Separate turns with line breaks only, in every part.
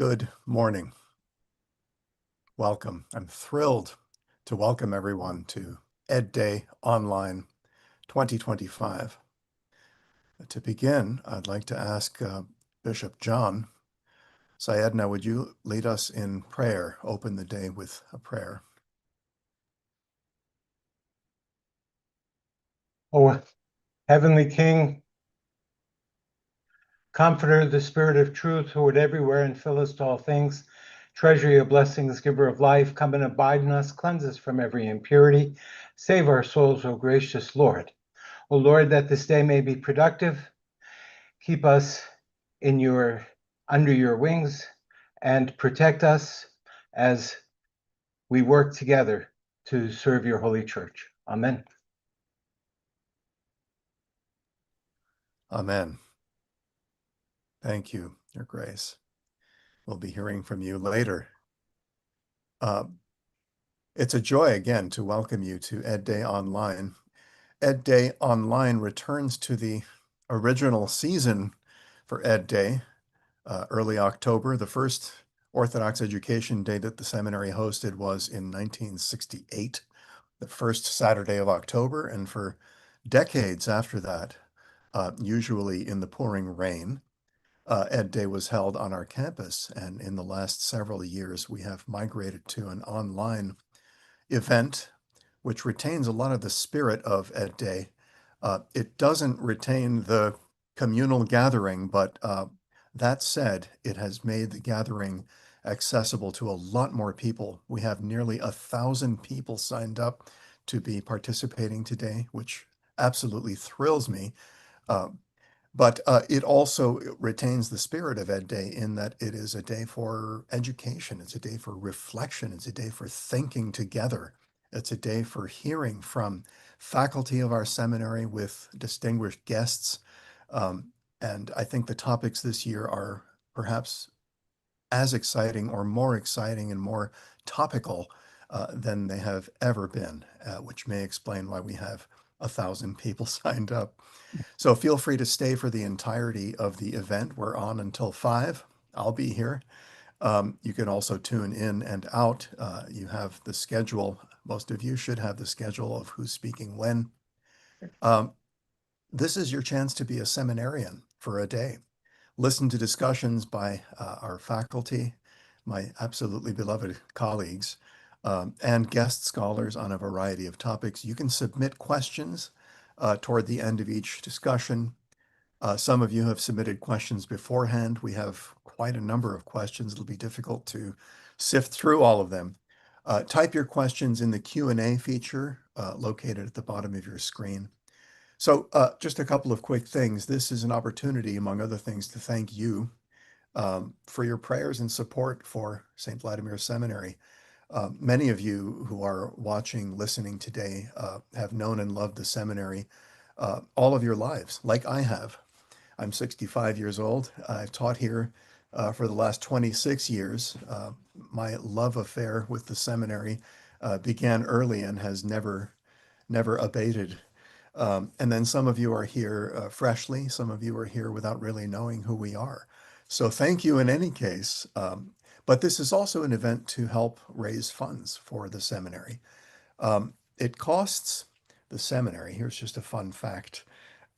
Good morning. Welcome. I'm thrilled to welcome everyone to Ed Day Online 2025. To begin, I'd like to ask Bishop John Sayedna, would you lead us in prayer, open the day with a prayer?
O Heavenly King, Comforter, the Spirit of truth, who art everywhere and fillest all things, treasury of blessings, giver of life, come and abide in us, cleanse us from every impurity, save our souls, O gracious Lord. O Lord, that this day may be productive, keep us under your wings, and protect us as we work together to serve your holy church. Amen.
Amen. Thank you, Your Grace. We'll be hearing from you later. It's a joy again to welcome you to Ed Day Online. Ed Day Online returns to the original season for Ed Day, early October. The first Orthodox Education Day that the seminary hosted was in 1968, the first Saturday of October, and for decades after that, usually in the pouring rain, Ed Day was held on our campus, and in the last several years, we have migrated to an online event which retains a lot of the spirit of Ed Day. It doesn't retain the communal gathering, but that said, it has made the gathering accessible to a lot more people. We have nearly 1,000 people signed up to be participating today, which absolutely thrills me. But it also retains the spirit of Ed Day in that it is a day for education. It's a day for reflection. It's a day for thinking together. It's a day for hearing from faculty of our seminary with distinguished guests. And I think the topics this year are perhaps as exciting or more exciting and more topical than they have ever been, which may explain why we have 1,000 people signed up. So feel free to stay for the entirety of the event. We're on until 5. I'll be here. You can also tune in and out. You have the schedule. Most of you should have the schedule of who's speaking when. This is your chance to be a seminarian for a day. Listen to discussions by our faculty, my absolutely beloved colleagues, and guest scholars on a variety of topics. You can submit questions toward the end of each discussion. Some of you have submitted questions beforehand. We have quite a number of questions. It'll be difficult to sift through all of them. Type your questions in the Q&A feature located at the bottom of your screen. So just a couple of quick things. This is an opportunity, among other things, to thank you for your prayers and support for St. Vladimir Seminary. Many of you who are watching, listening today have known and loved the seminary all of your lives, like I have. I'm 65 years old. I've taught here for the last 26 years. My love affair with the seminary began early and has never abated. And then some of you are here freshly. Some of you are here without really knowing who we are. So thank you in any case. But this is also an event to help raise funds for the seminary. It costs the seminary, here's just a fun fact,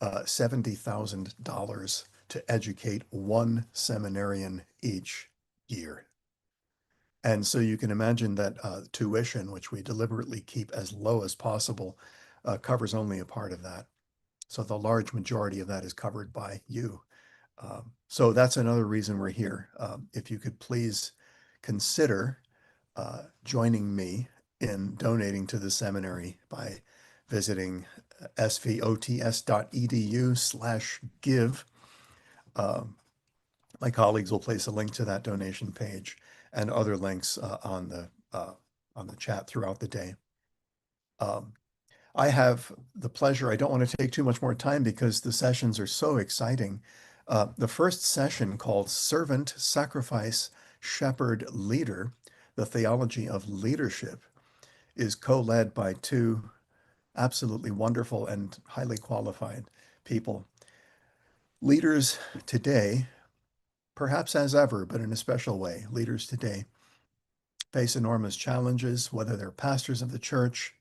$70,000 to educate one seminarian each year. And so you can imagine that tuition, which we deliberately keep as low as possible, covers only a part of that. So the large majority of that is covered by you. So that's another reason we're here. If you could please consider joining me in donating to the seminary by visiting svots.edu/give. My colleagues will place a link to that donation page and other links on the chat throughout the day. I have the pleasure, I don't want to take too much more time because the sessions are so exciting. The first session, called Servant, Sacrifice, Shepherd, Leader, the Theology of Leadership, is co-led by two absolutely wonderful and highly qualified people. Leaders today perhaps as ever, but in a special way, leaders today face enormous challenges, whether they're pastors of the church,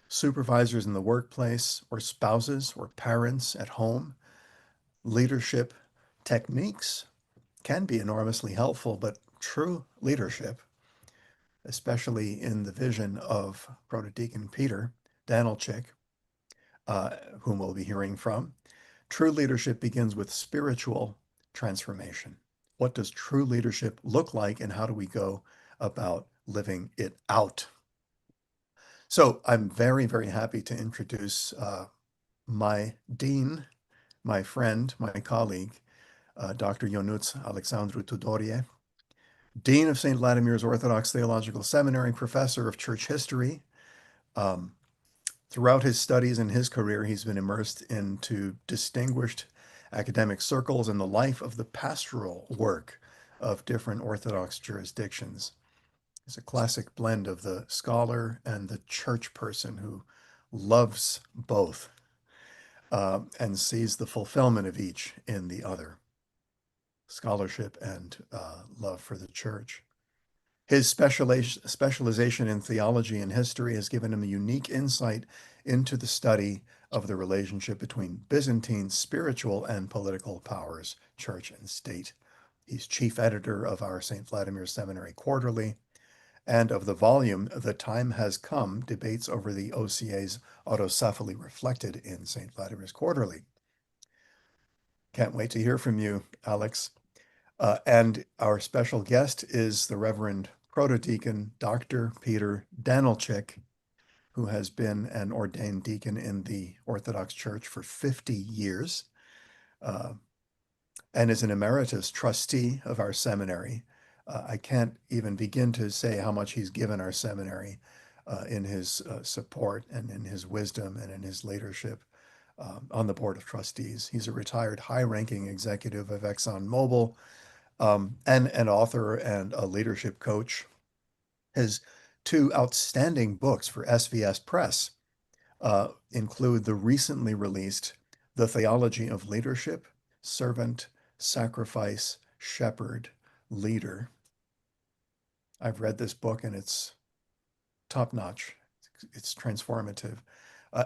supervisors in the workplace, or spouses or parents at home. Leadership techniques can be enormously helpful, but true leadership, especially in the vision of Protodeacon Peter Danilchick, whom we'll be hearing from, true leadership begins with spiritual transformation. What does true leadership look like, and how do we go about living it out? So I'm very, very happy to introduce my dean, my friend, my colleague, Dr. Ionuț-Alexandru Tudorie, Dean of St. Vladimir's Orthodox Theological Seminary, Professor of Church History. Throughout his studies and his career, he's been immersed into distinguished academic circles and the life of the pastoral work of different Orthodox jurisdictions. It's a classic blend of the scholar and the church person who loves both and sees the fulfillment of each in the other, scholarship and love for the church. His specialization in theology and history has given him a unique insight into the study of the relationship between Byzantine spiritual and political powers, church and state. He's chief editor of our St. Vladimir Seminary Quarterly and of the volume The Time Has Come, Debates over the OCA's Autocephaly Reflected in St. Vladimir's Quarterly. Can't wait to hear from you, Alex. And our special guest is the Reverend Protodeacon Dr. Peter Danilchick, who has been an ordained deacon in the Orthodox Church for 50 years and is an emeritus trustee of our seminary. I can't even begin to say how much he's given our seminary in his support and in his wisdom and in his leadership on the Board of Trustees. He's a retired high-ranking executive of ExxonMobil, and an author and a leadership coach. His two outstanding books for SVS Press include the recently released The Theology of Leadership, Servant, Sacrifice, Shepherd, Leader. I've read this book and it's top-notch. It's transformative,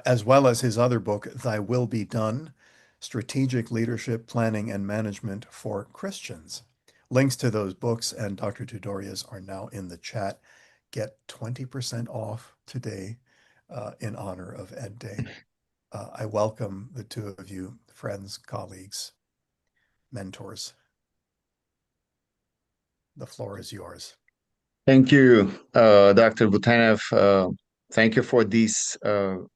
as well as his other book, Thy Will Be Done, Strategic Leadership, Planning, and Management for Christians. Links to those books and Dr. Tudorie's are now in the chat. Get 20% off today in honor of Ed Day. I welcome the two of you, friends, colleagues, mentors. The floor is yours.
Thank you, Dr. Butanev. Thank you for this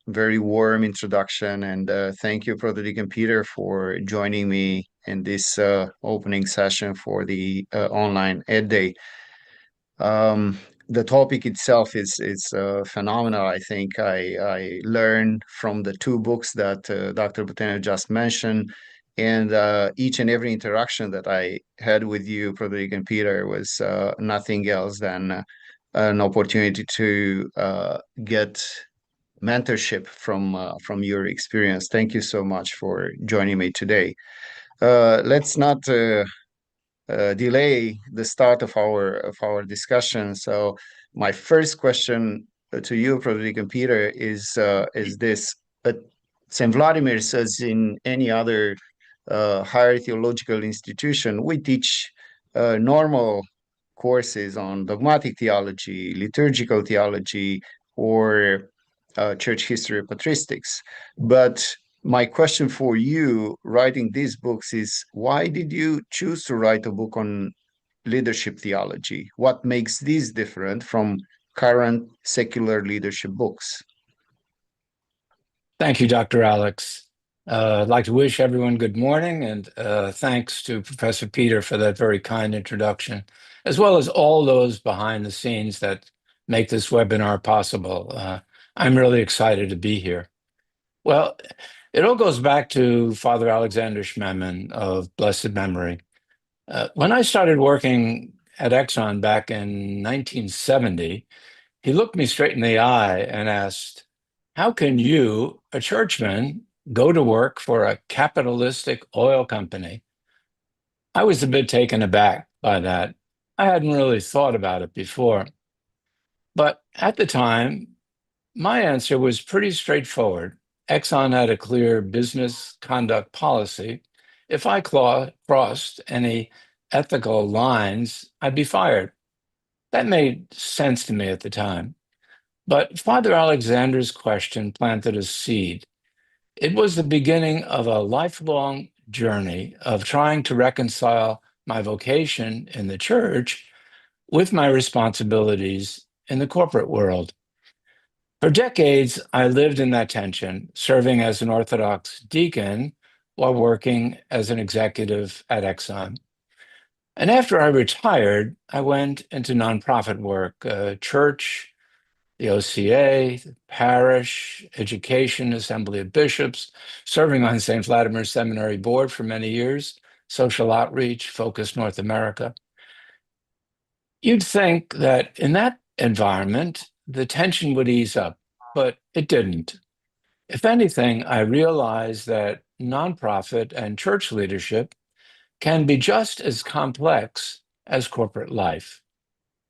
very warm introduction, and thank you, Protodeacon Peter, for joining me in this opening session for the online Ed Day. The topic itself is phenomenal. I think I learned from the two books that Dr. Butanev just mentioned, and each and every interaction that I had with you, Protodeacon Peter, was nothing else than an opportunity to get mentorship from your experience. Thank you so much for joining me today. Let's not delay the start of our discussion. So my first question to you, Protodeacon Peter, is this: St. Vladimir's, as in any other higher theological institution, we teach normal courses on dogmatic theology, liturgical theology, or church history patristics. But my question for you, writing these books, is why did you choose to write a book on leadership theology? What makes these different from current secular leadership books?
Thank you, Dr. Alex. I'd like to wish everyone good morning, and thanks to Professor Peter for that very kind introduction, as well as all those behind the scenes that make this webinar possible. I'm really excited to be here. Well, it all goes back to Father Alexander Schmemann of blessed memory. When I started working at Exxon back in 1970, he looked me straight in the eye and asked, "How can you, a churchman, go to work for a capitalistic oil company I was a bit taken aback by that. I hadn't really thought about it before. But at the time, my answer was pretty straightforward. Exxon had a clear business conduct policy. If I crossed any ethical lines, I'd be fired. That made sense to me at the time. But Father Alexander's question planted a seed. It was the beginning of a lifelong journey of trying to reconcile my vocation in the church with my responsibilities in the corporate world. For decades, I lived in that tension, serving as an Orthodox deacon while working as an executive at Exxon. And after I retired, I went into nonprofit work, church, the OCA, the parish, education, Assembly of Bishops, serving on St. Vladimir's Seminary Board for many years, social outreach, focused North America. You'd think that in that environment, the tension would ease up, but it didn't. If anything, I realized that nonprofit and church leadership can be just as complex as corporate life.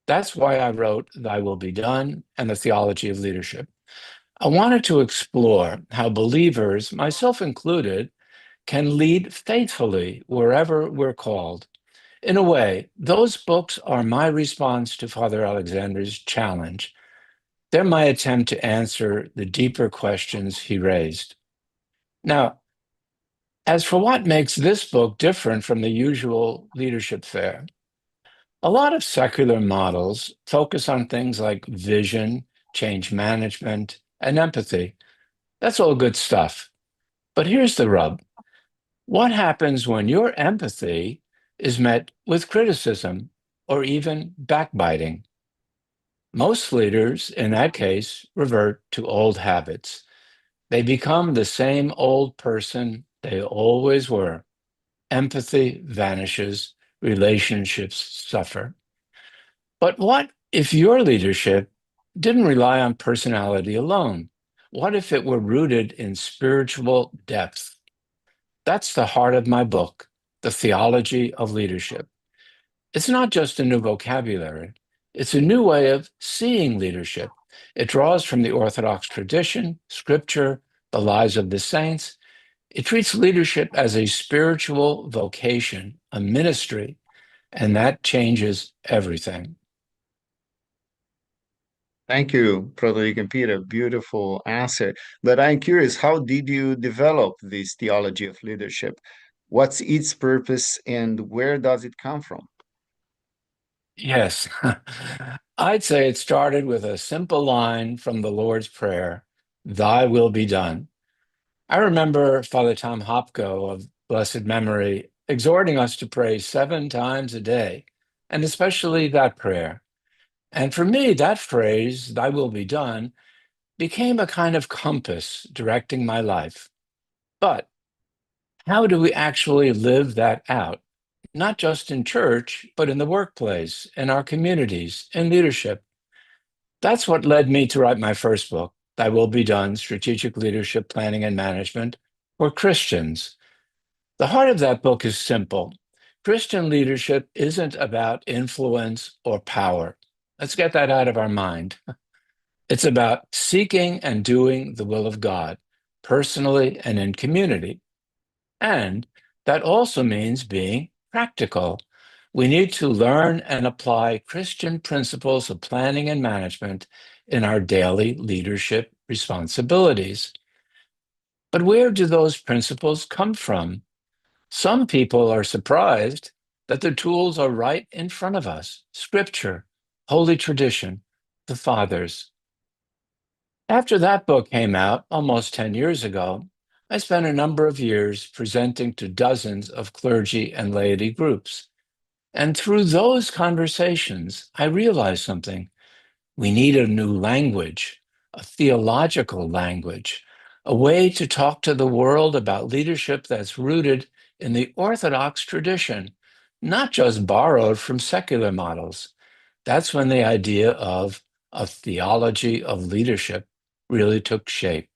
That's why I wrote Thy Will Be Done and the Theology of Leadership. I wanted to explore how believers, myself included, can lead faithfully wherever we're called. In a way, those books are my response to Father Alexander's challenge. They're my attempt to answer the deeper questions he raised. Now, as for what makes this book different from the usual leadership fare, a lot of secular models focus on things like vision, change management, and empathy. That's all good stuff. But here's the rub. What happens when your empathy is met with criticism or even backbiting? Most leaders, in that case, revert to old habits. They become the same old person they always were. Empathy vanishes, relationships suffer. But what if your leadership didn't rely on personality alone? What if it were rooted in spiritual depth? That's the heart of my book, The Theology of Leadership. It's not just a new vocabulary, it's a new way of seeing leadership. It draws from the Orthodox tradition, scripture, the lives of the saints. It treats leadership as a spiritual vocation, a ministry, and that changes everything.
Thank you, Brother Deacon Peter. Beautiful answer. But I'm curious, how did you develop this theology of leadership? What's its purpose and where does it come from?
Yes, I'd say it started with a simple line from the Lord's Prayer, Thy will be done. I remember Father Tom Hopko of blessed memory exhorting us to pray 7 times a day, and especially that prayer. And for me, that phrase, Thy will be done, became a kind of compass directing my life. But how do we actually live that out? Not just in church, but in the workplace, in our communities, in leadership. That's what led me to write my first book, Thy Will Be Done, Strategic Leadership, Planning and Management for Christians. The heart of that book is simple. Christian leadership isn't about influence or power. Let's get that out of our mind. It's about seeking and doing the will of God, personally and in community. And that also means being practical. We need to learn and apply Christian principles of planning and management in our daily leadership responsibilities. But where do those principles come from? Some people are surprised that the tools are right in front of us: Scripture, Holy Tradition, the Fathers. After that book came out almost 10 years ago, I spent a number of years presenting to dozens of clergy and laity groups. And through those conversations, I realized something. We need a new language, a theological language, a way to talk to the world about leadership that's rooted in the Orthodox tradition, not just borrowed from secular models. That's when the idea of a theology of leadership really took shape.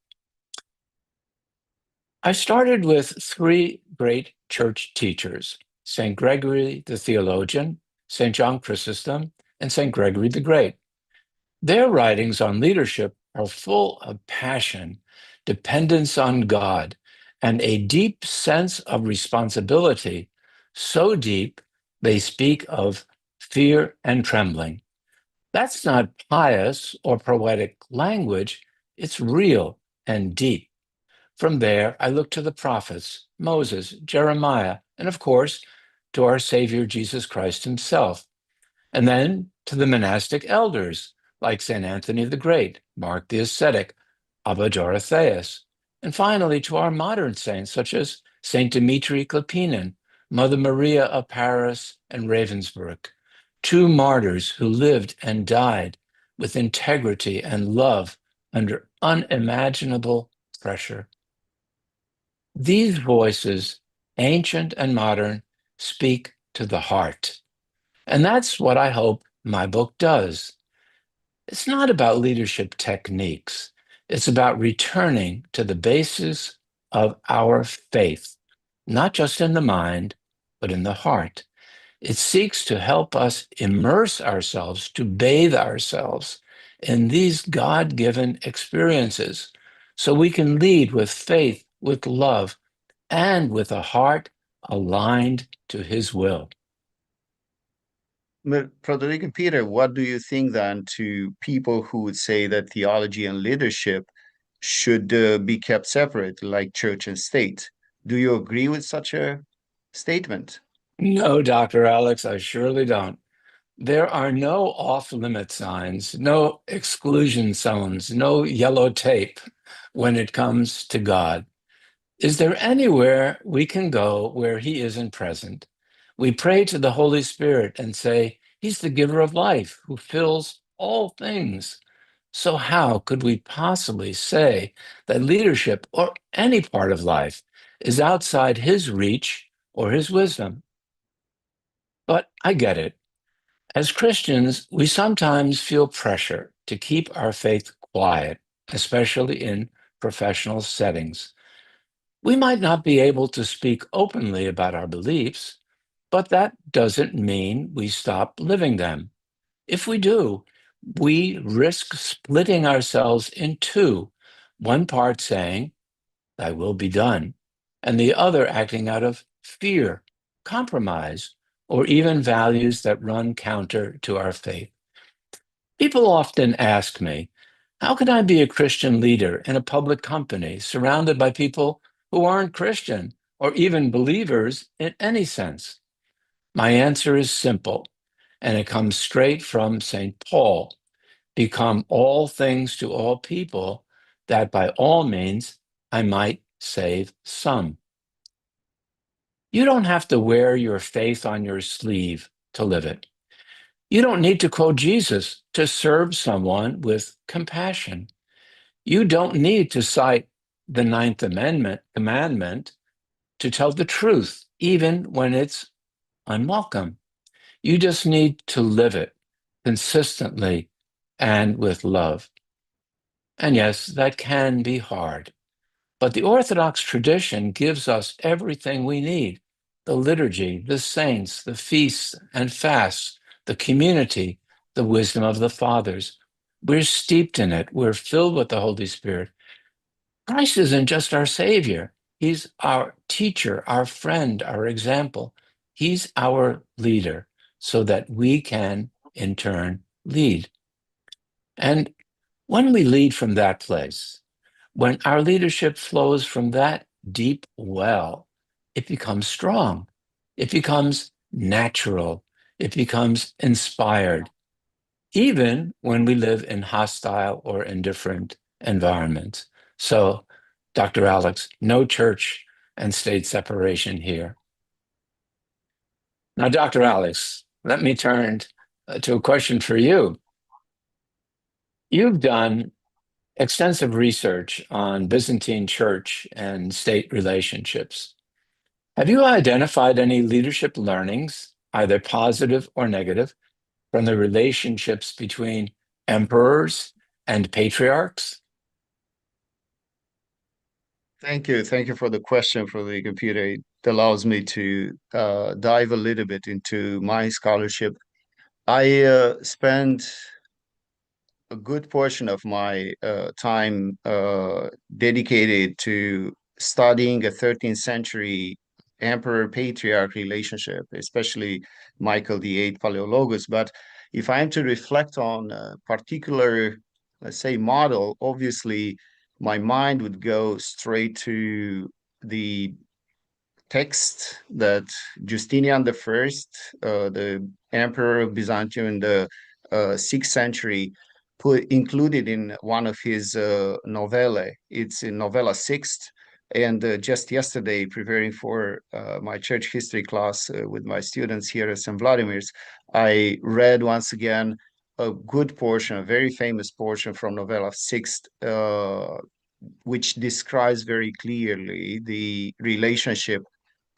I started with 3 great church teachers, St. Gregory the Theologian, St. John Chrysostom, and St. Gregory the Great. Their writings on leadership are full of passion, dependence on God, and a deep sense of responsibility, so deep they speak of fear and trembling. That's not pious or poetic language, it's real and deep. From there, I look to the prophets, Moses, Jeremiah, and of course, to our Savior Jesus Christ himself. And then to the monastic elders, like St. Anthony the Great, Mark the Ascetic, Abba Dorotheus. And finally, to our modern saints, such as St. Dimitri Klepinan, Mother Maria of Paris and Ravensbrück, two martyrs who lived and died with integrity and love under unimaginable pressure. These voices, ancient and modern, speak to the heart. And that's what I hope my book does. It's not about leadership techniques. It's about returning to the basis of our faith, not just in the mind, but in the heart. It seeks to help us immerse ourselves, to bathe ourselves in these God-given experiences so we can lead with faith, with love, and with a heart aligned to his will.
Brother Peter, what do you think then to people who would say that theology and leadership should be kept separate, like church and state? Do you agree with such a statement?
No, Dr. Alex, I surely don't. There are no off-limit signs, no exclusion zones, no yellow tape when it comes to God. Is there anywhere we can go where he isn't present? We pray to the Holy Spirit and say, he's the giver of life who fills all things. So how could we possibly say that leadership or any part of life is outside his reach or his wisdom? But I get it. As Christians, we sometimes feel pressure to keep our faith quiet, especially in professional settings. We might not be able to speak openly about our beliefs, but that doesn't mean we stop living them. If we do, we risk splitting ourselves in two, one part saying, "Thy will be done," and the other acting out of fear, compromise, or even values that run counter to our faith. People often ask me, how can I be a Christian leader in a public company surrounded by people who aren't Christian or even believers in any sense? My answer is simple, and it comes straight from St. Paul. Become all things to all people, that by all means I might save some. You don't have to wear your faith on your sleeve to live it. You don't need to quote Jesus to serve someone with compassion. You don't need to cite the Ninth Amendment commandment to tell the truth, even when it's unwelcome. You just need to live it consistently and with love. And yes, that can be hard. But the Orthodox tradition gives us everything we need: the liturgy, the saints, the feasts and fasts, the community, the wisdom of the fathers. We're steeped in it. We're filled with the Holy Spirit. Christ isn't just our Savior. He's our teacher, our friend, our example. He's our leader so that we can, in turn, lead. And when we lead from that place, when our leadership flows from that deep well, it becomes strong. It becomes natural. It becomes inspired, even when we live in hostile or indifferent environments. So, Dr. Alex, no church and state separation here. Now, Dr. Alex, let me turn to a question for you. You've done extensive research on Byzantine church and state relationships. Have you identified any leadership learnings, either positive or negative, from the relationships between emperors and patriarchs?
Thank you. Thank you for the question, for the computer. allows me to dive a little bit into my scholarship. I spent a good portion of my time dedicated to studying a 13th century emperor patriarch relationship, especially Michael VIII Paleologus. But if I am to reflect on a particular, let's say, model, obviously my mind would go straight to the text that Justinian I, the emperor of Byzantium in the 6th century, included in one of his novellae. It's in Novella Sixth. And just yesterday, preparing for my church history class with my students here at St. Vladimir's, I read once again a good portion, a very famous portion from Novella Sixth, which describes very clearly the relationship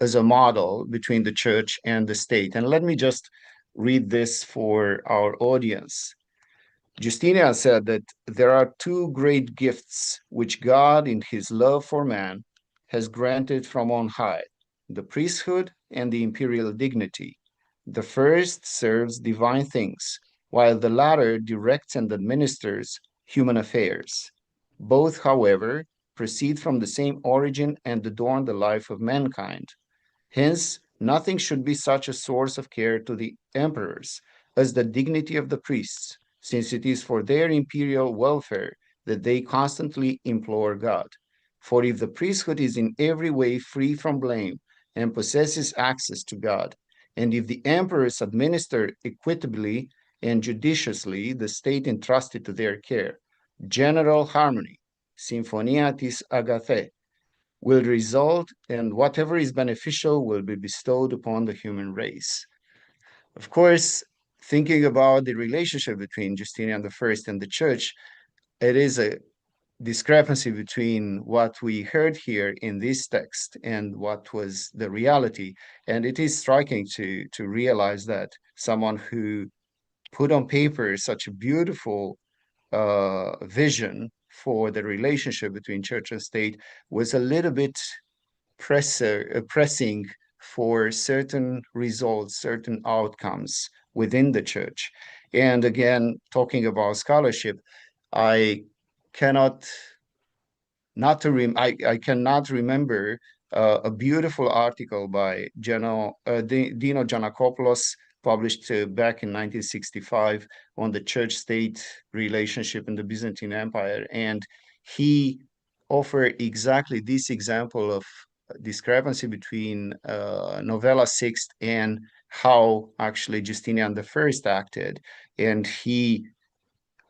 as a model between the church and the state. And let me just read this for our audience. Justinian said that there are two great gifts which God, in his love for man, has granted from on high, the priesthood and the imperial dignity. The first serves divine things, while the latter directs and administers human affairs. Both, however, proceed from the same origin and adorn the life of mankind. Hence, nothing should be such a source of care to the emperors as the dignity of the priests, since it is for their imperial welfare that they constantly implore God. For if the priesthood is in every way free from blame and possesses access to God, and if the emperors administer equitably and judiciously the state entrusted to their care, general harmony, symphoniatis agathe, will result, and whatever is beneficial will be bestowed upon the human race. Of course, thinking about the relationship between Justinian I and the church, it is a discrepancy between what we heard here in this text and what was the reality. And it is striking to realize that someone who put on paper such a beautiful vision for the relationship between church and state was a little bit pressing for certain results, certain outcomes within the church. And again, talking about scholarship, I cannot remember a beautiful article by Dino Giannakopoulos, published back in 1965 on the church-state relationship in the Byzantine Empire. And he offered exactly this example of discrepancy between Novella Sixth and how actually Justinian I acted. And he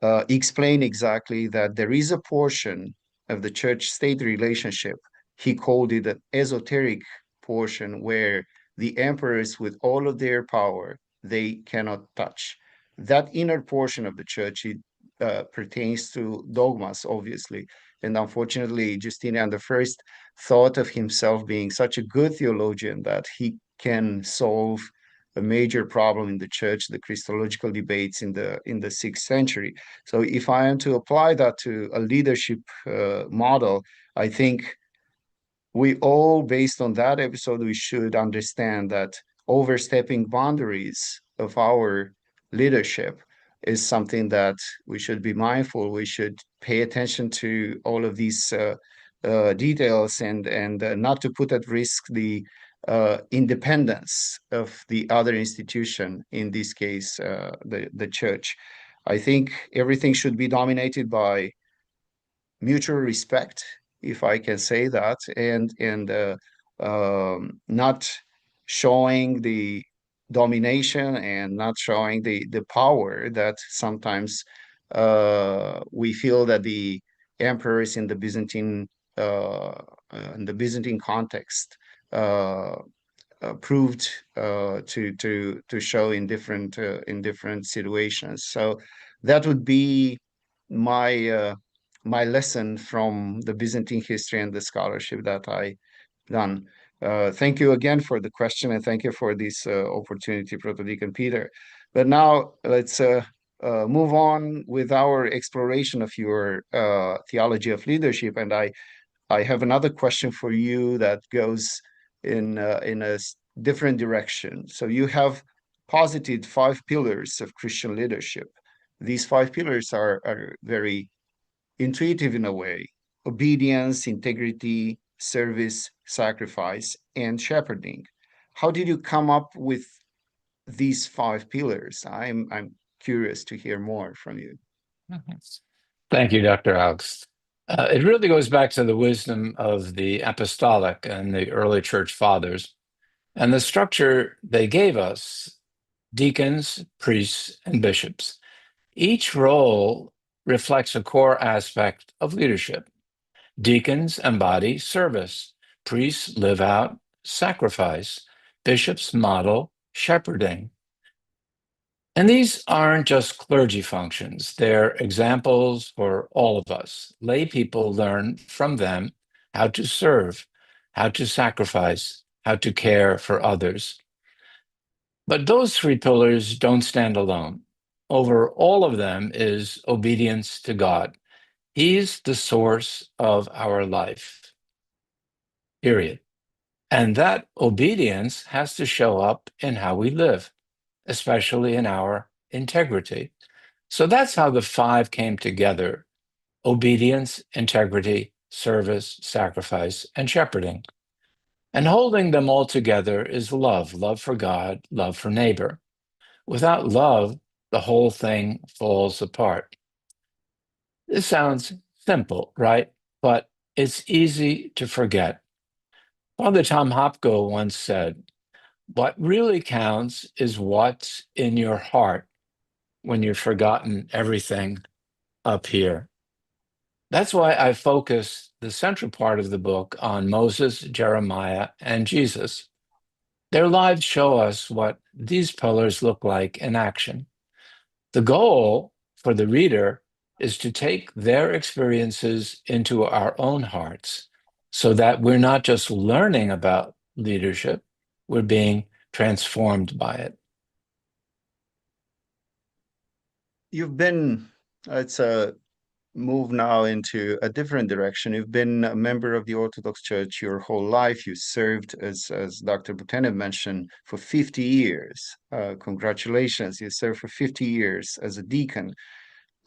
explained exactly that there is a portion of the church-state relationship, he called it an esoteric portion, where the emperors, with all of their power, they cannot touch. That inner portion of the church, it pertains to dogmas, obviously. And unfortunately, Justinian I thought of himself being such a good theologian that he can solve a major problem in the church, the Christological debates in the 6th century. So if I am to apply that to a leadership model, I think we all, based on that episode, we should understand that overstepping boundaries of our leadership is something that we should be mindful. We should pay attention to all of these details and not to put at risk the independence of the other institution, in this case, the church. I think everything should be dominated by mutual respect, if I can say that, and not showing the domination and not showing the power that sometimes we feel that the emperors in the Byzantine context proved to show in different situations. So that would be my my lesson from the Byzantine history and the scholarship that I done. Thank you again for the question, and thank you for this opportunity, Protodeacon Peter. But now let's move on with our exploration of your theology of leadership. And I have another question for you that goes in a different direction. So you have posited 5 pillars of Christian leadership. These 5 pillars are very intuitive in a way: obedience, integrity, service, sacrifice, and shepherding. How did you come up with these 5 pillars? I'm curious to hear more from you.
Thank you, Dr. Alex. It really goes back to the wisdom of the apostolic and the early church fathers and the structure they gave us: deacons, priests, and bishops. Each role reflects a core aspect of leadership. Deacons embody service, priests live out sacrifice, bishops model shepherding. And these aren't just clergy functions, they're examples for all of us. Lay people learn from them how to serve, how to sacrifice, how to care for others. But those 3 pillars don't stand alone. Over all of them is obedience to God. He's the source of our life, period. And that obedience has to show up in how we live, especially in our integrity. So that's how the 5 came together: obedience, integrity, service, sacrifice, and shepherding. And holding them all together is love for God, love for neighbor. Without love, the whole thing falls apart. This sounds simple, right? But it's easy to forget. Father Tom Hopko once said, "What really counts is what's in your heart when you've forgotten everything up here." That's why I focus the central part of the book on Moses, Jeremiah, and Jesus. Their lives show us what these pillars look like in action. The goal for the reader is to take their experiences into our own hearts so that we're not just learning about leadership, we're being transformed by it.
You've been, it's a move now into a different direction. You've been a member of the Orthodox Church your whole life. You served, as Dr. Butenev mentioned, for 50 years. Congratulations, you served for 50 years as a deacon.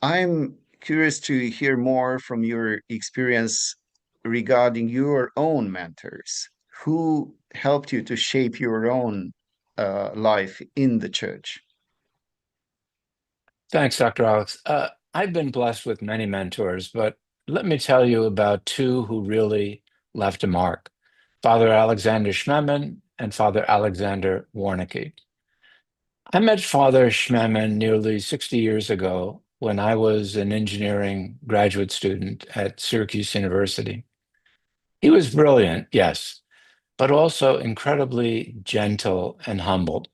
I'm curious to hear more from your experience regarding your own mentors. Who helped you to shape your own life in the church?
Thanks, Dr. Alex. I've been blessed with many mentors, but let me tell you about 2 who really left a mark: Father Alexander Schmemann and Father Alexander Warnecke. I met Father Schmemann nearly 60 years ago when I was an engineering graduate student at Syracuse University. He was brilliant, yes, but also incredibly gentle and humble.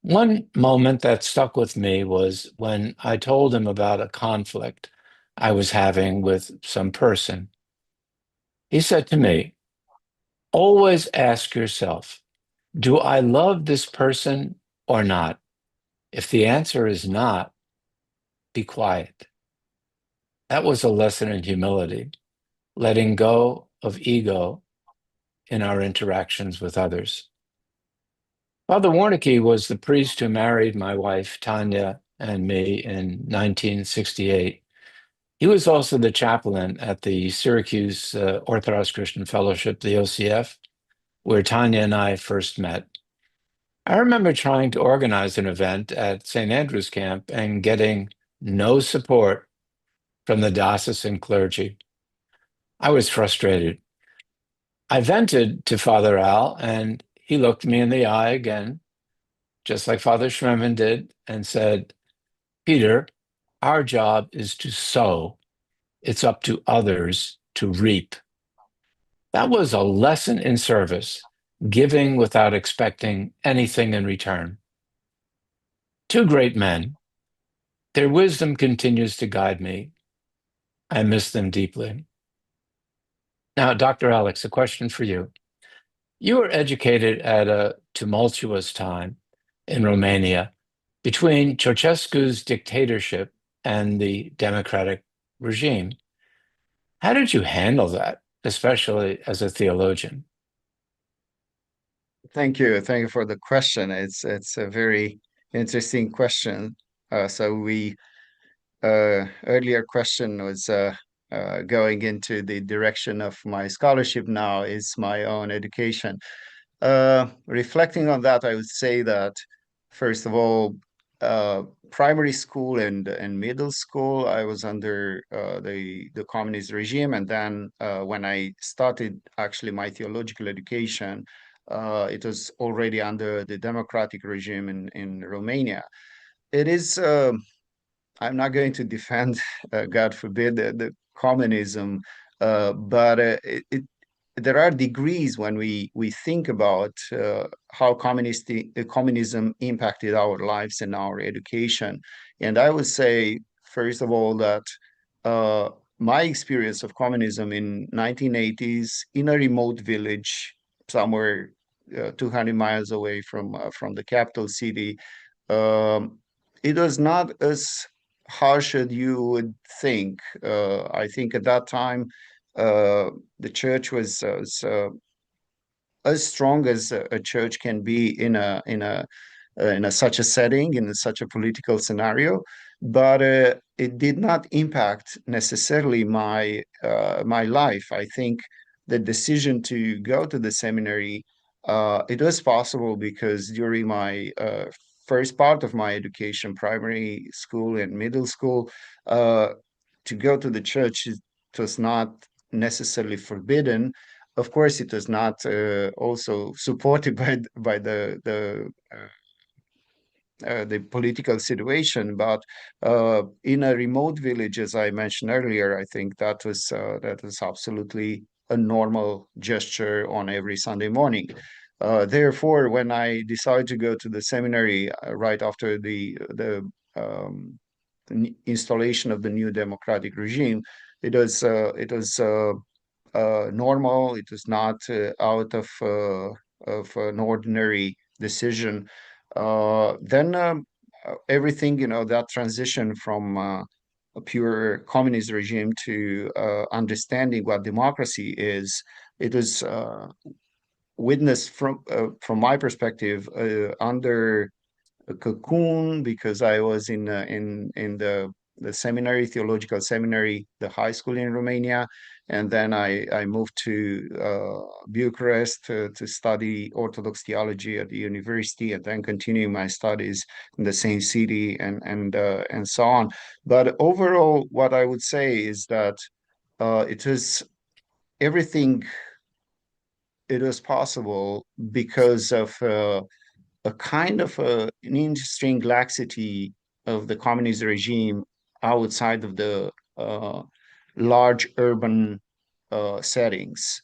One moment that stuck with me was when I told him about a conflict I was having with some person. He said to me, "Always ask yourself, do I love this person or not? If the answer is not, be quiet." That was a lesson in humility, letting go of ego in our interactions with others. Father Warnecke was the priest who married my wife, Tanya, and me in 1968. He was also the chaplain at the Syracuse Orthodox Christian Fellowship, the OCF, where Tanya and I first met. I remember trying to organize an event at St. Andrew's Camp and getting no support from the diocesan clergy. I was frustrated. I vented to Father Al, and he looked me in the eye again, just like Father Schmemann did, and said, "Peter, our job is to sow. It's up to others to reap." That was a lesson in service, giving without expecting anything in return. 2 great men. Their wisdom continues to guide me. I miss them deeply. Now, Dr. Alex, a question for you. You were educated at a tumultuous time in Romania between Ceausescu's dictatorship and the democratic regime. How did you handle that, especially as a theologian?
Thank you for the question. It's a very interesting question. So we earlier question was going into the direction of my scholarship now is my own education. Reflecting on that, I would say that first of all, primary school and middle school, I was under the communist regime, and then when I started actually my theological education, it was already under the democratic regime in Romania. It is. I'm not going to defend, God forbid, the communism, but there are degrees when we think about how communism impacted our lives and our education. And I would say, first of all, that uh, my experience of communism in 1980s in a remote village somewhere 200 miles away from the capital city, um, it was not as harsh as you would think. I think at that time, the church was as strong as a church can be in a such a setting, in such a political scenario, but it did not impact necessarily my life. I think the decision to go to the seminary, it was possible because during my first part of my education, primary school and middle school, uh, to go to the church, it was not necessarily forbidden. Of course, it was not also supported by the political situation, but in a remote village, as I mentioned earlier, I think that was absolutely a normal gesture on every Sunday morning. Therefore, when I decided to go to the seminary right after the installation of the new democratic regime, it was normal. It was not out of an ordinary decision. Then everything, that transition from a pure communist regime to understanding what democracy is, it was witnessed from my perspective under a cocoon, because I was in the seminary, theological seminary, the high school in Romania, and then I moved to Bucharest to study Orthodox theology at the university, and then continue my studies in the same city, and so on. But overall, what I would say is that it was everything. It was possible because of a kind of an interesting laxity of the communist regime outside of the large urban settings.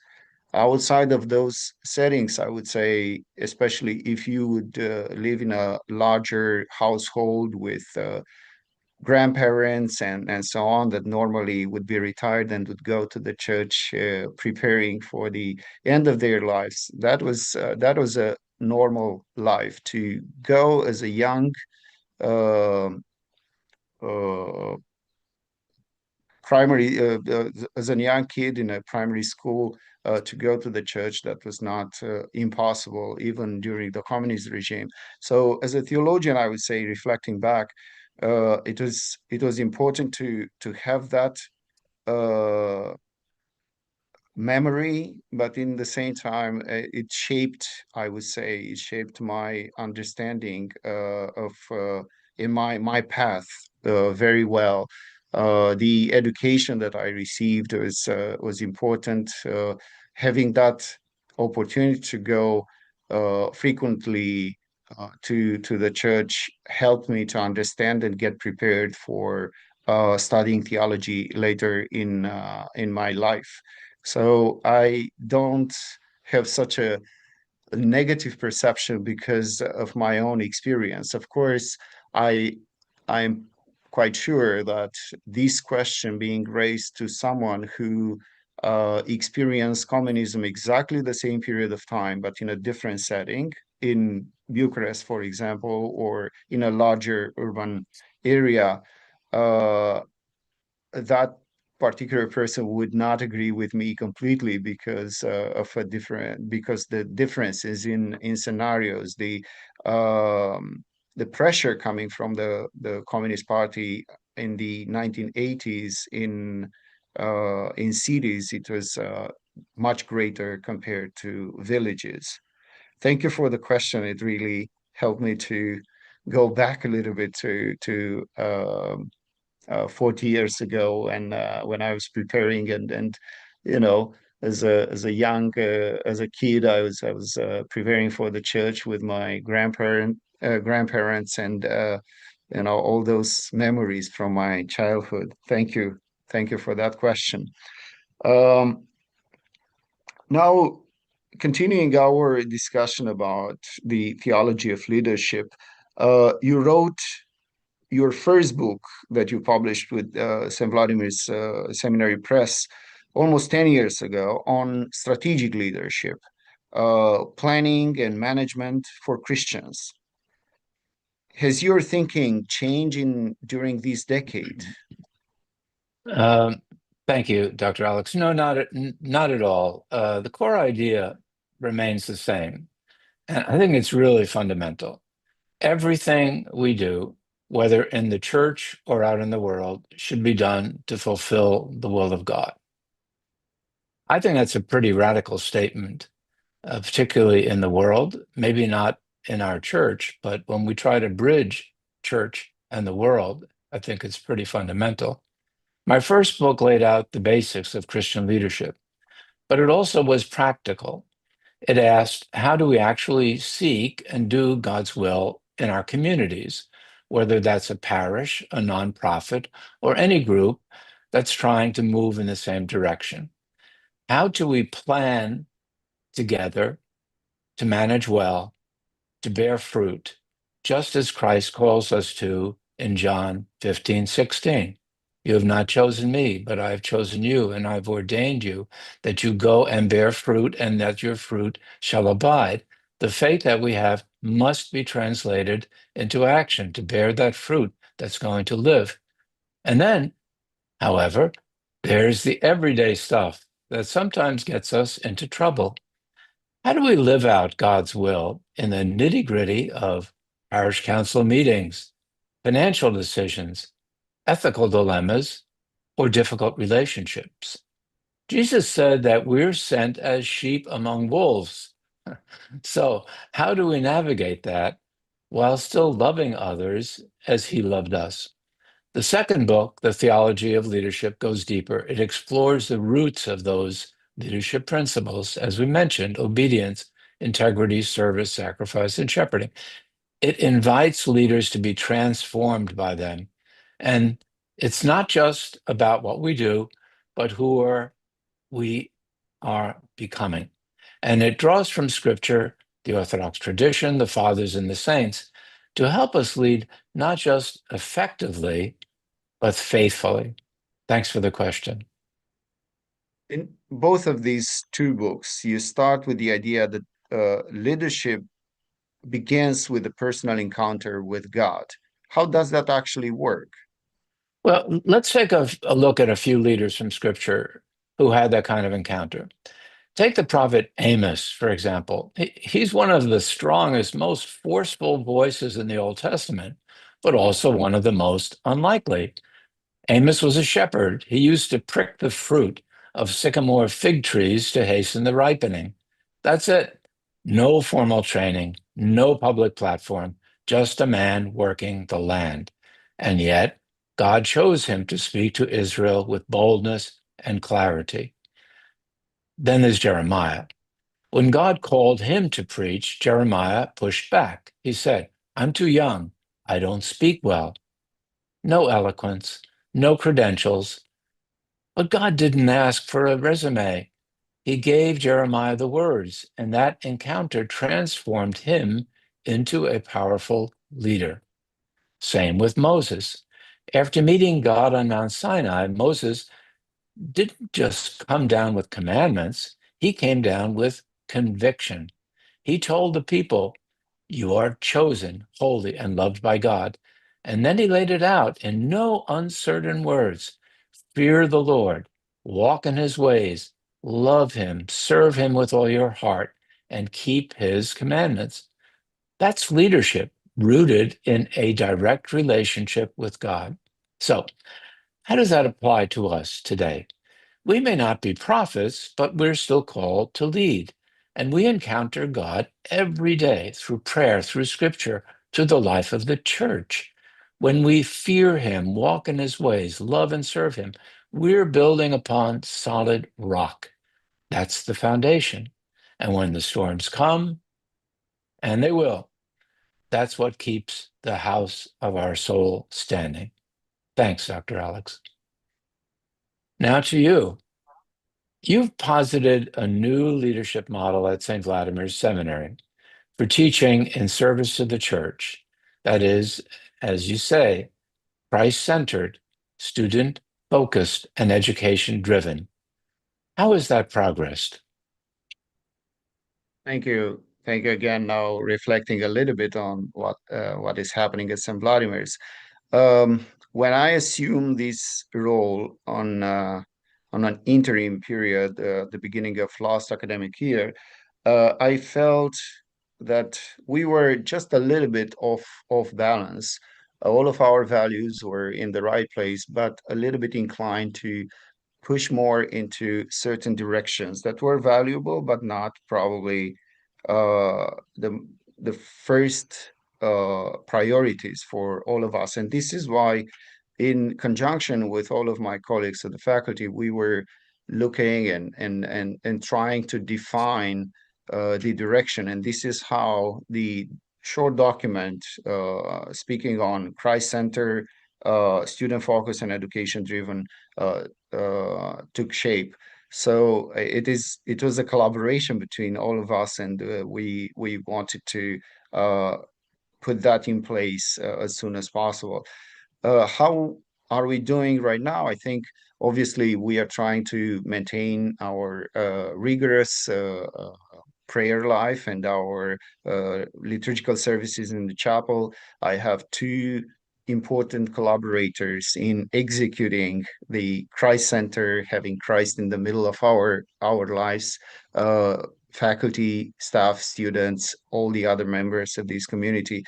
Outside of those settings, I would say, especially if you would live in a larger household with grandparents and so on, that normally would be retired and would go to the church preparing for the end of their lives. That was a normal life. To go as a young uh, uh, primary as a young kid in a primary school, to go to the church, that was not impossible even during the communist regime. So as a theologian, I would say, reflecting back, it was important to have that uh, memory, but in the same time, it shaped, I would say, it shaped my understanding of in my path very well. The education that I received was important. Having that opportunity to go frequently to the church helped me to understand and get prepared for studying theology later in my life. So I don't have such a negative perception because of my own experience. Of course, I'm quite sure that this question being raised to someone who experienced communism exactly the same period of time, but in a different setting, in Bucharest, for example, or in a larger urban area, that particular person would not agree with me completely because because the differences in scenarios, the pressure coming from the Communist Party in the 1980s in cities, it was much greater compared to villages. Thank you for the question. It really helped me to go back a little bit to 40 years ago, and when I was preparing, and you know, as a young as a kid, I was preparing for the church with my grandparents, and you know, all those memories from my childhood. Thank you for that question. Now, continuing our discussion about the theology of leadership, you wrote your first book that you published with St. Vladimir's Seminary Press almost 10 years ago on strategic leadership, planning and management for Christians. Has your thinking changed during this decade?
Thank you, Dr. Alex. No, not at all. The core idea remains the same. And I think it's really fundamental. Everything we do, whether in the church or out in the world, should be done to fulfill the will of God. I think that's a pretty radical statement, particularly in the world, maybe not in our church, but when we try to bridge church and the world, I think it's pretty fundamental. My first book laid out the basics of Christian leadership, but it also was practical. It asked, how do we actually seek and do God's will in our communities, whether that's a parish, a nonprofit, or any group that's trying to move in the same direction? How do we plan together to manage well, to bear fruit, just as Christ calls us to in John 15:16? You have not chosen me, but I have chosen you, and I've ordained you that you go and bear fruit, and that your fruit shall abide. The faith that we have must be translated into action to bear that fruit that's going to live. And then, however, there's the everyday stuff that sometimes gets us into trouble. How do we live out God's will in the nitty-gritty of parish council meetings, financial decisions, ethical dilemmas, or difficult relationships? Jesus said that we're sent as sheep among wolves. So how do we navigate that while still loving others as he loved us? The second book, The Theology of Leadership, goes deeper. It explores the roots of those leadership principles, as we mentioned: obedience, integrity, service, sacrifice, and shepherding. It invites leaders to be transformed by them. And it's not just about what we do, but who we are becoming. And it draws from Scripture, the Orthodox tradition, the fathers and the saints, to help us lead not just effectively, but faithfully. Thanks for the question.
In both of these two books, you start with the idea that leadership begins with a personal encounter with God. How does that actually work?
Well, let's take a look at a few leaders from Scripture who had that kind of encounter. Take the prophet Amos, for example. He's one of the strongest, most forceful voices in the Old Testament, but also one of the most unlikely. Amos was a shepherd. He used to prick the fruit of sycamore fig trees to hasten the ripening. That's it. No formal training, no public platform, just a man working the land. And yet, God chose him to speak to Israel with boldness and clarity. Then there's Jeremiah. When God called him to preach, Jeremiah pushed back. He said, I'm too young. I don't speak well. No eloquence, no credentials. But God didn't ask for a resume. He gave Jeremiah the words, and that encounter transformed him into a powerful leader. Same with Moses. After meeting God on Mount Sinai, Moses didn't just come down with commandments, he came down with conviction. He told the people, you are chosen, holy, and loved by God. And then he laid it out in no uncertain words. fear the Lord, walk in his ways, love him, serve him with all your heart, and keep his commandments. That's leadership rooted in a direct relationship with God. So, how does that apply to us today? We may not be prophets, but we're still called to lead. And we encounter God every day through prayer, through scripture, through the life of the church. When we fear him, walk in his ways, love and serve him, we're building upon solid rock. That's the foundation. And when the storms come, and they will, that's what keeps the house of our soul standing. Thanks, Dr. Alex. Now to you. You've posited a new leadership model at St. Vladimir's Seminary for teaching in service to the church. That is, as you say, Christ-centered, student-focused, and education-driven. How has that progressed?
Thank you. Thank you again. Now reflecting a little bit on what is happening at St. Vladimir's. When I assumed this role on an interim period, the beginning of last academic year, I felt that we were just a little bit off balance. All of our values were in the right place, but a little bit inclined to push more into certain directions that were valuable, but not probably uh, the the first priorities for all of us. And this is why, in conjunction with all of my colleagues at the faculty, we were looking and trying to define the direction. And this is how the short document speaking on Christ-centered, student-focused, and education-driven took shape. So it was a collaboration between all of us, and we wanted to put that in place as soon as possible. How are we doing right now? I think obviously we are trying to maintain our rigorous prayer life and our liturgical services in the chapel. I have two important collaborators in executing the Christ Center, having Christ in the middle of our lives, faculty, staff, students, all the other members of this community.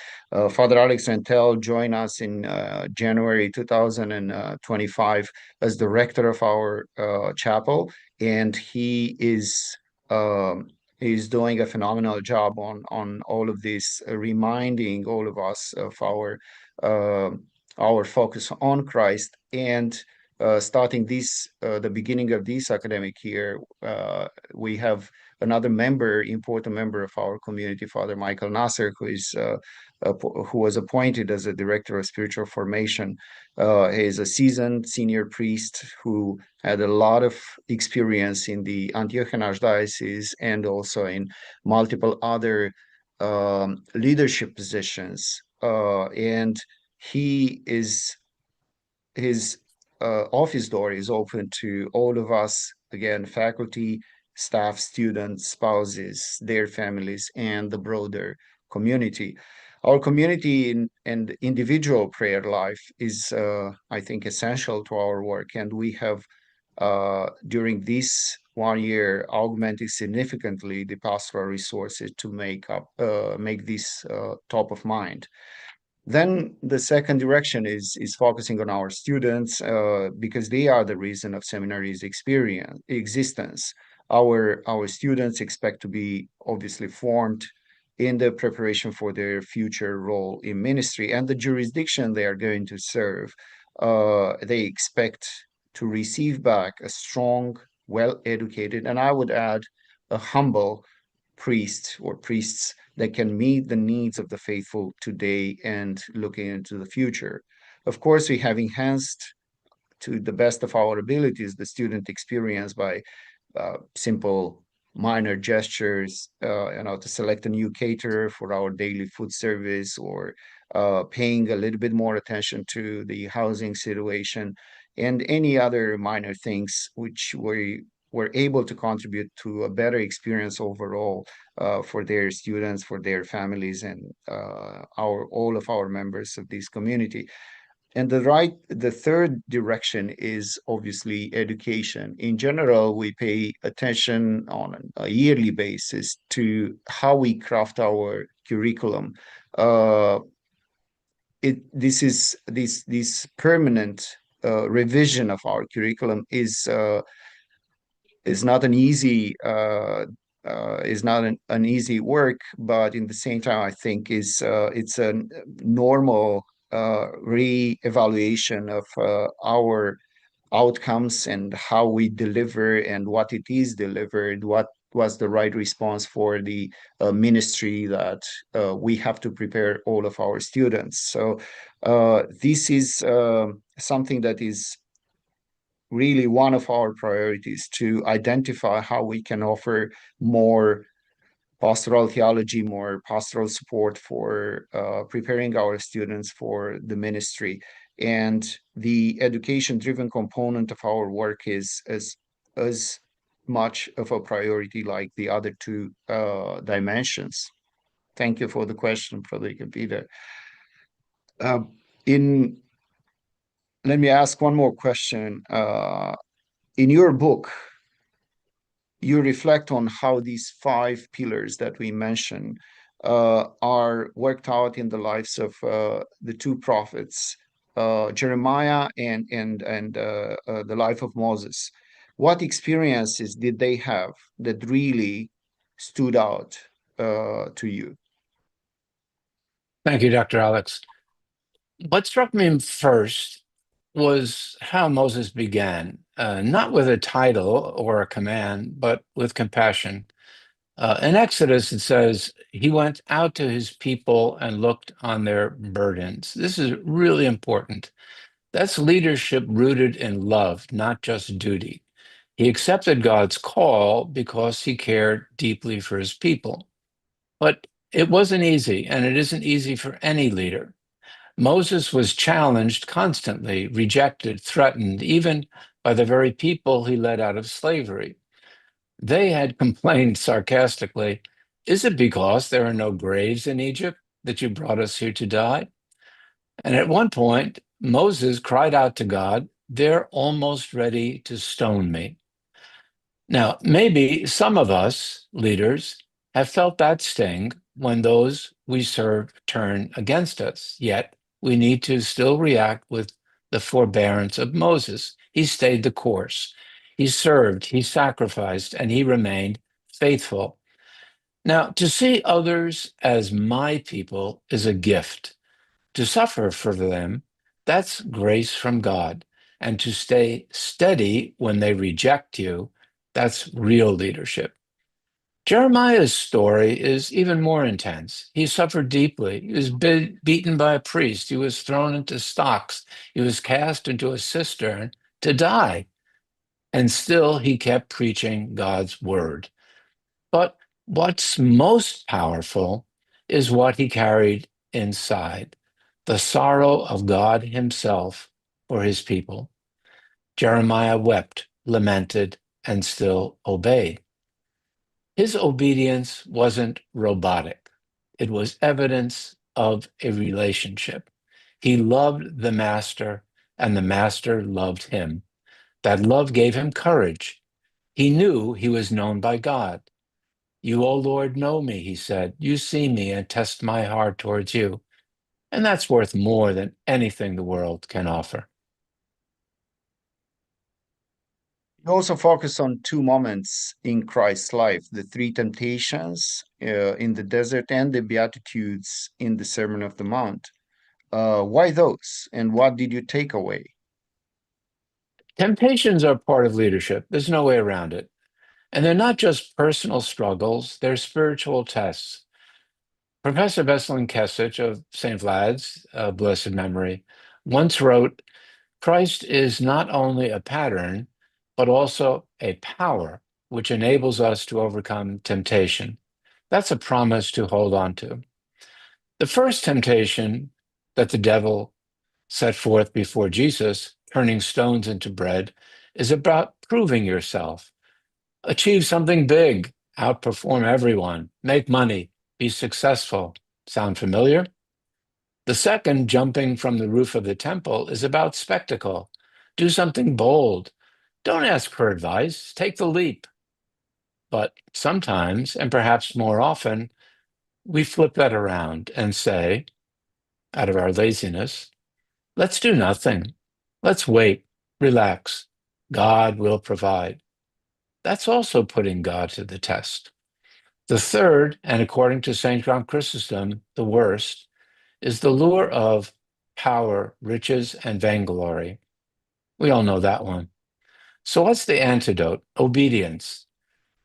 Father Alex Rentel joined us in January 2025 as the rector of our chapel, and he is doing a phenomenal job on all of this, reminding all of us of our focus on Christ. And starting the beginning of this academic year, we have another important member of our community, Father Michael Nasser, who was appointed as a director of spiritual formation. He is a seasoned senior priest who had a lot of experience in the Antiochian Archdiocese and also in multiple other leadership positions. And his office door is open to all of us, again, faculty, staff, students, spouses, their families, and the broader community. Our community and individual prayer life is, I think, essential to our work, and we have, during this 1 year, augmented significantly the pastoral resources to make this top of mind. Then the second direction is focusing on our students, because they are the reason of seminary's existence. Our students expect to be obviously formed in the preparation for their future role in ministry and the jurisdiction they are going to serve. They expect to receive back a strong, well-educated, and I would add a humble priest or priests that can meet the needs of the faithful today and looking into the future. Of course, we have enhanced to the best of our abilities the student experience by simple minor gestures, to select a new caterer for our daily food service, or paying a little bit more attention to the housing situation, and any other minor things which we were able to contribute to a better experience overall for their students, for their families, and all of our members of this community. the third direction is obviously education. In general, we pay attention on a yearly basis to how we craft our curriculum. This permanent revision of our curriculum is not an easy work, but in the same time, I think it's a normal re-evaluation of our outcomes and how we deliver and what it is delivered, what was the right response for the ministry that we have to prepare all of our students. So this is something that is really one of our priorities, to identify how we can offer more pastoral theology, more pastoral support for preparing our students for the ministry. And the education-driven component of our work is as much of a priority like the other two dimensions. Thank you for the question, Frederick and Peter. Let me ask one more question. In your book, you reflect on how these 5 pillars that we mentioned are worked out in the lives of the 2 prophets, Jeremiah and the life of Moses. What experiences did they have that really stood out to you?
Thank you, Dr. Alex. What struck me first was how Moses began, not with a title or a command, but with compassion. In Exodus, it says, he went out to his people and looked on their burdens. This is really important. That's leadership rooted in love, not just duty. He accepted God's call because he cared deeply for his people. But it wasn't easy, and it isn't easy for any leader. Moses was challenged constantly, rejected, threatened, even by the very people he led out of slavery. They had complained sarcastically, "Is it because there are no graves in Egypt that you brought us here to die?" And at one point, Moses cried out to God, "They're almost ready to stone me." Now, maybe some of us, leaders, have felt that sting when those we serve turn against us. Yet, we need to still react with the forbearance of Moses. He stayed the course. He served, he sacrificed, and he remained faithful. Now, to see others as my people is a gift. To suffer for them, that's grace from God. And to stay steady when they reject you, that's real leadership. Jeremiah's story is even more intense. He suffered deeply. He was beaten by a priest. He was thrown into stocks. He was cast into a cistern to die. And still he kept preaching God's word. But what's most powerful is what he carried inside, the sorrow of God himself for his people. Jeremiah wept, lamented, and still obeyed. His obedience wasn't robotic. It was evidence of a relationship. He loved the master, and the master loved him. That love gave him courage. He knew he was known by God. "You, O Lord, know me," he said. "You see me and test my heart towards you." And that's worth more than anything the world can offer.
You also focus on 2 moments in Christ's life, the 3 temptations in the desert and the Beatitudes in the Sermon of the Mount. Why those, and what did you take away?
Temptations are part of leadership. There's no way around it. And they're not just personal struggles, they're spiritual tests. Professor Veselin Kesich of St. Vlad's, blessed memory, once wrote, "Christ is not only a pattern, but also a power which enables us to overcome temptation." That's a promise to hold on to. The first temptation that the devil set forth before Jesus, turning stones into bread, is about proving yourself. Achieve something big, outperform everyone, make money, be successful. Sound familiar? The second, jumping from the roof of the temple, is about spectacle. Do something bold. Don't ask for advice. Take the leap. But sometimes, and perhaps more often, we flip that around and say, out of our laziness, let's do nothing. Let's wait, relax. God will provide. That's also putting God to the test. The third, and according to St. John Chrysostom, the worst, is the lure of power, riches, and vainglory. We all know that one. So what's the antidote? Obedience,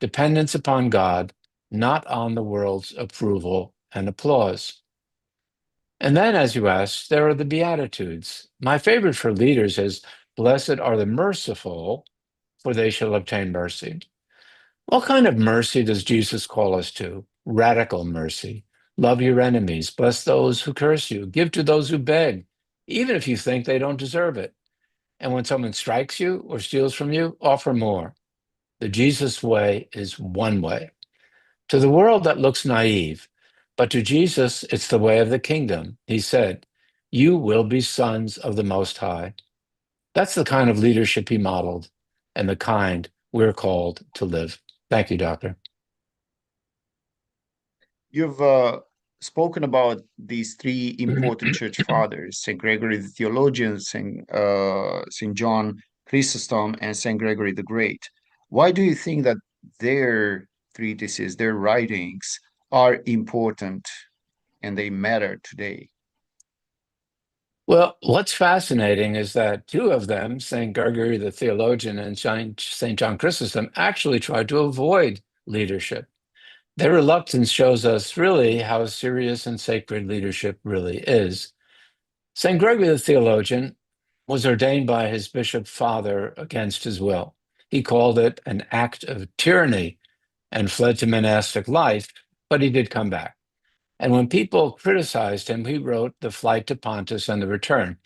dependence upon God, not on the world's approval and applause. And then, as you asked, there are the Beatitudes. My favorite for leaders is, blessed are the merciful, for they shall obtain mercy. What kind of mercy does Jesus call us to? Radical mercy. Love your enemies, bless those who curse you, give to those who beg, even if you think they don't deserve it. And when someone strikes you or steals from you, offer more. The Jesus way is one way. To the world, that looks naive, but to Jesus, it's the way of the kingdom. He said, you will be sons of the Most High. That's the kind of leadership he modeled and the kind we're called to live. Thank you, Doctor.
You've spoken about these three important church fathers, St. Gregory the Theologian, St. John Chrysostom, and St. Gregory the Great. Why do you think that their treatises, their writings, are important and they matter today?
Well, what's fascinating is that two of them, St. Gregory the Theologian and St. John Chrysostom, actually tried to avoid leadership. Their reluctance shows us really how serious and sacred leadership really is. St. Gregory the Theologian was ordained by his bishop father against his will. He called it an act of tyranny and fled to monastic life, but he did come back. And when people criticized him, he wrote The Flight to Pontus and the Return,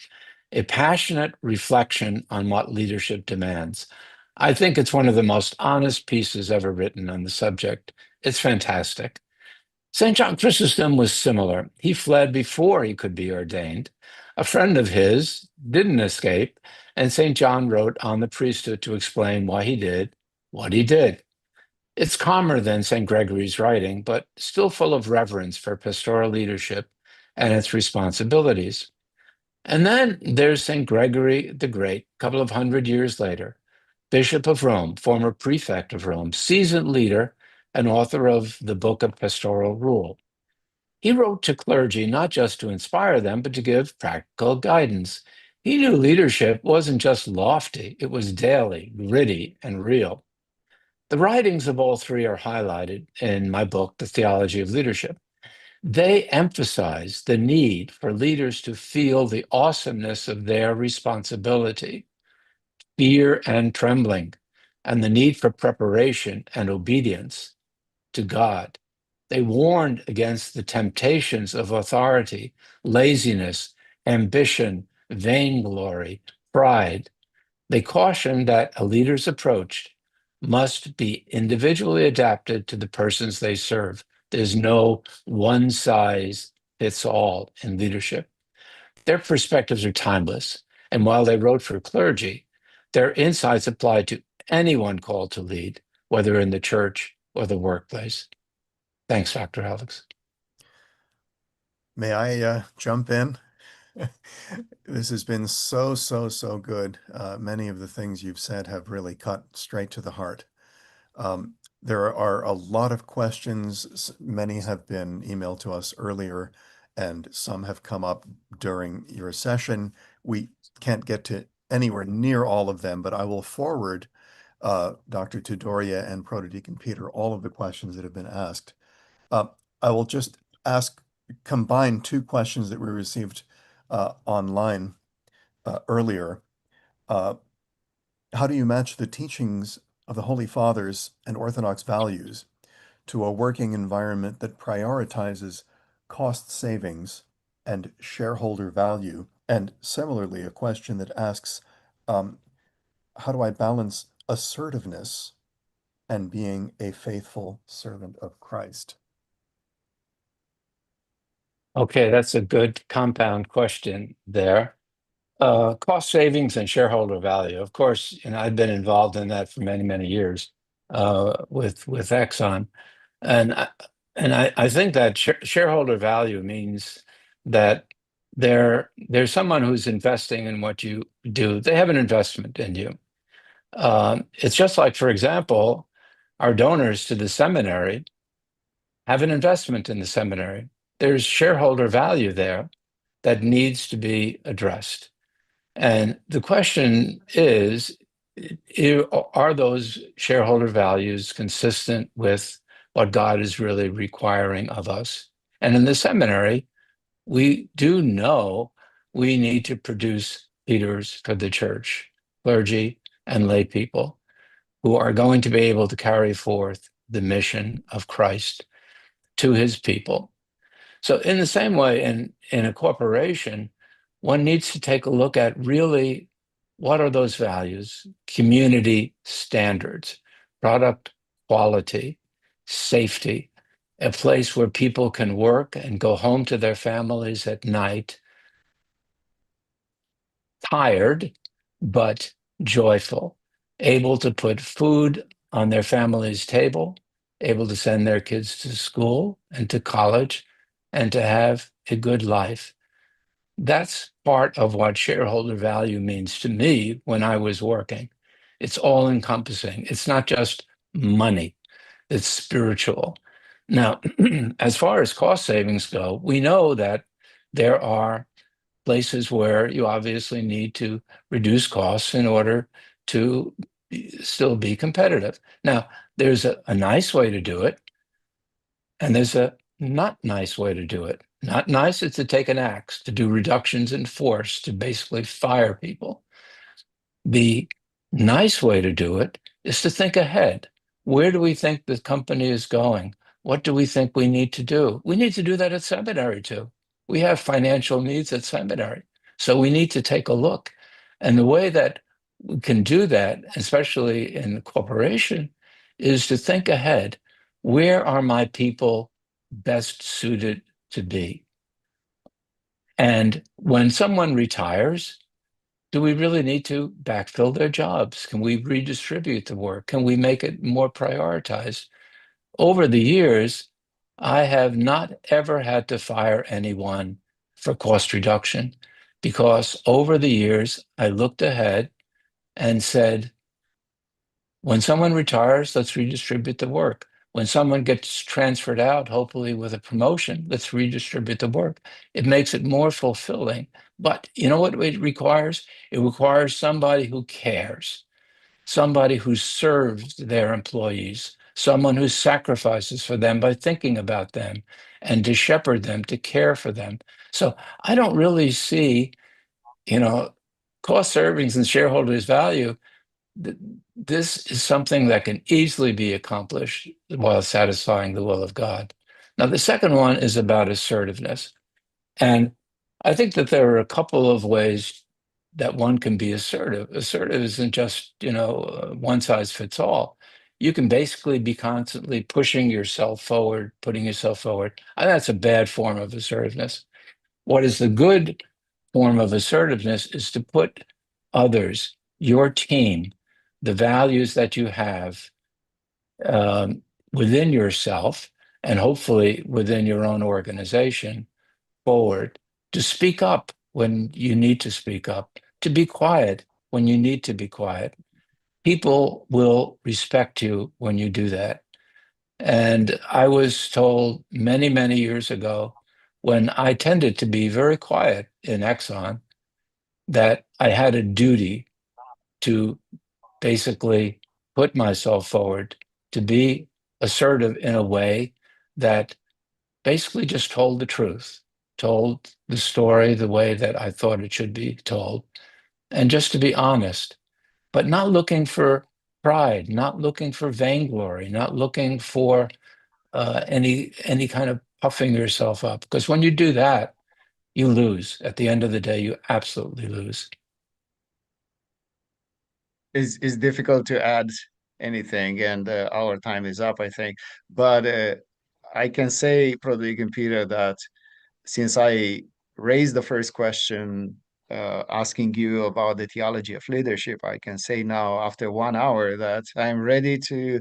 a passionate reflection on what leadership demands. I think it's one of the most honest pieces ever written on the subject. It's fantastic. St. John Chrysostom was similar. He fled before he could be ordained. A friend of his didn't escape, and St. John wrote on the priesthood to explain why he did what he did. It's calmer than St. Gregory's writing, but still full of reverence for pastoral leadership and its responsibilities. And then there's St. Gregory the Great, a couple of hundred years later, Bishop of Rome, former prefect of Rome, seasoned leader, and author of the Book of Pastoral Rule. He wrote to clergy not just to inspire them, but to give practical guidance. He knew leadership wasn't just lofty, it was daily, gritty, and real. The writings of all three are highlighted in my book, The Theology of Leadership. They emphasize the need for leaders to feel the awesomeness of their responsibility, fear and trembling, and the need for preparation and obedience to God. They warned against the temptations of authority, laziness, ambition, vainglory, pride. They cautioned that a leader's approach must be individually adapted to the persons they serve. There's no one size fits all in leadership. Their perspectives are timeless. And while they wrote for clergy, their insights apply to anyone called to lead, whether in the church or the workplace. Thanks, Dr. Alex.
May I jump in? This has been so good. Many of the things you've said have really cut straight to the heart. There are a lot of questions. Many have been emailed to us earlier, and some have come up during your session. We can't get to anywhere near all of them, but I will forward Dr. Tudorie and Protodeacon Peter all of the questions that have been asked. I will just combine two questions that we received online earlier. How do you match the teachings of the Holy Fathers and Orthodox values to a working environment that prioritizes cost savings and shareholder value? And similarly, a question that asks, how do I balance assertiveness and being a faithful servant of Christ?
Okay, that's a good compound question there. Cost savings and shareholder value. Of course, I've been involved in that for many, many years with Exxon, and I think that shareholder value means that there's someone who's investing in what you do. They have an investment in you. It's just like, for example, our donors to the seminary have an investment in the seminary. There's shareholder value there that needs to be addressed. And the question is, are those shareholder values consistent with what God is really requiring of us? And in the seminary, we do know we need to produce leaders for the church, clergy, and lay people who are going to be able to carry forth the mission of Christ to his people. So in the same way, in a corporation, one needs to take a look at really what are those values: community standards, product quality, safety, a place where people can work and go home to their families at night, tired, but joyful, able to put food on their family's table, able to send their kids to school and to college, and to have a good life. That's part of what shareholder value means to me when I was working. It's all encompassing. It's not just money, it's spiritual. Now, as far as cost savings go, we know that there are places where you obviously need to reduce costs in order to still be competitive. Now, there's a nice way to do it, and there's a not nice way to do it. Not nice is to take an axe, to do reductions in force, to basically fire people. The nice way to do it is to think ahead. Where do we think the company is going? What do we think we need to do? We need to do that at seminary too. We have financial needs at seminary. So we need to take a look. And the way that we can do that, especially in the corporation, is to think ahead. Where are my people best suited to be? And when someone retires, do we really need to backfill their jobs? Can we redistribute the work? Can we make it more prioritized? Over the years, I have not ever had to fire anyone for cost reduction, because over the years, I looked ahead and said, when someone retires, let's redistribute the work. When someone gets transferred out, hopefully with a promotion, let's redistribute the work. It makes it more fulfilling. But you know what it requires? It requires somebody who cares, somebody who serves their employees, someone who sacrifices for them by thinking about them and to shepherd them, to care for them. So I don't really see, cost savings and shareholders' value. This is something that can easily be accomplished while satisfying the will of God. Now, the second one is about assertiveness. And I think that there are a couple of ways that one can be assertive. Assertive isn't just, one size fits all. You can basically be constantly pushing yourself forward, putting yourself forward. And that's a bad form of assertiveness. What is the good form of assertiveness is to put others, your team, the values that you have within yourself and hopefully within your own organization forward, to speak up when you need to speak up, to be quiet when you need to be quiet. People will respect you when you do that. And I was told many, many years ago, when I tended to be very quiet in Exxon, that I had a duty to basically put myself forward, to be assertive in a way that basically just told the truth, told the story the way that I thought it should be told, and just to be honest, but not looking for pride, not looking for vainglory, not looking for any kind of puffing yourself up. Because when you do that, you lose. At the end of the day, you absolutely lose.
It's difficult to add anything, and our time is up, I think. But I can say, Brother Peter, that since I raised the first question asking you about the theology of leadership, I can say now after 1 hour that I'm ready to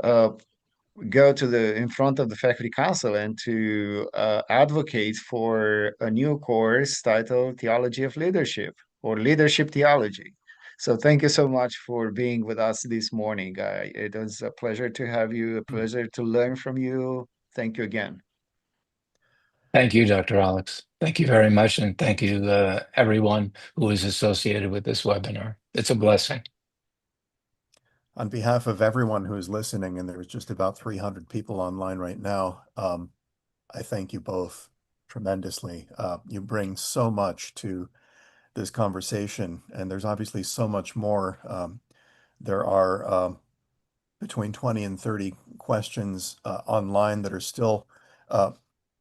go to the in front of the faculty council and to advocate for a new course titled Theology of Leadership or Leadership Theology. So thank you so much for being with us this morning. It was a pleasure to have you, a pleasure to learn from you. Thank you again.
Thank you, Dr. Alex. Thank you very much. And thank you to everyone who is associated with this webinar. It's a blessing.
On behalf of everyone who is listening, and there's just about 300 people online right now, I thank you both tremendously. You bring so much to this conversation, and there's obviously so much more. There are between 20 and 30 questions online that are still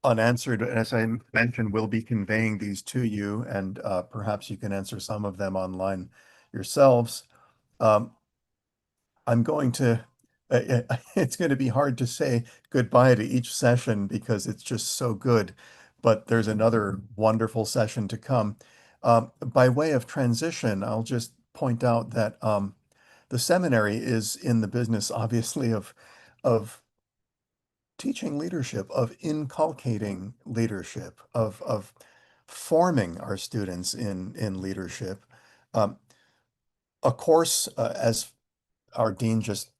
unanswered. As I mentioned, we'll be conveying these to you, and perhaps you can answer some of them online yourselves. I'm going to, it's going to be hard to say goodbye to each session because it's just so good, but there's another wonderful session to come. By way of transition, I'll just point out that the seminary is in the business, obviously, of teaching leadership, of inculcating leadership, of forming our students in leadership. A course, as our dean just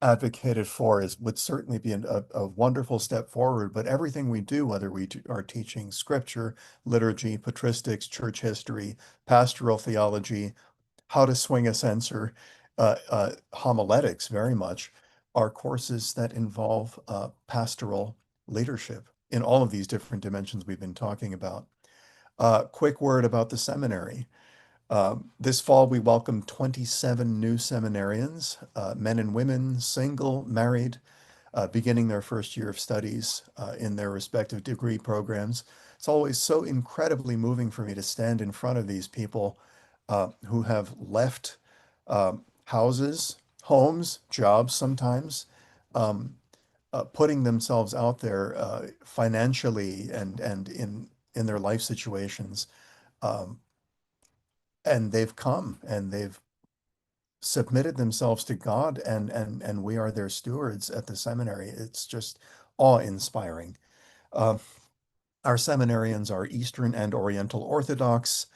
advocated for, would certainly be a wonderful step forward. But everything we do, whether we are teaching scripture, liturgy, patristics, church history, pastoral theology, how to swing a censer, homiletics, very much, are courses that involve pastoral leadership in all of these different dimensions we've been talking about. Quick word about the seminary. This fall, we welcomed 27 new seminarians, men and women, single, married, beginning their first year of studies in their respective degree programs. It's always so incredibly moving for me to stand in front of these people who have left houses, homes, jobs sometimes, putting themselves out there financially and in their life situations. And they've come and they've submitted themselves to God, and we are their stewards at the seminary. It's just awe-inspiring. Our seminarians are Eastern and Oriental Orthodox.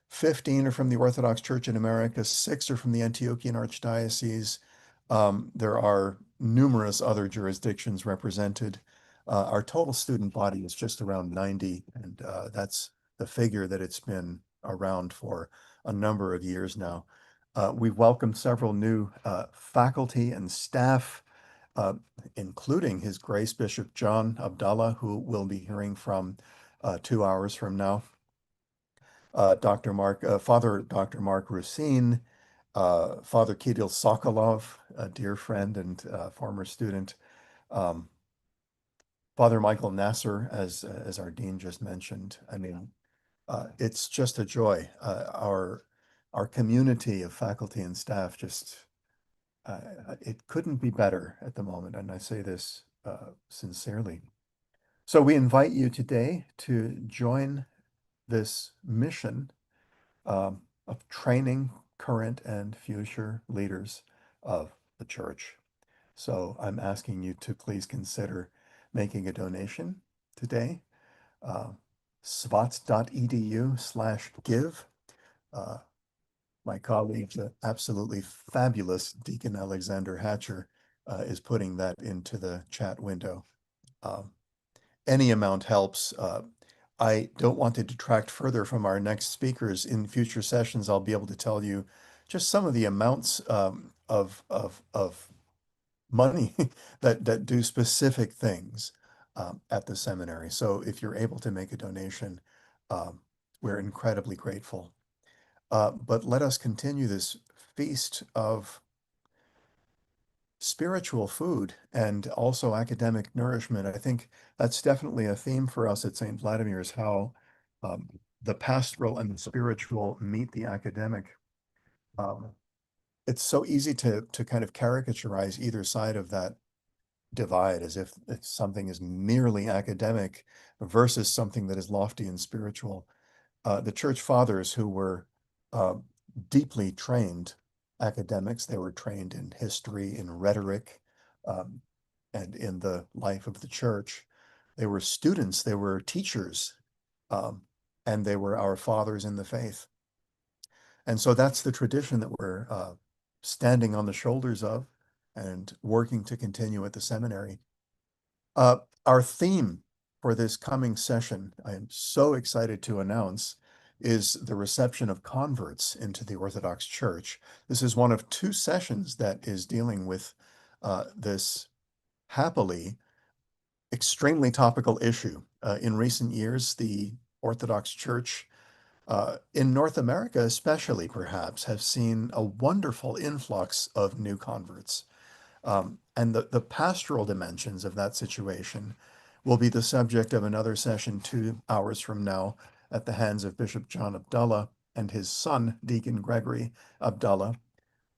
15 are from the Orthodox Church in America, 6 are from the Antiochian Archdiocese. There are numerous other jurisdictions represented. Our total student body is just around 90, and that's the figure that it's been around for a number of years now. We've welcomed several new faculty and staff, including His Grace Bishop John Abdallah, who we'll be hearing from 2 hours from now. Father Dr. Mark Rusine, Father Kirill Sokolov, a dear friend and former student, Father Michael Nasser, as our dean just mentioned. I mean, it's just a joy. Our community of faculty and staff just, it couldn't be better at the moment, and I say this sincerely. So we invite you today to join this mission of training current and future leaders of the church. So I'm asking you to please consider making a donation today. svats.edu/give. My colleague, the absolutely fabulous Deacon Alexander Hatcher, is putting that into the chat window. Any amount helps. I don't want to detract further from our next speakers. In future sessions, I'll be able to tell you just some of the amounts of money that do specific things at the seminary. So if you're able to make a donation, we're incredibly grateful. But let us continue this feast of spiritual food and also academic nourishment. I think that's definitely a theme for us at St. Vladimir's, how the pastoral and the spiritual meet the academic. It's so easy to kind of caricaturize either side of that divide, as if something is merely academic versus something that is lofty and spiritual. The church fathers, who were deeply trained academics, they were trained in history, in rhetoric, and in the life of the church. They were students, they were teachers, and they were our fathers in the faith. And so that's the tradition that we're standing on the shoulders of and working to continue at the seminary. Our theme for this coming session, I am so excited to announce, is the reception of converts into the Orthodox Church. This is one of 2 sessions that is dealing with this happily extremely topical issue. In recent years, the Orthodox Church, in North America especially perhaps, have seen a wonderful influx of new converts. And the pastoral dimensions of that situation will be the subject of another session 2 hours from now at the hands of Bishop John Abdullah and his son, Deacon Gregory Abdullah.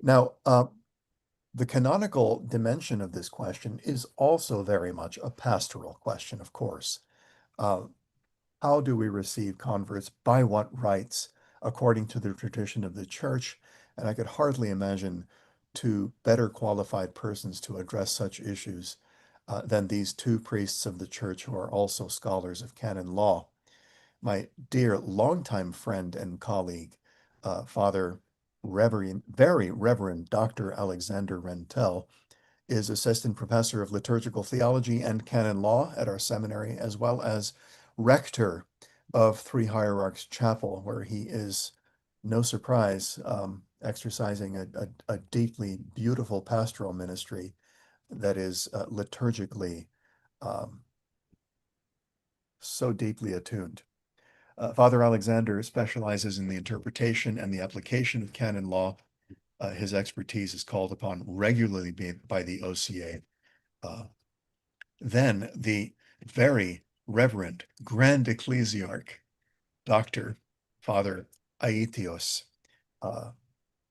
Now, the canonical dimension of this question is also very much a pastoral question, of course. How do we receive converts? By what rites? According to the tradition of the church. And I could hardly imagine 2 better qualified persons to address such issues than these 2 priests of the church who are also scholars of canon law. My dear longtime friend and colleague, Father very Reverend Dr. Alexander Rentel, is assistant professor of liturgical theology and canon law at our seminary, as well as rector of Three Hierarchs Chapel, where he is, no surprise, exercising a deeply beautiful pastoral ministry that is liturgically so deeply attuned. Father Alexander specializes in the interpretation and the application of canon law. His expertise is called upon regularly by the OCA. Then the very Reverend Grand Ecclesiarch, Dr. Father Aetios,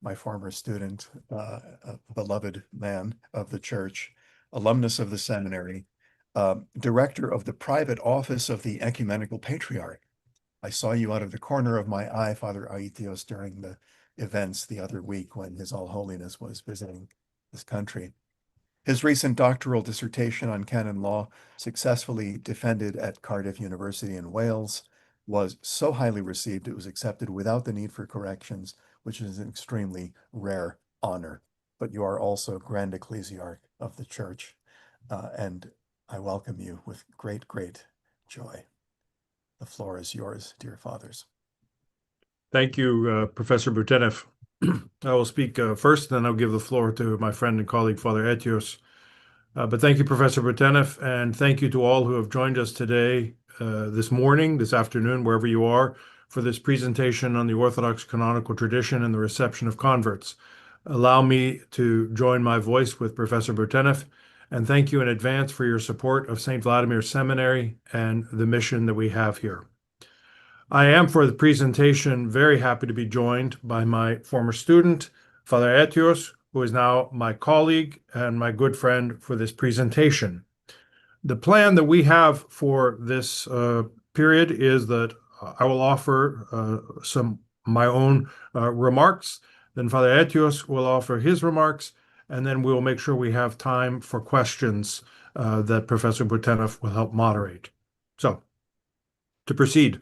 my former student, a beloved man of the church, alumnus of the seminary, director of the private office of the Ecumenical Patriarch. I saw you out of the corner of my eye, Father Aetios, during the events the other week when His All Holiness was visiting this country. His recent doctoral dissertation on canon law, successfully defended at Cardiff University in Wales, was so highly received it was accepted without the need for corrections, which is an extremely rare honor. But you are also Grand Ecclesiarch of the Church, and I welcome you with great, great joy. The floor is yours, dear fathers.
Thank you, Professor Butenev. I will speak first, then I'll give the floor to my friend and colleague, Father Aetios. But thank you, Professor Butenev, and thank you to all who have joined us today, this morning, this afternoon, wherever you are, for this presentation on the Orthodox canonical tradition and the reception of converts. Allow me to join my voice with Professor Butenev, and thank you in advance for your support of St. Vladimir Seminary and the mission that we have here. I am, for the presentation, very happy to be joined by my former student, Father Aetios, who is now my colleague and my good friend for this presentation. The plan that we have for this period is that I will offer my own remarks, then Father Aetios will offer his remarks, and then we'll make sure we have time for questions that Professor Butenev will help moderate. So, to proceed.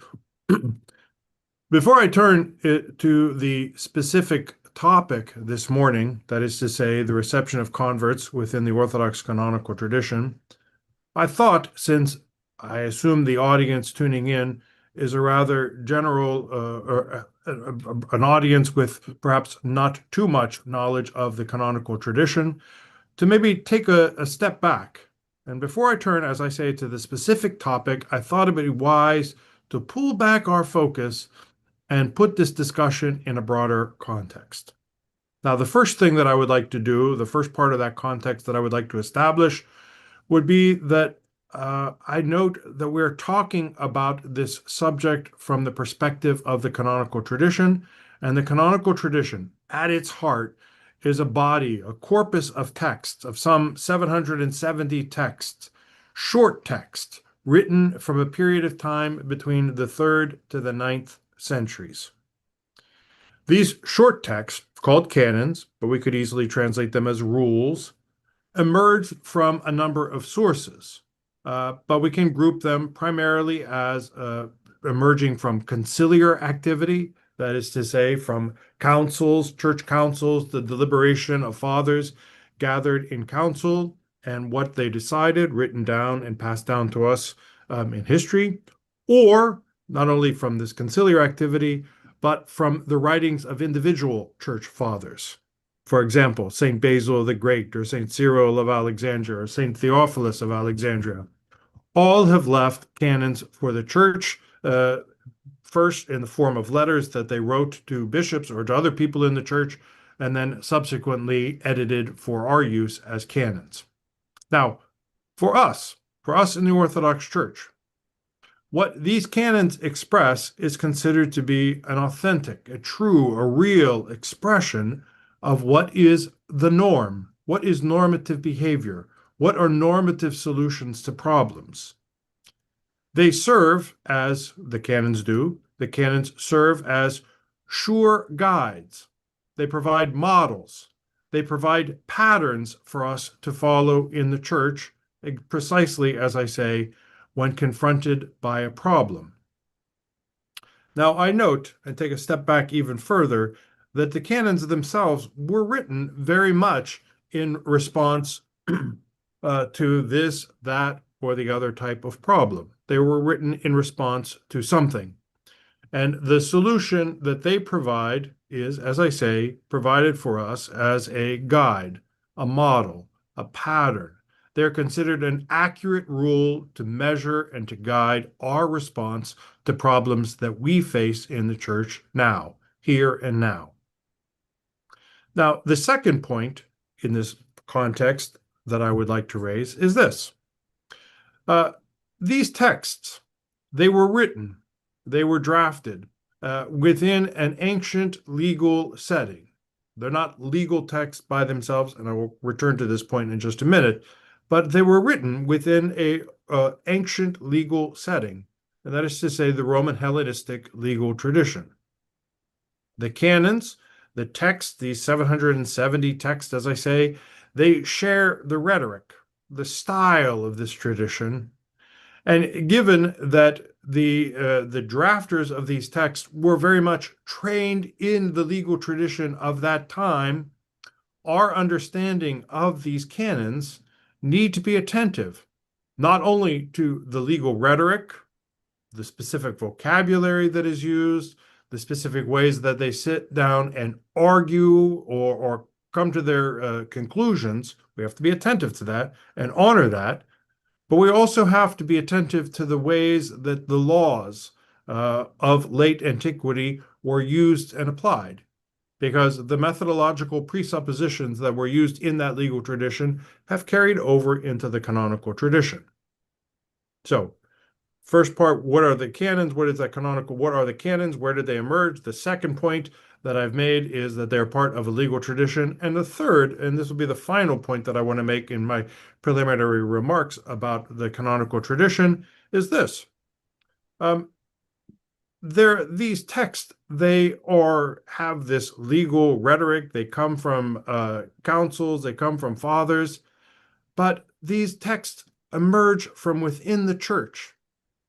Before I turn to the specific topic this morning, that is to say, the reception of converts within the Orthodox canonical tradition, I thought, since I assume the audience tuning in is a rather general, an audience with perhaps not too much knowledge of the canonical tradition, to maybe take a step back. And before I turn, as I say, to the specific topic, I thought it would be wise to pull back our focus and put this discussion in a broader context. Now, the first thing that I would like to do, the first part of that context that I would like to establish, would be that I note that we're talking about this subject from the perspective of the canonical tradition, and the canonical tradition, at its heart, is a body, a corpus of texts, of some 770 texts, short texts, written from a period of time between the 3rd to the 9th centuries. These short texts, called canons, but we could easily translate them as rules, emerged from a number of sources, but we can group them primarily as emerging from conciliar activity, that is to say, from councils, church councils, the deliberation of fathers gathered in council and what they decided, written down and passed down to us in history, or not only from this conciliar activity, but from the writings of individual church fathers. For example, St. Basil the Great, or St. Cyril of Alexandria, or St. Theophilus of Alexandria. All have left canons for the church, first in the form of letters that they wrote to bishops or to other people in the church, and then subsequently edited for our use as canons. Now, for us in the Orthodox Church, what these canons express is considered to be an authentic, a true, a real expression of what is the norm, what is normative behavior, what are normative solutions to problems. They serve, as the canons do, the canons serve as sure guides. They provide models. They provide patterns for us to follow in the church, precisely, as I say, when confronted by a problem. Now, I note, and take a step back even further, that the canons themselves were written very much in response to this, that, or the other type of problem. They were written in response to something. And the solution that they provide is, as I say, provided for us as a guide, a model, a pattern. They're considered an accurate rule to measure and to guide our response to problems that we face in the church now, here and now. Now, the second point in this context that I would like to raise is this. These texts, they were written, they were drafted within an ancient legal setting. They're not legal texts by themselves, and I will return to this point in just a minute, but they were written within an ancient legal setting, and that is to say the Roman Hellenistic legal tradition. The canons, the texts, these 770 texts, as I say, they share the rhetoric, the style of this tradition. And given that the drafters of these texts were very much trained in the legal tradition of that time, our understanding of these canons need to be attentive, not only to the legal rhetoric, the specific vocabulary that is used, the specific ways that they sit down and argue or come to their conclusions. We have to be attentive to that and honor that. But we also have to be attentive to the ways that the laws of late antiquity were used and applied, because the methodological presuppositions that were used in that legal tradition have carried over into the canonical tradition. So, first part, what are the canons? What is that canonical? What are the canons? Where did they emerge? The second point that I've made is that they're part of a legal tradition. And the third, and this will be the final point that I want to make in my preliminary remarks about the canonical tradition, is this. These texts, they have this legal rhetoric. They come from councils, they come from fathers, but these texts emerge from within the church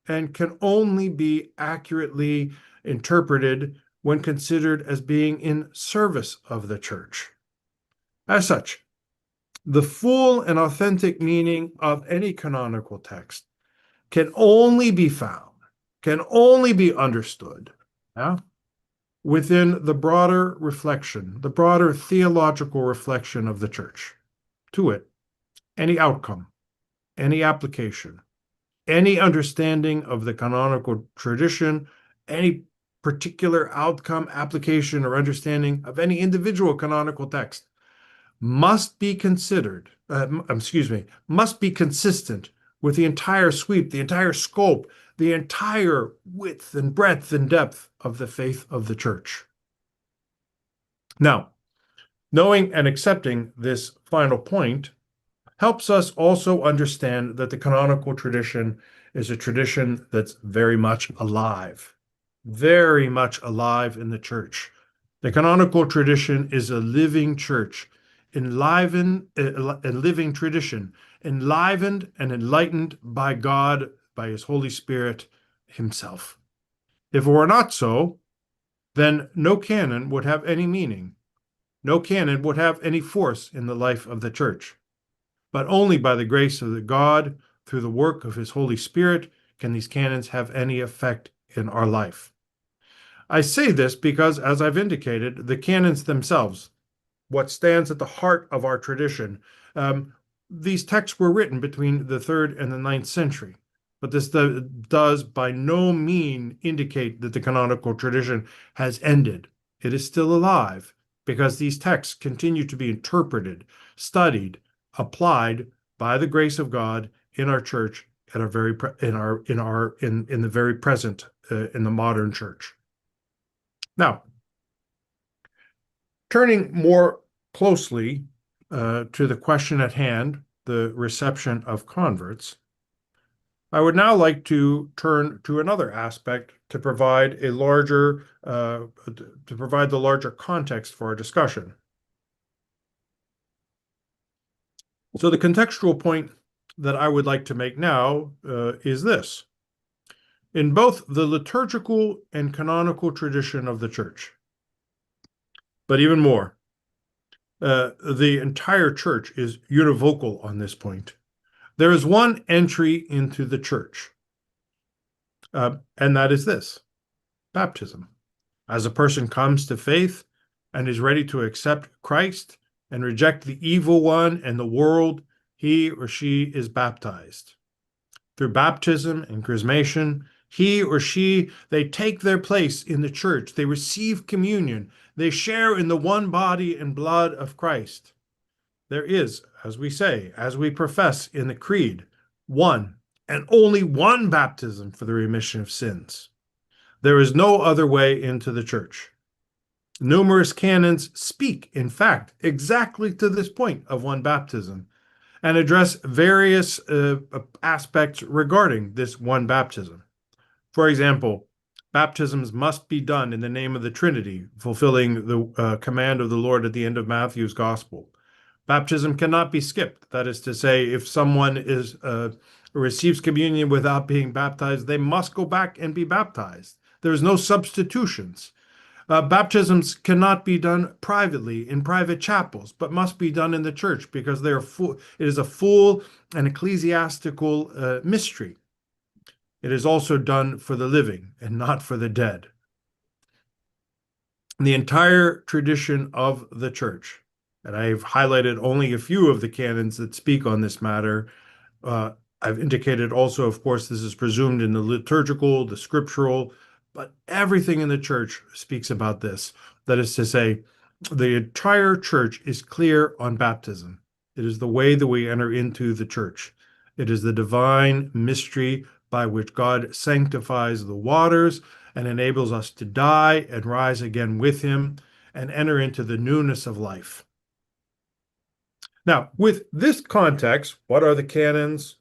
and can only be accurately interpreted when considered as being in service of the church. As such, the full and authentic meaning of any canonical text can only be found, can only be understood within the broader reflection, the broader theological reflection of the church. To it, any outcome, any application, any understanding of the canonical tradition, any particular outcome, application, or understanding of any individual canonical text must be considered, must be consistent with the entire sweep, the entire scope, the entire width and breadth and depth of the faith of the church. Now, Knowing and accepting this final point helps us also understand that the canonical tradition is a tradition that's very much alive in the church. The canonical tradition is a living church, a living tradition, enlivened and enlightened by God, by his Holy Spirit himself. If it were not so, then no canon would have any meaning. No canon would have any force in the life of the church. But only by the grace of the God, through the work of his Holy Spirit, can these canons have any effect in our life. I say this because, as I've indicated, the canons themselves, what stands at the heart of our tradition, these texts were written between the 3rd and the 9th century. But this does by no means indicate that the canonical tradition has ended. It is still alive because these texts continue to be interpreted, studied, applied by the grace of God in our church, in the very present, in the modern church. Now, turning more closely to the question at hand, the reception of converts, I would now like to turn to another aspect to provide the larger context for our discussion. So the contextual point that I would like to make now is this. In both the liturgical and canonical tradition of the church, but even more, the entire church is univocal on this point. There is one entry into the church, and that is this: baptism. As a person comes to faith and is ready to accept Christ and reject the evil one and the world, he or she is baptized. Through baptism and chrismation, he or she, they take their place in the church. They receive communion. They share in the one body and blood of Christ. There is, as we say, as we profess in the Creed, one and only one baptism for the remission of sins. There is no other way into the church. Numerous canons speak, in fact, exactly to this point of one baptism and address various aspects regarding this one baptism. For example, baptisms must be done in the name of the Trinity, fulfilling the command of the Lord at the end of Matthew's Gospel. Baptism cannot be skipped. That is to say, if someone receives communion without being baptized, they must go back and be baptized. There's no substitutions. Baptisms cannot be done privately in private chapels, but must be done in the church because they are full. It is a full and ecclesiastical mystery. It is also done for the living and not for the dead. The entire tradition of the church, and I've highlighted only a few of the canons that speak on this matter. I've indicated also, of course, this is presumed in the liturgical, the scriptural, but everything in the church speaks about this. That is to say, the entire church is clear on baptism. It is the way that we enter into the church. It is the divine mystery by which God sanctifies the waters and enables us to die and rise again with him and enter into the newness of life. Now, with this context, what are the canons?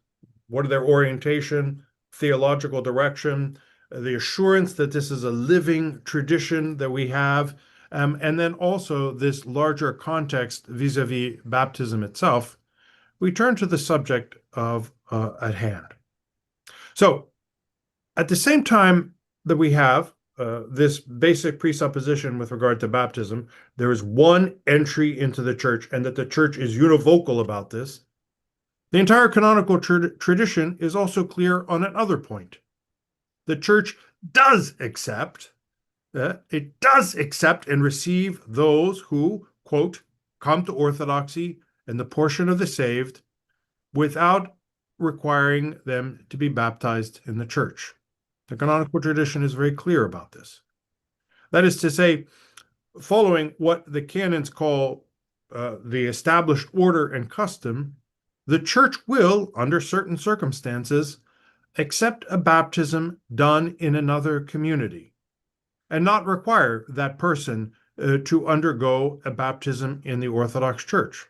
What are their orientation, theological direction, the assurance that this is a living tradition that we have, and then also this larger context vis-a-vis baptism itself, we turn to the subject of at hand. So, at the same time that we have this basic presupposition with regard to baptism, there is one entry into the church, and that the church is univocal about this. The entire canonical tradition is also clear on another point. The church does accept, and receive those who, quote, come to orthodoxy and the portion of the saved without requiring them to be baptized in the church. The canonical tradition is very clear about this. That is to say, following what the canons call the established order and custom, the church will, under certain circumstances, accept a baptism done in another community and not require that person to undergo a baptism in the Orthodox Church.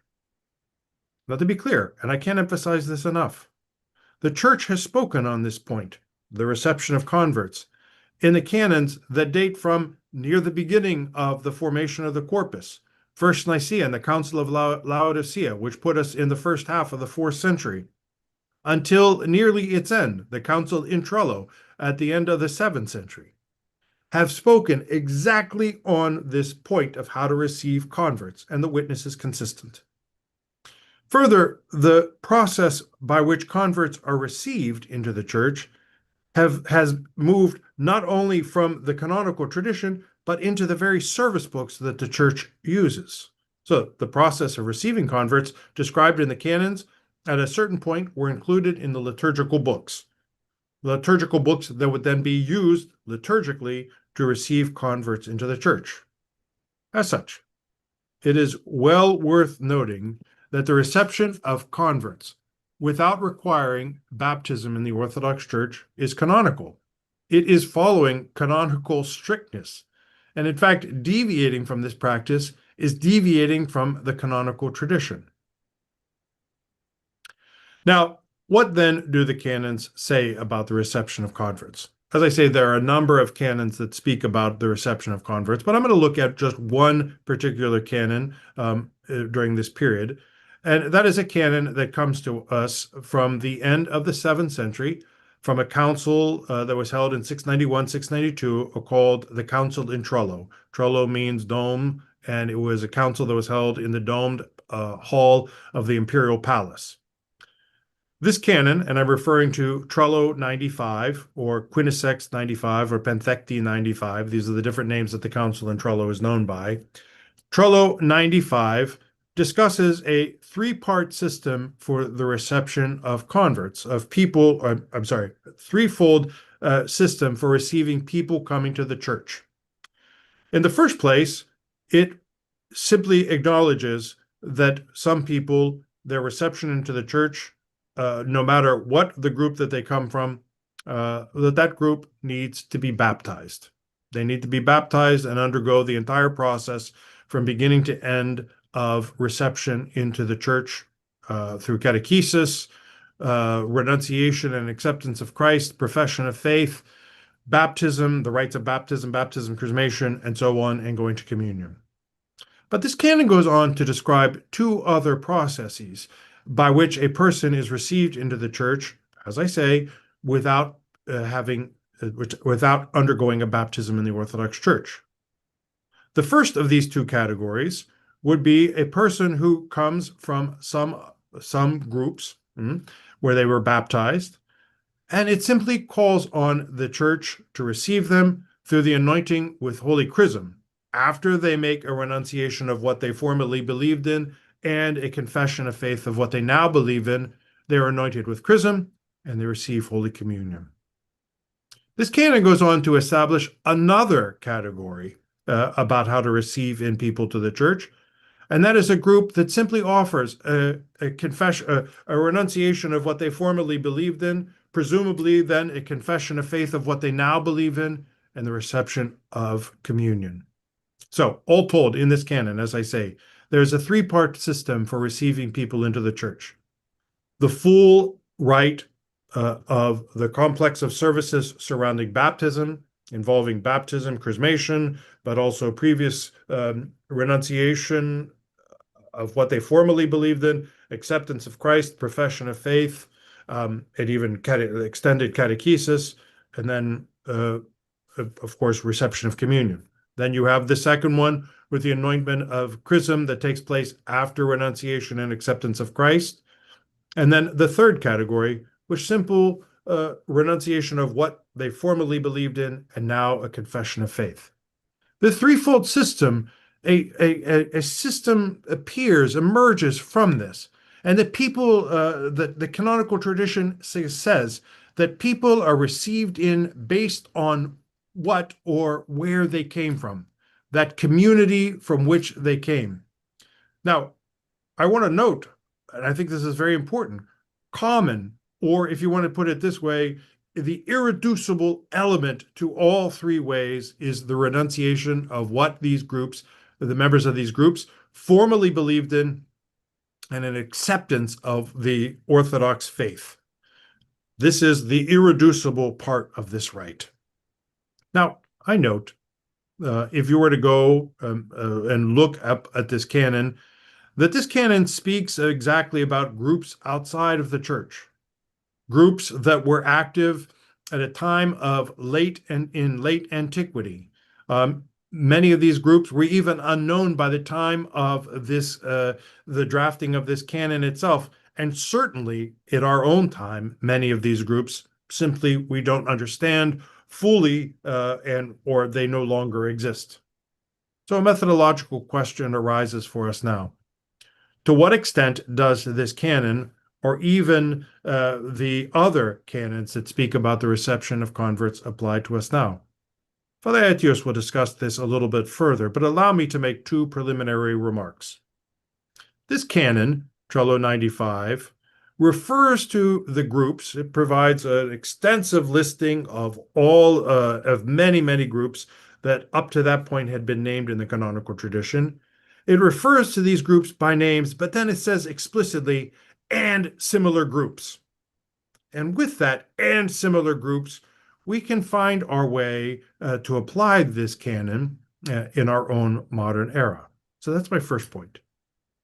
Now, to be clear, and I can't emphasize this enough, the Church has spoken on this point, the reception of converts, in the canons that date from near the beginning of the formation of the corpus, First Nicaea and the Council of Laodicea, which put us in the first half of the 4th century, until nearly its end, the Council in Trello at the end of the 7th century, have spoken exactly on this point of how to receive converts, and the witness is consistent. Further, the process by which converts are received into the Church has moved not only from the canonical tradition, but into the very service books that the Church uses. So the process of receiving converts described in the canons at a certain point were included in the liturgical books. Liturgical books that would then be used liturgically to receive converts into the Church. As such, it is well worth noting that the reception of converts without requiring baptism in the Orthodox Church is canonical. It is following canonical strictness. And in fact, deviating from this practice is deviating from the canonical tradition. Now, what then do the canons say about the reception of converts? As I say, there are a number of canons that speak about the reception of converts, but I'm going to look at just one particular canon during this period. And that is a canon that comes to us from the end of the 7th century, from a council that was held in 691, 692, called the Council in Trello. Trello means dome, and it was a council that was held in the domed hall of the imperial palace. This canon, and I'm referring to Trello 95, or Quinisex 95, or Penthecti 95, these are the different names that the council in Trello is known by. Trello 95 discusses a 3-part system for the reception of converts, of people, threefold system for receiving people coming to the Church. In the first place, it simply acknowledges that some people, their reception into the Church, no matter what the group that they come from, that group needs to be baptized. They need to be baptized and undergo the entire process from beginning to end of reception into the Church through catechesis, renunciation and acceptance of Christ, profession of faith, baptism, the rites of baptism, chrismation, and so on, and going to communion. But this canon goes on to describe 2 other processes by which a person is received into the Church, as I say, without undergoing a baptism in the Orthodox Church. The first of these 2 categories would be a person who comes from some groups where they were baptized, and it simply calls on the Church to receive them through the anointing with Holy Chrism, after they make a renunciation of what they formerly believed in and a confession of faith of what they now believe in. They are anointed with chrism and they receive Holy Communion. This canon goes on to establish another category about how to receive in people to the Church, and that is a group that simply offers a confession, a renunciation of what they formerly believed in, presumably then a confession of faith of what they now believe in, and the reception of communion. So, all told, in this canon, as I say, there's a 3-part system for receiving people into the Church. The full rite of the complex of services surrounding baptism, involving baptism, chrismation, but also previous renunciation of what they formerly believed in, acceptance of Christ, profession of faith, and even extended catechesis, and then, of course, reception of communion. Then you have the second one with the anointment of chrism that takes place after renunciation and acceptance of Christ. And then the third category, which simple renunciation of what they formerly believed in and now a confession of faith. The threefold system, a system emerges from this. And the people, the canonical tradition says that people are received in based on what or where they came from, that community from which they came. Now, I want to note, and I think this is very important, common, or if you want to put it this way, the irreducible element to all three ways is the renunciation of what these groups, the members of these groups, formally believed in, and an acceptance of the Orthodox faith. This is the irreducible part of this rite. Now, I note, if you were to go and look up at this canon, that this canon speaks exactly about groups outside of the church, groups that were active at a time of late antiquity. Many of these groups were even unknown by the time of this, the drafting of this canon itself. And certainly in our own time, many of these groups simply we don't understand fully, or they no longer exist. So a methodological question arises for us now. To what extent does this canon, or even the other canons that speak about the reception of converts, apply to us now? Father Aetios will discuss this a little bit further, but allow me to make two preliminary remarks. This canon, Trello 95, refers to the groups. It provides an extensive listing of all of many groups that up to that point had been named in the canonical tradition. It refers to these groups by names, but then it says explicitly, and similar groups. And with that, and similar groups, we can find our way to apply this canon in our own modern era. So that's my first point.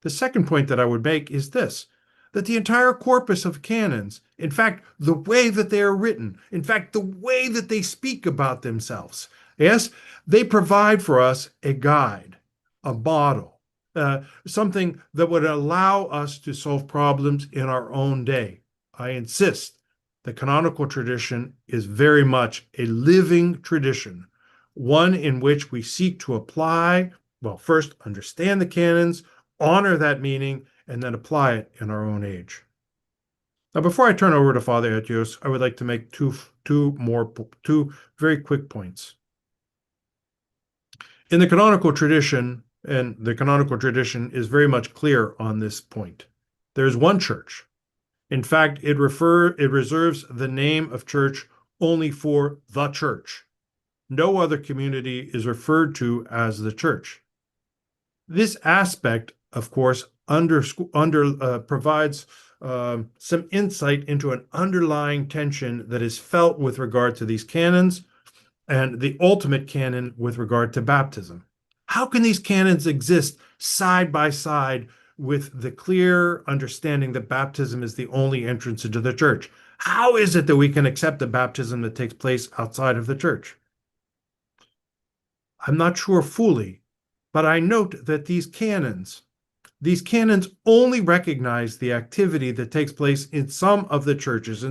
The second point that I would make is this, that the entire corpus of canons, in fact, the way that they are written, in fact, the way that they speak about themselves, yes, they provide for us a guide, a model, something that would allow us to solve problems in our own day. I insist, the canonical tradition is very much a living tradition, one in which we seek to apply, well, first understand the canons, honor that meaning, and then apply it in our own age. Now, before I turn over to Father Aetios, I would like to make two very quick points. In the canonical tradition, and the canonical tradition is very much clear on this point, there's one church. In fact, it reserves the name of church only for the church. No other community is referred to as the church. This aspect, of course, provides some insight into an underlying tension that is felt with regard to these canons and the ultimate canon with regard to baptism. How can these canons exist side by side with the clear understanding that baptism is the only entrance into the church? How is it that we can accept a baptism that takes place outside of the church? I'm not sure fully, but I note that these canons only recognize the activity that takes place in some of the churches,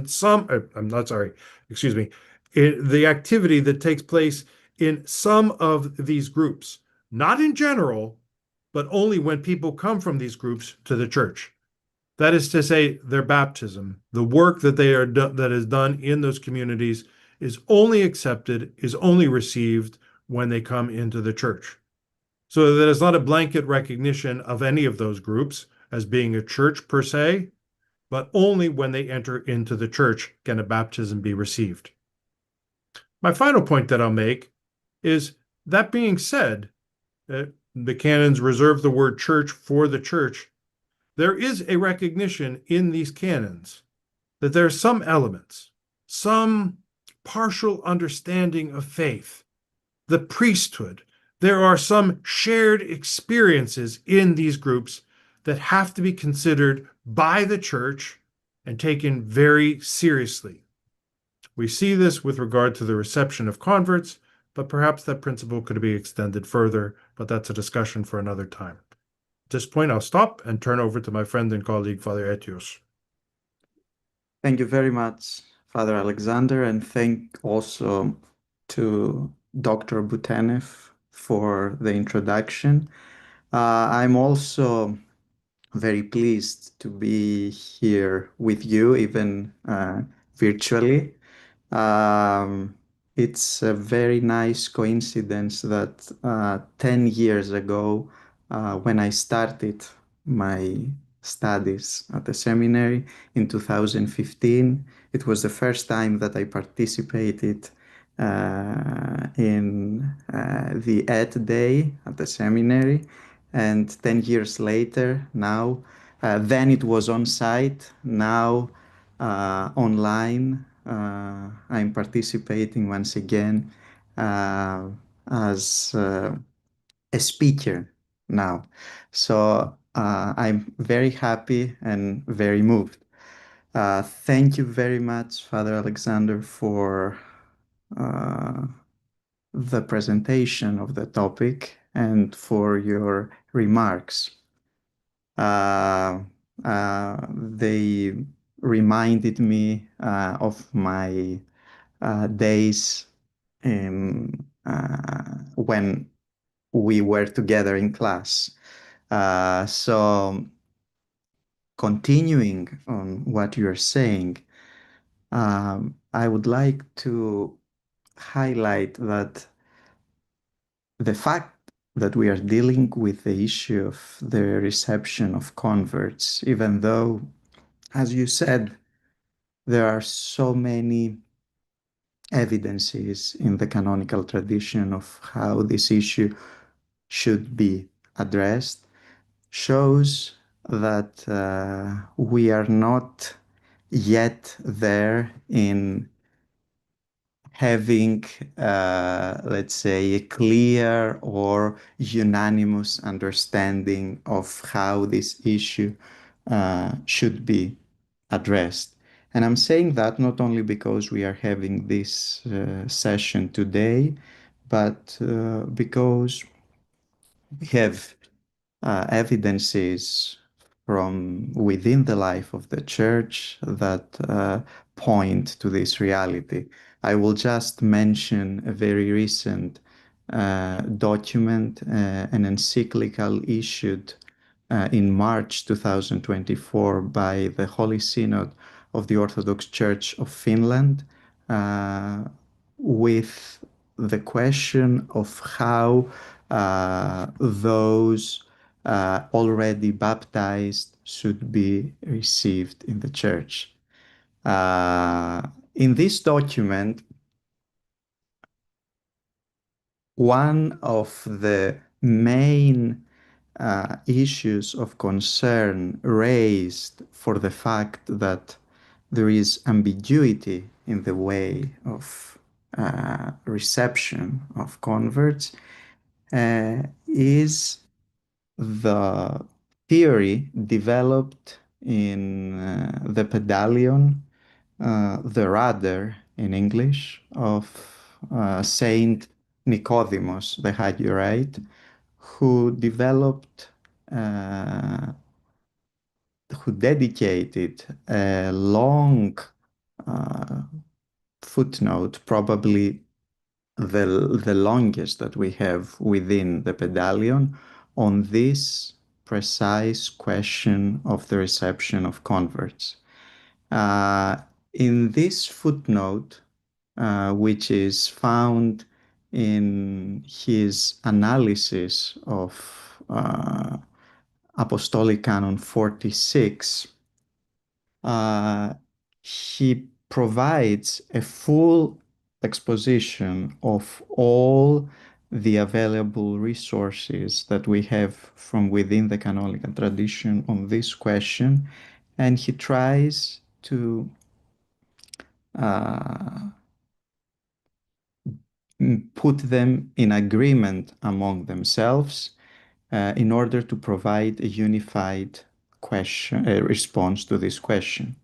the activity that takes place in some of these groups, not in general, but only when people come from these groups to the church. That is to say, their baptism, the work that that is done in those communities is only accepted, is only received when they come into the church. So that is not a blanket recognition of any of those groups as being a church per se, but only when they enter into the church can a baptism be received. My final point that I'll make is, that being said, the canons reserve the word church for the church. There is a recognition in these canons that there are some elements, some partial understanding of faith, the priesthood. There are some shared experiences in these groups that have to be considered by the church and taken very seriously. We see this with regard to the reception of converts, but perhaps that principle could be extended further, but that's a discussion for another time. At this point, I'll stop and turn over to my friend and colleague, Father Aetios.
Thank you very much, Father Alexander, and thank also to Dr. Butenev for the introduction. I'm also very pleased to be here with you, even virtually. It's a very nice coincidence that 10 years ago, when I started my studies at the seminary in 2015, it was the first time that I participated in the Ed Day at the seminary, and 10 years later, now, then it was on site, now online. I'm participating once again as a speaker now. So I'm very happy and very moved. Thank you very much, Father Alexander, for the presentation of the topic and for your remarks. They reminded me of my days when we were together in class. So continuing on what you're saying, I would like to highlight that the fact that we are dealing with the issue of the reception of converts, even though, as you said, there are so many evidences in the canonical tradition of how this issue should be addressed, shows that we are not yet there in having, let's say, a clear or unanimous understanding of how this issue should be addressed. And I'm saying that not only because we are having this session today, but because we have evidences from within the life of the church that point to this reality. I will just mention a very recent document, an encyclical issued in March 2024 by the Holy Synod of the Orthodox Church of Finland, with the question of how those already baptized should be received in the church. In this document, one of the main issues of concern raised for the fact that there is ambiguity in the way of reception of converts is the theory developed in the Pedalion, the Rudder in English, of Saint Nicodemus the Hagiorite, who developed, who dedicated a long footnote, probably the longest that we have within the Pedalion, on this precise question of the reception of converts. In this footnote, which is found in his analysis of Apostolic Canon 46, he provides a full exposition of all the available resources that we have from within the canonical tradition on this question, and he tries to put them in agreement among themselves in order to provide a unified question, a response to this question.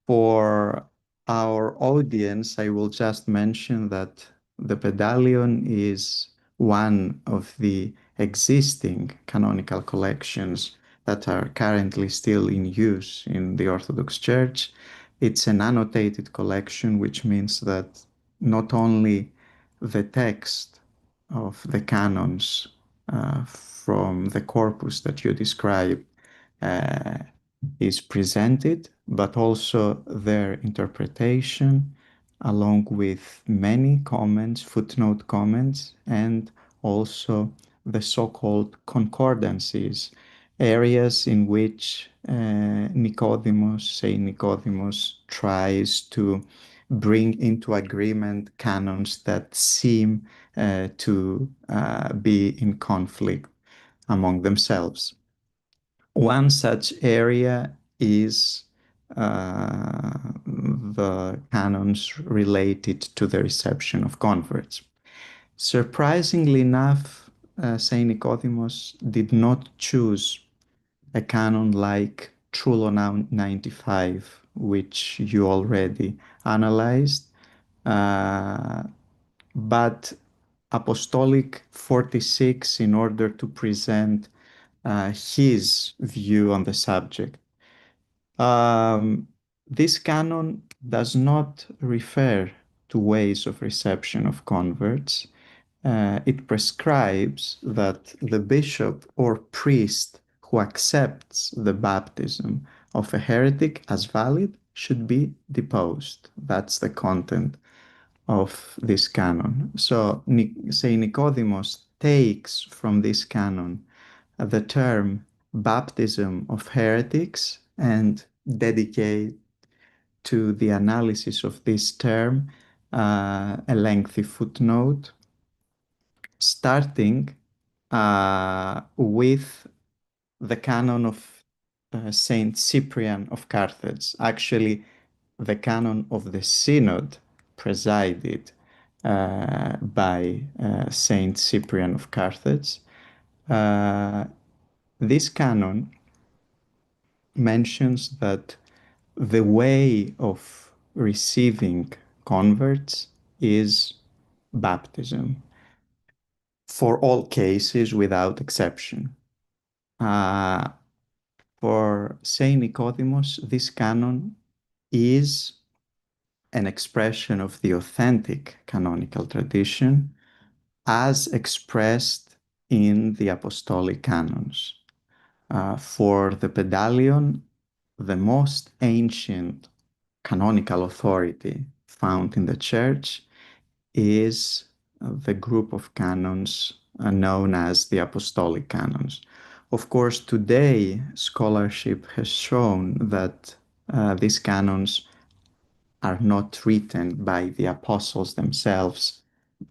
For our audience, I will just mention that the Pedalion is one of the existing canonical collections that are currently still in use in the Orthodox Church. It's an annotated collection, which means that not only the text of the canons from the corpus that you described is presented, but also their interpretation, along with many comments, footnote comments, and also the so-called concordances, areas in which Saint Nicodemus tries to bring into agreement canons that seem to be in conflict among themselves. One such area is the canons related to the reception of converts. Surprisingly enough, Saint Nicodemus did not choose a canon like Trullo 95, which you already analyzed, but Apostolic 46 in order to present his view on the subject. This canon does not refer to ways of reception of converts. It prescribes that the bishop or priest who accepts the baptism of a heretic as valid should be deposed. That's the content of this canon. So Saint Nicodemus takes from this canon the term baptism of heretics and dedicate to the analysis of this term a lengthy footnote, starting with the canon of Saint Cyprian of Carthage, actually the canon of the synod presided by Saint Cyprian of Carthage. This canon mentions that the way of receiving converts is baptism for all cases without exception. For Saint Nicodemus, this canon is an expression of the authentic canonical tradition as expressed in the apostolic canons. For the Pedalion, the most ancient canonical authority found in the Church is the group of canons known as the apostolic canons. Of course, today scholarship has shown that these canons are not written by the apostles themselves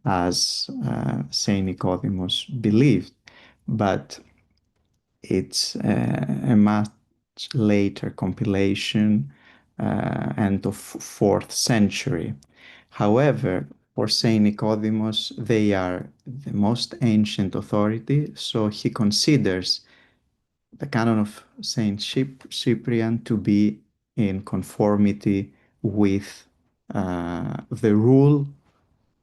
as Saint Nicodemus believed, but it's a much later compilation and of 4th century. However, for Saint Nicodemus, they are the most ancient authority, so he considers the canon of Saint Cyprian to be in conformity with the rule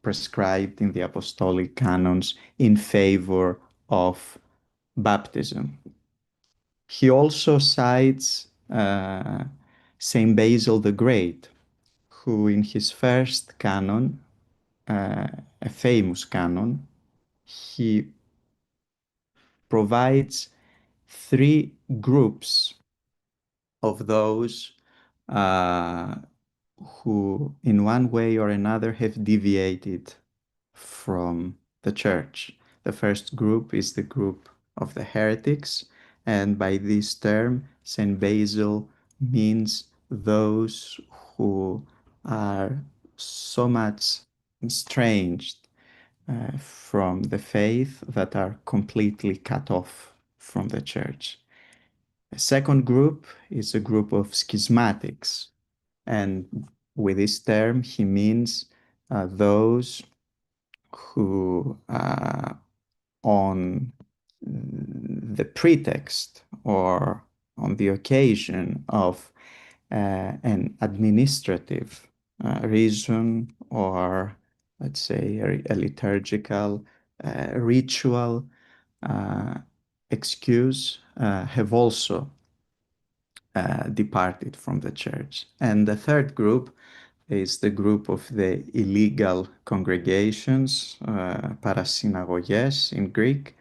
prescribed in the apostolic canons in favor of baptism. He also cites Saint Basil the Great, who in his first canon, a famous canon, he provides 3 groups of those who in one way or another have deviated from the Church. The first group is the group of the heretics, and by this term, Saint Basil means those who are so much estranged from the faith that are completely cut off from the Church. The second group is a group of schismatics, and with this term he means those who on the pretext or on the occasion of an administrative reason, or let's say a liturgical ritual excuse, have also departed from the Church. And the third group is the group of the illegal congregations, parasynagogές in Greek,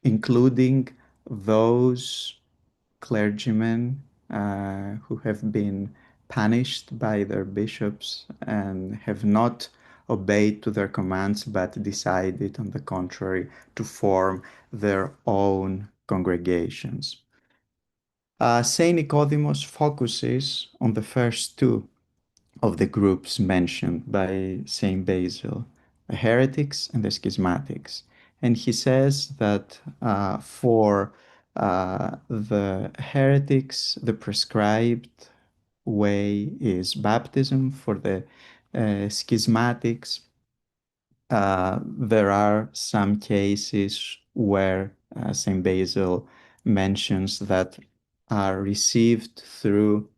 including those clergymen who have been punished by their bishops and have not obeyed to their commands, but decided, on the contrary, to form their own congregations. Saint Nicodemus focuses on the first two of the groups mentioned by Saint Basil, the heretics and the schismatics. And he says that for the heretics, the prescribed way is baptism. For the schismatics, there are some cases where St. Basil mentions that are received through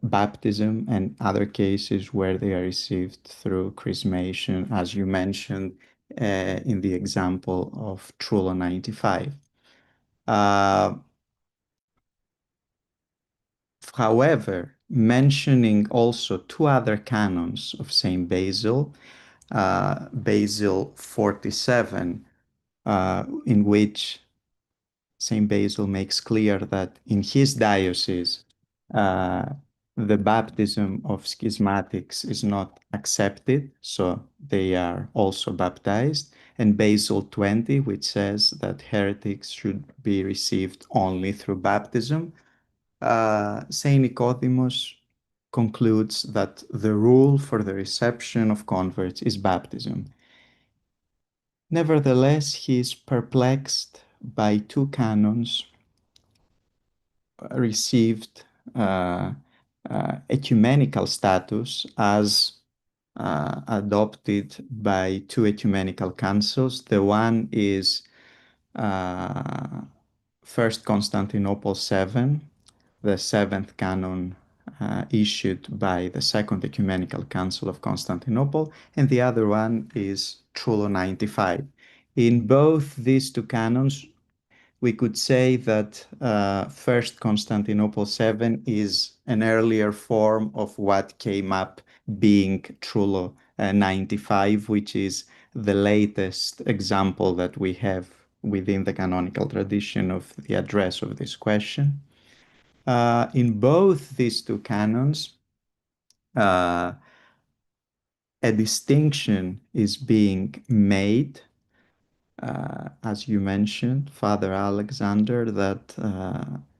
baptism, and other cases where they are received through chrismation, as you mentioned in the example of Trullo 95. However, mentioning also two other canons of Saint Basil, Basil 47, in which Saint Basil makes clear that in his diocese, the baptism of schismatics is not accepted, so they are also baptized. And Basil 20, which says that heretics should be received only through baptism. Saint Nicodemus concludes that the rule for the reception of converts is baptism. Nevertheless, he is perplexed by two canons received ecumenical status as adopted by two ecumenical councils. The one is First Constantinople 7, the seventh canon issued by the Second Ecumenical Council of Constantinople, and the other one is Trullo 95. In both these two canons, we could say that First Constantinople 7 is an earlier form of what came up being Trullo 95, which is the latest example that we have within the canonical tradition of the address of this question. In both these two canons, a distinction is being made, as you mentioned, Father Alexander, that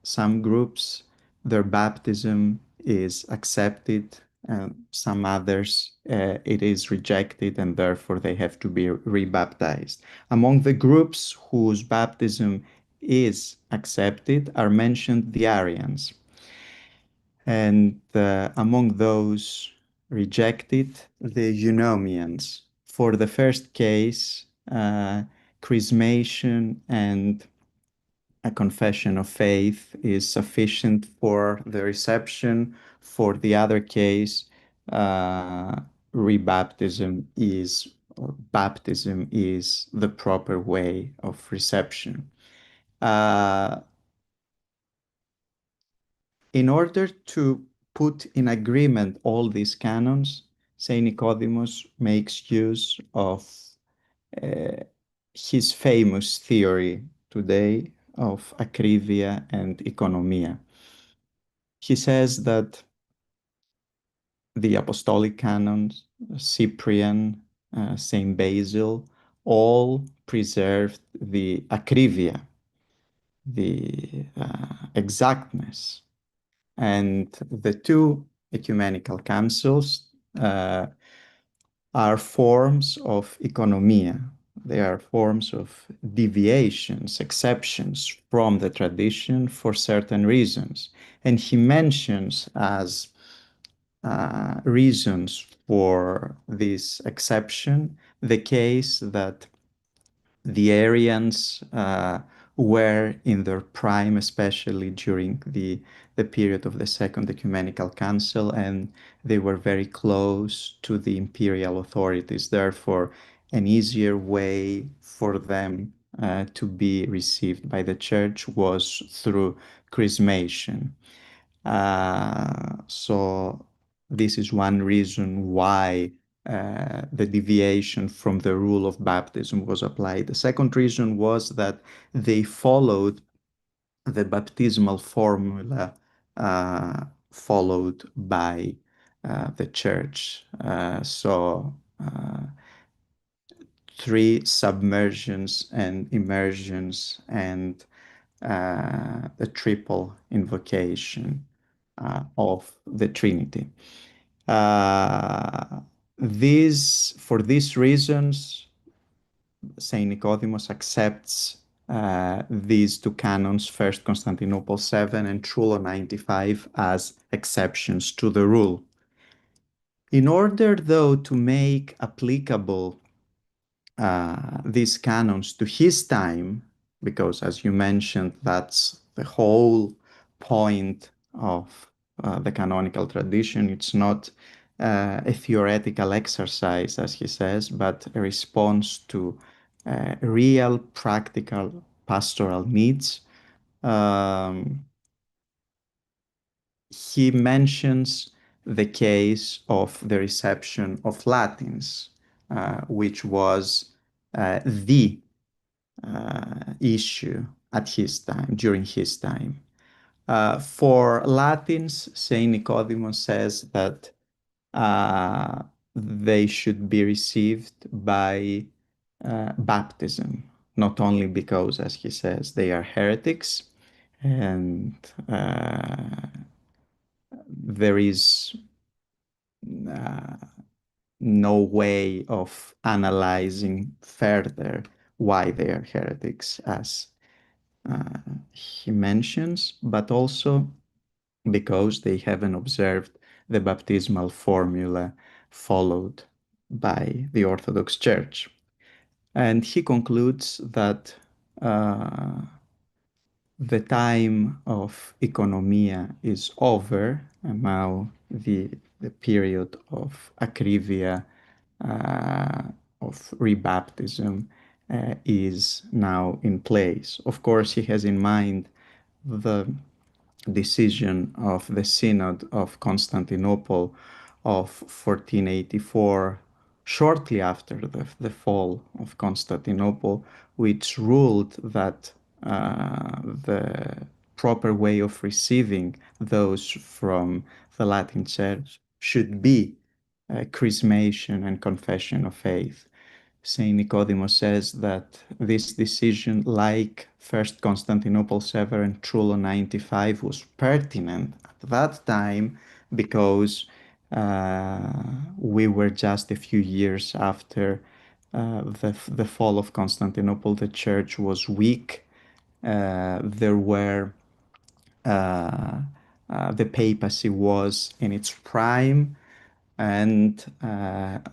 some groups, their baptism is accepted, and some others it is rejected, and therefore they have to be rebaptized. Among the groups whose baptism is accepted are mentioned the Arians. And among those rejected, the Eunomians. For the first case, chrismation and a confession of faith is sufficient for the reception. For the other case, rebaptism is, or baptism is, the proper way of reception. In order to put in agreement all these canons, Saint Nicodemus makes use of his famous theory today of akrivia and economia. He says that the apostolic canons, Cyprian, Saint Basil, all preserved the akrivia, the exactness. And the two ecumenical councils are forms of economia. They are forms of deviations, exceptions from the tradition for certain reasons. And he mentions as reasons for this exception the case that the Arians were in their prime, especially during the period of the Second Ecumenical Council, and they were very close to the imperial authorities. Therefore, an easier way for them to be received by the Church was through chrismation. So this is one reason why the deviation from the rule of baptism was applied. The second reason was that they followed the baptismal formula followed by the church saw three submersions and immersions and the triple invocation of the Trinity. For these reasons, Saint Nicodemus accepts these two canons, First Constantinople 7 and Trullo 95, as exceptions to the rule. In order, though, to make applicable these canons to his time, because as you mentioned, that's the whole point of the canonical tradition. It's not a theoretical exercise, as he says, but a response to real, practical pastoral needs. He mentions the case of the reception of Latins, which was the issue at his time, during his time. For Latins, Saint Nicodemus says that they should be received by baptism, not only because, as he says, they are heretics and there is no way of analyzing further why they are heretics, as he mentions, but also because they haven't observed the baptismal formula followed by the Orthodox Church. And he concludes that the time of economia is over, and now the period of acrivia, of rebaptism, is now in place. Of course, he has in mind the decision of the Synod of Constantinople of 1484, shortly after the fall of Constantinople, which ruled that the proper way of receiving those from the Latin Church should be chrismation and confession of faith. Saint Nicodemus says that this decision, like First Constantinople 7 and Trullo 95, was pertinent at that time because we were just a few years after the fall of Constantinople. The church was weak. There were the papacy was in its prime, and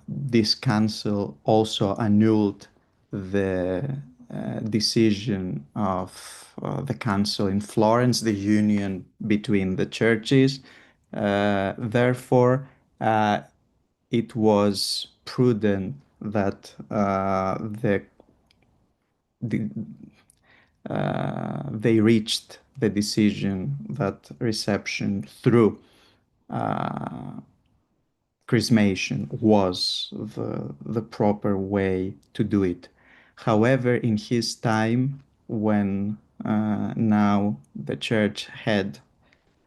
this council also annulled the decision of the council in Florence, the union between the churches. Therefore, it was prudent that they reached the decision that reception through chrismation was the proper way to do it. However, in his time, when now the church had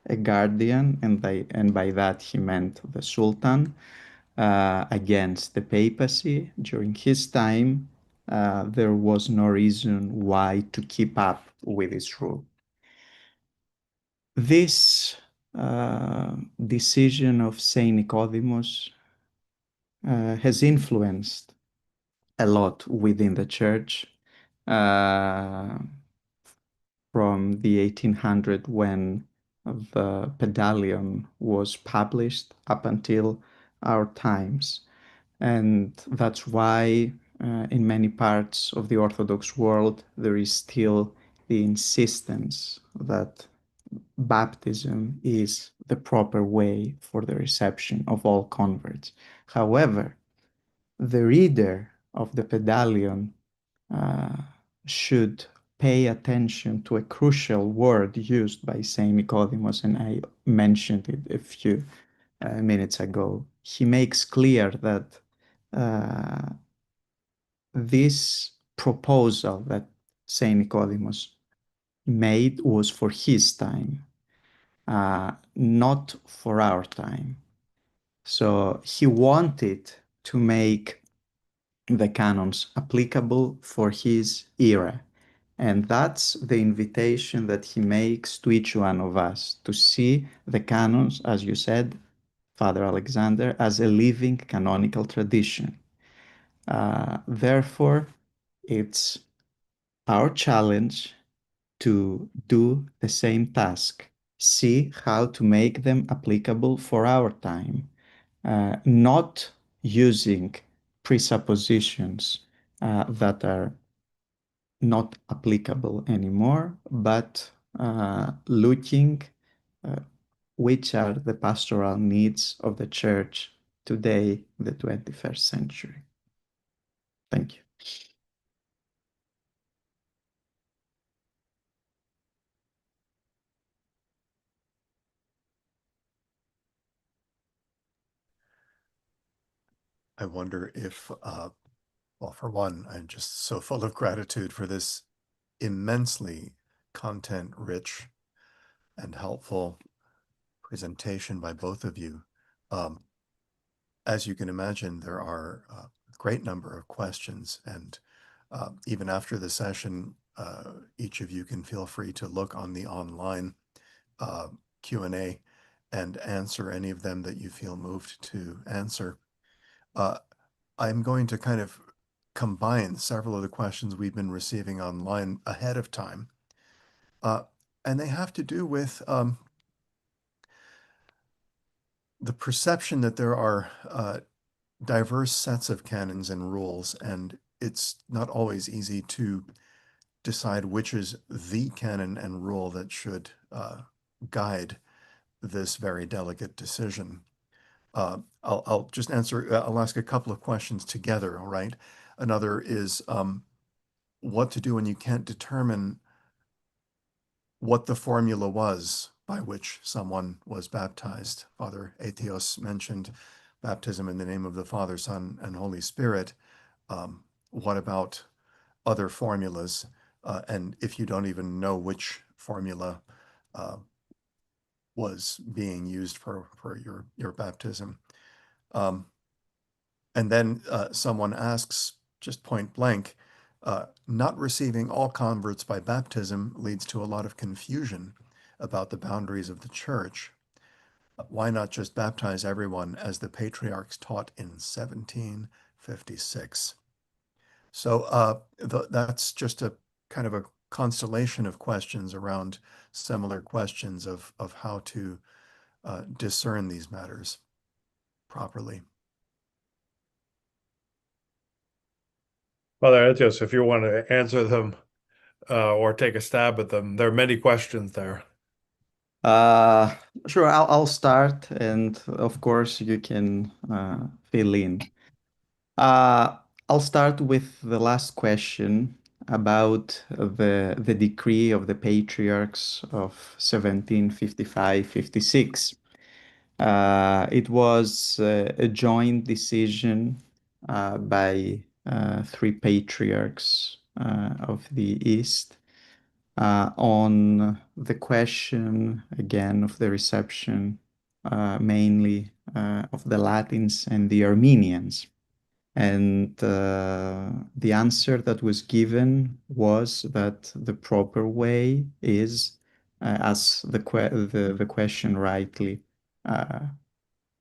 a guardian, and by that he meant the Sultan, against the papacy, during his time, there was no reason why to keep up with this rule. This decision of Saint Nicodemus has influenced a lot within the church from the 1800, when the Pedalion was published, up until our times. And that's why in many parts of the Orthodox world there is still the insistence that baptism is the proper way for the reception of all converts. However, the reader of the Pedalion should pay attention to a crucial word used by Saint Nicodemus, and I mentioned it a few minutes ago. He makes clear that this proposal that Saint Nicodemus made was for his time, not for our time. So he wanted to make the canons applicable for his era. And that's the invitation that he makes to each one of us, to see the canons, as you said, Father Alexander, as a living canonical tradition. Therefore, it's our challenge to do the same task, see how to make them applicable for our time, not using presuppositions that are not applicable anymore, but looking which are the pastoral needs of the church today, the 21st century. Thank you.
I wonder if, well, for one, I'm just so full of gratitude for this immensely content-rich and helpful presentation by both of you. As you can imagine, there are a great number of questions, and even after the session, each of you can feel free to look on the online Q&A and answer any of them that you feel moved to answer. I'm going to kind of combine several of the questions we've been receiving online ahead of time, and they have to do with the perception that there are diverse sets of canons and rules, and it's not always easy to decide which is the canon and rule that should guide this very delicate decision. I'll just answer, I'll ask a couple of questions together, all right? Another is what to do when you can't determine what the formula was by which someone was baptized. Father Aetios mentioned baptism in the name of the Father, Son, and Holy Spirit. What about other formulas? And if you don't even know which formula was being used for your baptism. And then someone asks, just point blank, not receiving all converts by baptism leads to a lot of confusion about the boundaries of the church. Why not just baptize everyone as the patriarchs taught in 1756? So that's just a kind of a constellation of questions around similar questions of how to discern these matters properly.
Father Etios, if you want to answer them or take a stab at them, there are many questions there.
Sure, I'll start, and of course you can fill in. I'll start with the last question about the decree of the patriarchs of 1755-56. It was a joint decision by three patriarchs of the East on the question, again, of the reception, mainly of the Latins and the Armenians. And the answer that was given was that the proper way is, as the question rightly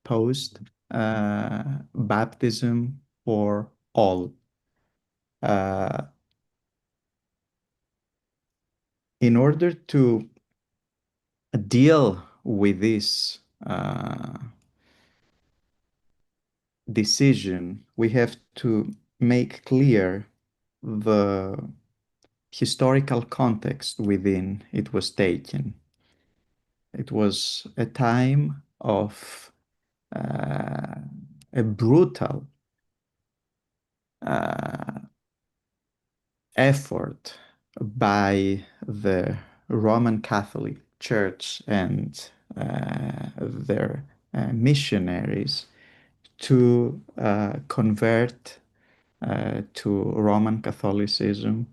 posed, baptism for all. In order to deal with this decision, we have to make clear the historical context within it was taken. It was a time of a brutal effort by the Roman Catholic Church and their missionaries to convert to Roman Catholicism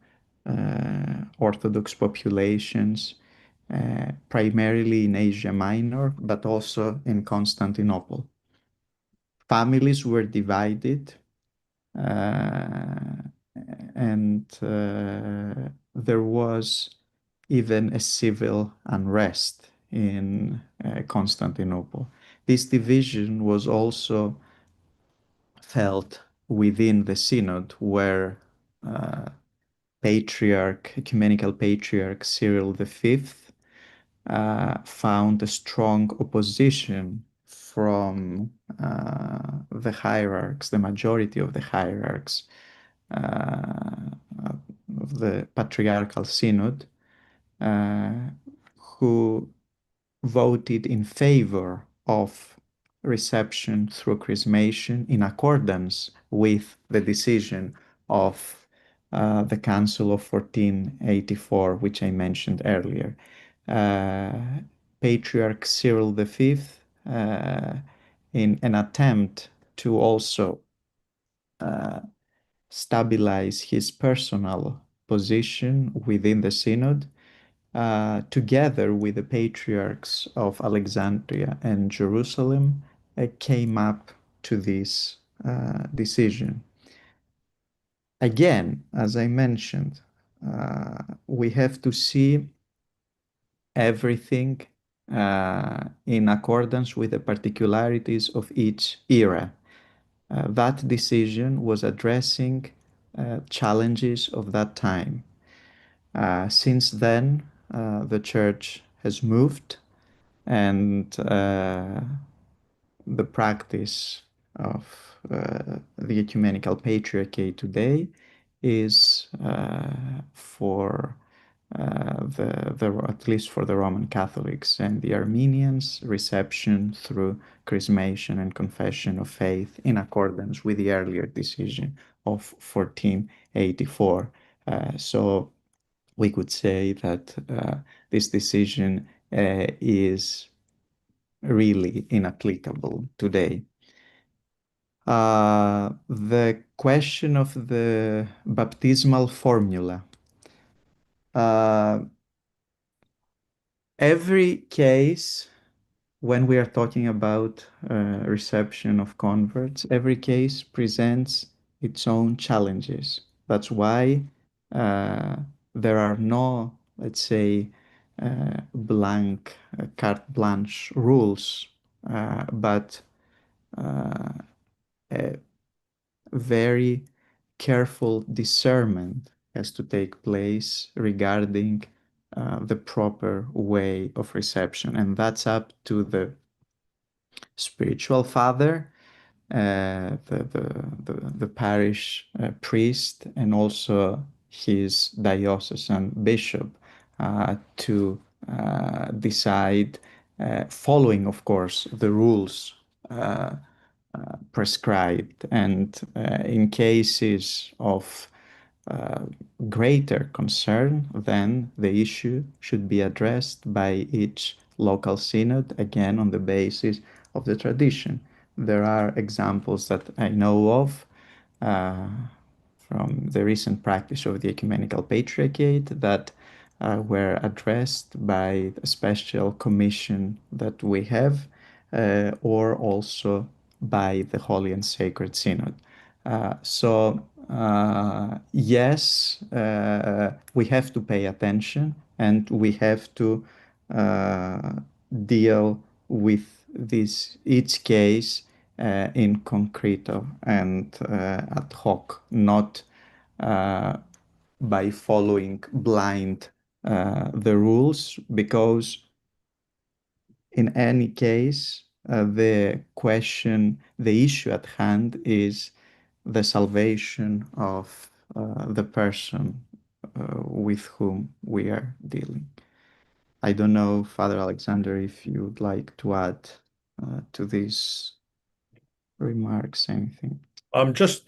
Orthodox populations, primarily in Asia Minor, but also in Constantinople. families were divided, and there was even a civil unrest in Constantinople. This division was also felt within the synod, where ecumenical patriarch Cyril V found a strong opposition from the hierarchs, the majority of the hierarchs of the Patriarchal Synod, who voted in favor of reception through chrismation in accordance with the decision of the Council of 1484, which I mentioned earlier. Patriarch Cyril V, in an attempt to also stabilize his personal position within the synod, together with the patriarchs of Alexandria and Jerusalem, came up to this decision. Again, as I mentioned, we have to see everything in accordance with the particularities of each era. That decision was addressing challenges of that time. Since then, the Church has moved, and the practice of the ecumenical patriarchate today is for at least for the Roman Catholics and the Armenians, reception through chrismation and confession of faith in accordance with the earlier decision of 1484. So we could say that this decision is really inapplicable today. The question of the baptismal formula. Every case, when we are talking about reception of converts, every case presents its own challenges. That's why there are no, let's say, blank, carte blanche rules, but a very careful discernment has to take place regarding the proper way of reception, and that's up to the spiritual father, the parish priest, and also his diocesan bishop to decide, following, of course, the rules prescribed. And in cases of greater concern, then the issue should be addressed by each local synod, again on the basis of the tradition. There are examples that I know of from the recent practice of the ecumenical patriarchate that were addressed by a special commission that we have, or also by the Holy and Sacred Synod. Yes, we have to pay attention, and we have to deal with each case in concreto and ad hoc, not by following blind the rules, because in any case, the issue at hand is the salvation of the person with whom we are dealing. I don't know, Father Alexander, if you would like to add to these remarks anything.
Just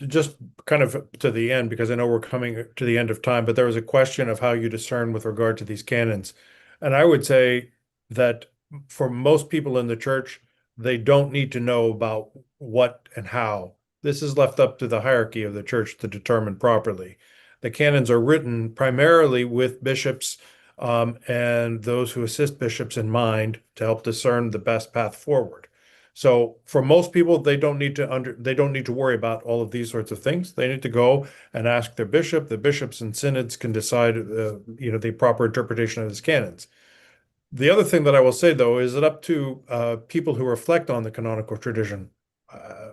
kind of to the end, because I know we're coming to the end of time, but there was a question of how you discern with regard to these canons. And I would say that for most people in the church, they don't need to know about what and how. This is left up to the hierarchy of the church to determine properly. The canons are written primarily with bishops and those who assist bishops in mind to help discern the best path forward. So for most people, they don't need to worry about all of these sorts of things. They need to go and ask their bishop. The bishops and synods can decide, the proper interpretation of his canons. The other thing that I will say, though, is it up to people who reflect on the canonical tradition,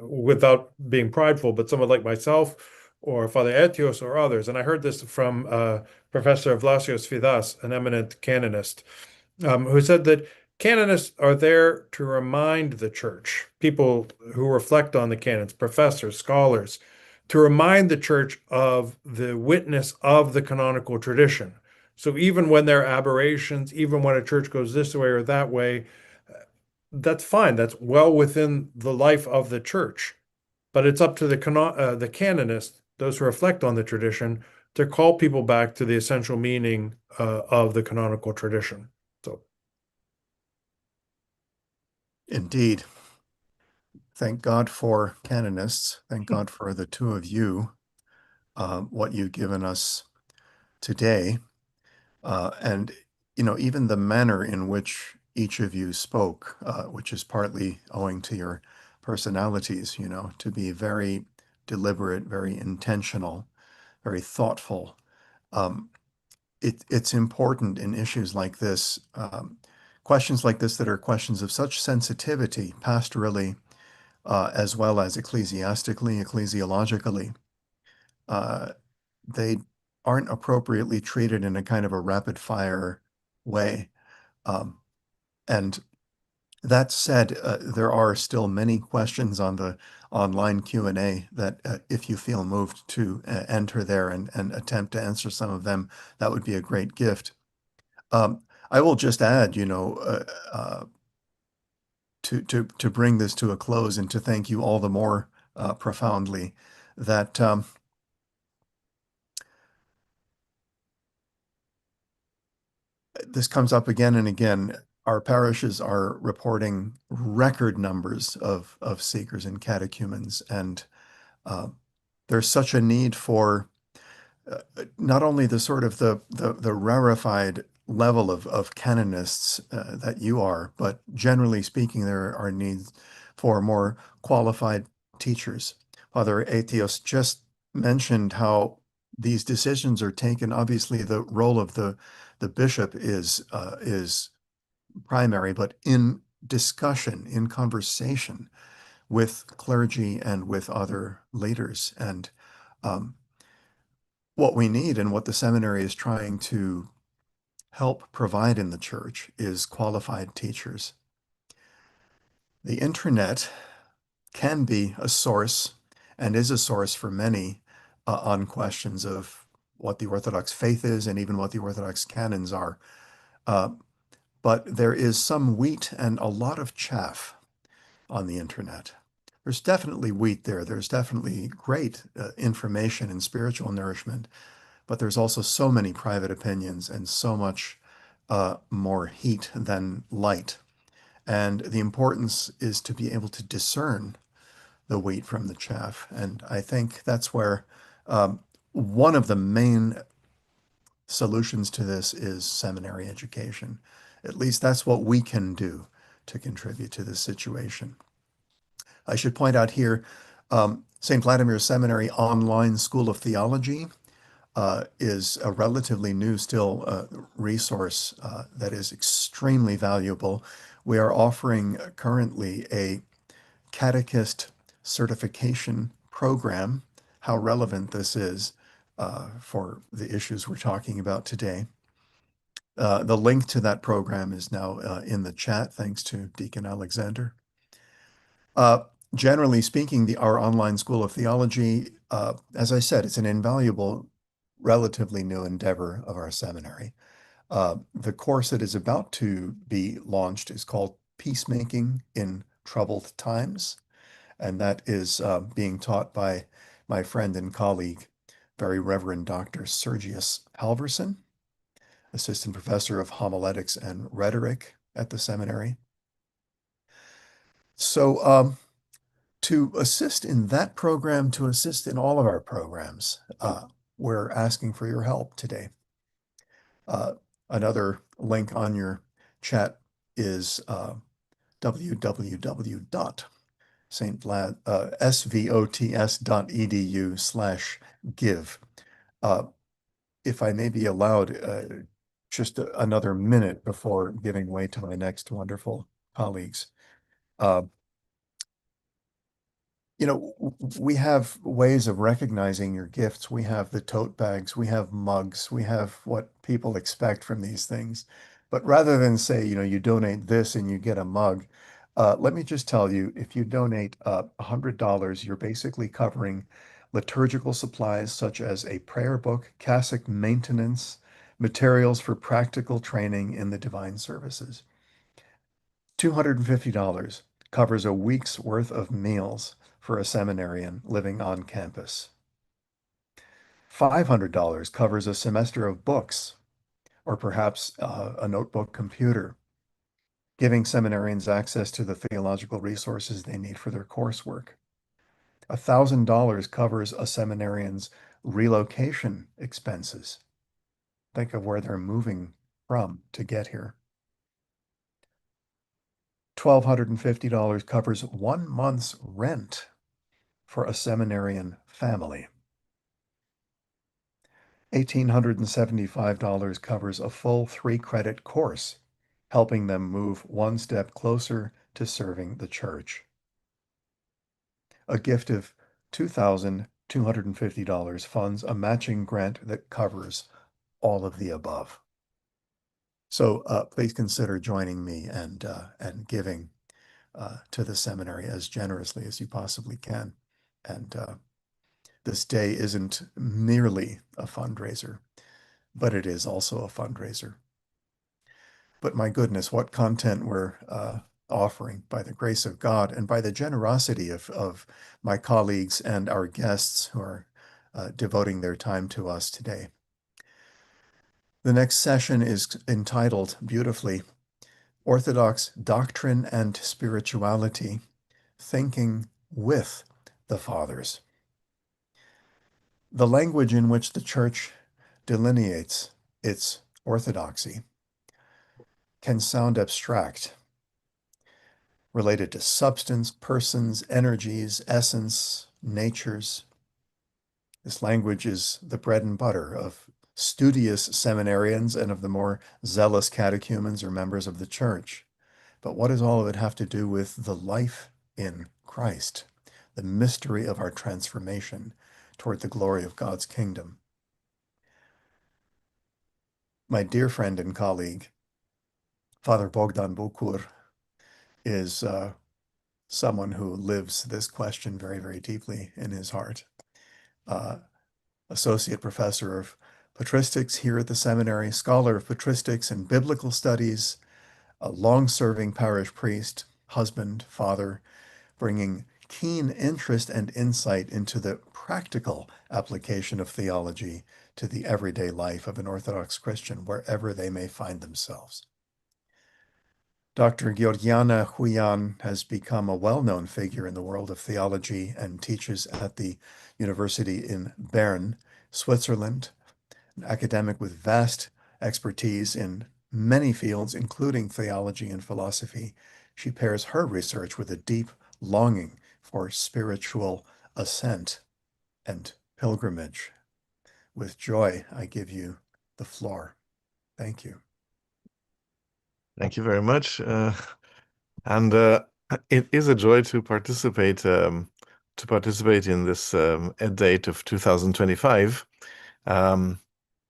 without being prideful, but someone like myself or Father Aetios or others. And I heard this from Professor Vlasios Fidas, an eminent canonist, who said that canonists are there to remind the church, people who reflect on the canons, professors, scholars, to remind the church of the witness of the canonical tradition. So even when there are aberrations, even when a church goes this way or that way, that's fine. That's well within the life of the church. But it's up to the canonists, those who reflect on the tradition, to call people back to the essential meaning of the canonical tradition. So,
Indeed. Thank God for canonists. Thank God for the two of you, what you've given us today. And, even the manner in which each of you spoke, which is partly owing to your personalities, to be very deliberate, very intentional, very thoughtful. It's important in issues like this, questions like this that are questions of such sensitivity, pastorally, as well as ecclesiastically, ecclesiologically. They aren't appropriately treated in a kind of a rapid fire way. And that said, there are still many questions on the online Q&A that if you feel moved to enter there and attempt to answer some of them, that would be a great gift. I will just add, to bring this to a close and to thank you all the more profoundly that this comes up again and again. Our parishes are reporting record numbers of seekers and catechumens, and there's such a need for not only the sort of the rarefied level of canonists that you are, but generally speaking, there are needs for more qualified teachers. Father Aetios just mentioned how these decisions are taken. Obviously, the role of the bishop is primary, but in discussion, in conversation with clergy and with other leaders. And what we need and what the seminary is trying to help provide in the church is qualified teachers. The internet can be a source and is a source for many on questions of what the Orthodox faith is and even what the Orthodox canons are. But there is some wheat and a lot of chaff on the internet. There's definitely wheat there. There's definitely great information and spiritual nourishment, but there's also so many private opinions and so much more heat than light. And the importance is to be able to discern the wheat from the chaff. And I think that's where one of the main solutions to this is seminary education. At least that's what we can do to contribute to this situation. I should point out here, St. Vladimir Seminary Online School of Theology is a relatively new still resource that is extremely valuable. We are offering currently a catechist certification program. How relevant this is for the issues we're talking about today. The link to that program is now in the chat, thanks to Deacon Alexander. Generally speaking, our online School of Theology, as I said, it's an invaluable, relatively new endeavor of our seminary. The course that is about to be launched is called Peacemaking in Troubled Times, and that is being taught by my friend and colleague, very Reverend Dr. Sergius Halverson, assistant professor of homiletics and rhetoric at the seminary. So to assist in that program, to assist in all of our programs, we're asking for your help today. Another link on your chat is www.svots.edu/give. If I may be allowed just another minute before giving way to my next wonderful colleagues. You know, we have ways of recognizing your gifts. We have the tote bags, we have mugs, we have what people expect from these things. But rather than say, you know, you donate this and you get a mug, let me just tell you, if you donate $100, you're basically covering liturgical supplies such as a prayer book, cassock maintenance, materials for practical training in the divine services. $250 covers a week's worth of meals for a seminarian living on campus. $500 covers a semester of books, or perhaps a notebook computer, giving seminarians access to the theological resources they need for their coursework. $1,000 covers a seminarian's relocation expenses. Think of where they're moving from to get here. $1,250 covers 1 month's rent for a seminarian family. $1,875 covers a full 3-credit course, helping them move one step closer to serving the church. A gift of $2,250 funds a matching grant that covers all of the above. So please consider joining me and giving to the seminary as generously as you possibly can. And this day isn't merely a fundraiser, but it is also a fundraiser. But my goodness, what content we're offering by the grace of God and by the generosity of my colleagues and our guests who are devoting their time to us today. The next session is entitled beautifully, Orthodox Doctrine and Spirituality, Thinking with the Fathers. The language in which the Church delineates its orthodoxy can sound abstract, related to substance, persons, energies, essence, natures. This language is the bread and butter of studious seminarians and of the more zealous catechumens or members of the Church. But what does all of it have to do with the life in Christ, the mystery of our transformation toward the glory of God's kingdom? My dear friend and colleague, Father Bogdan Bucur, is someone who lives this question very, very deeply in his heart. Associate professor of patristics here at the seminary, scholar of patristics and biblical studies, a long-serving parish priest, husband, father, bringing keen interest and insight into the practical application of theology to the everyday life of an Orthodox Christian, wherever they may find themselves. Dr. Georgiana Huyan has become a well-known figure in the world of theology and teaches at the University in Bern, Switzerland, an academic with vast expertise in many fields, including theology and philosophy. She pairs her research with a deep longing for spiritual ascent and pilgrimage. With joy, I give you the floor. Thank you.
Thank you very much. And it is a joy to participate in this Ed Date of 2025.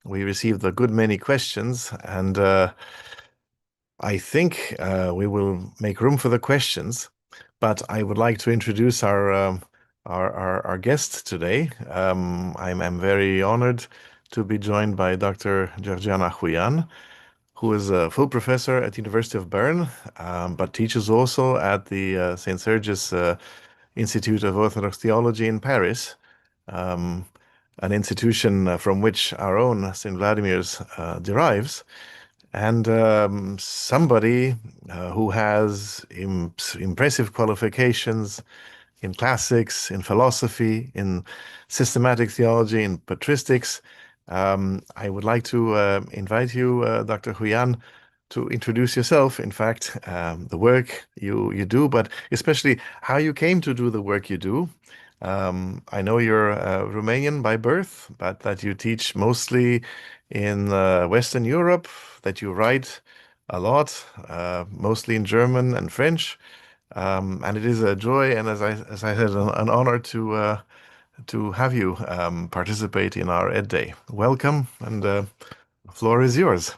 We received a good many questions, and I think we will make room for the questions. But I would like to introduce our guest today. I'm very honored to be joined by Dr. Georgiana Huyan, who is a full professor at the University of Bern, but teaches also at the St. Sergius Institute of Orthodox Theology in Paris, an institution from which our own St. Vladimir's derives, and somebody who has impressive qualifications in classics, in philosophy, in systematic theology, in patristics. I would like to invite you, Dr. Huyan, to introduce yourself, in fact, the work you do, but especially how you came to do the work you do. I know you're Romanian by birth, but that you teach mostly in Western Europe, that you write a lot, mostly in German and French. And it is a joy and, as I said, an honor to have you participate in our Ed Day. Welcome, and the floor is yours.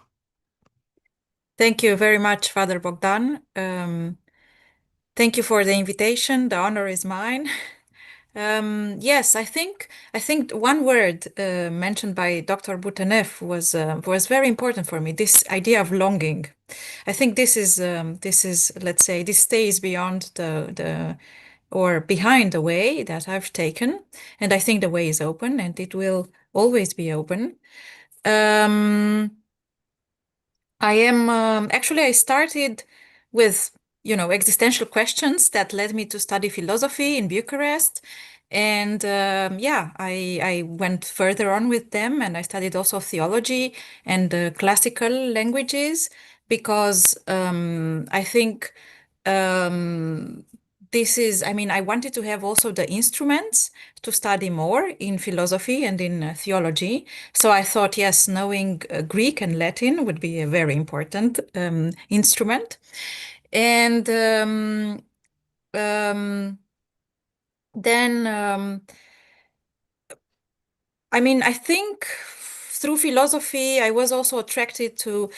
Thank you very much, Father Bogdan. Thank you for the invitation. The honor is mine. Yes, I think one word mentioned by Dr. Butanev was very important for me. This idea of longing. I think this is let's say this stays beyond or behind the way that I've taken, and I think the way is open, and it will always be open. I started with, existential questions that led me to study philosophy in Bucharest. And I went further on with them, and I studied also theology and classical languages because I think I wanted to have also the instruments to study more in philosophy and in theology. So I thought, yes, knowing Greek and Latin would be a very important instrument. And I think through philosophy, I was also attracted to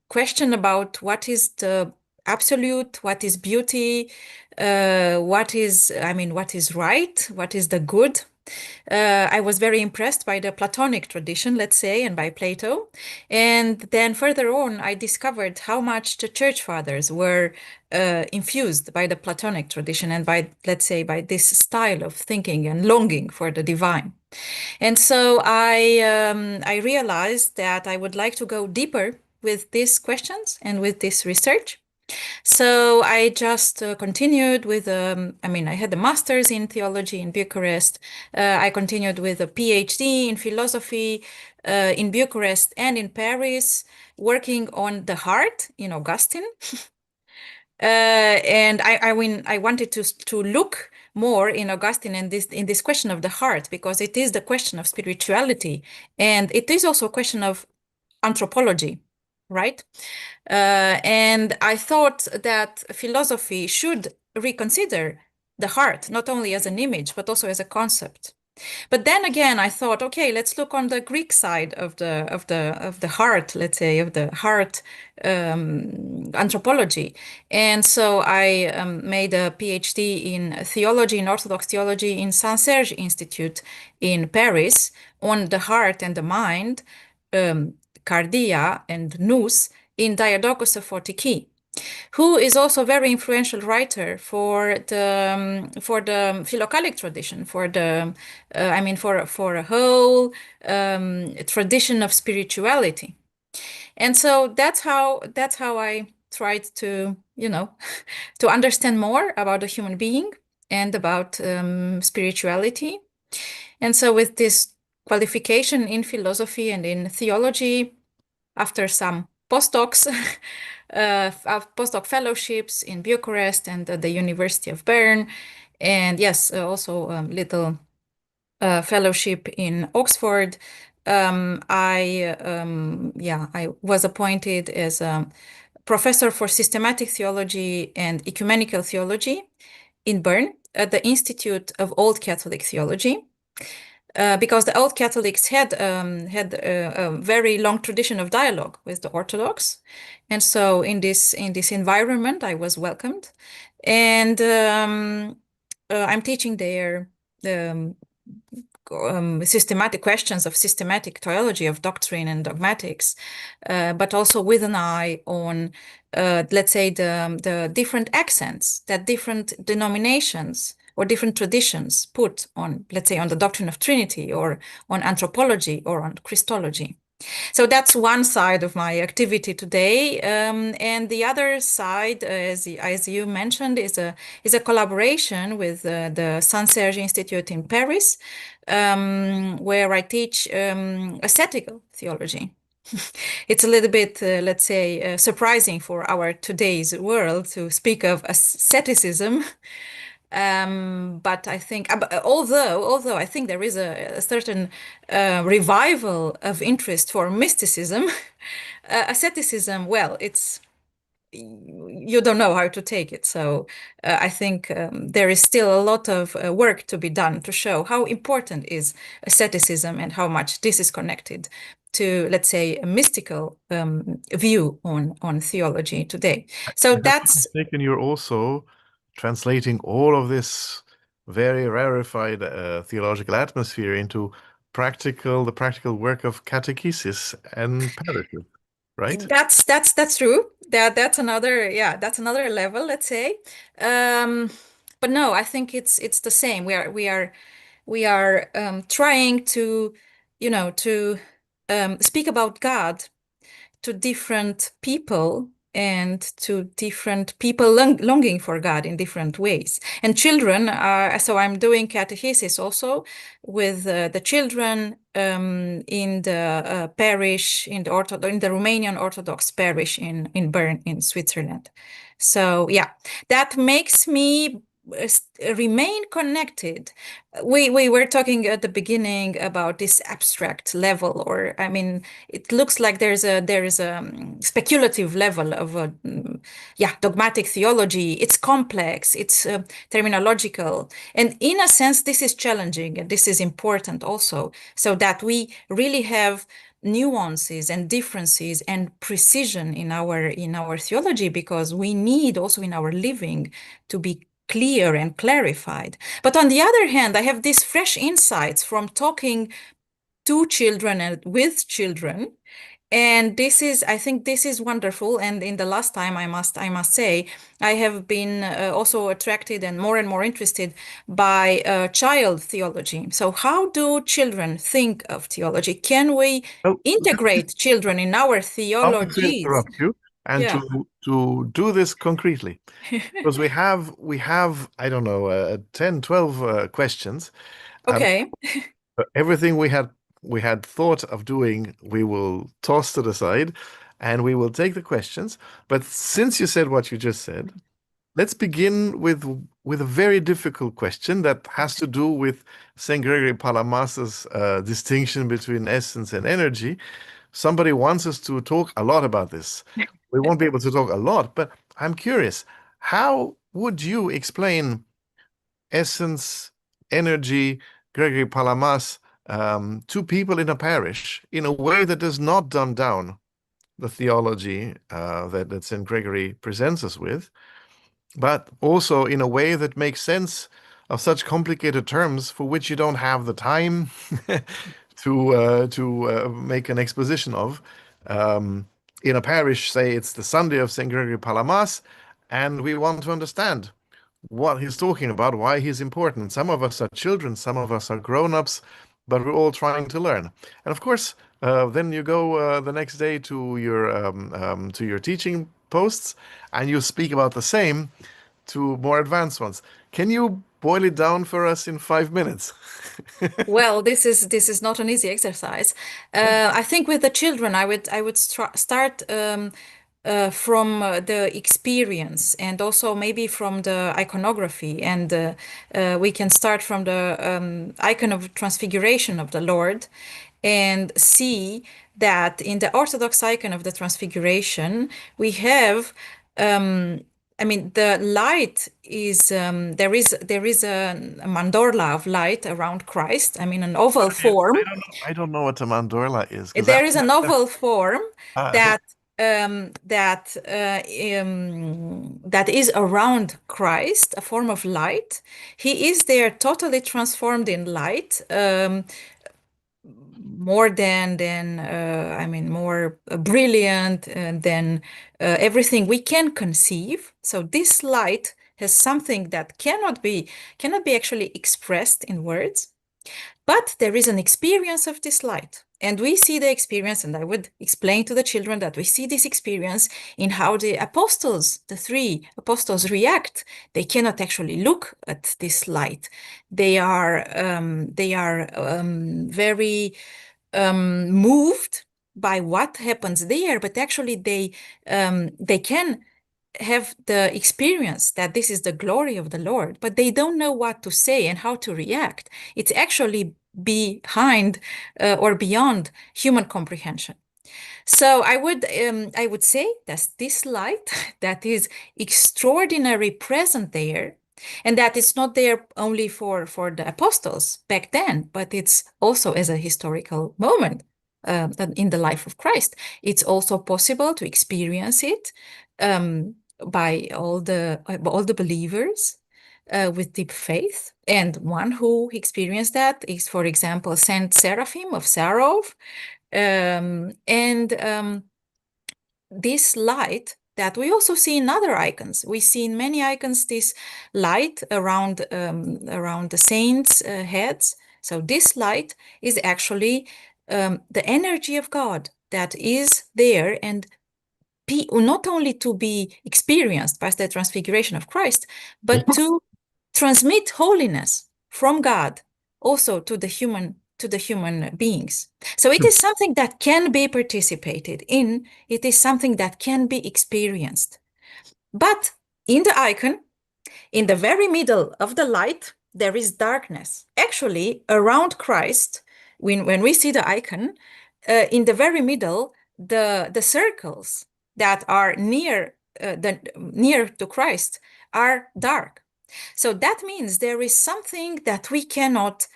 question about what is the absolute, what is beauty, what is right, what is the good. I was very impressed by the Platonic tradition, let's say, and by Plato. And then further on, I discovered how much the church fathers were infused by the Platonic tradition and by, let's say, by this style of thinking and longing for the divine. And so I realized that I would like to go deeper with these questions and with this research. So I just continued with, I had a master's in theology in Bucharest. I continued with a PhD in philosophy in Bucharest and in Paris, working on the heart in Augustine. And I wanted to look more in Augustine in this question of the heart, because it is the question of spirituality, and it is also a question of anthropology, right? And I thought that philosophy should reconsider the heart, not only as an image, but also as a concept. But then again, I thought, okay, let's look on the Greek side of the heart, let's say, of the heart anthropology. And so I made a PhD in theology, in Orthodox theology, in Saint-Serge Institute in Paris on the heart and the mind, cardia and nous, in Diadochos of Photiki, who is also a very influential writer for the Philocalic tradition, for a whole tradition of spirituality. And so that's how I tried to to understand more about the human being and about spirituality. And so with this qualification in philosophy and in theology, after some postdocs, postdoc fellowships in Bucharest and at the University of Bern, and yes, also a little fellowship in Oxford. I was appointed as a professor for systematic theology and ecumenical theology in Bern at the Institute of Old Catholic Theology. Because the Old Catholics had a very long tradition of dialogue with the Orthodox, and so in this environment, I was welcomed, and I'm teaching there systematic questions of systematic theology of doctrine and dogmatics, but also with an eye on, let's say, the different accents that different denominations or different traditions put on, let's say, on the doctrine of Trinity or on anthropology or on Christology. So that's one side of my activity today, and the other side, as you mentioned, is a collaboration with the Saint-Serge Institute in Paris, where I teach ascetical theology. it's a little bit, let's say, surprising for our today's world to speak of asceticism. But I think, although I think there is a certain revival of interest for mysticism, asceticism, well, it's you don't know how to take it. So I think there is still a lot of work to be done to show how important is asceticism and how much this is connected to, let's say, a mystical view on theology today. So that's
mistaken, you're also translating all of this very rarefied theological atmosphere into the practical work of catechesis and parishes, right?
That's true. That's another level, let's say. But no, I think it's the same. We are trying to, to speak about God to different people and to different people longing for God in different ways. And children are, so I'm doing catechesis also with the children in the parish, in the Romanian Orthodox parish in Bern, in Switzerland. So yeah, that makes me remain connected. We were talking at the beginning about this abstract level, or I mean, it looks like there is a speculative level of dogmatic theology. It's complex, it's terminological, and in a sense, this is challenging and this is important also, so that we really have nuances and differences and precision in our theology, because we need also in our living to be clear and clarified. But on the other hand, I have these fresh insights from talking to children and with children. And I think this is wonderful. And in the last time, I must say, I have been also attracted and more interested by child theology. So how do children think of theology? Can we integrate children in our theologies?
To interrupt you and to do this concretely, because we have I don't know 10, 12 questions.
Okay.
Everything we had thought of doing, we will toss to the side, and we will take the questions. But since you said what you just said, let's begin with a very difficult question that has to do with St. Gregory Palamas's distinction between essence and energy. Somebody wants us to talk a lot about this. We won't be able to talk a lot, but I'm curious, how would you explain essence, energy, Gregory Palamas, to people in a parish in a way that does not dumb down the theology that St. Gregory presents us with, but also in a way that makes sense of such complicated terms for which you don't have the time to make an exposition of. In a parish, say it's the Sunday of St. Gregory Palamas, and we want to understand what he's talking about, why he's important. Some of us are children, some of us are grown-ups, but we're all trying to learn. And of course, then you go the next day to your teaching posts, and you speak about the same to more advanced ones. Can you boil it down for us in 5 minutes?
Well, this is not an easy exercise. I think with the children, I would start from the experience, and also maybe from the iconography, and we can start from the icon of transfiguration of the Lord, and see that in the Orthodox icon of the transfiguration we have I mean, the light is there is a mandorla of light around Christ. I mean, an oval form.
I don't know what a mandorla is.
There is an oval form that is around Christ, a form of light. He is there totally transformed in light, more more brilliant than everything we can conceive. So this light has something that cannot be actually expressed in words, but there is an experience of this light. And we see the experience, and I would explain to the children that we see this experience in how the apostles, the 3 apostles, react. They cannot actually look at this light. They are very moved by what happens there, but actually they can have the experience that this is the glory of the Lord, but they don't know what to say and how to react. It's actually behind or beyond human comprehension. So I would say that this light that is extraordinarily present there, and that it's not there only for the apostles back then, but it's also as a historical moment in the life of Christ. It's also possible to experience it by all the believers with deep faith. And one who experienced that is, for example, Saint Seraphim of Sarov. This light that we also see in other icons. We see in many icons this light around the saints' heads. So this light is actually the energy of God that is there, and not only to be experienced by the transfiguration of Christ, but to transmit holiness from God also to the human beings. So it is something that can be participated in. It is something that can be experienced. But in the icon, in the very middle of the light, there is darkness. Actually, around Christ, when we see the icon, in the very middle, the circles that are near to Christ are dark. So that means there is something that we cannot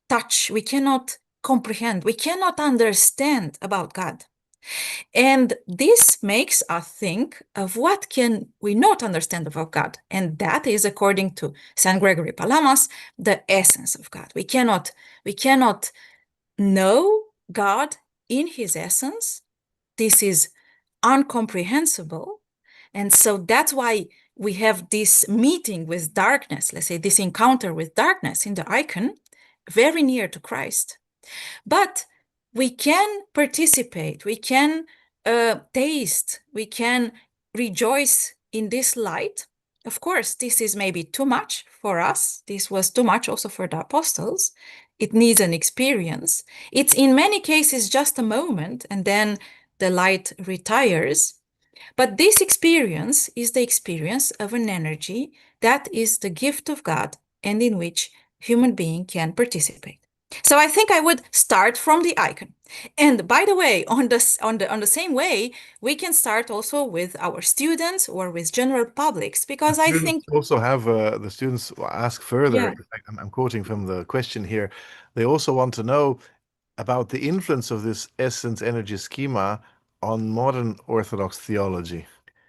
touch, we cannot comprehend, we cannot understand about God. And this makes us think of what can we not understand about God. And that is, according to St. Gregory Palamas, the essence of God. We cannot know God in his essence. This is incomprehensible. And so that's why we have this meeting with darkness, let's say this encounter with darkness in the icon, very near to Christ. But we can participate, we can taste, we can rejoice in this light. Of course, this is maybe too much for us. This was too much also for the apostles. It needs an experience. It's in many cases just a moment, and then the light retires. But this experience is the experience of an energy that is the gift of God and in which human being can participate. So I think I would start from the icon. And by the way, on the same way, we can start also with our students or with general publics, because I think
also have the students ask further.
Yeah.
I'm quoting from the question here. They also want to know about the influence of this essence energy schema on modern Orthodox theology.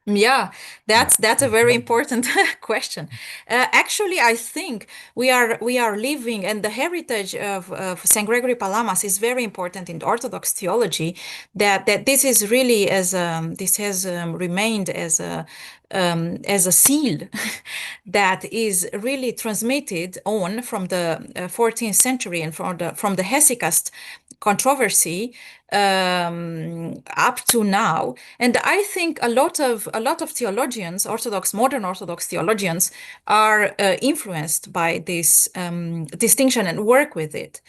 Yeah, that's a very important question. Actually, I think we are living, and the heritage of St. Gregory Palamas is very important in Orthodox theology. That this is really this has remained as a seal that is really transmitted on from the 14th century and from the Hesychast controversy up to now. And I think a lot of theologians, modern Orthodox theologians, are influenced by this distinction and work with it.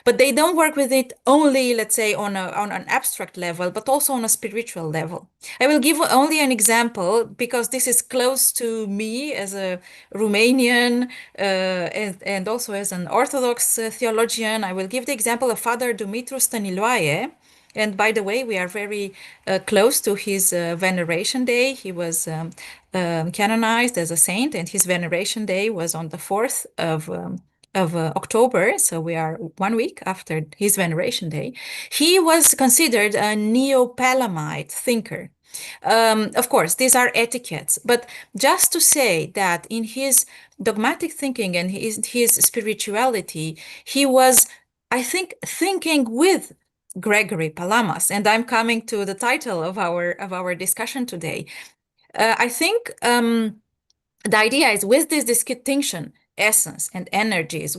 But they don't work with it only, let's say, on an abstract level, but also on a spiritual level. I will give only an example because this is close to me as a Romanian and also as an Orthodox theologian. I will give the example of Father Dumitru Stăniloae. And by the way, we are very close to his veneration day. He was canonized as a saint, and his veneration day was on the 4th of October. So we are 1 week after his veneration day. He was considered a Neo-Palamite thinker. Of course, these are etiquettes, but just to say that in his dogmatic thinking and his spirituality, he was, I think, thinking with Gregory Palamas, and I'm coming to the title of our discussion today. I think the idea is, with this distinction, essence and energies,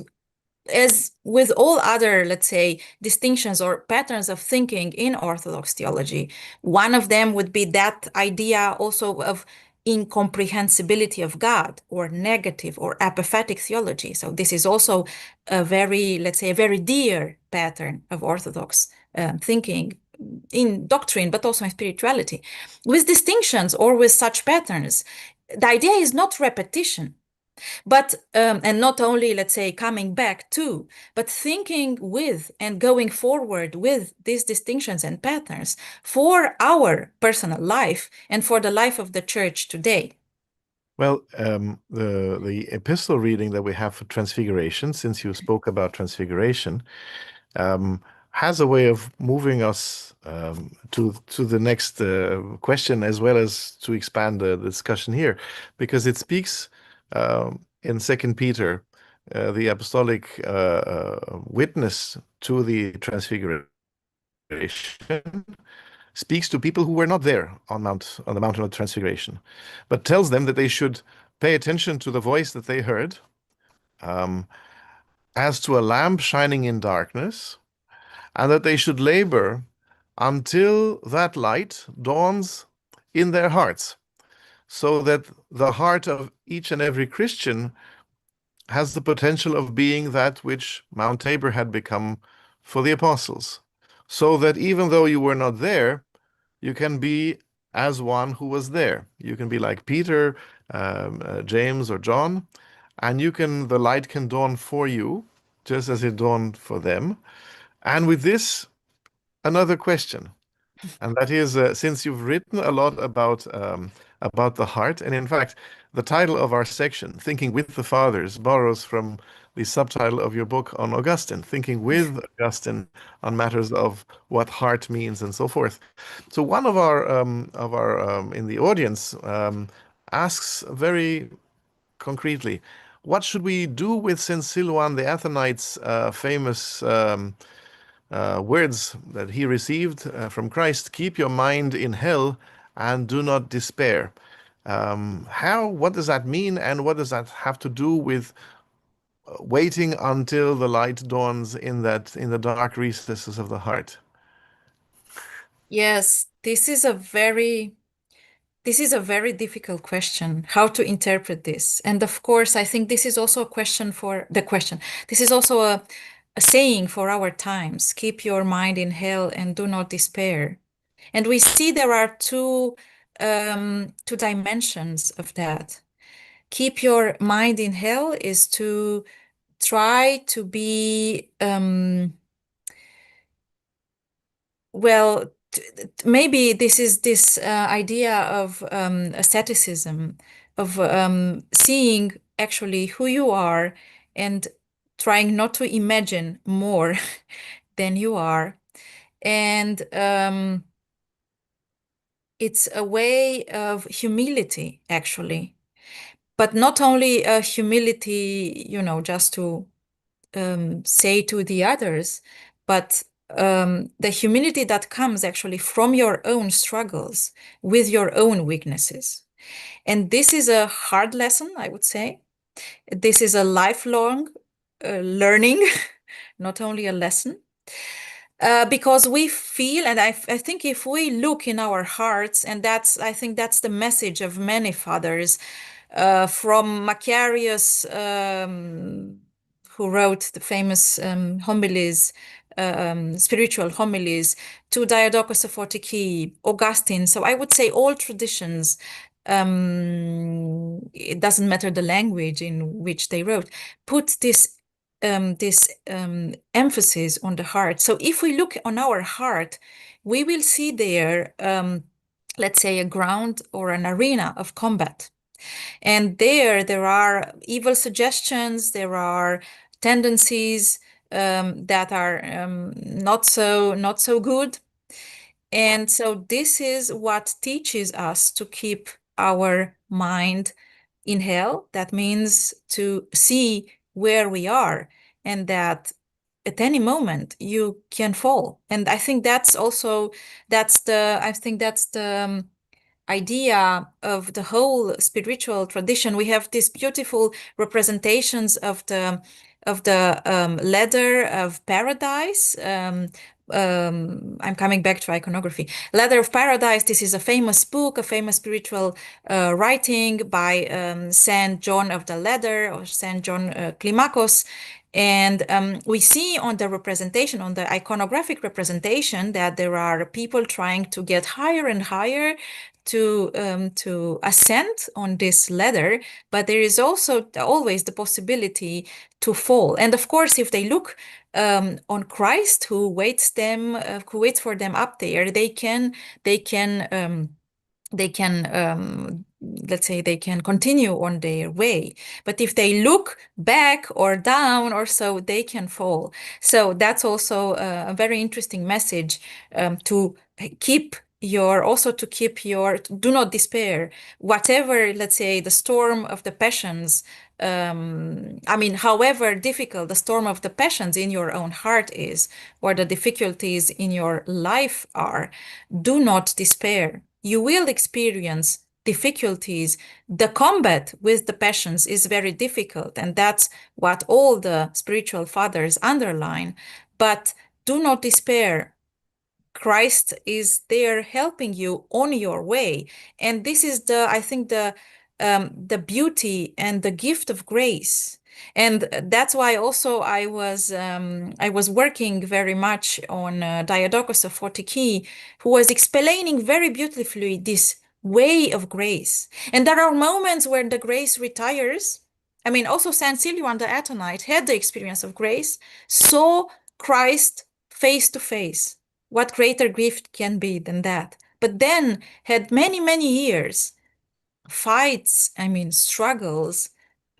as with all other, let's say, distinctions or patterns of thinking in Orthodox theology, one of them would be that idea also of incomprehensibility of God, or negative or apophatic theology. So this is also a very, let's say, a very dear pattern of Orthodox thinking in doctrine, but also in spirituality, with distinctions or with such patterns. The idea is not repetition, but and not only, let's say, coming back to, but thinking with and going forward with these distinctions and patterns for our personal life and for the life of the church today.
Well, the epistle reading that we have for Transfiguration, since you spoke about Transfiguration, has a way of moving us to the next question, as well as to expand the discussion here, because it speaks in 2 Peter, the apostolic witness to the Transfiguration, speaks to people who were not there on the mountain of Transfiguration, but tells them that they should pay attention to the voice that they heard, as to a lamp shining in darkness, and that they should labor until that light dawns in their hearts, so that the heart of each and every Christian has the potential of being that which Mount Tabor had become for the apostles, so that even though you were not there, you can be as one who was there. You can be like Peter, James, or John, and the light can dawn for you, just as it dawned for them. And with this, another question, and that is, since you've written a lot about the heart, and in fact, the title of our section, Thinking with the Fathers, borrows from the subtitle of your book on Augustine, Thinking with Augustine on matters of what heart means and so forth. So one of our in the audience asks very concretely, what should we do with Saint Silouan the Athonite's famous words that he received from Christ? Keep your mind in hell and do not despair. What does that mean, and what does that have to do with waiting until the light dawns in the dark recesses of the heart?
Yes, this is a very difficult question, how to interpret this. And of course, I think this is also a question for the question. This is also a saying for our times: keep your mind in hell and do not despair. And we see there are two dimensions of that. Keep your mind in hell is to try to be well, maybe this is this idea of asceticism, of seeing actually who you are and trying not to imagine more than you are. And it's a way of humility, actually. But not only a humility, just to say to the others, but the humility that comes actually from your own struggles with your own weaknesses. And this is a hard lesson, I would say. This is a lifelong learning, not only a lesson. Because we feel, and I think if we look in our hearts, and I think that's the message of many fathers, from Macarius, who wrote the famous homilies, spiritual homilies, to Diadochus of Photiki, Augustine. So I would say all traditions, it doesn't matter the language in which they wrote, put this emphasis on the heart. So if we look on our heart, we will see there, let's say, a ground or an arena of combat. And there are evil suggestions, there are tendencies that are not so good. And so this is what teaches us to keep our mind in hell. That means to see where we are, and that at any moment you can fall. And I think that's the idea of the whole spiritual tradition. We have these beautiful representations of the ladder of paradise. I'm coming back to iconography. Ladder of Paradise, this is a famous book, a famous spiritual writing by Saint John of the Ladder, or Saint John Climacus. And we see on the representation, on the iconographic representation, that there are people trying to get higher and higher to ascend on this ladder, but there is also always the possibility to fall. And of course, if they look on Christ, who waits for them up there, they can let's say they can continue on their way. But if they look back or down or so, they can fall. So that's also a very interesting message, to keep do not despair. Whatever, let's say, the storm of the passions, however difficult the storm of the passions in your own heart is, or the difficulties in your life are, do not despair. You will experience difficulties. The combat with the passions is very difficult, and that's what all the spiritual fathers underline. But do not despair. Christ is there helping you on your way. And this is I think the beauty and the gift of grace. And that's why also I was working very much on Diadochos of Photiki, who was explaining very beautifully this way of grace. And there are moments where the grace retires. Also Saint Siluan the Atonite had the experience of grace, saw Christ face to face. What greater gift can be than that? But then had many, many years fights, struggles,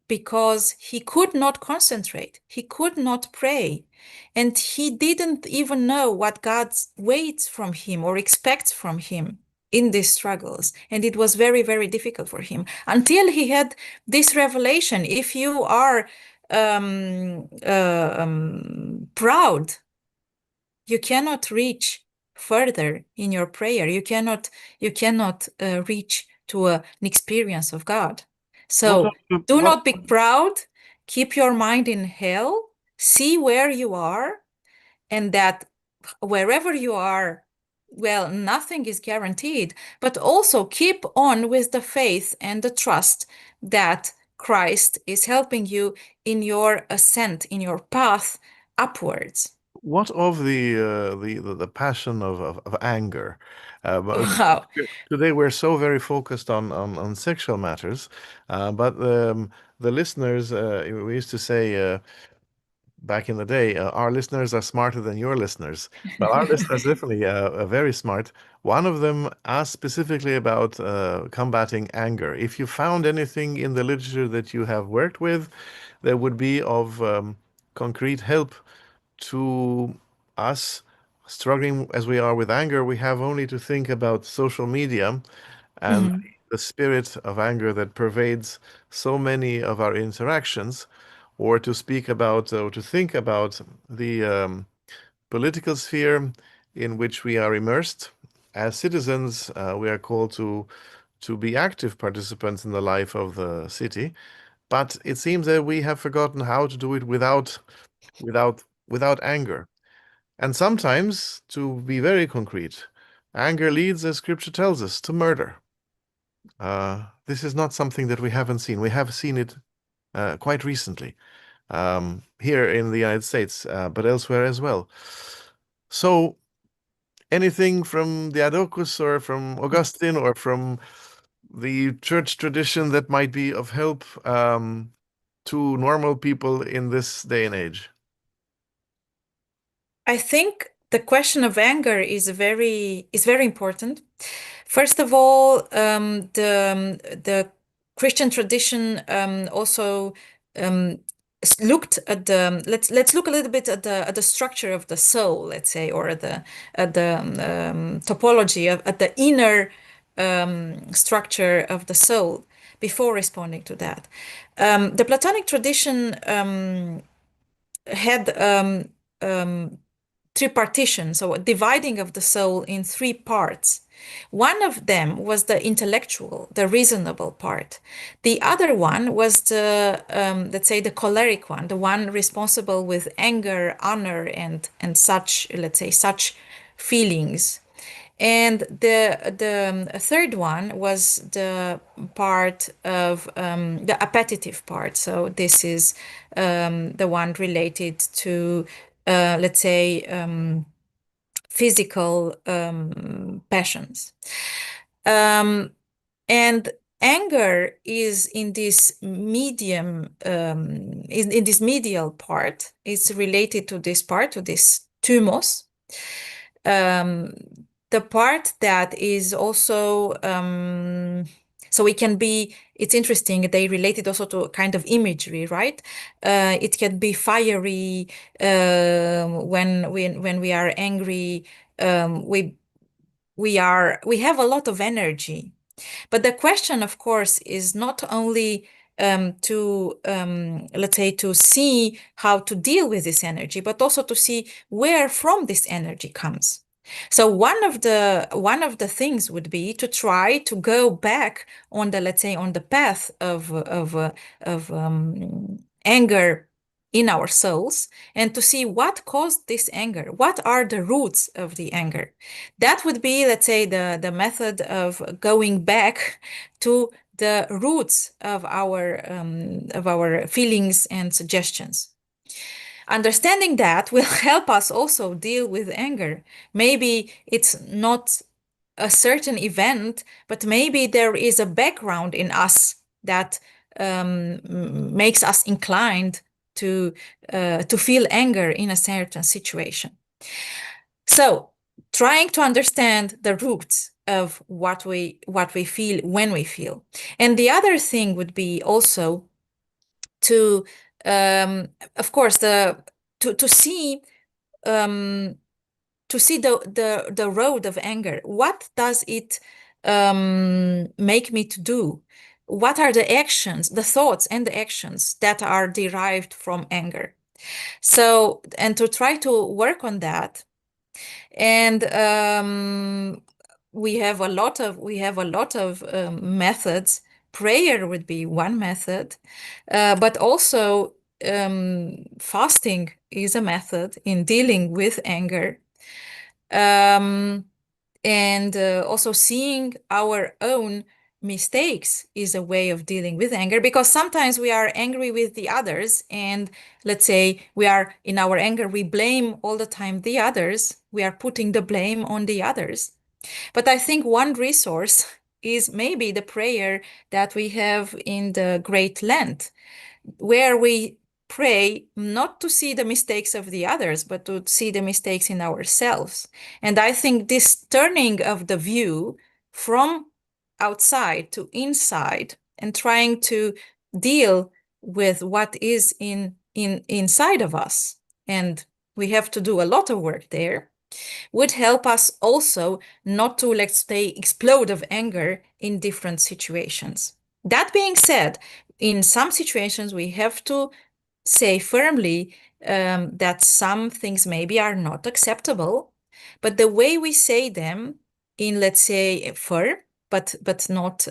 because he could not concentrate, he could not pray, and he didn't even know what God waits from him or expects from him in these struggles. And it was very, very difficult for him until he had this revelation. If you are proud, you cannot reach further in your prayer. You cannot reach to an experience of God. So do not be proud. Keep your mind in hell. See where you are, and that wherever you are, well, nothing is guaranteed, but also keep on with the faith and the trust that Christ is helping you in your ascent, in your path upwards.
What of the passion of anger?
Wow.
Today we're so very focused on sexual matters, but the listeners, we used to say back in the day, our listeners are smarter than your listeners. But our listeners definitely very smart. One of them asked specifically about combating anger. If you found anything in the literature that you have worked with that would be of concrete help to us struggling as we are with anger, we have only to think about social media and the spirit of anger that pervades so many of our interactions, or to speak about or to think about the political sphere in which we are immersed. As citizens, we are called to be active participants in the life of the city, but it seems that we have forgotten how to do it without anger. And sometimes, to be very concrete, anger leads, as scripture tells us, to murder. This is not something that we haven't seen. We have seen it quite recently here in the United States, but elsewhere as well. So anything from Diadochos or from Augustine or from the church tradition that might be of help to normal people in this day and age?
I think the question of anger is very important. First of all, the Christian tradition also looked at the let's look a little bit at the structure of the soul, let's say, or at the topology at the inner structure of the soul before responding to that. The Platonic tradition had tripartition, so a dividing of the soul in three parts. One of them was the intellectual, the reasonable part. The other one was the, let's say, the choleric one, the one responsible with anger, honor, and such, let's say, such feelings. And the third one was the part of the appetitive part. So this is the one related to, let's say, physical passions. And anger is in this medium, in this medial part. It's related to this part, to this thumos. The part that is also, so it can be, it's interesting, they related also to a kind of imagery, right? It can be fiery when we are angry. We have a lot of energy. But the question, of course, is not only let's say, to see how to deal with this energy, but also to see where from this energy comes. So one of the things would be to try to go back on the, let's say, on the path of anger in our souls, and to see what caused this anger. What are the roots of the anger? That would be, let's say, the method of going back to the roots of our feelings and suggestions. Understanding that will help us also deal with anger. Maybe it's not a certain event, but maybe there is a background in us that makes us inclined to feel anger in a certain situation. So, trying to understand the roots of what we feel when we feel. And the other thing would be also to, of course, to see the road of anger. What does it make me to do? What are the actions, the thoughts and the actions that are derived from anger? So, and to try to work on that. And we have a lot of methods. Prayer would be one method, but also fasting is a method in dealing with anger. And also seeing our own mistakes is a way of dealing with anger, because sometimes we are angry with the others, and let's say we are in our anger, we blame all the time the others. We are putting the blame on the others. But I think one resource is maybe the prayer that we have in the Great Lent, where we pray not to see the mistakes of the others, but to see the mistakes in ourselves. And I think this turning of the view from outside to inside and trying to deal with what is inside of us, and we have to do a lot of work there, would help us also not to, let's say, explode of anger in different situations. That being said, in some situations, we have to say firmly that some things maybe are not acceptable, but the way we say them in, let's say, firm, but not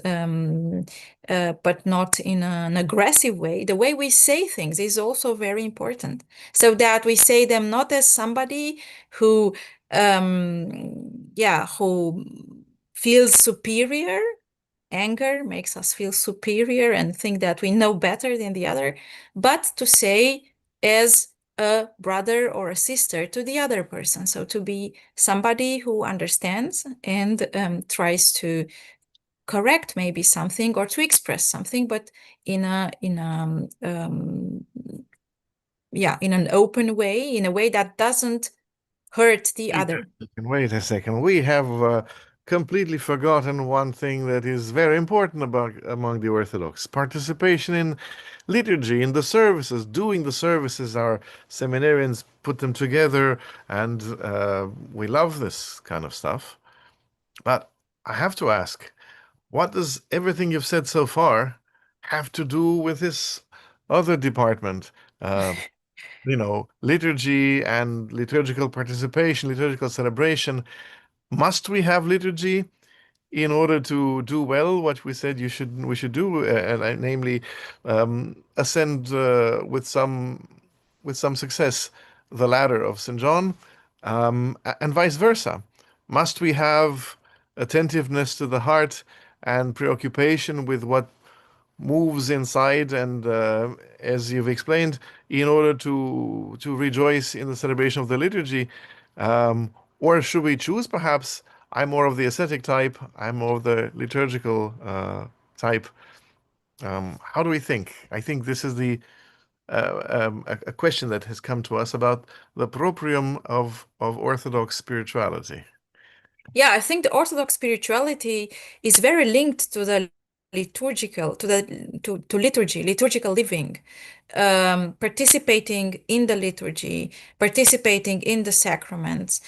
in an aggressive way. The way we say things is also very important, so that we say them not as somebody who who feels superior. Anger makes us feel superior and think that we know better than the other, but to say as a brother or a sister to the other person. So to be somebody who understands and tries to correct maybe something or to express something, but in an open way, in a way that doesn't hurt the other.
Wait a second. We have completely forgotten one thing that is very important among the Orthodox: participation in liturgy, in the services, doing the services. Our seminarians put them together, and we love this kind of stuff. But I have to ask, what does everything you've said so far have to do with this other department? Liturgy and liturgical participation, liturgical celebration. Must we have liturgy in order to do well what we said we should do, namely ascend with some success the ladder of St. John, and vice versa? must we have attentiveness to the heart and preoccupation with what moves inside, and as you've explained, in order to rejoice in the celebration of the liturgy? Or should we choose, perhaps, I'm more of the ascetic type, I'm more of the liturgical type? How do we think? I think this is a question that has come to us about the proprium of Orthodox spirituality.
Yeah, I think the Orthodox spirituality is very linked to the liturgical, to liturgy, liturgical living, participating in the liturgy, participating in the sacraments.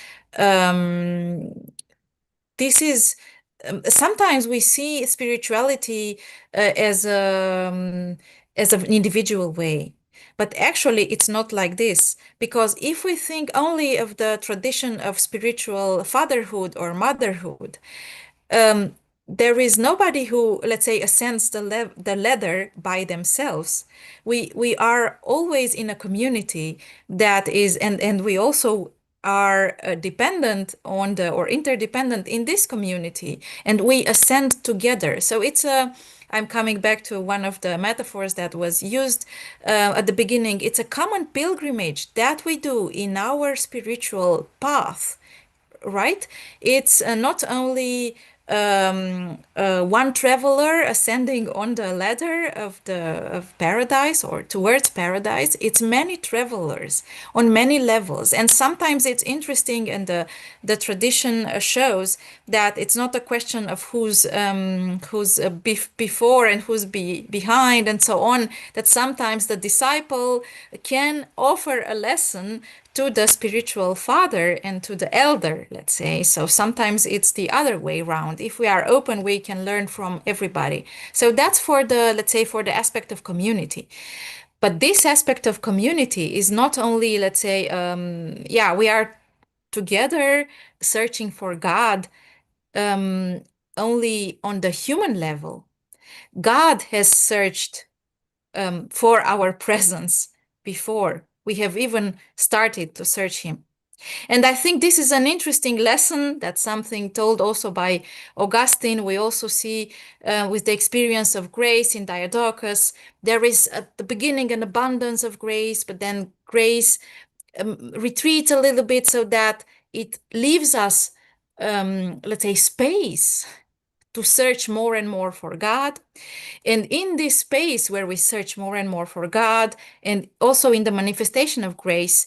This is sometimes we see spirituality as an individual way. But actually, it's not like this, because if we think only of the tradition of spiritual fatherhood or motherhood, there is nobody who, let's say, ascends the ladder by themselves. We are always in a community that is, and we also are dependent on or interdependent in this community, and we ascend together. So it's a, I'm coming back to one of the metaphors that was used at the beginning. It's a common pilgrimage that we do in our spiritual path, right? It's not only one traveler ascending on the ladder of paradise or towards paradise. It's many travelers on many levels, and sometimes it's interesting, and the tradition shows that it's not a question of who's before and who's behind and so on. That sometimes the disciple can offer a lesson to the spiritual father and to the elder, let's say. So sometimes it's the other way around. If we are open, we can learn from everybody. So that's for the, let's say, for the aspect of community. But this aspect of community is not only, let's say, yeah, we are together searching for God only on the human level. God has searched for our presence before we have even started to search him. And I think this is an interesting lesson. That's something told also by Augustine. We also see with the experience of grace in Diadochus, there is at the beginning an abundance of grace, but then grace retreats a little bit so that it leaves us, let's say, space to search more and more for God. And in this space where we search more and more for God, and also in the manifestation of grace,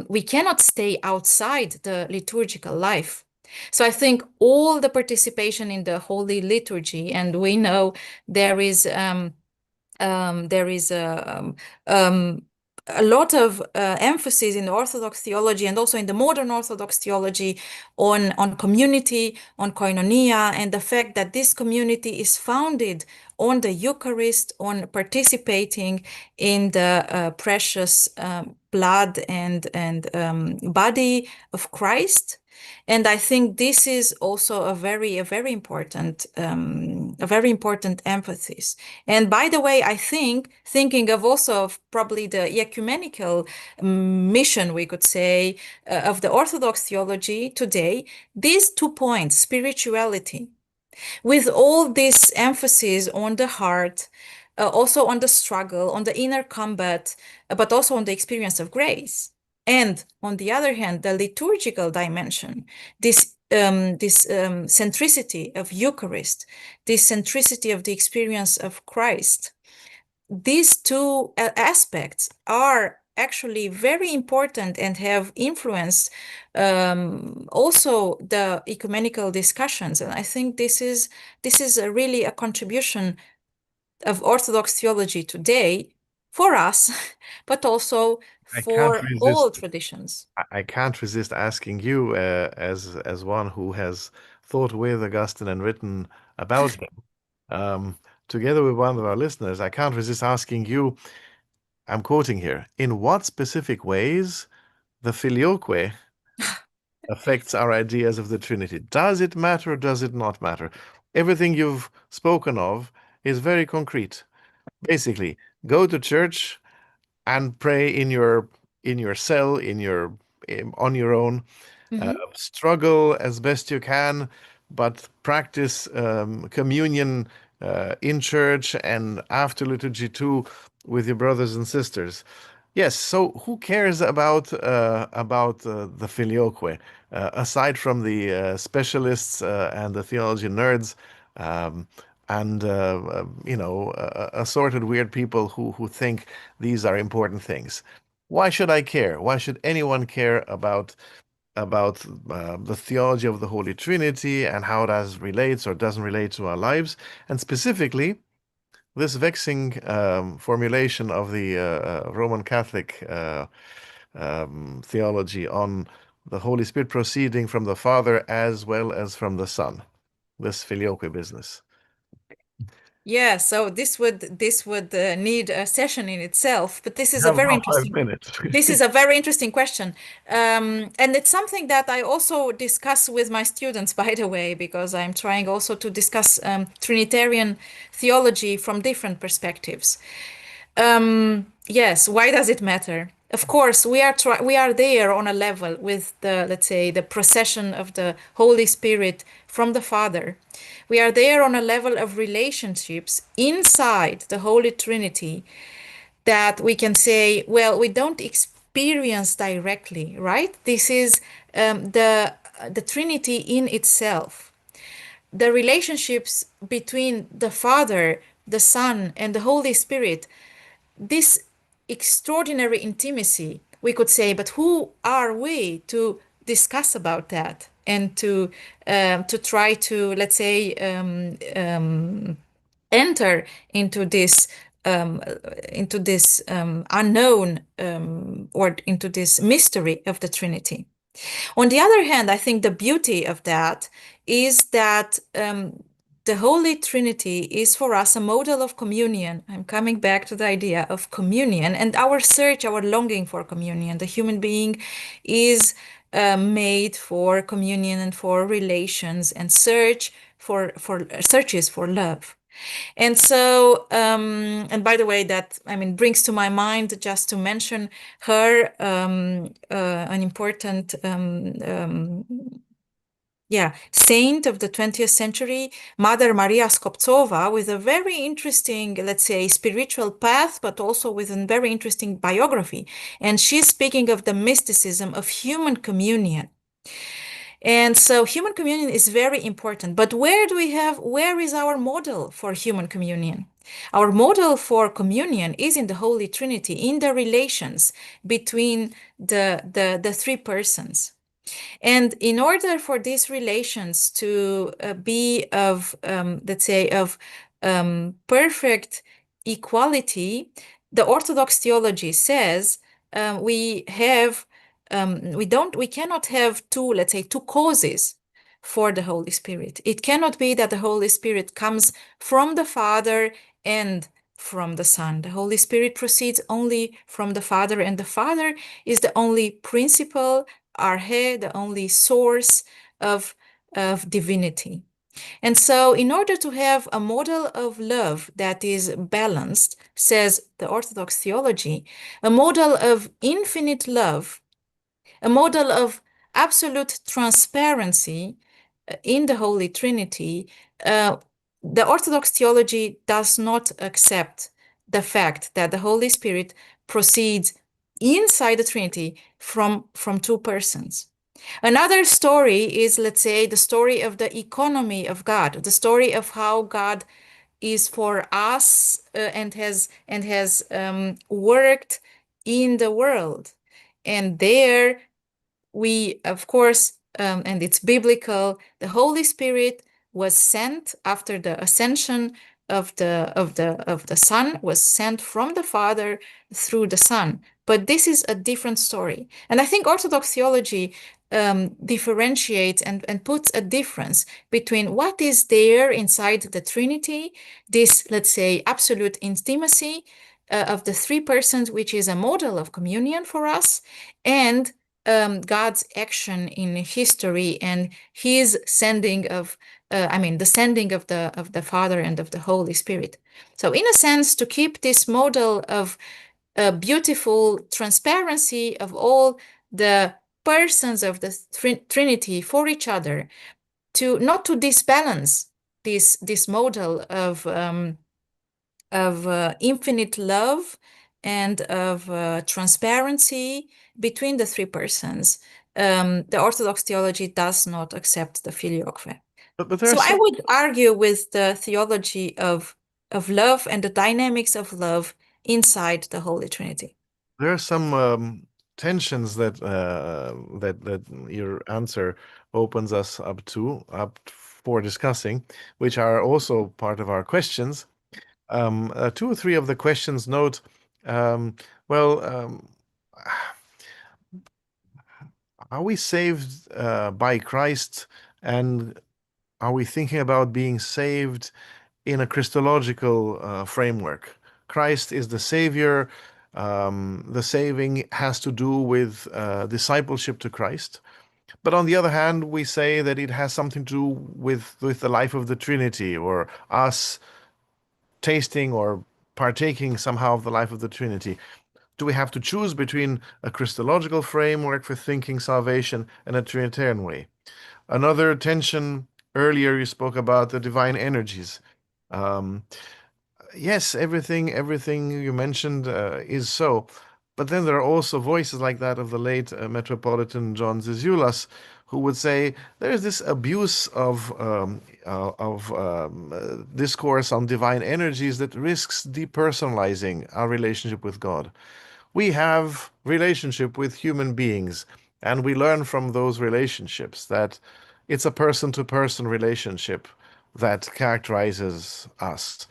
we cannot stay outside the liturgical life. So I think all the participation in the Holy Liturgy, and we know there is a lot of emphasis in the Orthodox theology and also in the modern Orthodox theology on community, on koinonia, and the fact that this community is founded on the Eucharist, on participating in the precious blood and body of Christ. And I think this is also a very important emphasis. And by the way, I think thinking of also of probably the ecumenical mission, we could say, of the Orthodox theology today, these 2 points, spirituality, with all this emphasis on the heart, also on the struggle, on the inner combat, but also on the experience of grace. And on the other hand, the liturgical dimension, this centricity of Eucharist, this centricity of the experience of Christ. These two aspects are actually very important and have influenced also the ecumenical discussions. And I think this is really a contribution of Orthodox theology today for us, but also for all traditions.
I can't resist asking you, as one who has thought with Augustine and written about him, together with one of our listeners, I can't resist asking you, I'm quoting here, in what specific ways the filioque affects our ideas of the Trinity? Does it matter or does it not matter? Everything you've spoken of is very concrete. Basically, go to church and pray in your cell, on your own. Struggle as best you can, but practice communion in church and after liturgy too with your brothers and sisters. Yes, so who cares about the filioque? Aside from the specialists and the theology nerds, and assorted weird people who think these are important things. Why should I care? Why should anyone care about the theology of the Holy Trinity and how that relates or doesn't relate to our lives, and specifically this vexing formulation of the Roman Catholic theology on the Holy Spirit proceeding from the Father as well as from the Son, this filioque business.
Yeah, so this would need a session in itself, but this is
You
a
have
very
about 5
interesting
minutes.
this is a very interesting question. And it's something that I also discuss with my students, by the way, because I'm trying also to discuss Trinitarian theology from different perspectives. Yes, why does it matter? Of course, we are there on a level with the, let's say, the procession of the Holy Spirit from the Father. We are there on a level of relationships inside the Holy Trinity that we can say, well, we don't experience directly, right? This is the Trinity in itself. The relationships between the Father, the Son, and the Holy Spirit, this extraordinary intimacy, we could say, but who are we to discuss about that and to try to, let's say, enter into this unknown or into this mystery of the Trinity. On the other hand, I think the beauty of that is that the Holy Trinity is for us a model of communion. I'm coming back to the idea of communion and our search, our longing for communion. The human being is made for communion and for relations and searches for love. And so, and by the way, that, I mean, brings to my mind, just to mention her, an important saint of the 20th century, Mother Maria Skoptsova, with a very interesting, let's say, spiritual path, but also with a very interesting biography. And she's speaking of the mysticism of human communion. And so human communion is very important. But where is our model for human communion? Our model for communion is in the Holy Trinity, in the relations between the three persons. And in order for these relations to be of, let's say, of perfect equality, the Orthodox theology says we cannot have two causes for the Holy Spirit. It cannot be that the Holy Spirit comes from the Father and from the Son. The Holy Spirit proceeds only from the Father, and the Father is the only principle, arche, the only source of divinity. And so in order to have a model of love that is balanced, says the Orthodox theology, a model of infinite love, a model of absolute transparency in the Holy Trinity, the Orthodox theology does not accept the fact that the Holy Spirit proceeds inside the Trinity from two persons. Another story is, let's say, the story of the economy of God, the story of how God is for us and has worked in the world. And there we, of course, and it's biblical, the Holy Spirit was sent after the ascension of the Son, was sent from the Father through the Son. But this is a different story. And I think Orthodox theology differentiates and puts a difference between what is there inside the Trinity, this, let's say, absolute intimacy of the three persons, which is a model of communion for us, and God's action in history and his sending of, the sending of the Father and of the Holy Spirit. So in a sense, to keep this model of beautiful transparency of all the persons of the Trinity for each other, to not to disbalance this model of infinite love and of transparency between the three persons. The Orthodox theology does not accept the filioque.
But
So I would argue with the theology of love and the dynamics of love inside the Holy Trinity.
there are some tensions that that your answer opens us up for discussing, which are also part of our questions. Two or three of the questions note, are we saved by Christ, and are we thinking about being saved in a Christological framework? Christ is the Savior. The saving has to do with discipleship to Christ. But on the other hand, we say that it has something to do with the life of the Trinity, or us tasting or partaking somehow of the life of the Trinity. Do we have to choose between a Christological framework for thinking salvation and a Trinitarian way? Another tension, earlier you spoke about the divine energies. Yes, everything you mentioned is so. But then there are also voices like that of the late Metropolitan John Zizoulas, who would say there is this abuse of discourse on divine energies that risks depersonalizing our relationship with God. We have relationship with human beings, and we learn from those relationships that it's a person-to-person relationship that characterizes us.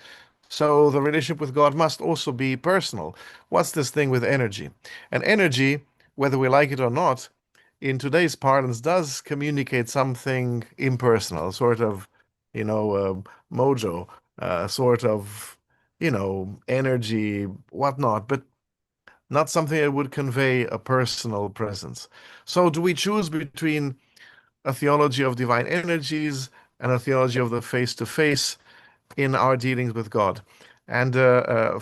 So the relationship with God must also be personal. What's this thing with energy? And energy, whether we like it or not, in today's parlance, does communicate something impersonal, sort of, mojo, sort of, energy, whatnot, but not something that would convey a personal presence. So do we choose between a theology of divine energies and a theology of the face-to-face in our dealings with God? And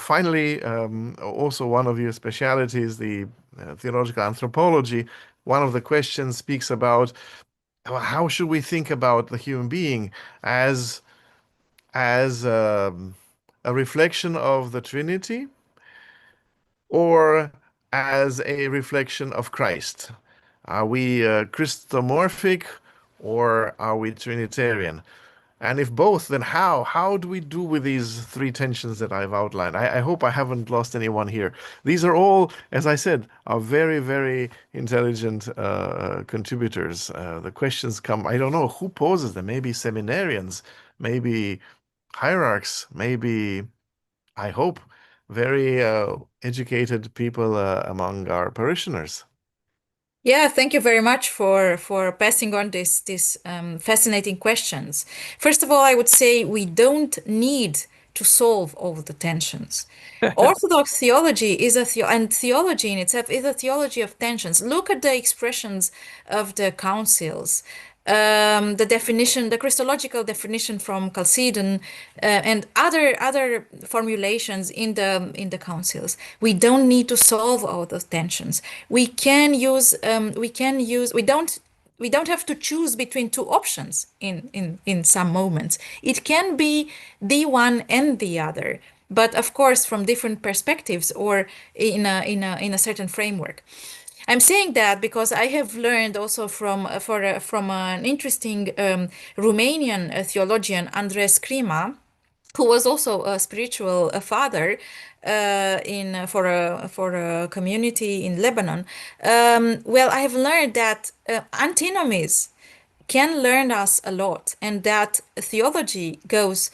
finally, also one of your specialities, the theological anthropology, one of the questions speaks about how should we think about the human being as a reflection of the Trinity, or as a reflection of Christ? Are we Christomorphic, or are we Trinitarian? And if both, then how? How do we do with these three tensions that I've outlined? I hope I haven't lost anyone here. These are all, as I said, are very, very intelligent contributors. The questions come, I don't know who poses them. Maybe seminarians, maybe hierarchs, maybe, I hope, very educated people among our parishioners.
Yeah, thank you very much for passing on these fascinating questions. First of all, I would say we don't need to solve all the tensions. Orthodox theology is and theology in itself is a theology of tensions. Look at the expressions of the councils. The definition, the Christological definition from Chalcedon, and other formulations in the councils. We don't need to solve all those tensions. We don't have to choose between two options in some moments. It can be the one and the other, but of course from different perspectives or in a certain framework. I'm saying that because I have learned also from an interesting Romanian theologian, Andres Crima, who was also a spiritual father for a community in Lebanon. Well, I have learned that antinomies can learn us a lot, and that theology goes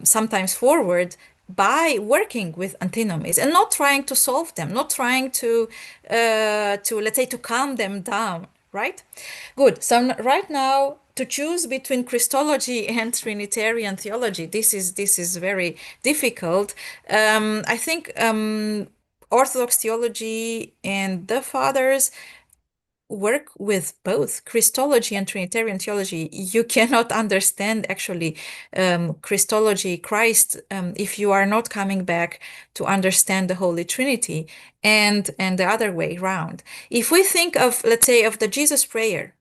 sometimes forward by working with antinomies and not trying to solve them, not trying to let's say to calm them down, right? Good. So right now, to choose between Christology and Trinitarian theology, this is very difficult. I think Orthodox theology and the fathers work with both Christology and Trinitarian theology. You cannot understand actually Christology, Christ, if you are not coming back to understand the Holy Trinity, and the other way around. If we think of, let's say, of the Jesus prayer,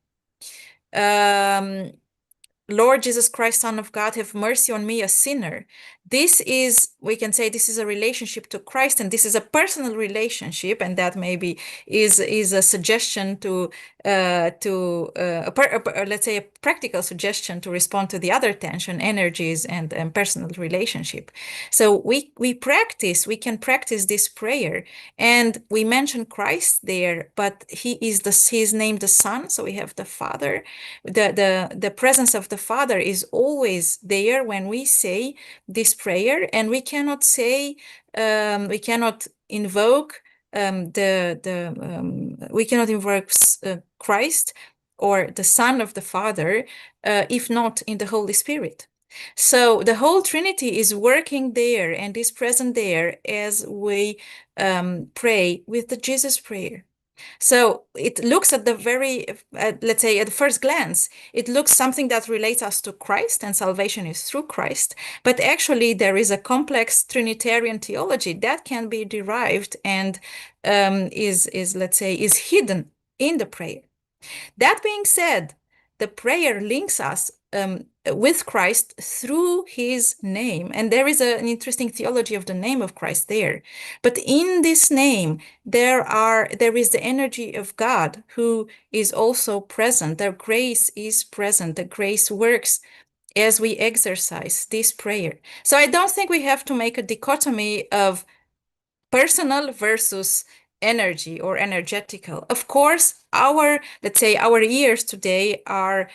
Lord Jesus Christ, Son of God, have mercy on me, a sinner. This is, we can say, this is a relationship to Christ, and this is a personal relationship, and that maybe is a suggestion to let's say a practical suggestion to respond to the other tension, energies, and personal relationship. So we can practice this prayer, and we mention Christ there, but he is named the Son, so we have the Father. The presence of the Father is always there when we say this prayer, and we cannot say we cannot invoke Christ or the Son of the Father if not in the Holy Spirit. So the whole Trinity is working there and is present there as we pray with the Jesus prayer. So it looks at the let's say at the first glance, it looks something that relates us to Christ, and salvation is through Christ. But actually, there is a complex Trinitarian theology that can be derived and let's say, is hidden in the prayer. That being said, the prayer links us with Christ through his name. And there is an interesting theology of the name of Christ there. But in this name, there is the energy of God who is also present. The grace is present. The grace works as we exercise this prayer. So I don't think we have to make a dichotomy of personal versus energy or energetical. Of course, let's say our ears today have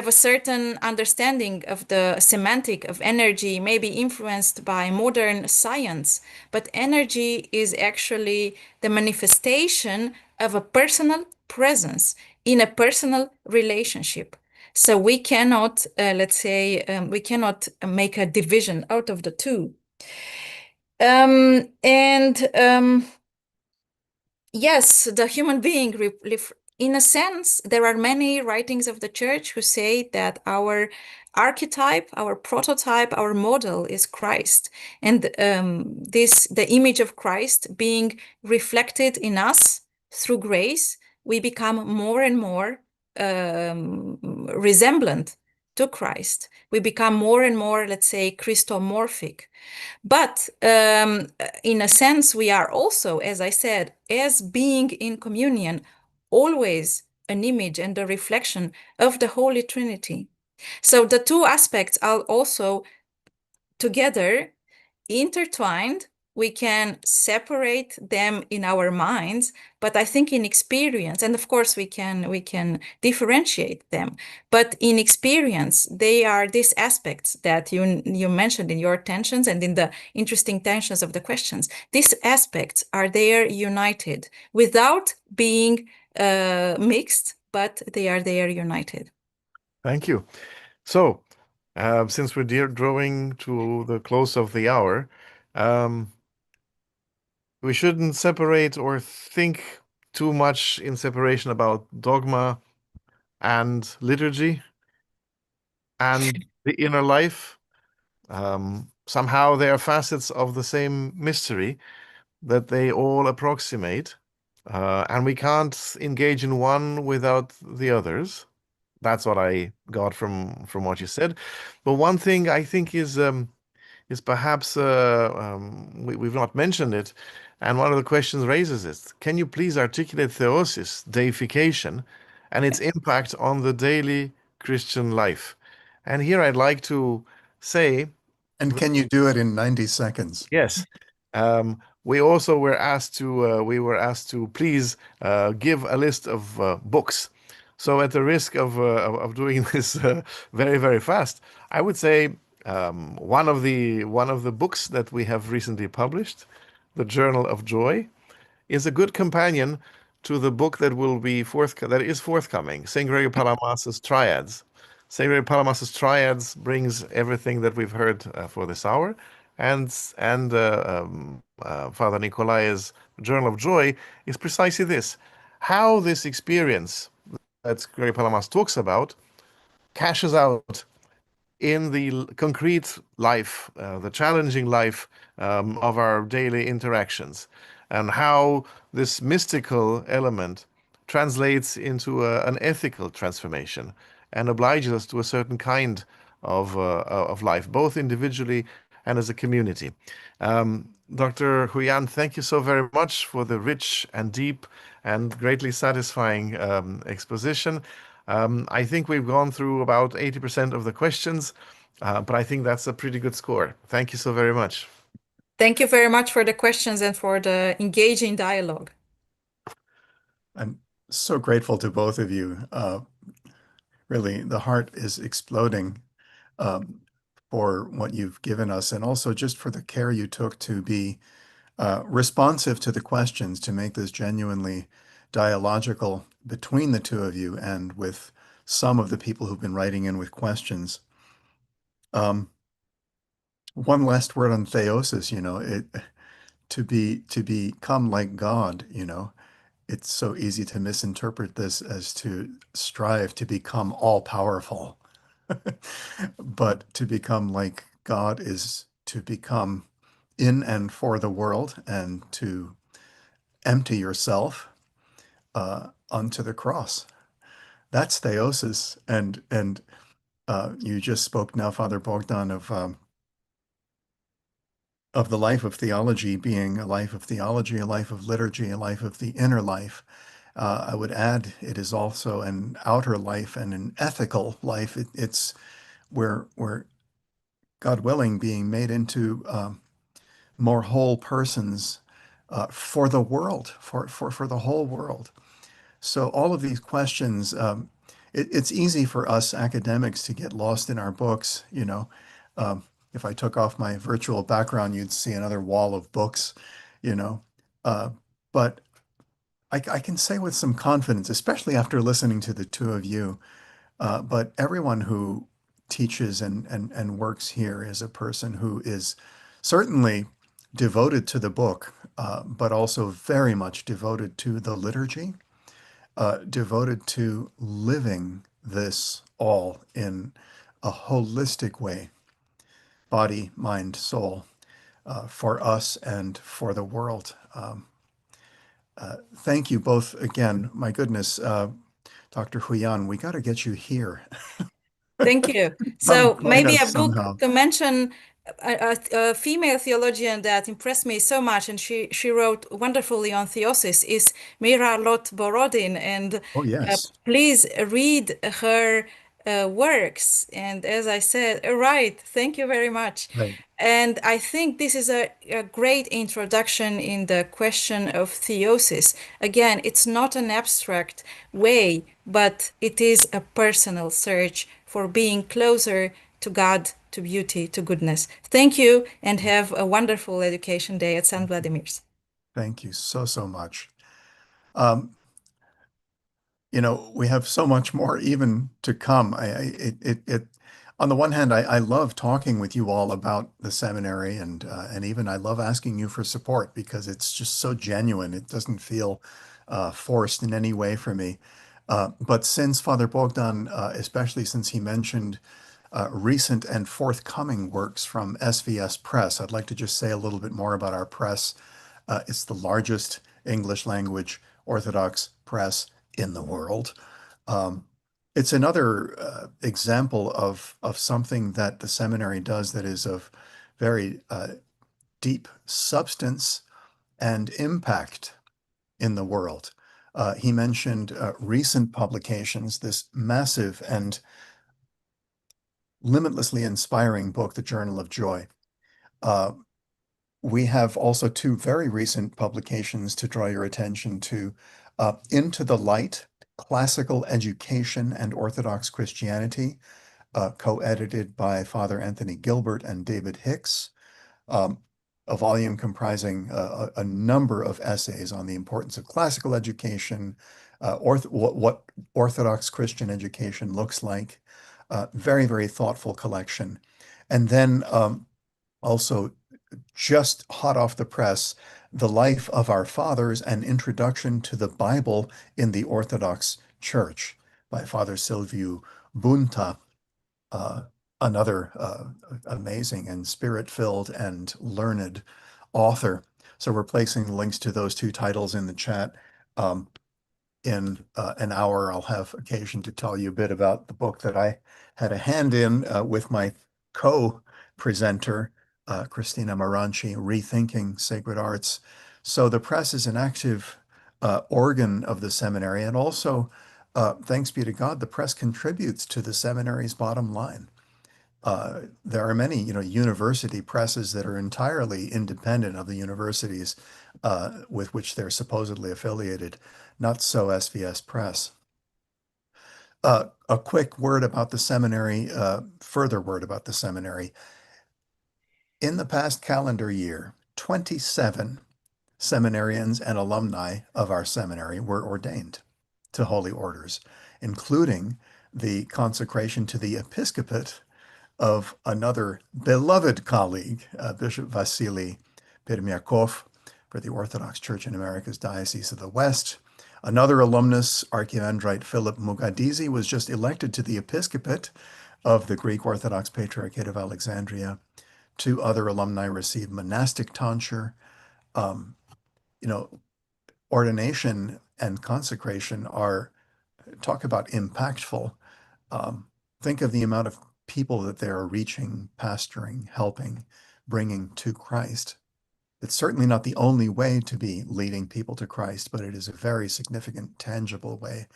a certain understanding of the semantic of energy, maybe influenced by modern science, but energy is actually the manifestation of a personal presence in a personal relationship. So we cannot, let's say, we cannot make a division out of the two. Yes, the human being, in a sense, there are many writings of the church who say that our archetype, our prototype, our model is Christ. And the image of Christ being reflected in us through grace, we become more and more resemblant to Christ. We become more and more, let's say, Christomorphic. But in a sense, we are also, as I said, as being in communion, always an image and a reflection of the Holy Trinity. So the two aspects are also together intertwined. We can separate them in our minds, but I think in experience, and of course we can differentiate them, but in experience, they are these aspects that you mentioned in your tensions and in the interesting tensions of the questions. These aspects are there united without being mixed, but they are there united.
Thank you. So, since we're drawing to the close of the hour, we shouldn't separate or think too much in separation about dogma and liturgy and the inner life. Somehow they are facets of the same mystery that they all approximate, and we can't engage in one without the others. That's what I got from what you said. But one thing I think is perhaps we've not mentioned it, and one of the questions raises it. Can you please articulate theosis, deification, and its impact on the daily Christian life? And here I'd like to say,
And can you do it in 90 seconds?
yes. We also were asked to please give a list of books. So at the risk of doing this very, very fast, I would say one of the books that we have recently published, The Journal of Joy, is a good companion to the book that is forthcoming, St. Gregory Palamas's Triads. St. Gregory Palamas's Triads brings everything that we've heard for this hour, and Father Nicolae's Journal of Joy is precisely this. how this experience that Gary Palamas talks about cashes out in the concrete life, the challenging life of our daily interactions, and how this mystical element translates into an ethical transformation and obliges us to a certain kind of life, both individually and as a community. Dr. Huyan, thank you so very much for the rich and deep and greatly satisfying exposition. I think we've gone through about 80% of the questions, but I think that's a pretty good score. Thank you so very much.
Thank you very much for the questions and for the engaging dialogue.
I'm so grateful to both of you. Really, the heart is exploding for what you've given us, and also just for the care you took to be responsive to the questions, to make this genuinely dialogical between the two of you and with some of the people who've been writing in with questions. One last word on theosis, to become like God, it's so easy to misinterpret this as to strive to become all-powerful. But to become like God is to become in and for the world and to empty yourself onto the cross. That's theosis. And you just spoke now, Father Bogdan, of the life of theology being a life of theology, a life of liturgy, a life of the inner life. I would add it is also an outer life and an ethical life. It's where God willing, being made into more whole persons for the world, for the whole world. So all of these questions, it's easy for us academics to get lost in our books. If I took off my virtual background, you'd see another wall of books, but I can say with some confidence, especially after listening to the two of you, but everyone who teaches and works here is a person who is certainly devoted to the book, but also very much devoted to the liturgy, devoted to living this all in a holistic way, body, mind, soul, for us and for the world. Thank you both again. My goodness, Dr. Huyan, we got to get you here.
Thank you. So
Join
maybe
us
a book
somehow.
to mention a female theologian that impressed me so much, and she wrote wonderfully on theosis, is Mira Lot-Borodin. And
Oh, yes.
please read her works. And as I said, right, thank you very much.
Right.
And I think this is a great introduction in the question of theosis. Again, it's not an abstract way, but it is a personal search for being closer to God, to beauty, to goodness. Thank you, and have a wonderful education day at St. Vladimir's.
Thank you so much. We have so much more even to come. On the one hand, I love talking with you all about the seminary, and even I love asking you for support because it's just so genuine. It doesn't feel forced in any way for me. But since Father Bogdan, especially since he mentioned recent and forthcoming works from SVS Press, I'd like to just say a little bit more about our press. It's the largest English language Orthodox press in the world. It's another example of something that the seminary does that is of very deep substance and impact in the world. He mentioned recent publications, this massive and limitlessly inspiring book, The Journal of Joy. We have also two very recent publications to draw your attention to. Into the Light, Classical Education and Orthodox Christianity, co-edited by Father Anthony Gilbert and David Hicks, a volume comprising a number of essays on the importance of classical education, what Orthodox Christian education looks like. Very, very thoughtful collection. And then also just hot off the press, The Life of Our Fathers, An Introduction to the Bible in the Orthodox Church by Father Silviu Bunta, another amazing and spirit-filled and learned author. So we're placing links to those two titles in the chat. In an hour, I'll have occasion to tell you a bit about the book that I had a hand in with my co-presenter, Christina Maranchi, Rethinking Sacred Arts. So the press is an active organ of the seminary, and also, thanks be to God, the press contributes to the seminary's bottom line. There are many, university presses that are entirely independent of the universities with which they're supposedly affiliated. Not so SVS Press. A quick word about the seminary, further word about the seminary. In the past calendar year, 27 seminarians and alumni of our seminary were ordained to holy orders, including the consecration to the episcopate of another beloved colleague, Bishop Vasily Permyakov, for the Orthodox Church in America's Diocese of the West. Another alumnus, Archimandrite Philip Mugadizi, was just elected to the episcopate of the Greek Orthodox Patriarchate of Alexandria. 2 other alumni received monastic tonsure. Ordination and consecration are, talk about impactful. Think of the amount of people that they are reaching, pastoring, helping, bringing to Christ. It's certainly not the only way to be leading people to Christ, but it is a very significant, tangible way.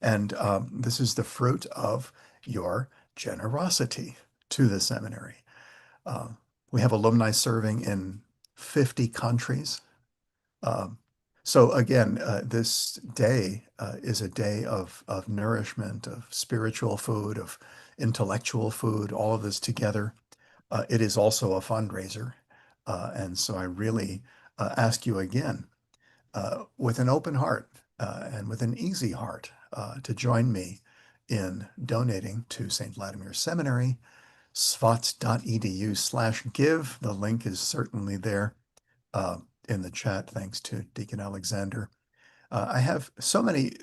And this is the fruit of your generosity to the seminary. We have alumni serving in 50 countries. So again, this day is a day of nourishment, of spiritual food, of intellectual food, all of this together. It is also a fundraiser. And so I really ask you again, with an open heart and with an easy heart, to join me in donating to St. Vladimir Seminary, svats.edu/give. The link is certainly there in the chat, thanks to Deacon Alexander. I have so many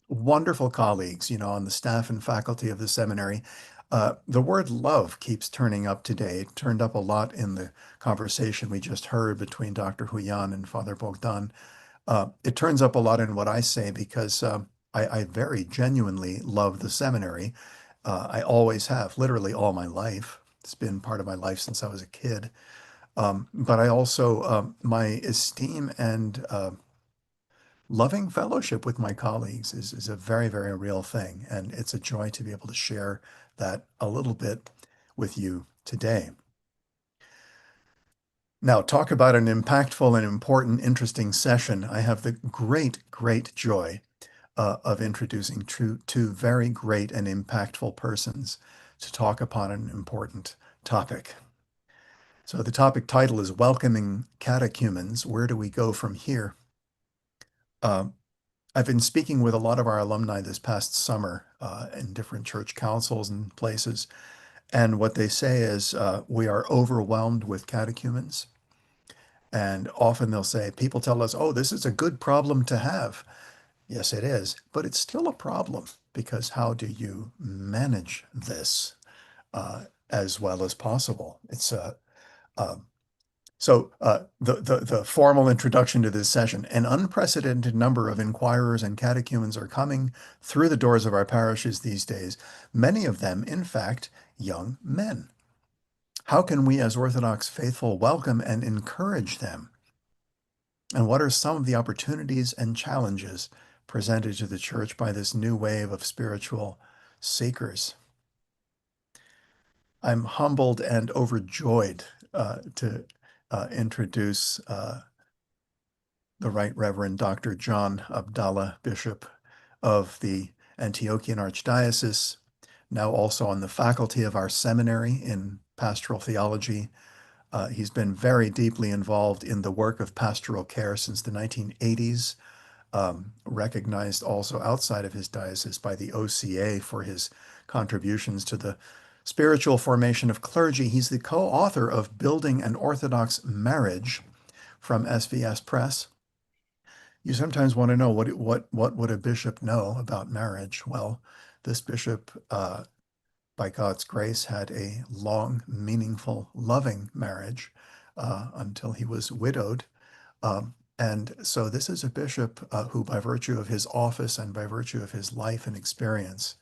wonderful colleagues, on the staff and faculty of the seminary. The word love keeps turning up today. It turned up a lot in the conversation we just heard between Dr. Huyan and Father Bogdan. It turns up a lot in what I say because I very genuinely love the seminary. I always have, literally all my life. It's been part of my life since I was a kid. But I also, my esteem and loving fellowship with my colleagues is a very, very real thing. And it's a joy to be able to share that a little bit with you today. Now, talk about an impactful and important, interesting session. I have the great, great joy of introducing two very great and impactful persons to talk upon an important topic. So the topic title is Welcoming Catechumens. Where do we go from here? I've been speaking with a lot of our alumni this past summer in different church councils and places. And what they say is we are overwhelmed with catechumens. And often they'll say, people tell us, oh, this is a good problem to have. Yes, it is, but it's still a problem because how do you manage this as well as possible? It's So the formal introduction to this session: an unprecedented number of inquirers and catechumens are coming through the doors of our parishes these days, many of them, in fact, young men. How can we as Orthodox faithful welcome and encourage them? And what are some of the opportunities and challenges presented to the Church by this new wave of spiritual seekers? I'm humbled and overjoyed to introduce the Right Reverend Dr. John Abdallah, Bishop of the Antiochian Archdiocese, now also on the faculty of our seminary in pastoral theology. He's been very deeply involved in the work of pastoral care since the 1980s, recognized also outside of his diocese by the OCA for his contributions to the Spiritual Formation of Clergy. He's the co-author of Building an Orthodox Marriage from SVS Press. You sometimes want to know what would a bishop know about marriage? Well, this bishop, by God's grace, had a long, meaningful, loving marriage until he was widowed. And so this is a bishop who, by virtue of his office and by virtue of his life and experience,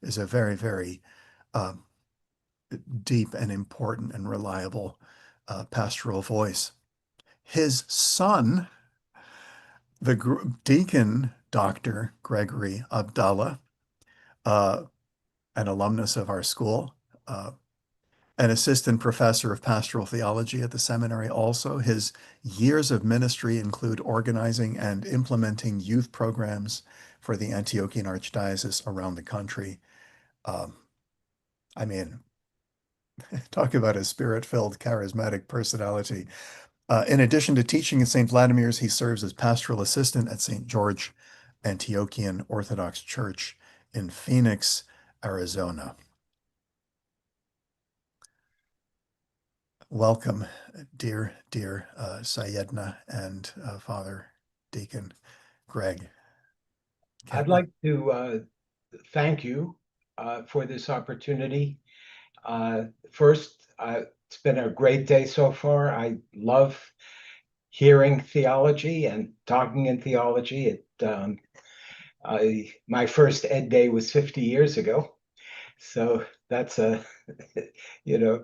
is a very, very deep and important and reliable pastoral voice. His son, the deacon, Dr. Gregory Abdallah, an alumnus of our school, an assistant professor of pastoral theology at the seminary also. His years of ministry include organizing and implementing youth programs for the Antiochian Archdiocese around the country. I mean, talk about a spirit-filled, charismatic personality. In addition to teaching at St. Vladimir's, he serves as pastoral assistant at St. George Antiochian Orthodox Church in Phoenix, Arizona. Welcome, dear Sayedna and Father Deacon Greg.
I'd like to thank you for this opportunity. First, it's been a great day so far. I love hearing theology and talking in theology. My first Ed Day was 50 years ago. So that's a,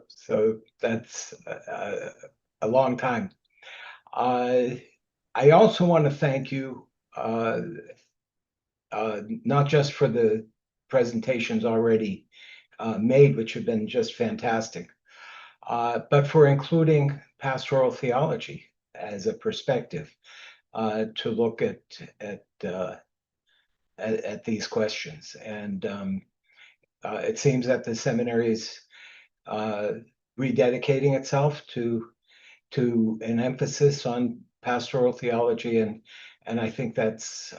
so that's a long time. I also want to thank you, not just for the presentations already made, which have been just fantastic, but for including pastoral theology as a perspective to look at these questions. And it seems that the seminary is rededicating itself to an emphasis on pastoral theology, and I think that's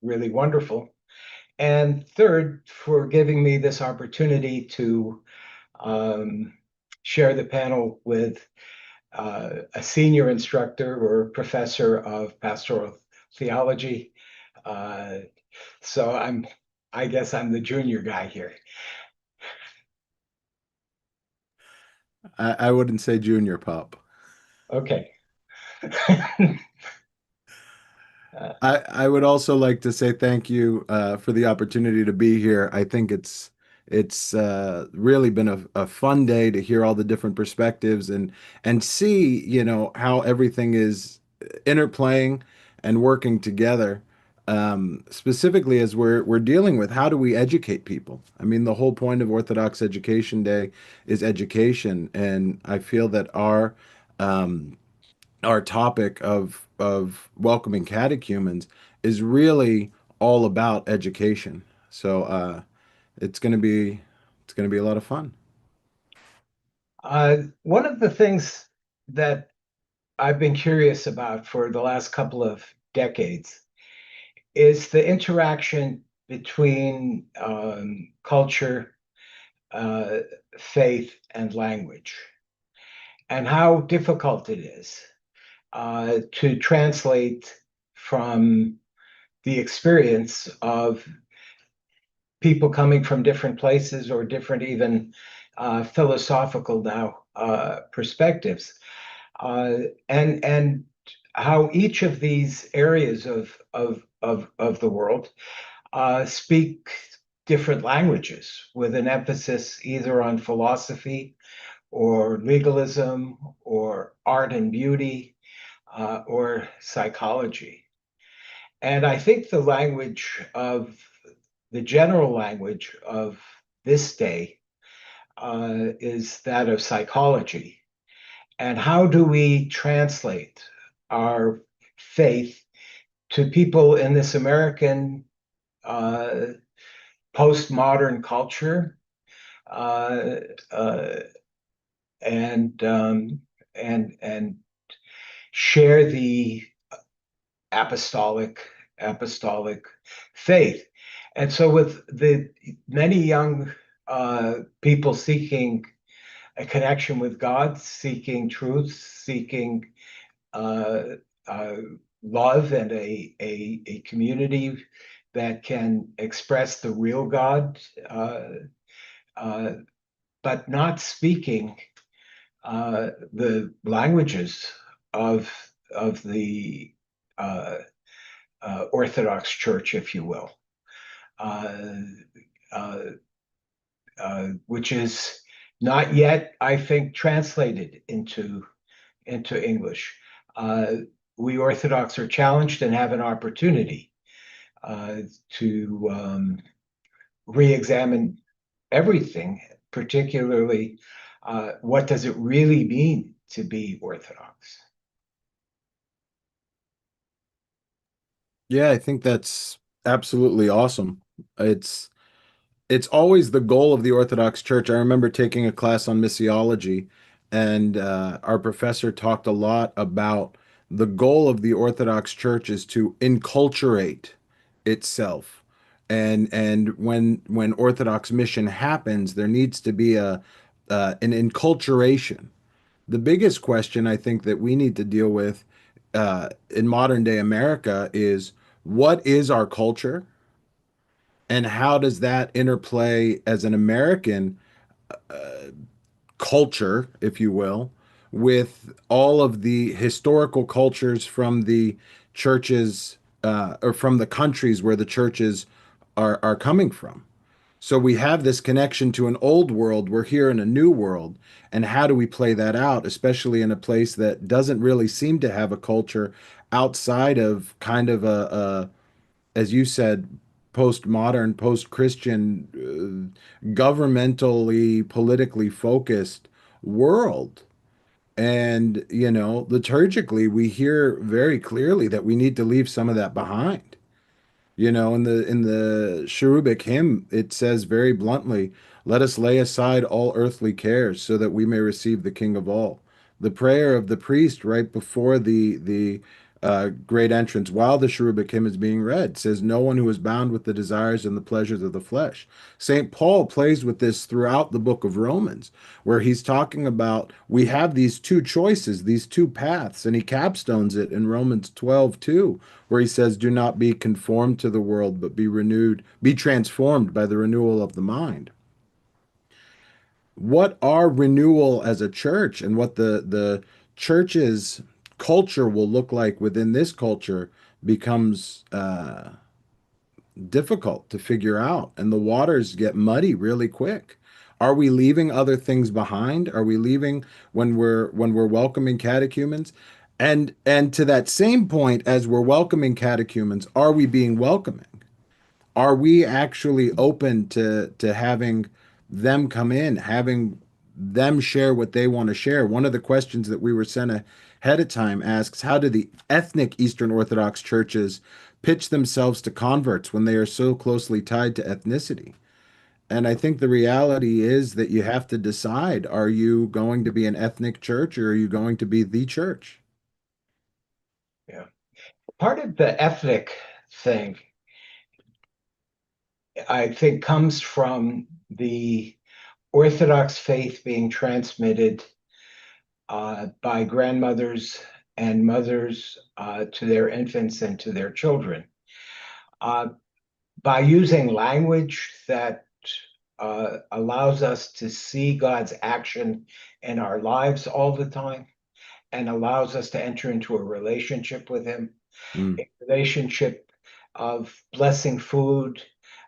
really wonderful. And third, for giving me this opportunity to share the panel with a senior instructor or professor of pastoral theology. So I guess I'm the junior guy here.
I wouldn't say junior, Pop.
Okay.
I would also like to say thank you for the opportunity to be here. I think it's really been a fun day to hear all the different perspectives and see, how everything is interplaying and working together. Specifically as we're dealing with how do we educate people? I mean, the whole point of Orthodox Education Day is education, and I feel that our topic of welcoming catechumens is really all about education. So it's going to be a lot of fun.
One of the things that I've been curious about for the last couple of decades is the interaction between culture, faith, and language, and how difficult it is to translate from the experience of people coming from different places or different even philosophical perspectives, and how each of these areas of the world speak different languages with an emphasis either on philosophy or legalism or art and beauty or psychology. And I think the general language of this day is that of psychology. And how do we translate our faith to people in this American postmodern culture, and share the apostolic faith? And so with the many young people seeking a connection with God, seeking truth, seeking love and a community that can express the real God, but not speaking the languages of the Orthodox Church, if you will, which is not yet, I think, translated into English. We Orthodox are challenged and have an opportunity to re-examine everything, particularly what does it really mean to be Orthodox?
Yeah, I think that's absolutely awesome. It's always the goal of the Orthodox Church. I remember taking a class on missiology, and our professor talked a lot about the goal of the Orthodox Church is to enculturate itself. And when Orthodox mission happens, there needs to be an enculturation. The biggest question I think that we need to deal with in modern day America is what is our culture? And how does that interplay as an American culture, if you will, with all of the historical cultures from the churches or from the countries where the churches are coming from? So we have this connection to an old world. We're here in a new world. And how do we play that out, especially in a place that doesn't really seem to have a culture outside of kind of as you said, postmodern, post-Christian, governmentally, politically focused world. And, you know, liturgically, we hear very clearly that we need to leave some of that behind. You know, in the cherubic hymn, it says very bluntly, "Let us lay aside all earthly cares, so that we may receive the King of all." The prayer of the priest right before the great entrance, while the cherubic hymn is being read, says, "No one who is bound with the desires and the pleasures of the flesh." Saint Paul plays with this throughout the book of Romans, where he's talking about we have these two choices, these two paths, and he capstones it in Romans 12:2, where he says, "Do not be conformed to the world, but be transformed by the renewal of the mind." What our renewal as a church and what the church's culture will look like within this culture becomes difficult to figure out, and the waters get muddy really quick. Are we leaving other things behind? Are we leaving when we're welcoming catechumens? And to that same point, as we're welcoming catechumens, are we being welcoming? Are we actually open to having them come in, having them share what they want to share? One of the questions that we were sent ahead of time asks, how do the ethnic Eastern Orthodox churches pitch themselves to converts when they are so closely tied to ethnicity? And I think the reality is that you have to decide, are you going to be an ethnic church or are you going to be the church?
Yeah. Part of the ethnic thing, I think, comes from the Orthodox faith being transmitted by grandmothers and mothers to their infants and to their children. By using language that allows us to see God's action in our lives all the time and allows us to enter into a relationship with Him, a relationship of blessing food,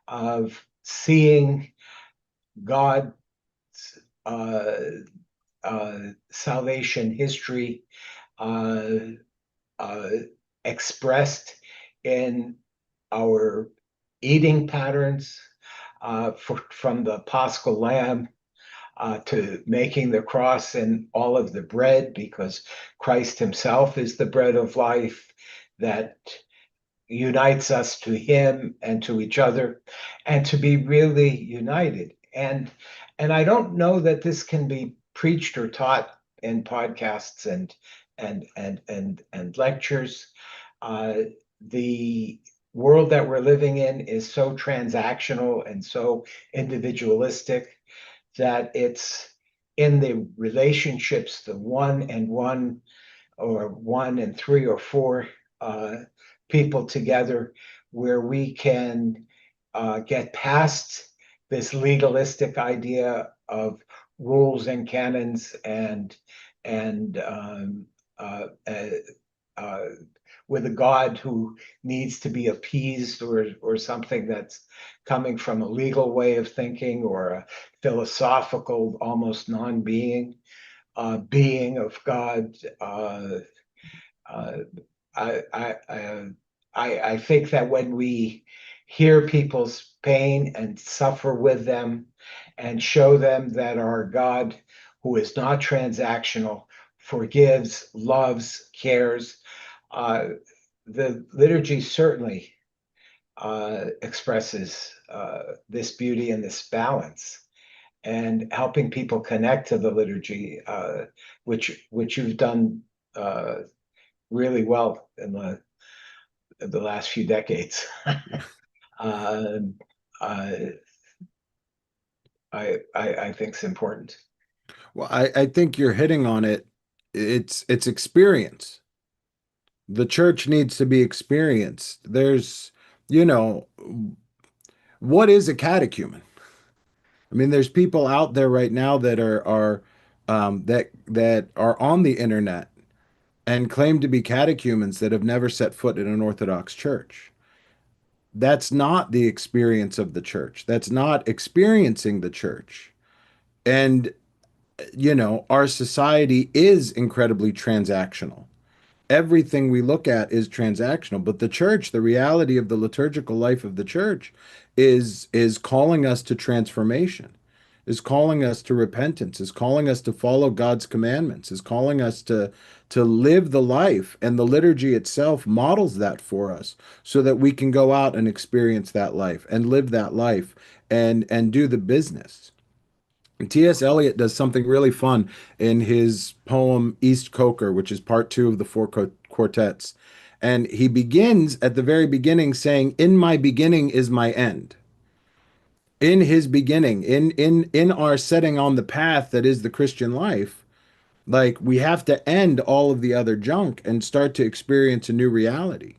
of seeing God's salvation history expressed in our eating patterns, from the Paschal Lamb to making the cross and all of the bread, because Christ Himself is the bread of life that unites us to Him and to each other, and to be really united. And I don't know that this can be preached or taught in podcasts and lectures. world that we're living in is so transactional and so individualistic that it's in the relationships, the one and one, or one and three or four people together, where we can get past this legalistic idea of rules and canons and with a God who needs to be appeased, or something that's coming from a legal way of thinking, or a philosophical, almost non-being being of God. I think that when we hear people's pain and suffer with them and show them that our God, who is not transactional, forgives, loves, cares, the liturgy certainly expresses this beauty and this balance, and helping people connect to the liturgy, which you've done really well in the last few decades. I think it's important.
Well, I think you're hitting on it. It's experience. The church needs to be experienced. There's, what is a catechumen? I mean, there's people out there right now that are that are on the internet and claim to be catechumens that have never set foot in an Orthodox church. That's not the experience of the church. That's not experiencing the church. And, our society is incredibly transactional. Everything we look at is transactional, but the church, the reality of the liturgical life of the church is calling us to transformation, is calling us to repentance, is calling us to follow God's commandments, is calling us to live the life, and the liturgy itself models that for us so that we can go out and experience that life and live that life and do the business. T.S. Eliot does something really fun in his poem East Coker, which is part 2 of the 4 quartets. And he begins at the very beginning saying, "In my beginning is my end." In his beginning, in our setting on the path that is the Christian life, like, we have to end all of the other junk and start to experience a new reality.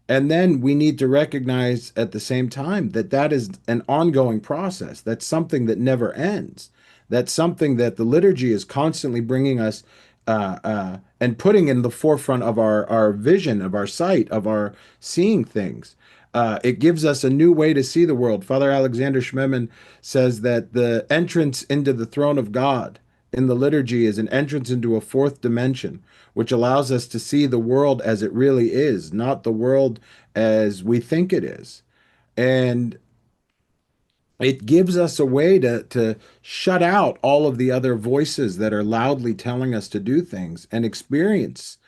And then we need to recognize at the same time that that is an ongoing process. That's something that never ends. That's something that the liturgy is constantly bringing us and putting in the forefront of our vision, of our sight, of our seeing things. It gives us a new way to see the world. Father Alexander Schmemann says that the entrance into the throne of God in the liturgy is an entrance into a 4th dimension, which allows us to see the world as it really is, not the world as we think it is. And it gives us a way to shut out all of the other voices that are loudly telling us to do things and experience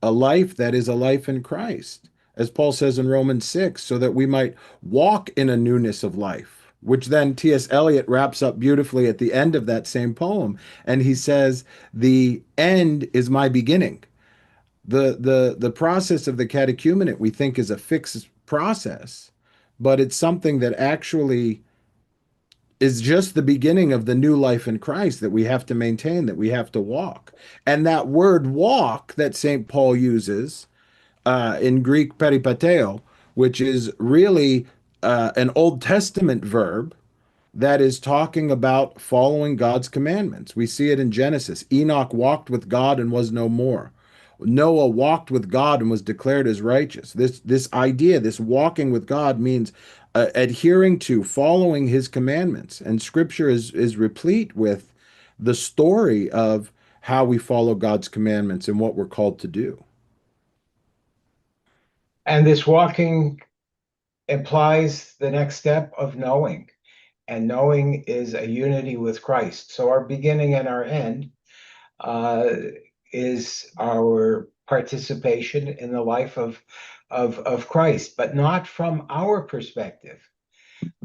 a life that is a life in Christ, as Paul says in Romans 6, so that we might walk in a newness of life, which then T.S. Eliot wraps up beautifully at the end of that same poem. And he says, "The end is my beginning." The process of the catechumenate, we think, is a fixed process, but it's something that actually is just the beginning of the new life in Christ that we have to maintain, that we have to walk. And that word walk that St. Paul uses in Greek peripateo, which is really an Old Testament verb that is talking about following God's commandments. We see it in Genesis. Enoch walked with God and was no more. Noah walked with God and was declared as righteous. This idea, this walking with God, means adhering to, following his commandments. And scripture is replete with the story of how we follow God's commandments and what we're called to do.
And this walking implies the next step of knowing. And knowing is a unity with Christ. So our beginning and our end is our participation in the life of Christ, but not from our perspective,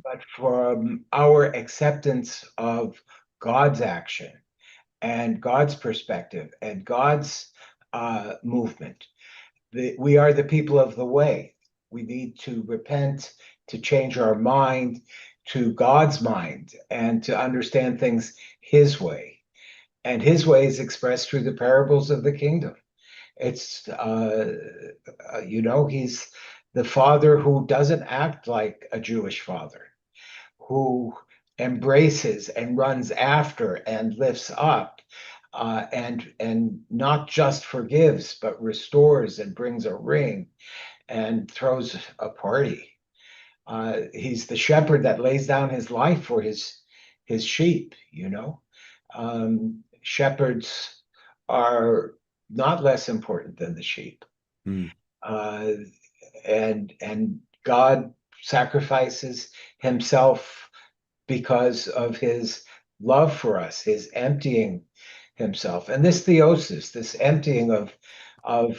but from our acceptance of God's action and God's perspective and God's movement. We are the people of the way. We need to repent, to change our mind to God's mind, and to understand things his way. And his way is expressed through the parables of the kingdom. It's, he's the father who doesn't act like a Jewish father, who embraces and runs after and lifts up, and not just forgives, but restores and brings a ring and throws a party. He's the shepherd that lays down his life for his sheep. Shepherds are not less important than the sheep.
Hmm.
And God sacrifices himself because of his love for us, his emptying himself. And this theosis, this emptying of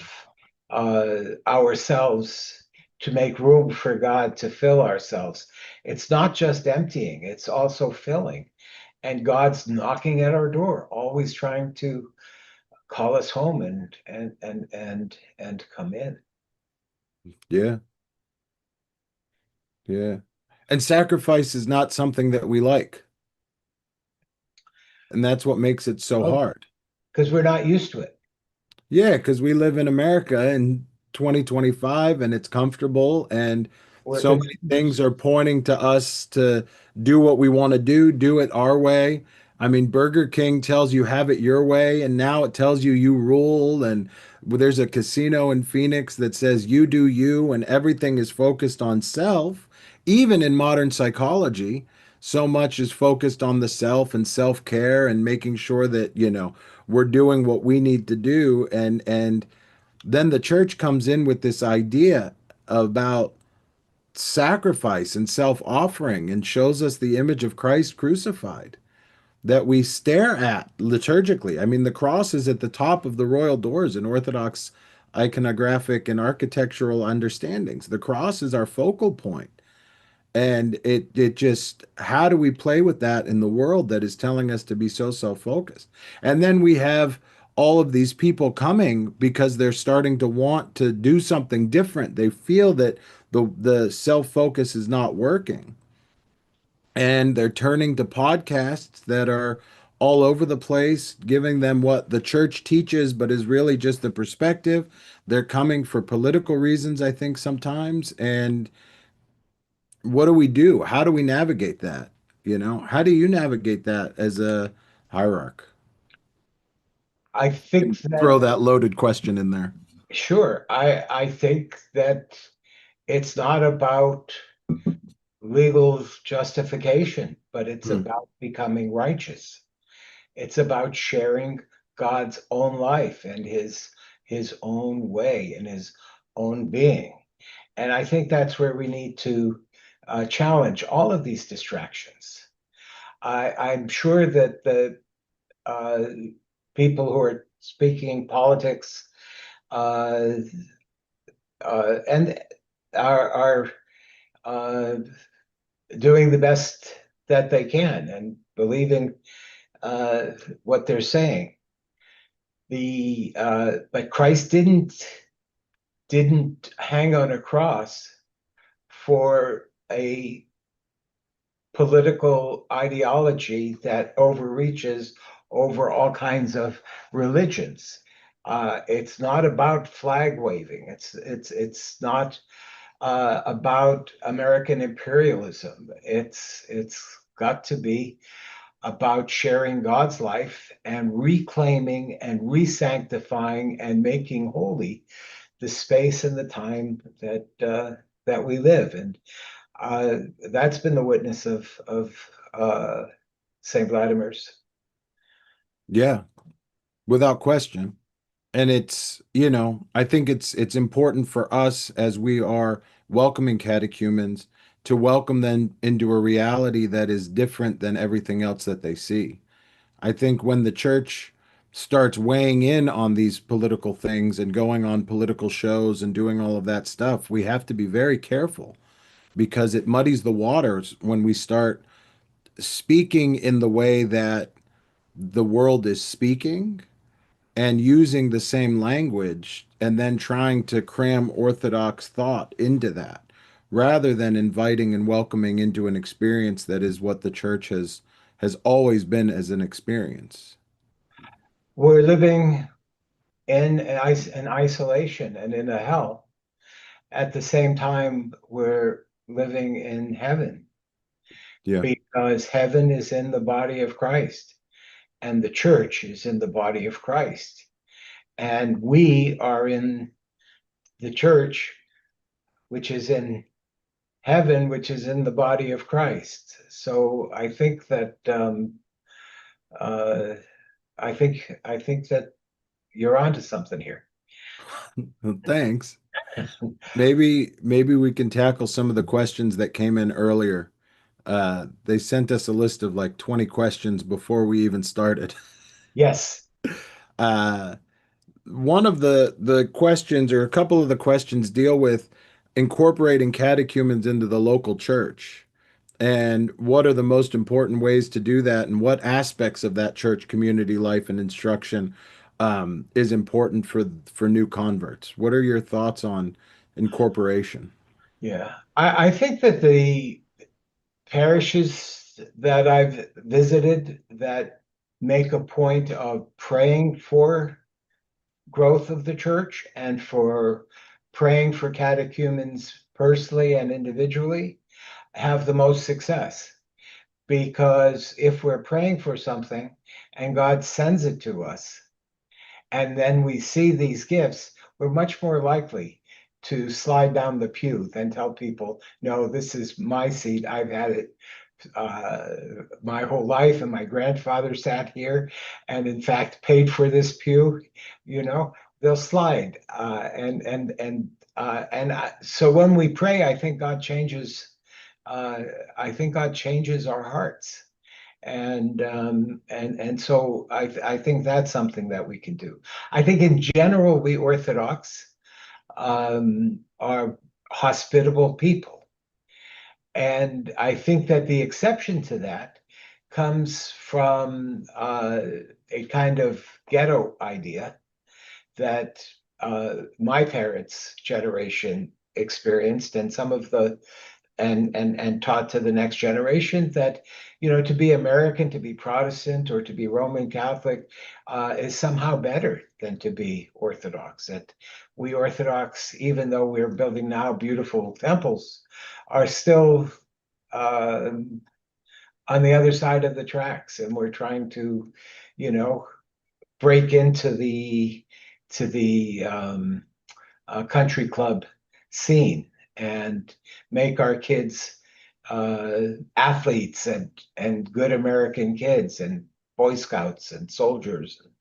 ourselves to make room for God to fill ourselves. It's not just emptying, it's also filling. And God's knocking at our door, always trying to call us home and come in.
Yeah. Yeah. And sacrifice is not something that we like. And that's what makes it so hard.
Because we're not used to it.
Yeah, because we live in America in 2025 and it's comfortable, and so many things are pointing to us to do what we want to do it our way. I mean, Burger King tells you have it your way, and now it tells you rule. And there's a casino in Phoenix that says you do you, and everything is focused on self. Even in modern psychology, so much is focused on the self and self-care and making sure that, we're doing what we need to do. And then the church comes in with this idea about sacrifice and self-offering and shows us the image of Christ crucified that we stare at liturgically. I mean, the cross is at the top of the royal doors in Orthodox iconographic and architectural understandings. The cross is our focal point. And it just, how do we play with that in the world that is telling us to be so self-focused? And then we have all of these people coming because they're starting to want to do something different. They feel that the self-focus is not working. And they're turning to podcasts that are all over the place, giving them what the church teaches, but is really just the perspective. They're coming for political reasons, I think, sometimes. And what do we do? How do we navigate that? How do you navigate that as a hierarch?
I think that,
throw that loaded question in there.
Sure. I think that it's not about legal justification, but it's about becoming righteous. It's about sharing God's own life and his own way and his own being. And I think that's where we need to challenge all of these distractions. I'm sure that the people who are speaking politics and are doing the best that they can and believing what they're saying. But Christ didn't hang on a cross for a political ideology that overreaches over all kinds of religions. It's not about flag waving. It's not about American imperialism. It's got to be about sharing God's life and reclaiming and re-sanctifying and making holy the space and the time that we live. And that's been the witness of St. Vladimir's.
Yeah, without question. And it's, I think it's important for us as we are welcoming catechumens to welcome them into a reality that is different than everything else that they see. I think when the church starts weighing in on these political things and going on political shows and doing all of that stuff, we have to be very careful because it muddies the waters when we start speaking in the way that the world is speaking and using the same language and then trying to cram Orthodox thought into that, rather than inviting and welcoming into an experience that is what the church has always been as an experience.
We're living in isolation and in a hell. At the same time, we're living in heaven,
Yeah.
because heaven is in the body of Christ and the church is in the body of Christ. And we are in the church, which is in heaven, which is in the body of Christ. So I think that I think that you're onto something here.
Thanks. Maybe we can tackle some of the questions that came in earlier. They sent us a list of like 20 questions before we even started.
Yes.
One of the questions, or a couple of the questions, deal with incorporating catechumens into the local church, and what are the most important ways to do that, and what aspects of that church community life and instruction is important for new converts. What are your thoughts on incorporation?
Yeah. I think that the parishes that I've visited that make a point of praying for growth of the church and for praying for catechumens personally and individually have the most success. Because if we're praying for something and God sends it to us, and then we see these gifts, we're much more likely to slide down the pew than tell people, no, this is my seat. I've had it my whole life, and my grandfather sat here and in fact paid for this pew. They'll slide. So when we pray, I think God changes our hearts. And so I think that's something that we can do. I think in general, we Orthodox are hospitable people. And I think that the exception to that comes from a kind of ghetto idea that my parents' generation experienced, and some of the and taught to the next generation, that to be American, to be Protestant, or to be Roman Catholic is somehow better than to be Orthodox. That we Orthodox, even though we're building now beautiful temples, are still on the other side of the tracks, and we're trying to break into the country club scene and make our kids athletes and good American kids and Boy Scouts and soldiers and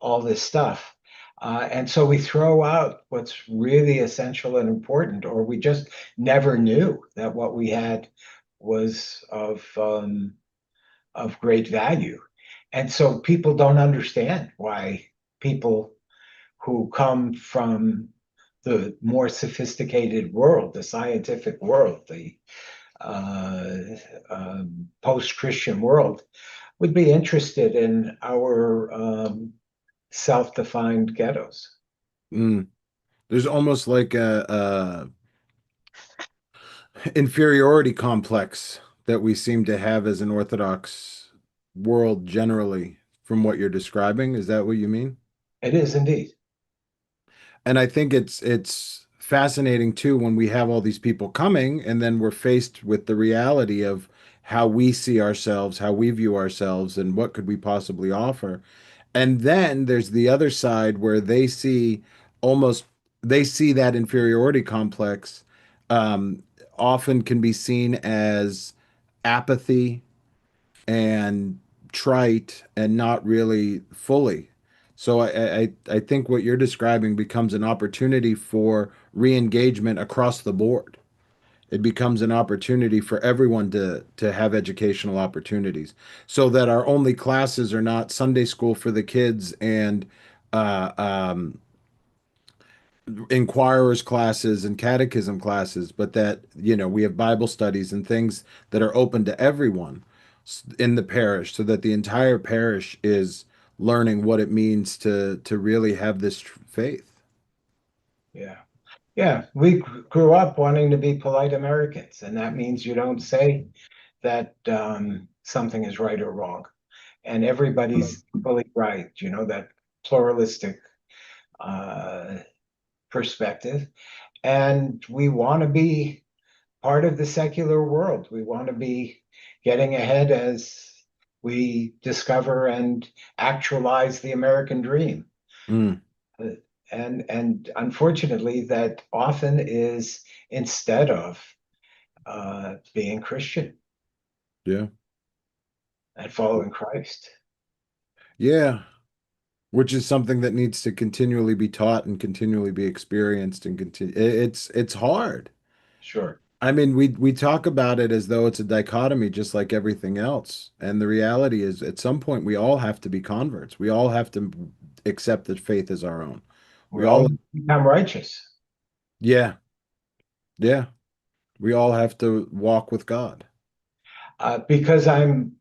all this stuff. And so we throw out what's really essential and important, or we just never knew that what we had was of great value. And so people don't understand why people who come from the more sophisticated world, the scientific world, the post-Christian world, would be interested in our self-defined ghettos.
There's almost like a inferiority complex that we seem to have as an Orthodox world generally, from what you're describing. Is that what you mean?
It is indeed.
And I think it's fascinating too when we have all these people coming, and then we're faced with the reality of how we see ourselves, how we view ourselves, and what could we possibly offer. And then there's the other side where they see that inferiority complex often can be seen as apathy and trite and not really fully. So I think what you're describing becomes an opportunity for re-engagement across the board. It becomes an opportunity for everyone to have educational opportunities, so that our only classes are not Sunday school for the kids and uh, um, inquirers classes and catechism classes, but that we have Bible studies and things that are open to everyone in the parish, so that the entire parish is learning what it means to really have this faith.
Yeah. Yeah. We grew up wanting to be polite Americans, and that means you don't say that something is right or wrong. And everybody's fully right, that pluralistic perspective. And we want to be part of the secular world. We want to be getting ahead as we discover and actualize the American dream.
Mm.
And unfortunately, that often is instead of being Christian.
Yeah.
And following Christ.
Yeah. Which is something that needs to continually be taught and continually be experienced and continue. It's hard.
Sure.
I mean, we talk about it as though it's a dichotomy, just like everything else. And the reality is, at some point, we all have to be converts. We all have to accept that faith is our own.
We all become righteous.
Yeah. Yeah. We all have to walk with God.
Because I'm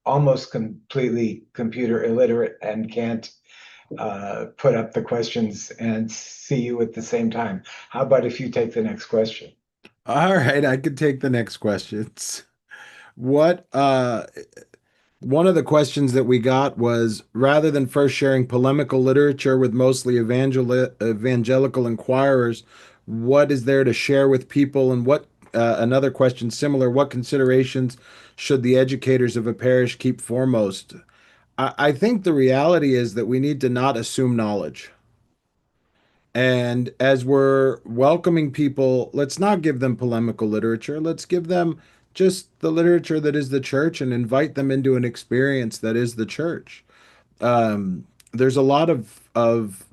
almost completely computer illiterate and can't put up the questions and see you at the same time. How about if you take the next question?
All right, I could take the next questions. What one of the questions that we got was, rather than first sharing polemical literature with mostly evangelical inquirers, what is there to share with people? And what another question similar, what considerations should the educators of a parish keep foremost? I think the reality is that we need to not assume knowledge. And as we're welcoming people, let's not give them polemical literature. Let's give them just the literature that is the church and invite them into an experience that is the church. There's a lot of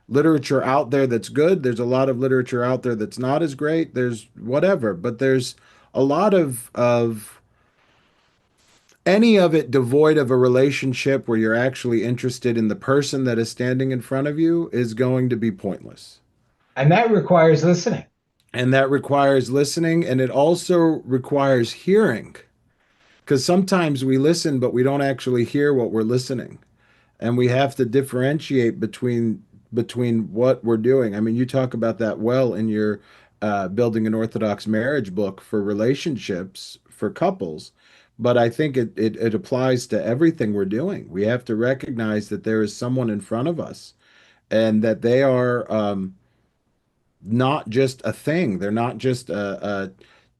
literature out there that's good. There's a lot of literature out there that's not as great. There's whatever, but there's a lot of any of it devoid of a relationship where you're actually interested in the person that is standing in front of you is going to be pointless.
And that requires listening.
And that requires listening, and it also requires hearing. Because sometimes we listen, but we don't actually hear what we're listening. And we have to differentiate between what we're doing. I mean, you talk about that well in your Building an Orthodox Marriage book for relationships for couples. But I think it applies to everything we're doing. We have to recognize that there is someone in front of us and that they are not just a thing. They're not just a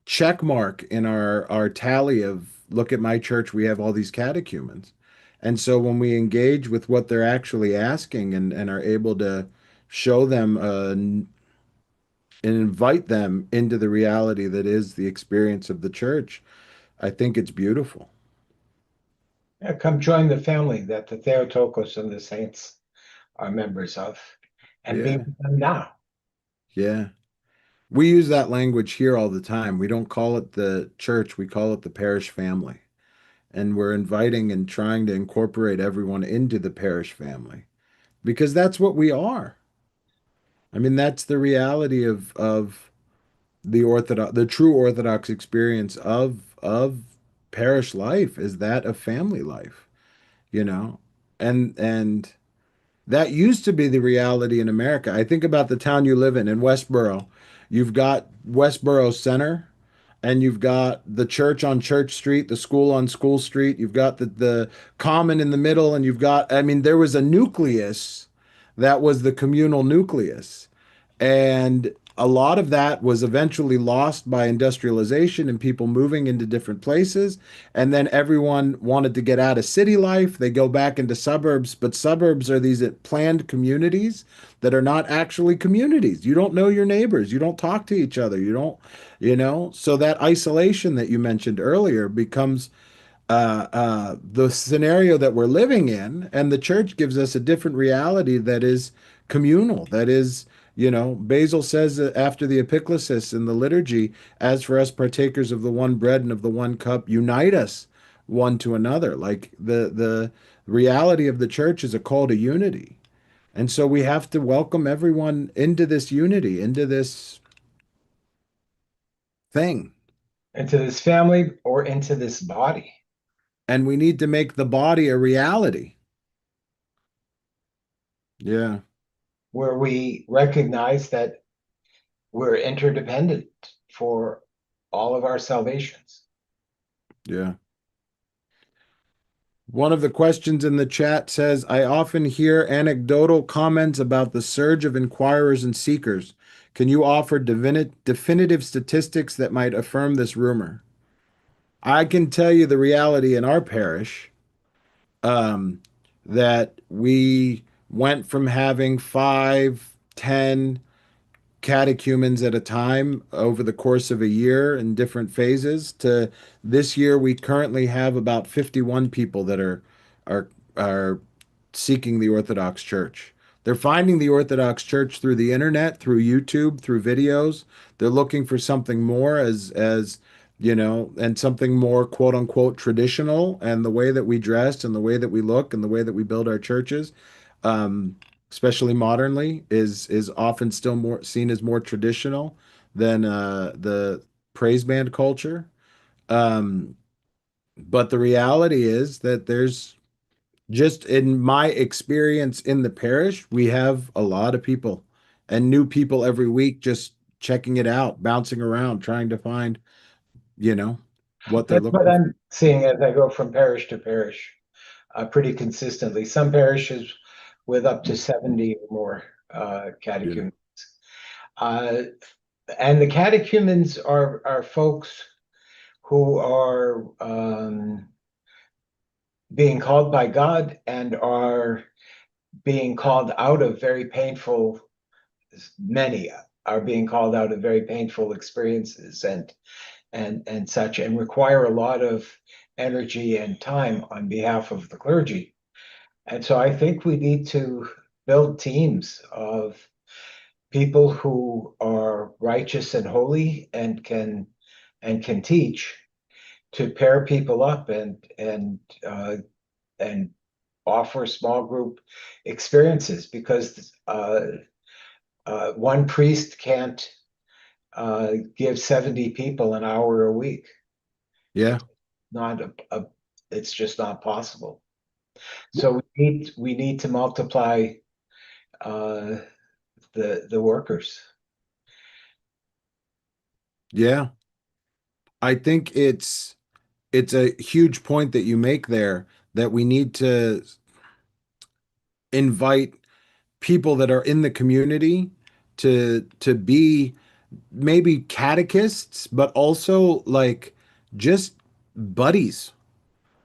check mark in our tally of, look at my church, we have all these catechumens. And so when we engage with what they're actually asking and are able to show them and invite them into the reality that is the experience of the church, I think it's beautiful.
Yeah, come join the family that the Theotokos and the saints are members of, and be
Yeah.
with them now.
Yeah. We use that language here all the time. We don't call it the church, we call it the parish family. And we're inviting and trying to incorporate everyone into the parish family because that's what we are. I mean, that's the reality of the true Orthodox experience of parish life is that of family life, you know? And that used to be the reality in America. I think about the town you live in Westboro. You've got Westboro Center, and you've got the church on Church Street, the school on School Street. You've got the common in the middle, and I mean, there was a nucleus that was the communal nucleus. And a lot of that was eventually lost by industrialization and people moving into different places. And then everyone wanted to get out of city life. They go back into suburbs, but suburbs are these planned communities that are not actually communities. You don't know your neighbors. You don't talk to each other. You don't, so that isolation that you mentioned earlier becomes the scenario that we're living in, and the church gives us a different reality that is communal, that is, Basil says after the epiclesis in the liturgy, as for us partakers of the one bread and of the one cup, unite us one to another. Like the reality of the church is a call to unity. And so we have to welcome everyone into this unity, into this thing.
Into this family or into this body.
And we need to make the body a reality. Yeah.
where we recognize that we're interdependent for all of our salvations.
Yeah. One of the questions in the chat says, I often hear anecdotal comments about the surge of inquirers and seekers. Can you offer definitive statistics that might affirm this rumor? I can tell you the reality in our parish, that we went from having 5, 10 catechumens at a time over the course of a year in different phases to this year we currently have about 51 people that are are seeking the Orthodox Church. They're finding the Orthodox Church through the internet, through YouTube, through videos. They're looking for something more as you know, and something more quote unquote traditional, and the way that we dress and the way that we look and the way that we build our churches. Um, Especially modernly, is often still more seen as more traditional than the praise band culture. Um, but the reality is that there's just in my experience in the parish, we have a lot of people and new people every week just checking it out, bouncing around, trying to find, you know, what they're
That's what
looking for.
I'm seeing as I go from parish to parish, pretty consistently. Some parishes with up to 70 or more catechumens. And the catechumens are folks who are being called by God and are being called out of very painful, many are being called out of very painful experiences and such, and require a lot of energy and time on behalf of the clergy. And so I think we need to build teams of people who are righteous and holy and can teach, to pair people up and offer small group experiences, because one priest can't give 70 people an hour a week.
Yeah.
Not it's just not possible. So we need to multiply the workers.
Yeah. I think it's a huge point that you make there, that we need to invite people that are in the community to be maybe catechists, but also like just buddies,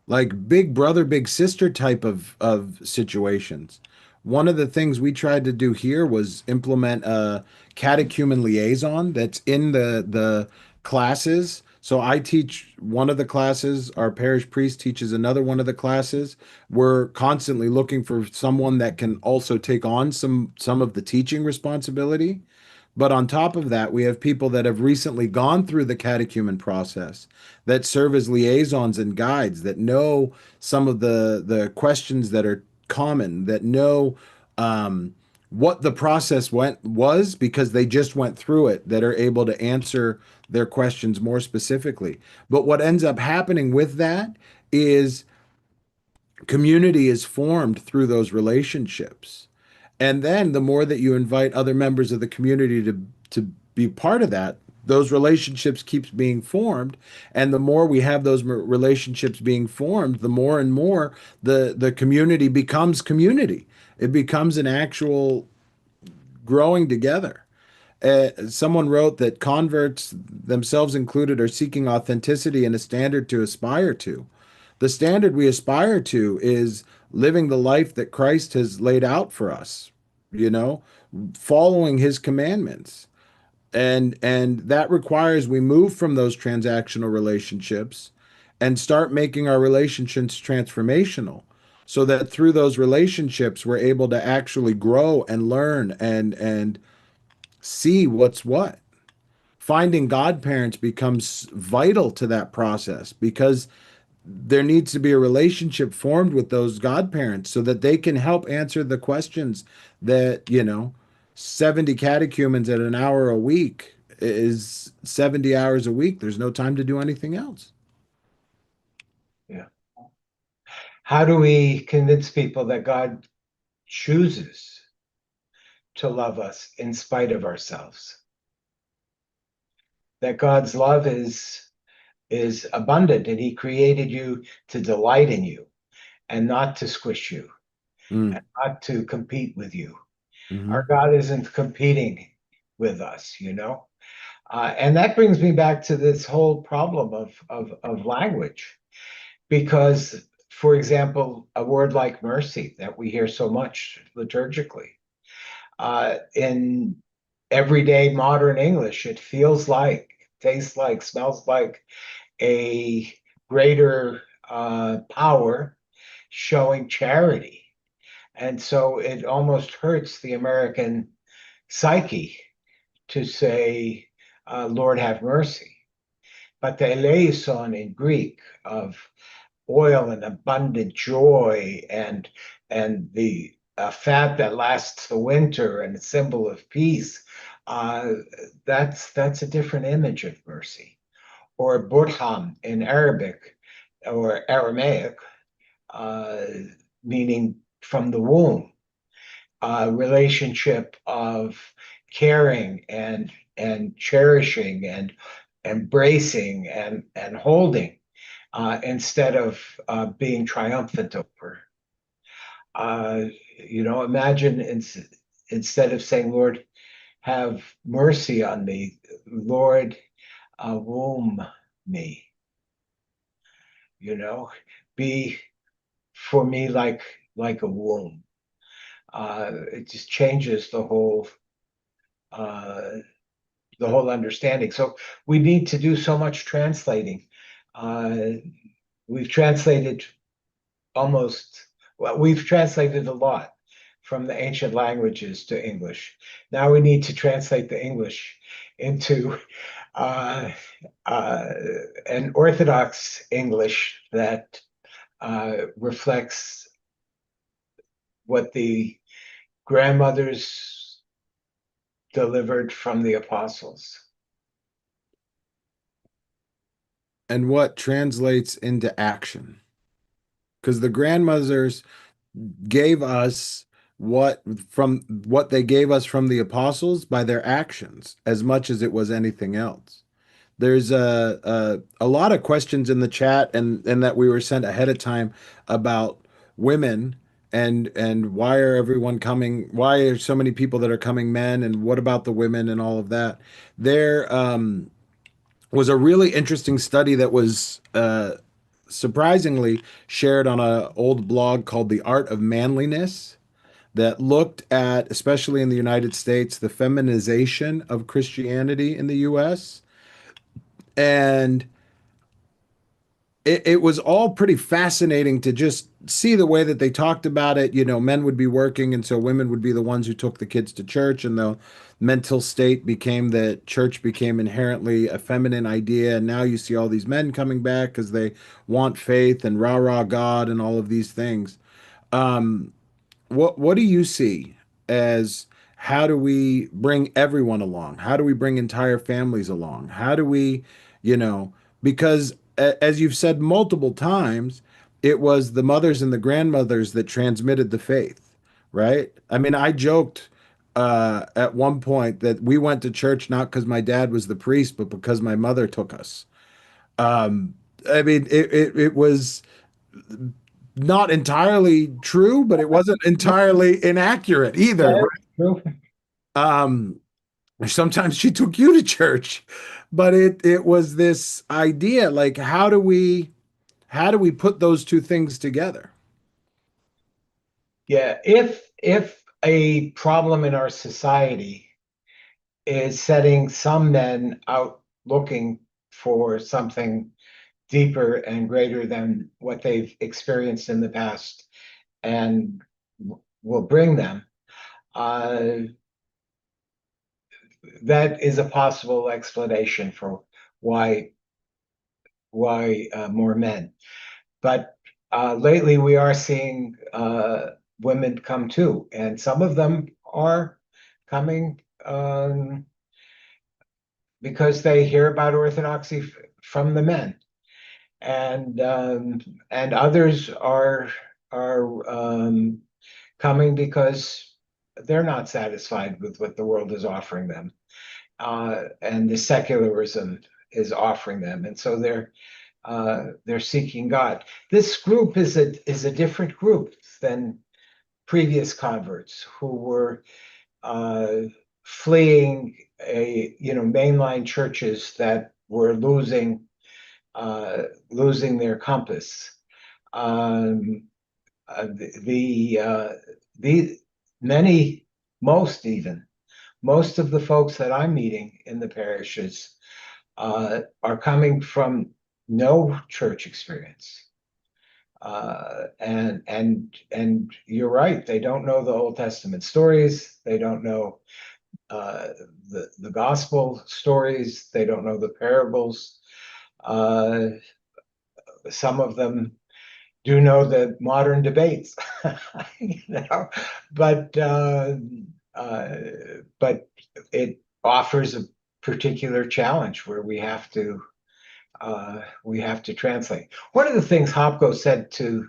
like big brother, big sister type of situations. One of the things we tried to do here was implement a catechumen liaison that's in the classes. So I teach one of the classes, our parish priest teaches another one of the classes. We're constantly looking for someone that can also take on some of the teaching responsibility. But on top of that, we have people that have recently gone through the catechumen process that serve as liaisons and guides, that know some of the questions that are common, that know what the process was because they just went through it, that are able to answer their questions more specifically. But what ends up happening with that is community is formed through those relationships. And then the more that you invite other members of the community to be part of that, those relationships keeps being formed. And the more we have those relationships being formed, the more and more the community becomes community. It becomes an actual growing together. Someone wrote that converts, themselves included, are seeking authenticity and a standard to aspire to. The standard we aspire to is living the life that Christ has laid out for us, you know, following his commandments. And that requires we move from those transactional relationships and start making our relationships transformational, so that through those relationships we're able to actually grow and learn and see what's what. Finding godparents becomes vital to that process, because there needs to be a relationship formed with those godparents so that they can help answer the questions that, you know, 70 catechumens at an hour a week is 70 hours a week. There's no time to do anything else.
Yeah. How do we convince people that God chooses to love us in spite of ourselves. That God's love is abundant, and he created you to delight in you and not to squish you and not to compete with you. Our God isn't competing with us, you know? And that brings me back to this whole problem of language, because, for example, a word like mercy that we hear so much liturgically, in everyday modern English, it feels like, tastes like, smells like a greater power showing charity. And so it almost hurts the American psyche to say, Lord, have mercy. But the eleison in Greek of oil and abundant joy and the fat that lasts the winter and a symbol of peace, that's a different image of mercy. Or burham in Arabic or Aramaic, meaning from the womb, relationship of caring and cherishing and embracing and holding, instead of being triumphant over. You know, imagine instead of saying, Lord, have mercy on me, Lord, womb me. You know, be for me like a womb. It just changes the whole understanding. So we need to do so much translating. We've translated we've translated a lot from the ancient languages to English. Now we need to translate the English into an Orthodox English that reflects what the grandmothers delivered from the apostles.
And what translates into action. Because the grandmothers gave us what they gave us from the apostles by their actions as much as it was anything else. There's a lot of questions in the chat and that we were sent ahead of time about women and why are everyone coming? Why are so many people that are coming men? And what about the women and all of that? There was a really interesting study that was surprisingly shared on an old blog called The Art of Manliness that looked at, especially in the United States, the feminization of Christianity in the US. And it was all pretty fascinating to just see the way that they talked about it. You know, men would be working, and so women would be the ones who took the kids to church, and the mental state became that church became inherently a feminine idea. And now you see all these men coming back because they want faith and rah rah God and all of these things. What do you see as how do we bring everyone along? How do we bring entire families along? How do we, you know, because as you've said multiple times, it was the mothers and the grandmothers that transmitted the faith, right? I mean, I joked at one point that we went to church not because my dad was the priest, but because my mother took us. I mean, it was not entirely true, but it wasn't entirely inaccurate either.
True.
Sometimes she took you to church, but it was this idea like how do we put those two things together?
Yeah, if a problem in our society is setting some men out looking for something deeper and greater than what they've experienced in the past and will bring them, that is a possible explanation for why more men. But lately we are seeing women come too, and some of them are coming because they hear about orthodoxy from the men, and others are coming because they're not satisfied with what the world is offering them, and the secularism is offering them, and so they're seeking God. This group is a different group than previous converts who were fleeing mainline churches that were losing their compass. Most of the folks that I'm meeting in the parishes are coming from no church experience. And you're right, they don't know the Old Testament stories, they don't know the gospel stories, they don't know the parables. Some of them do know the modern debates, but it offers a particular challenge where we have to translate. One of the things Hopko said to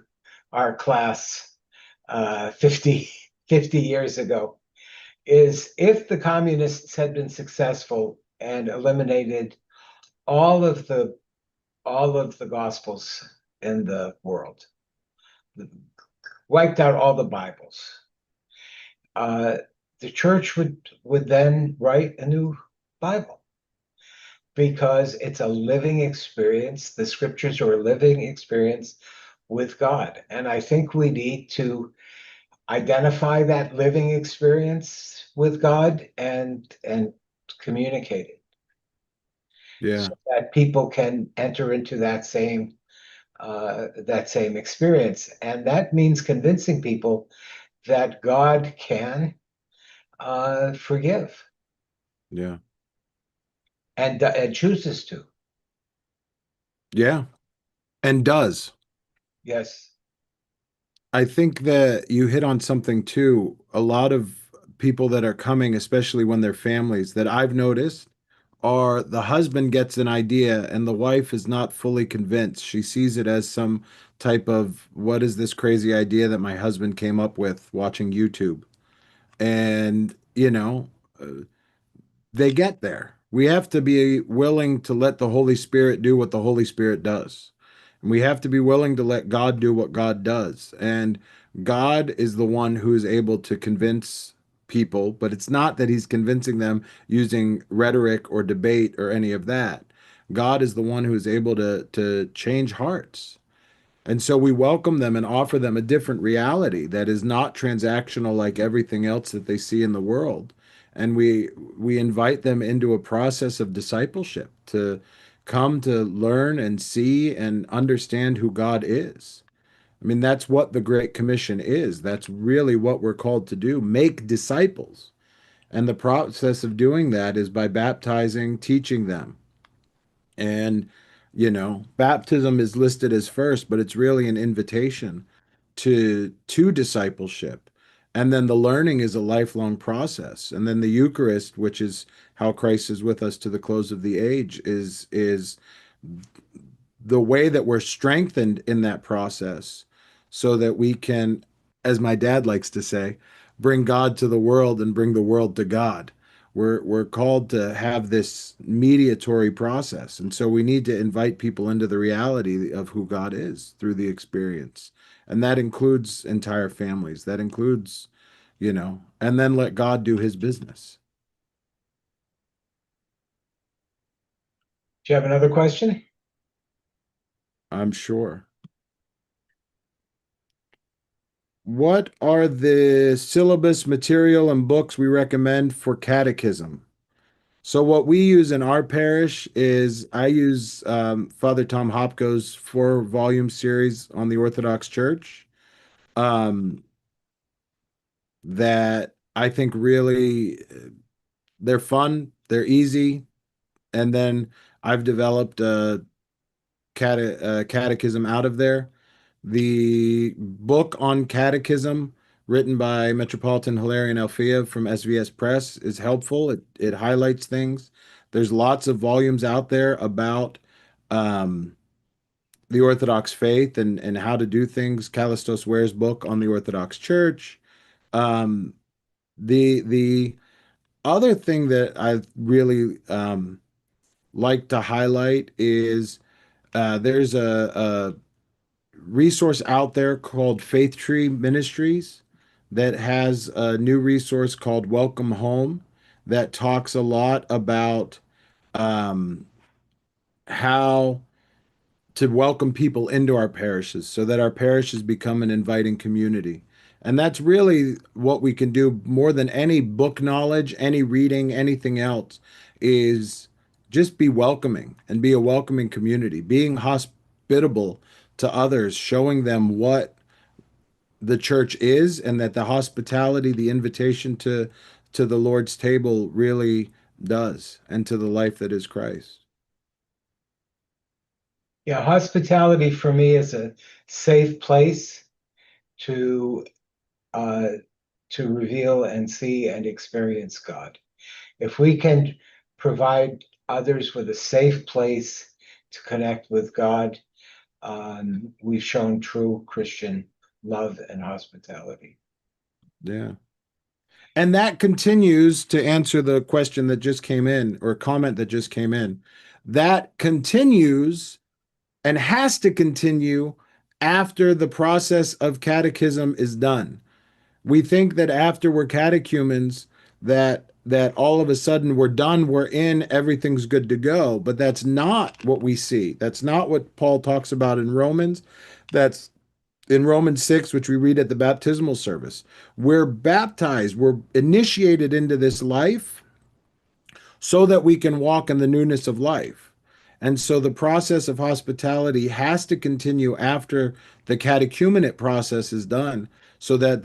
our class 50 years ago is, if the communists had been successful and eliminated all of the gospels in the world, wiped out all the Bibles, the church would then write a new Bible, because it's a living experience. The scriptures are a living experience with God. And I think we need to identify that living experience with God and communicate it.
Yeah.
So that people can enter into that same experience. And that means convincing people that God can forgive.
Yeah.
And chooses to.
Yeah. And does.
Yes.
I think that you hit on something too. A lot of people that are coming, especially when they're families, that I've noticed are the husband gets an idea and the wife is not fully convinced. She sees it as some type of, what is this crazy idea that my husband came up with watching YouTube? And, they get there. We have to be willing to let the Holy Spirit do what the Holy Spirit does. And we have to be willing to let God do what God does. And God is the one who is able to convince people, but it's not that he's convincing them using rhetoric or debate or any of that. God is the one who is able to change hearts. And so we welcome them and offer them a different reality that is not transactional like everything else that they see in the world. And we invite them into a process of discipleship to come to learn and see and understand who God is. I mean, that's what the Great Commission is. That's really what we're called to do, make disciples. And the process of doing that is by baptizing, teaching them. And, baptism is listed as first, but it's really an invitation to discipleship. And then the learning is a lifelong process. And then the Eucharist, which is how Christ is with us to the close of the age, is the way that we're strengthened in that process so that we can, as my dad likes to say, bring God to the world and bring the world to God. We're called to have this mediatory process. And so we need to invite people into the reality of who God is through the experience. And that includes entire families. That includes, and then let God do his business.
Do you have another question?
I'm sure. What are the syllabus material and books we recommend for catechism? So what we use in our parish is I use Father Tom Hopko's 4-volume series on the Orthodox Church that I think really they're fun, they're easy, and then I've developed a catechism out of there. The book on catechism, written by Metropolitan Hilarion Alfea from SVS Press, is helpful. It highlights things. There's lots of volumes out there about the Orthodox faith and how to do things. Callistos Ware's book on the Orthodox Church. The other thing that I really like to highlight is there's a resource out there called Faith Tree Ministries that has a new resource called Welcome Home that talks a lot about how to welcome people into our parishes so that our parishes become an inviting community. And that's really what we can do more than any book knowledge, any reading, anything else, is just be welcoming and be a welcoming community, being hospitable to others, showing them what the church is and that the hospitality, the invitation to the Lord's table really does, and to the life that is Christ.
Yeah, hospitality for me is a safe place to reveal and see and experience God. If we can provide others with a safe place to connect with God, we've shown true Christian love and hospitality.
Yeah. And that continues to answer the question that just came in, or comment that just came in. That continues and has to continue after the process of catechism is done. We think that after we're catechumens, that all of a sudden we're done, we're in, everything's good to go. But that's not what we see. That's not what Paul talks about in Romans. That's in Romans 6, which we read at the baptismal service. We're baptized, we're initiated into this life so that we can walk in the newness of life. And so the process of hospitality has to continue after the catechumenate process is done, so that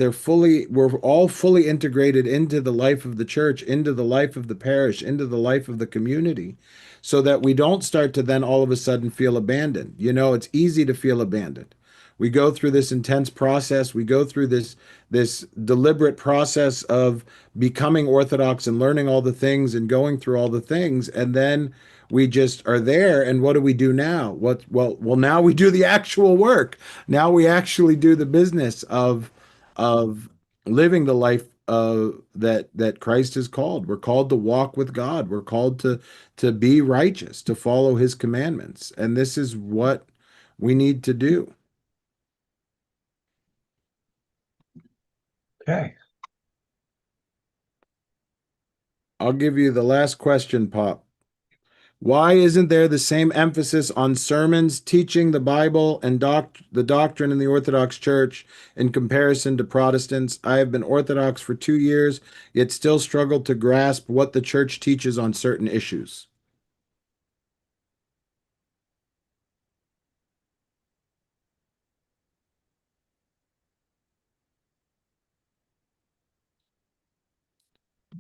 we're all fully integrated into the life of the church, into the life of the parish, into the life of the community, so that we don't start to then all of a sudden feel abandoned. You know, it's easy to feel abandoned. We go through this intense process. We go through this deliberate process of becoming Orthodox and learning all the things and going through all the things, and then we just are there. And what do we do now? Well, now we do the actual work. Now we actually do the business of living the life that Christ is called. We're called to walk with God. We're called to be righteous, to follow His commandments, and this is what we need to do.
Okay.
I'll give you the last question, Pop. Why isn't there the same emphasis on sermons teaching the Bible and the doctrine in the Orthodox Church in comparison to Protestants? I have been Orthodox for 2 years, yet still struggle to grasp what the Church teaches on certain issues.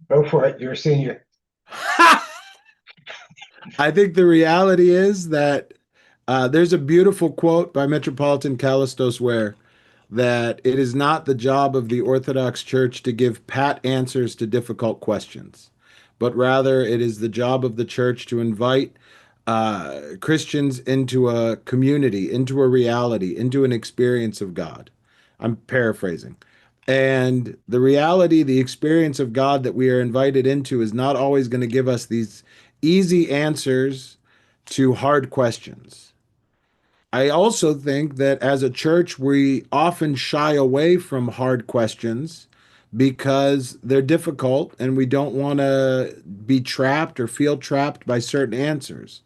Go for it. You're a senior.
I think the reality is that there's a beautiful quote by Metropolitan Callistos where that it is not the job of the Orthodox Church to give pat answers to difficult questions, but rather it is the job of the Church to invite Christians into a community, into a reality, into an experience of God. I'm paraphrasing. And the reality, the experience of God that we are invited into is not always going to give us these easy answers to hard questions. I also think that as a church, we often shy away from hard questions because they're difficult and we don't want to be trapped or feel trapped by certain answers.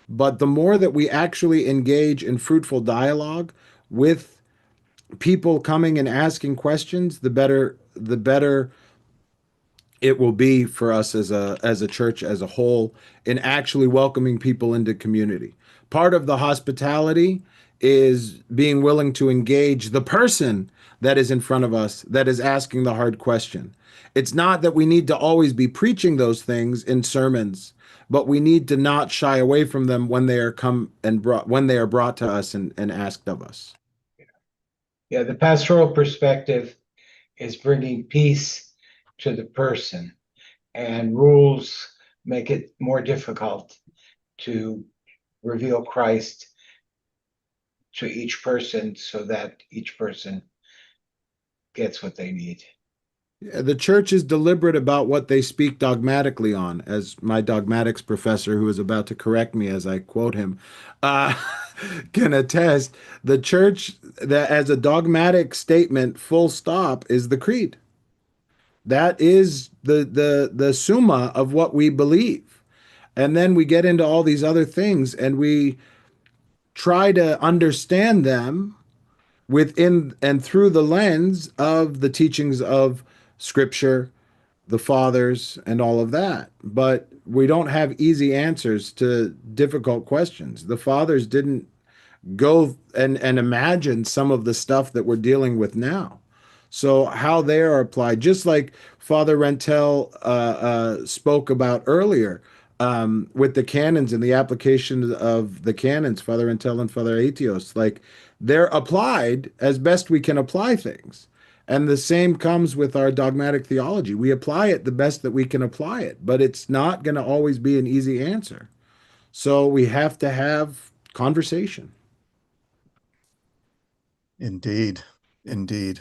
But the more that we actually engage in fruitful dialogue with people coming and asking questions, the better it will be for us as a church as a whole in actually welcoming people into community. Part of the hospitality is being willing to engage the person that is in front of us that is asking the hard question. It's not that we need to always be preaching those things in sermons, but we need to not shy away from them when they are brought to us and asked of us.
Yeah, the pastoral perspective is bringing peace to the person, and rules make it more difficult to reveal Christ to each person so that each person gets what they need.
The church is deliberate about what they speak dogmatically on, as my dogmatics professor, who is about to correct me as I quote him, uh, can attest. The church, that as a dogmatic statement, full stop, is the creed. That is the summa of what we believe. And then we get into all these other things and we try to understand them within and through the lens of the teachings of Scripture, the fathers, and all of that. But we don't have easy answers to difficult questions. The fathers didn't go and imagine some of the stuff that we're dealing with now. So how they are applied, just like Father Rentel spoke about earlier, with the canons and the application of the canons, Father Rentel and Father Aetios, like they're applied as best we can apply things. And the same comes with our dogmatic theology. We apply it the best that we can apply it, but it's not going to always be an easy answer. So we have to have conversation.
Indeed. Indeed.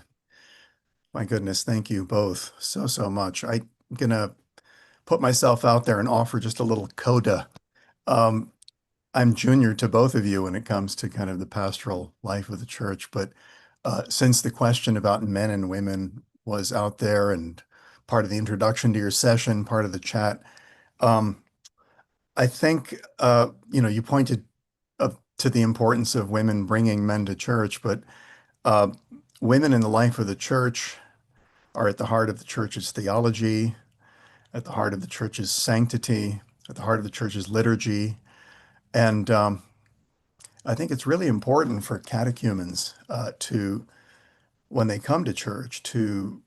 My goodness, thank you both so much. I'm gonna put myself out there and offer just a little coda. I'm junior to both of you when it comes to kind of the pastoral life of the church, but since the question about men and women was out there and part of the introduction to your session, part of the chat, I think you pointed to the importance of women bringing men to church, but women in the life of the church are at the heart of the church's theology, at the heart of the church's sanctity, at the heart of the church's liturgy. And I think it's really important for catechumens to, when they come to church, to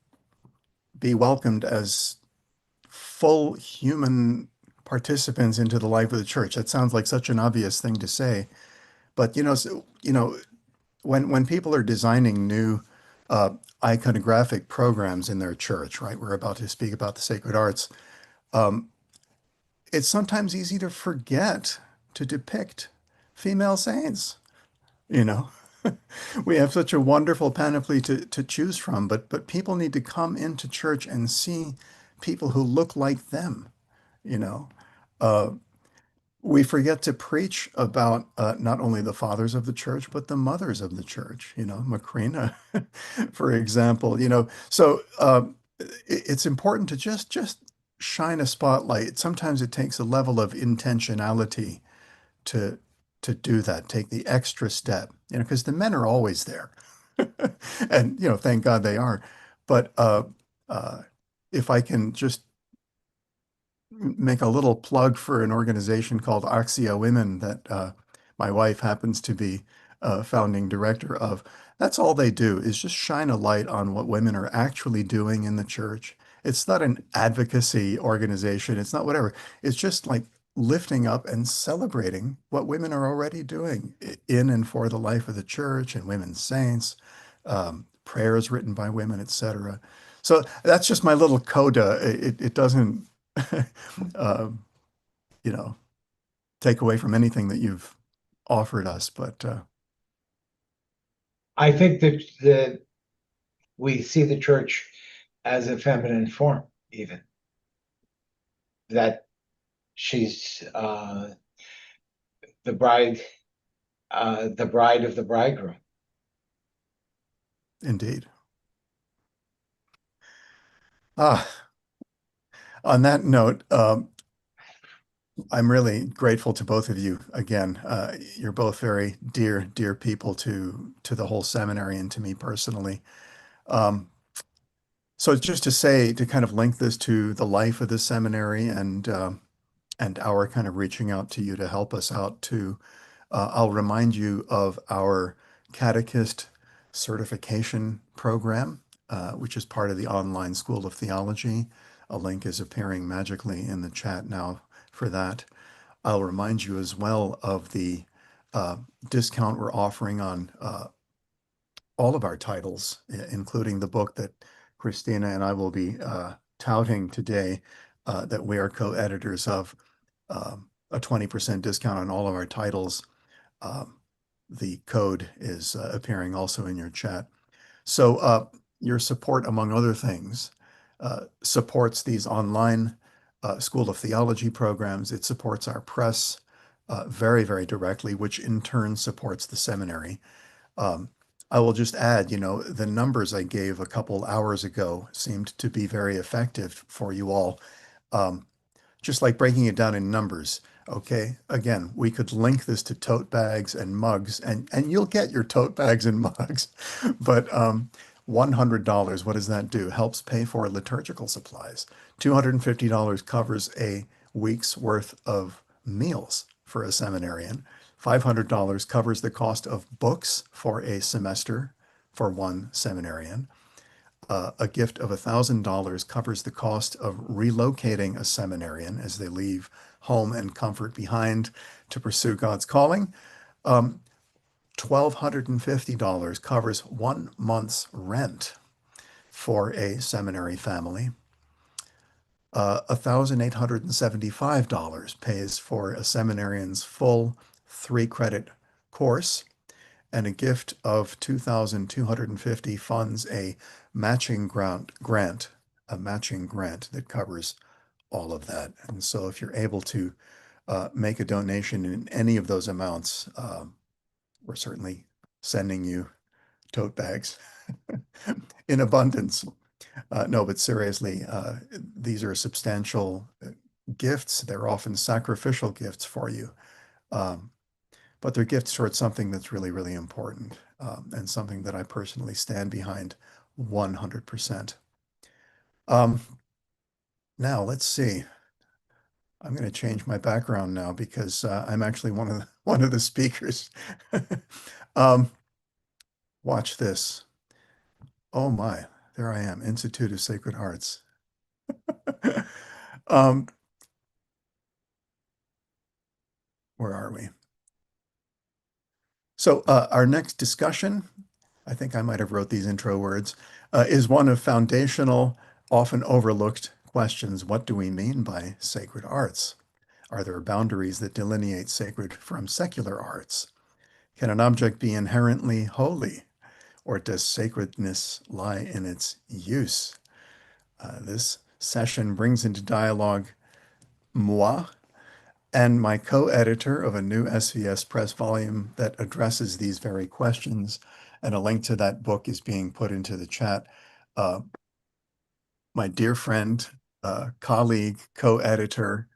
be welcomed as full human participants into the life of the church. That sounds like such an obvious thing to say, but when people are designing new iconographic programs in their church, right? We're about to speak about the sacred arts. It's sometimes easy to forget to depict female saints. We have such a wonderful panoply to choose from, but people need to come into church and see people who look like them. We forget to preach about not only the fathers of the church, but the mothers of the church, Macrina, for example, So it's important to just shine a spotlight. Sometimes it takes a level of intentionality to do that, take the extra step, because the men are always there. And, thank God they are. But if I can just make a little plug for an organization called Axia Women that my wife happens to be founding director of. That's all they do is just shine a light on what women are actually doing in the church. It's not an advocacy organization. It's not whatever. It's just like lifting up and celebrating what women are already doing in and for the life of the church and women's saints, prayers written by women, etc. So that's just my little coda. It doesn't take away from anything that you've offered us, but
I think that we see the church as a feminine form, even that she's the bride of the bridegroom.
Indeed. On that note, I'm really grateful to both of you again. You're both very dear people to the whole seminary and to me personally. So just to say, to kind of link this to the life of the seminary and our kind of reaching out to you to help us out too, I'll remind you of our catechist certification program, which is part of the online School of Theology. A link is appearing magically in the chat now for that. I'll remind you as well of the discount we're offering on all of our titles, including the book that Christina and I will be touting today, that we are co-editors of, a 20% discount on all of our titles. The code is appearing also in your chat. So your support, among other things, supports these online School of Theology programs. It supports our press very, very directly, which in turn supports the seminary. I will just add, the numbers I gave a couple hours ago seemed to be very effective for you all. Just like breaking it down in numbers. Okay, again, we could link this to tote bags and mugs, and you'll get your tote bags and mugs. But $100, what does that do? Helps pay for liturgical supplies. $250 covers a week's worth of meals for a seminarian. $500 covers the cost of books for a semester for one seminarian. A gift of $1,000 covers the cost of relocating a seminarian as they leave home and comfort behind to pursue God's calling. $1,250 covers 1 month's rent for a seminary family. $1,875 pays for a seminarian's full 3-credit course, and a gift of $2,250 funds a matching grant that covers all of that. And so if you're able to make a donation in any of those amounts, we're certainly sending you tote bags in abundance. No, but seriously, these are substantial gifts. They're often sacrificial gifts for you. But they're gifts towards something that's really, really important, and something that I personally stand behind 100%. Now, let's see. I'm going to change my background now because I'm actually one of the speakers. Watch this. Oh my, there I am, Institute of Sacred Arts. Where are we? So our next discussion, I think I might have wrote these intro words, is one of foundational, often overlooked questions. What do we mean by sacred arts? Are there boundaries that delineate sacred from secular arts? Can an object be inherently holy, or does sacredness lie in its use? This session brings into dialogue moi, and my co-editor of a new SVS Press volume that addresses these very questions, and a link to that book is being put into the chat. My dear friend, colleague, co-editor,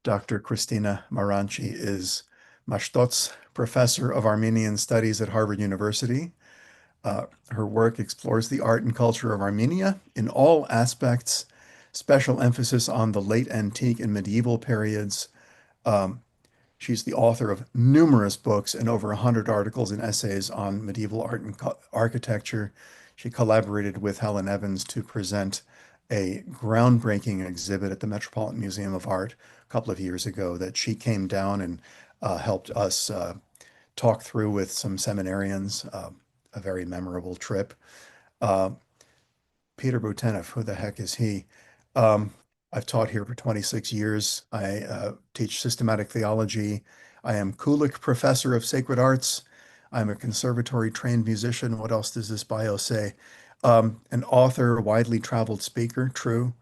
Dr. Christina Maranci is Mashtots Professor of Armenian Studies at Harvard University. Her work explores the art and culture of Armenia in all aspects, special emphasis on the late antique and medieval periods. She's the author of numerous books and over 100 articles and essays on medieval art and architecture. She collaborated with Helen Evans to present a groundbreaking exhibit at the Metropolitan Museum of Art a couple of years ago that she came down and helped us talk through with some seminarians, a very memorable trip. Peter Butenev, who the heck is he? I've taught here for 26 years. I teach systematic theology. I am Kulik Professor of Sacred Arts. I'm a conservatory trained musician. What else does this bio say? An author, widely traveled speaker, true.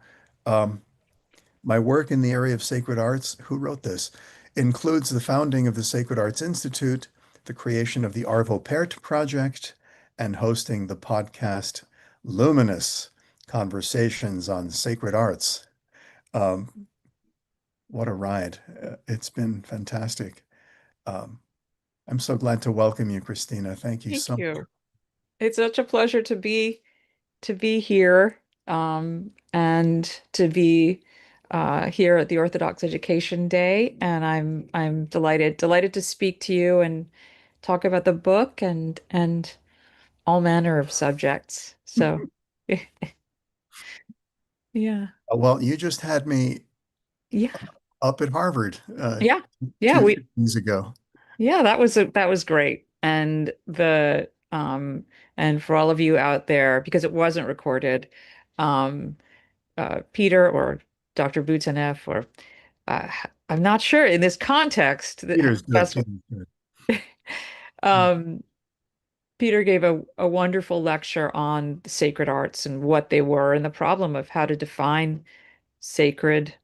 My work in the area of sacred arts, who wrote this, includes the founding of the Sacred Arts Institute, the creation of the Arvo Pärt Project, and hosting the podcast Luminous Conversations on Sacred Arts. What a ride. It's been fantastic. I'm so glad to welcome you, Christina. Thank you so much.
It's such a pleasure to be here, and to be here at the Orthodox Education Day. And I'm delighted to speak to you and talk about the book and all manner of subjects. So yeah.
Well, you just had me
Yeah.
up at Harvard
Yeah.
2 years ago.
Yeah, that was great. And and for all of you out there, because it wasn't recorded, Peter or Dr. Butenev, or I'm not sure in this context.
Peter's good.
Peter Peter gave a wonderful lecture on the sacred arts and what they were and the problem of how to define sacred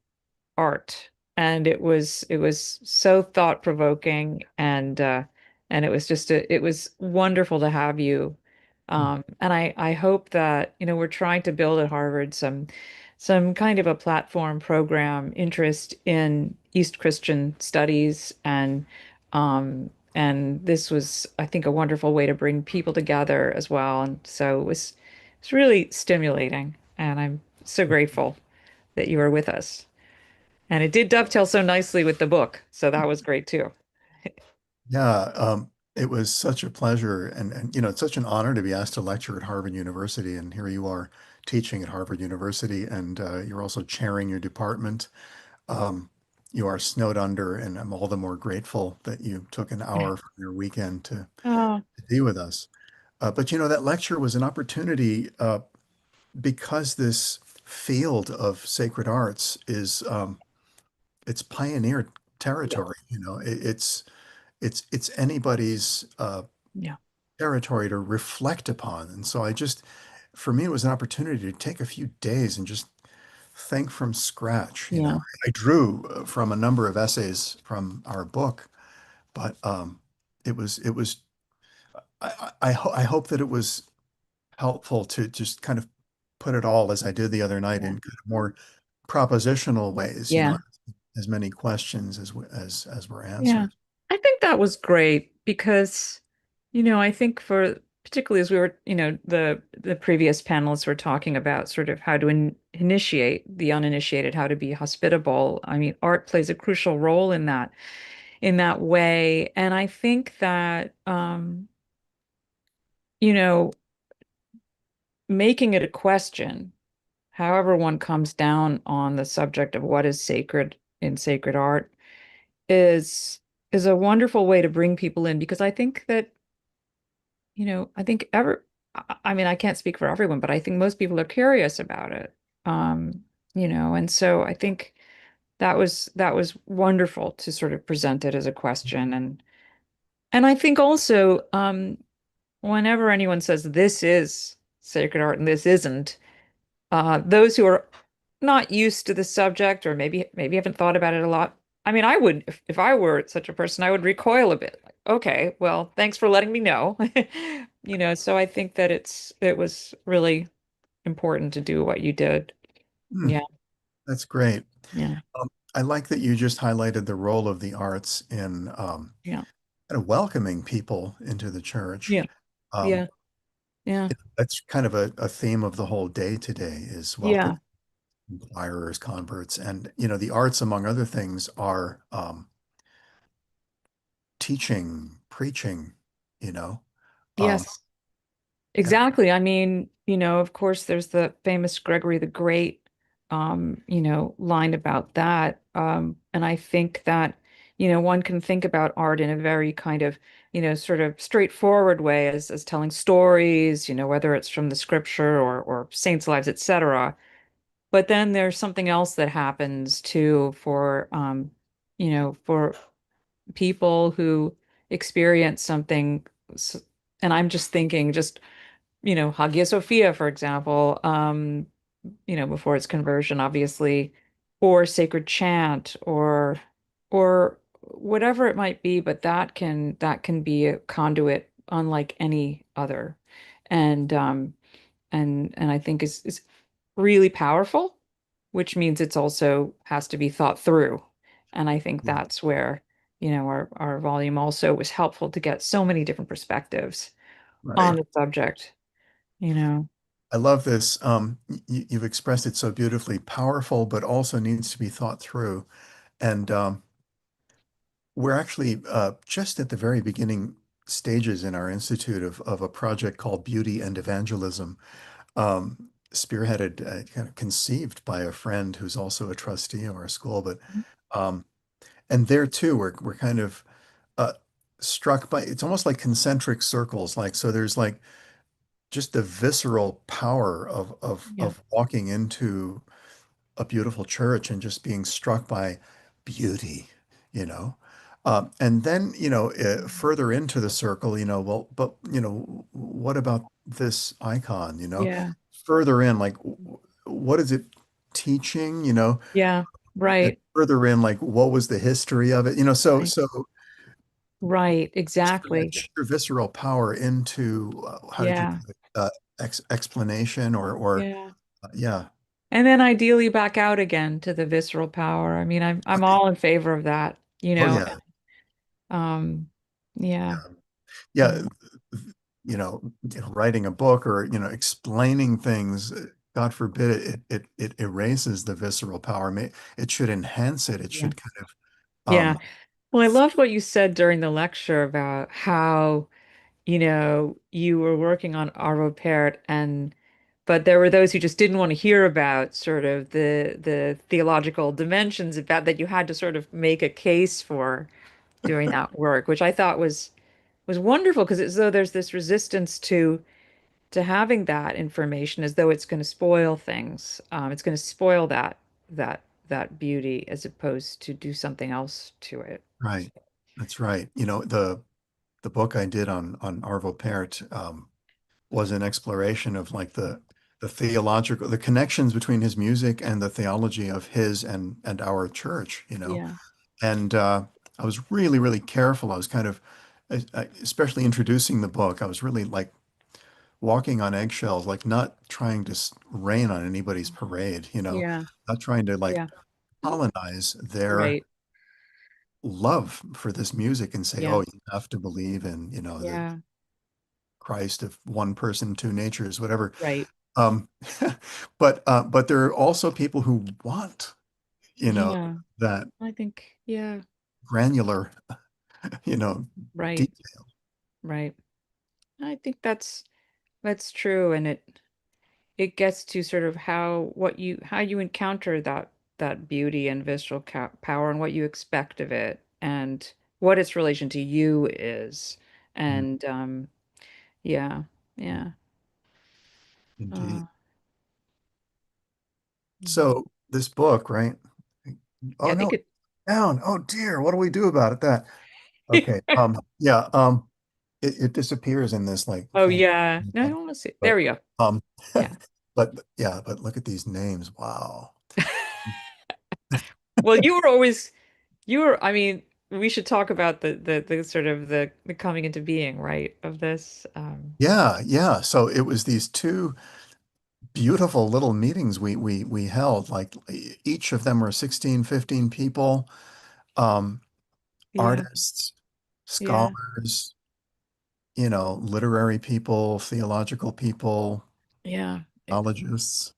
art. And it was so thought-provoking and it was just it was wonderful to have you. And I hope that, we're trying to build at Harvard some kind of a platform program interest in East Christian studies and this was, I think, a wonderful way to bring people together as well. And so it's really stimulating, and I'm so grateful that you were with us. And it did dovetail so nicely with the book, so that was great too.
Yeah, it was such a pleasure, and it's such an honor to be asked to lecture at Harvard University, and here you are teaching at Harvard University, and you're also chairing your department. Um, you are snowed under, and I'm all the more grateful that you took an hour from your weekend to
Oh,
be with us. But that lecture was an opportunity because this field of sacred arts is it's pioneer
yeah,
territory. It's anybody's
yeah,
territory to reflect upon. And so for me, it was an opportunity to take a few days and just think from scratch.
yeah,
I drew from a number of essays from our book, but it was, I hope that it was helpful to just kind of put it all as I did the other night
yeah,
in kind of more propositional ways,
yeah,
as many questions as were
yeah.
answered.
I think that was great because, I think for particularly as we were, the previous panelists were talking about sort of how to initiate the uninitiated, how to be hospitable. I mean, art plays a crucial role in that way. And I think that, you know, making it a question, however one comes down on the subject of what is sacred in sacred art, is a wonderful way to bring people in because I think that, I think I mean, I can't speak for everyone, but I think most people are curious about it. And so I think that was wonderful to sort of present it as a question. And I think also, whenever anyone says this is sacred art and this isn't, those who are not used to the subject or maybe haven't thought about it a lot. I mean, I would if I were such a person, I would recoil a bit. Like, okay, well, thanks for letting me know. So I think that it was really important to do what you did.
Hmm,
Yeah,
that's great.
yeah,
I like that you just highlighted the role of the arts in
yeah,
kind of welcoming people into the church.
yeah,
Um,
yeah, yeah,
that's kind of a theme of the whole day today is welcome
yeah,
inquirers, converts, and the arts, among other things, are teaching, preaching, you know. Um,
yes.
and-
Exactly. I mean, of course, there's the famous Gregory the Great, line about that. And I think that, one can think about art in a very kind of, sort of straightforward way as telling stories, whether it's from the scripture or saints' lives, etc. But then there's something else that happens too for people who experience something. And I'm just thinking, Hagia Sophia, for example, before its conversion, obviously, or sacred chant or whatever it might be, but that can be a conduit unlike any other. And I think is really powerful, which means it's also has to be thought through. And I think that's where, our volume also was helpful to get so many different perspectives on
right.
the subject, you know.
I love this. You've expressed it so beautifully, powerful, but also needs to be thought through. And we're actually just at the very beginning stages in our institute of a project called Beauty and Evangelism, spearheaded, kind of conceived by a friend who's also a trustee of our school. But um, and there too, we're kind of uh, struck by it's almost like concentric circles. Like so, there's like just the visceral power
Yeah.
of walking into a beautiful church and just being struck by beauty, you know. And then, further into the circle, well, but, what about this icon,
Yeah.
further in, like, what is it teaching,
Yeah.
and
Right.
further in, like, what was the history of it, so,
Right. Right.
that
Exactly.
sheer visceral power into, how did you
Yeah.
put it, explanation or,
Yeah.
yeah,
And then ideally back out again to the visceral power. I mean, I'm
right.
all in favor of that,
Oh, yeah.
Um, yeah.
Yeah,
Mm.
writing a book or explaining things, God forbid it erases the visceral power. It should enhance it. It
Yeah.
should kind of
Yeah. Well, I loved what you said during the lecture about how, you were working on Arvo Pärt but there were those who just didn't want to hear about sort of the theological dimensions about that you had to sort of make a case for doing that work, which I thought was wonderful because it's as though there's this resistance to having that information as though it's going to spoil things. It's going to spoil that beauty as opposed to do something else to it.
right. That's right. The book I did on Arvo Pärt was an exploration of like the connections between his music and the theology of his and our church,
Yeah.
And I was really, really careful. I was kind of, especially introducing the book, I was really like walking on eggshells, like not trying to rain on anybody's parade,
Yeah.
not trying to like
Yeah.
colonize their
Right.
love for this music and say,
Yeah.
oh, you have to believe in, the
Yeah.
Christ of one person, two natures, whatever.
Right.
Um, but there are also people who want,
Yeah.
that
I think, yeah.
granular, you know,
Right.
detail.
Right. I think that's true, and it gets to sort of how you encounter that beauty and visceral power and what you expect of it and what its relation to you is.
Mm,
And yeah, yeah.
indeed.
Uh, mhm.
So this book, right?
Yeah,
Oh
I
no,
think it.
down. Oh dear, what do we do about it? That okay. Yeah. It disappears in this like
Oh
thing.
yeah. No, I want to see. There
But
we go.
um,
Yeah.
but yeah, but look at these names. Wow.
Well, I mean, we should talk about the sort of the coming into being, right, of this.
Yeah, yeah. So it was these two beautiful little meetings we held. Like each of them were 16, 15 people, um,
Yeah.
artists,
Yeah.
scholars, literary people, theological people,
Yeah.
ologists.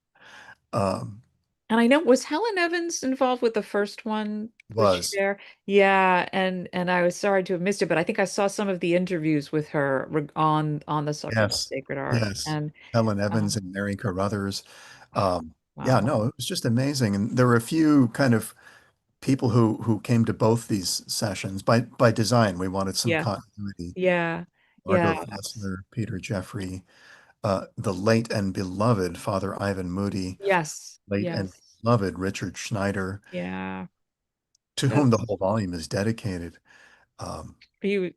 Um,
And I know, was Helen Evans involved with the first one? Was she
was
there? Yeah, and I was sorry to have missed it, but I think I saw some of the interviews with her on the subject of
yes,
sacred art.
yes.
And
Helen Evans
um,
and Mary Carruthers.
oh,
Yeah,
wow.
no, it was just amazing. And there were a few kind of people who came to both these sessions by design. We wanted some
Yeah,
continuity.
yeah,
Margot
yeah.
Fassler, Peter Jeffrey, the late and beloved Father Ivan Moody,
Yes,
late and
yes,
beloved Richard Schneider,
yeah.
to whom the
That's
whole volume is dedicated. Um,
he.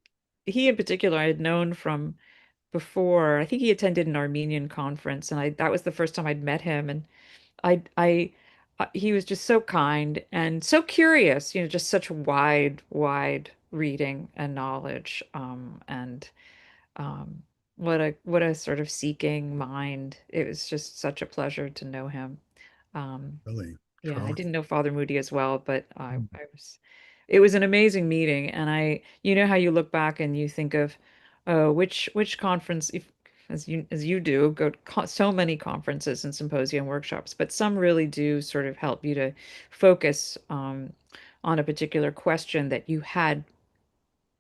He in particular, I had known from before. I think he attended an Armenian conference, and I that was the first time I'd met him, and I he was just so kind and so curious, just such wide reading and knowledge. And um, what a sort of seeking mind. It was just such a pleasure to know him. Um,
really,
yeah, I
truly.
didn't know Father Moody as well, but it was an amazing meeting. And you know how you look back and you think of, oh, which conference, if as you do, go to so many conferences and symposia and workshops, but some really do sort of help you to focus on a particular question that you had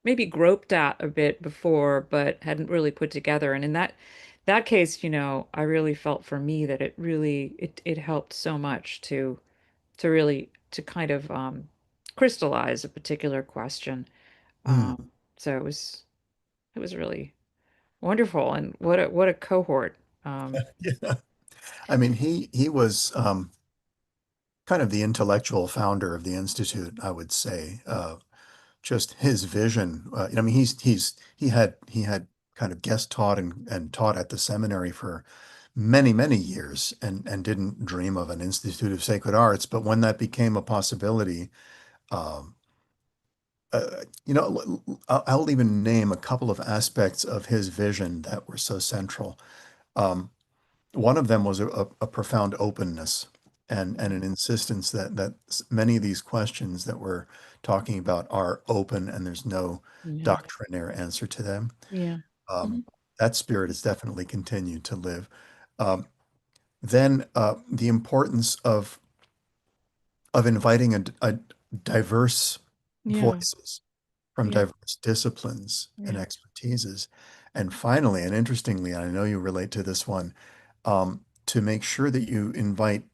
maybe groped at a bit before, but hadn't really put together. And in that case, I really felt for me that it helped so much to kind of crystallize a particular question.
Mm.
So it was really wonderful, and what a cohort.
Yeah. I mean, he was kind of the intellectual founder of the Institute, I would say. just his vision. I mean, he had kind of guest taught and taught at the seminary for many years and didn't dream of an Institute of Sacred Arts. But when that became a possibility, um, I'll even name a couple of aspects of his vision that were so central. One of them was a profound openness and an insistence that many of these questions that we're talking about are open and there's no
Yeah.
doctrinaire answer to them.
Yeah.
That spirit has definitely continued to live. Then the importance of inviting a diverse
Yeah.
voices from
Yeah.
diverse disciplines and
Yeah.
expertises. And finally, and interestingly, and I know you relate to this one, to make sure that you invite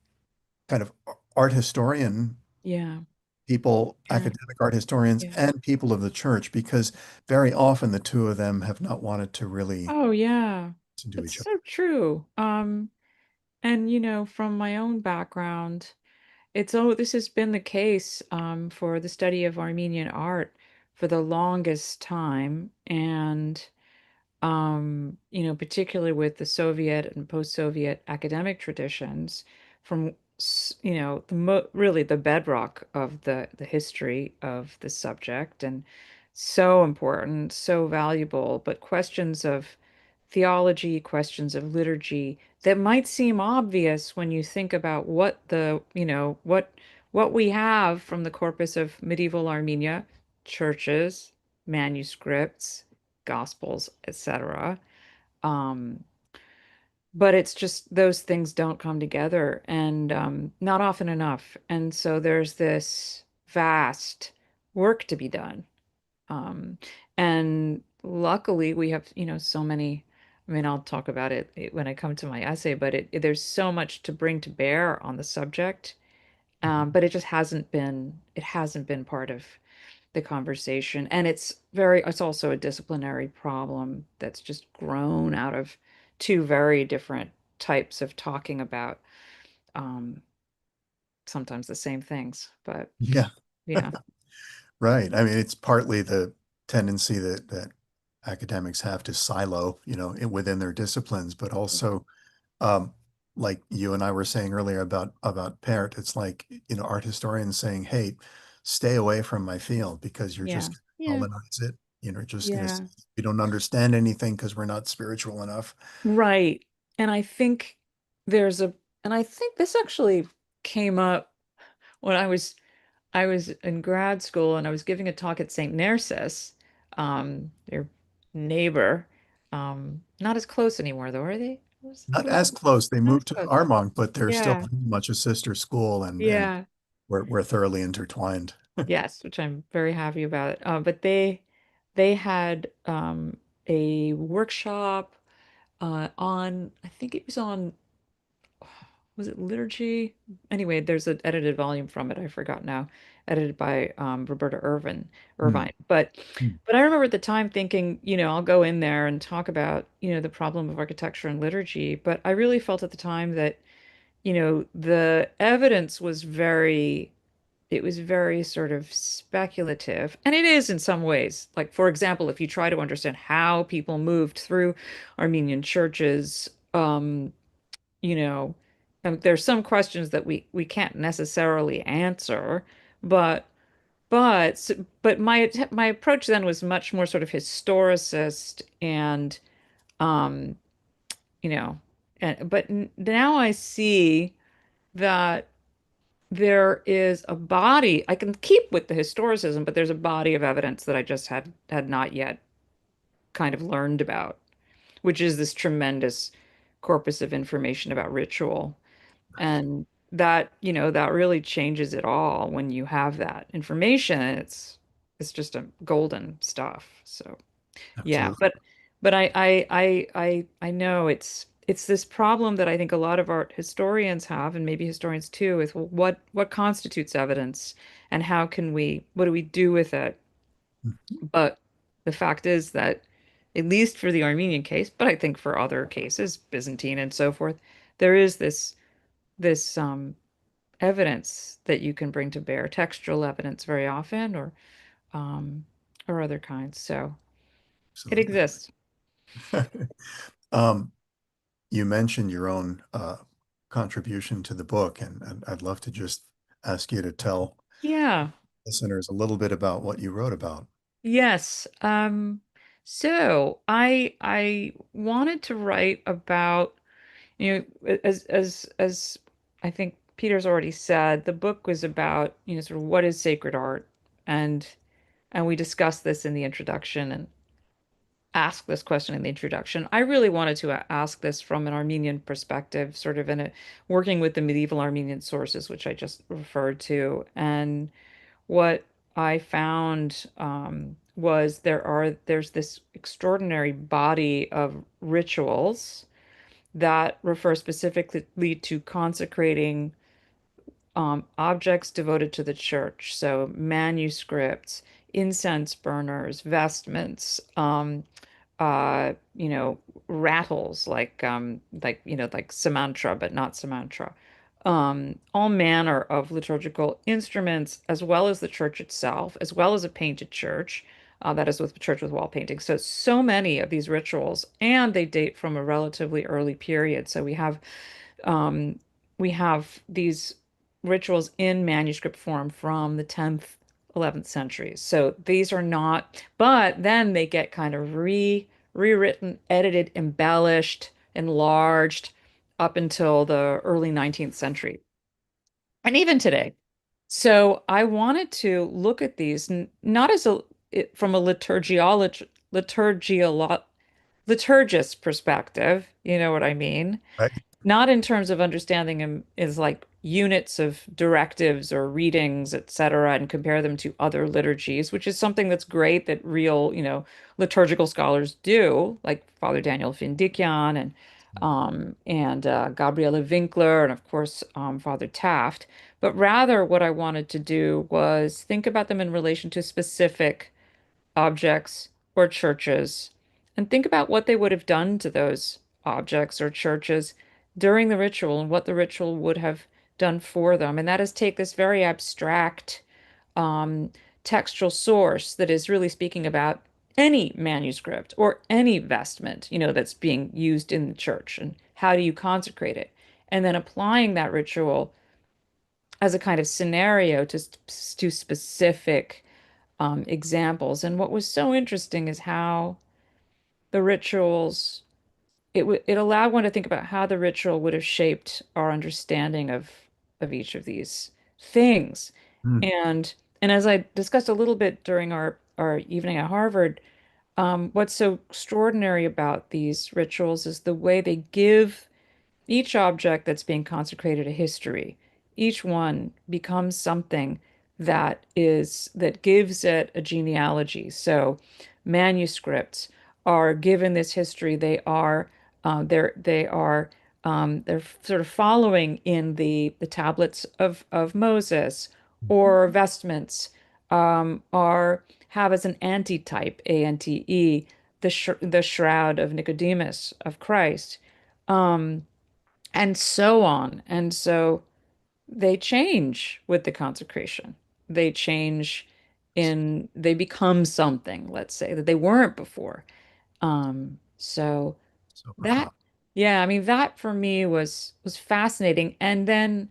kind of art historian
Yeah.
people,
Yeah.
academic art historians,
Yeah.
and people of the church, because very often the two of them have not wanted to really
Oh, yeah.
to do
That's
each other.
so true. And from my own background, this has been the case for the study of Armenian art for the longest time. And particularly with the Soviet and post-Soviet academic traditions, from really the bedrock of the history of the subject, and so important, so valuable. But questions of theology, questions of liturgy that might seem obvious when you think about what we have from the corpus of medieval Armenia, churches, manuscripts, gospels, etc. Um, but it's just those things don't come together, and not often enough. And so there's this vast work to be done. And luckily we have, so many. I mean, I'll talk about it when I come to my essay, but there's so much to bring to bear on the subject. But it hasn't been part of the conversation. And it's also a disciplinary problem that's just grown out of two very different types of talking about um, sometimes the same things. But
Yeah,
yeah,
right. I mean, it's partly the tendency that academics have to silo, within their disciplines, but also um, like you and I were saying earlier about Peart, it's like, art historians saying, hey, stay away from my field because you're
yeah,
just
yeah,
going to colonize it. You're just going to say
yeah.
we don't understand anything because we're not spiritual enough.
Right. And I think there's a, and I think this actually came up when I was in grad school and I was giving a talk at St. Narcissus, their neighbor. Not as close anymore though, are they?
Not as close. They
Not as
moved to
close.
Armonk, but they're still
Yeah.
pretty much a sister school and
Yeah.
we're thoroughly intertwined.
Yes, which I'm very happy about. But they had a workshop I think it was on, was it liturgy? Anyway, there's an edited volume from it. I forgot now. Edited by Roberta
Hmm.
Irvine. But I remember at the time thinking, I'll go in there and talk about, the problem of architecture and liturgy. But I really felt at the time that, the evidence was very sort of speculative. And it is in some ways. Like, for example, if you try to understand how people moved through Armenian churches, you know, there's some questions that we can't necessarily answer, but my approach then was much more sort of historicist and um, you know, now I see that there is a body. I can keep with the historicism, but there's a body of evidence that I just had not yet kind of learned about, which is this tremendous corpus of information about ritual. And that really changes it all when you have that information. It's just a golden stuff. So yeah,
Absolutely.
but I know it's this problem that I think a lot of art historians have, and maybe historians too, with well, what constitutes evidence and what do we do with it? But the fact is that, at least for the Armenian case, but I think for other cases, Byzantine and so forth, there is this evidence that you can bring to bear, textual evidence very often, or or other kinds. So it
Absolutely.
exists.
You mentioned your own contribution to the book, and I'd love to just ask you to tell listeners a little bit about what you wrote about.
Yes. So I wanted to write about, as I think Peter's already said, the book was about, sort of what is sacred art, and we discussed this in the introduction and asked this question in the introduction. I really wanted to ask this from an Armenian perspective, sort of working with the medieval Armenian sources, which I just referred to. And what I found was there's this extraordinary body of rituals that refer specifically to consecrating objects devoted to the church. So manuscripts, incense burners, vestments, rattles like Samantra, but not Samantra. All manner of liturgical instruments, as well as the church itself, as well as a painted church. That is with the church with wall painting. So many of these rituals, and they date from a relatively early period. So we have these rituals in manuscript form from the 10th, 11th centuries. So these are not, but then they get kind of rewritten, edited, embellished, enlarged up until the early 19th century. And even today. So I wanted to look at these not as from a liturgist perspective, you know what I mean?
Right.
Not in terms of understanding them as like units of directives or readings, etc., and compare them to other liturgies, which is something that's great that real, liturgical scholars do, like Father Daniel Findikian and Gabriele Winkler, and of course Father Taft. But rather, what I wanted to do was think about them in relation to specific objects or churches and think about what they would have done to those objects or churches during the ritual and what the ritual would have done for them. And that is take this very abstract um, textual source that is really speaking about any manuscript or any vestment, that's being used in the church, and how do you consecrate it? And then applying that ritual as a kind of scenario to specific examples. And what was so interesting is how the rituals, it allowed one to think about how the ritual would have shaped our understanding of each of these things.
Mm.
And as I discussed a little bit during our evening at Harvard, what's so extraordinary about these rituals is the way they give each object that's being consecrated a history. Each one becomes something that gives it a genealogy. So manuscripts are given this history. They're sort of following in the tablets of Moses, or vestments are have as an antitype, ANTE, the shroud of Nicodemus of Christ. And so on. And so they change with the consecration. They change they become something, let's say, that they weren't before. So
So
that,
profound.
yeah, I mean, that for me was fascinating. And then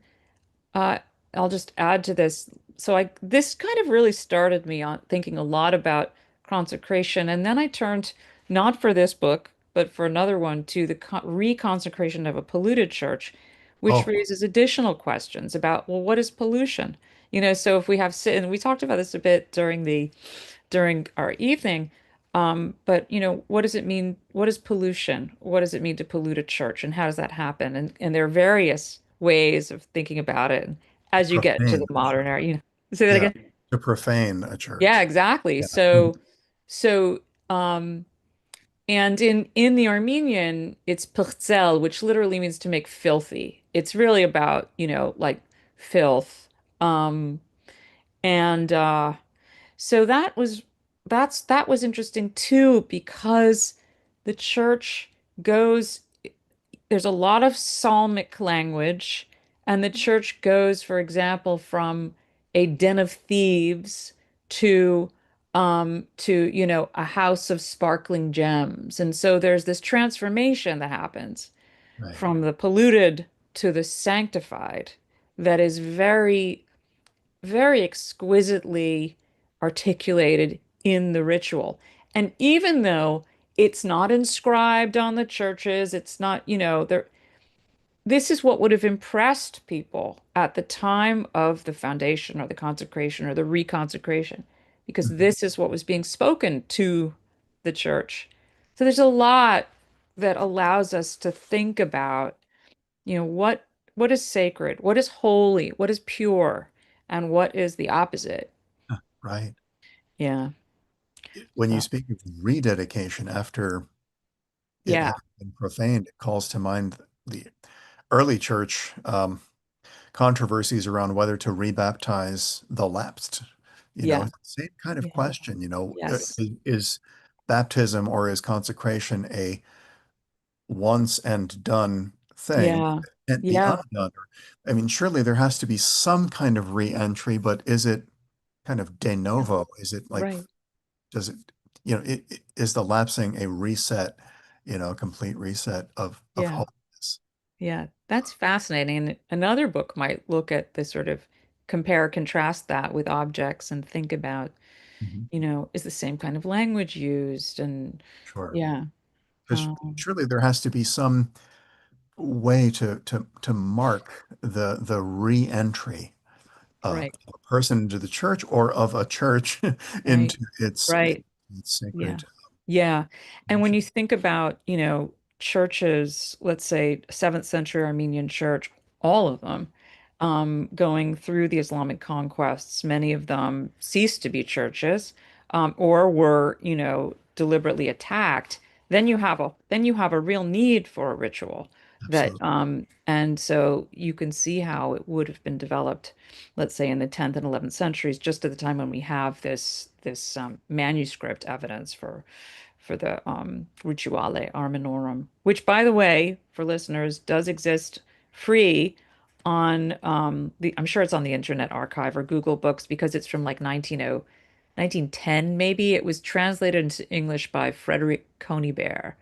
uh, I'll just add to this. So this kind of really started me on thinking a lot about consecration. And then I turned, not for this book, but for another one, to the reconsecration of a polluted church, which
Oh,
raises additional questions about, well, what is pollution? So if we have and we talked about this a bit during our evening. But what does it mean? What is pollution? What does it mean to pollute a church, and how does that happen? And there are various ways of thinking about it. And as you get into
profane
the
a church.
modern era, say that
Yeah,
again.
to profane a
Yeah,
church.
exactly.
Yeah. Mm.
So, and in the Armenian, it's purtzel, which literally means to make filthy. It's really about, like filth. Um, and So that was interesting too, because the church goes, there's a lot of psalmic language, and the church goes, for example, from a den of thieves to to, you know, a house of sparkling gems. And so there's this transformation that happens
Right.
from the polluted to the sanctified that is very, very exquisitely articulated in the ritual. And even though it's not inscribed on the churches, it's not, you know, there, this is what would have impressed people at the time of the foundation or the consecration or the reconsecration, because this is what was being spoken to the church. So there's a lot that allows us to think about, you know, what is sacred, what is holy, what is pure, and what is the opposite.
Right.
Yeah.
When you
So,
speak of rededication after it
yeah.
has been profaned, it calls to mind the early church controversies around whether to rebaptize the lapsed.
Yeah.
Same kind of
Yeah.
question,
Yes.
is baptism or is consecration a once and done thing?
Yeah.
And be
Yeah.
undone. I mean, surely there has to be some kind of re-entry, but is it kind of de
Yeah.
novo? Is it like,
Right.
does it, is the lapsing a reset, complete reset of
Yeah.
holiness?
Yeah, that's fascinating. And another book might look at this sort of compare, contrast that with objects and think about,
Mhm.
you know, is the same kind of language used? And
Sure.
yeah,
Because surely there has to be some way to mark the re-entry
right,
of a person into the church or of a church
right,
into its
right. Yeah.
sacred
Yeah. And when
nature.
you think about, you know, churches, let's say 7th century Armenian church, all of them, going through the Islamic conquests, many of them ceased to be churches, or were, you know, deliberately attacked. Then you have a real need for a ritual that,
Absolutely.
and so you can see how it would have been developed, let's say in the 10th and 11th centuries, just at the time when we have this manuscript evidence for the Rituale Armenorum, which, by the way, for listeners, does exist free on the, I'm sure it's on the Internet Archive or Google Books because it's from like 1910, maybe. It was translated into English by Frederick Conybeare.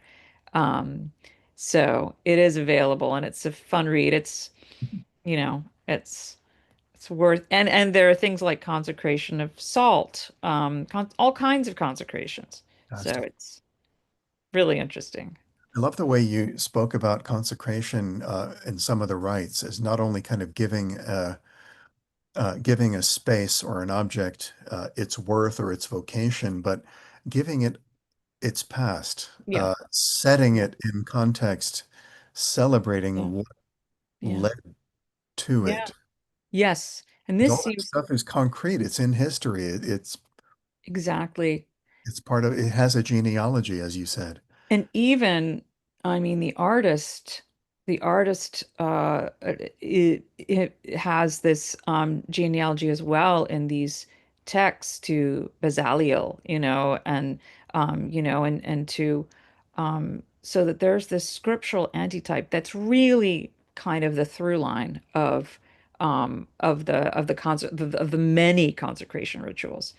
Um, so it is available and it's a fun read. It's, you know, it's worth, and there are things like consecration of salt, all kinds of consecrations. So
Fantastic.
it's really interesting.
I love the way you spoke about consecration in some of the rites as not only kind of giving a space or an object its worth or its vocation, but giving it its past,
Yeah.
setting
Yeah.
it in context,
Yeah.
celebrating what
Yeah.
led to
Yeah.
it.
Yes. And
'Cause
this
all that
seems
stuff is concrete. It's in history.
exactly.
It's part of it has a genealogy, as you said.
And even, I mean, the artist, it has this genealogy as well in these texts to Bezaliel, you know, and to, so that there's this scriptural antitype that's really kind of the through line of the many consecration rituals.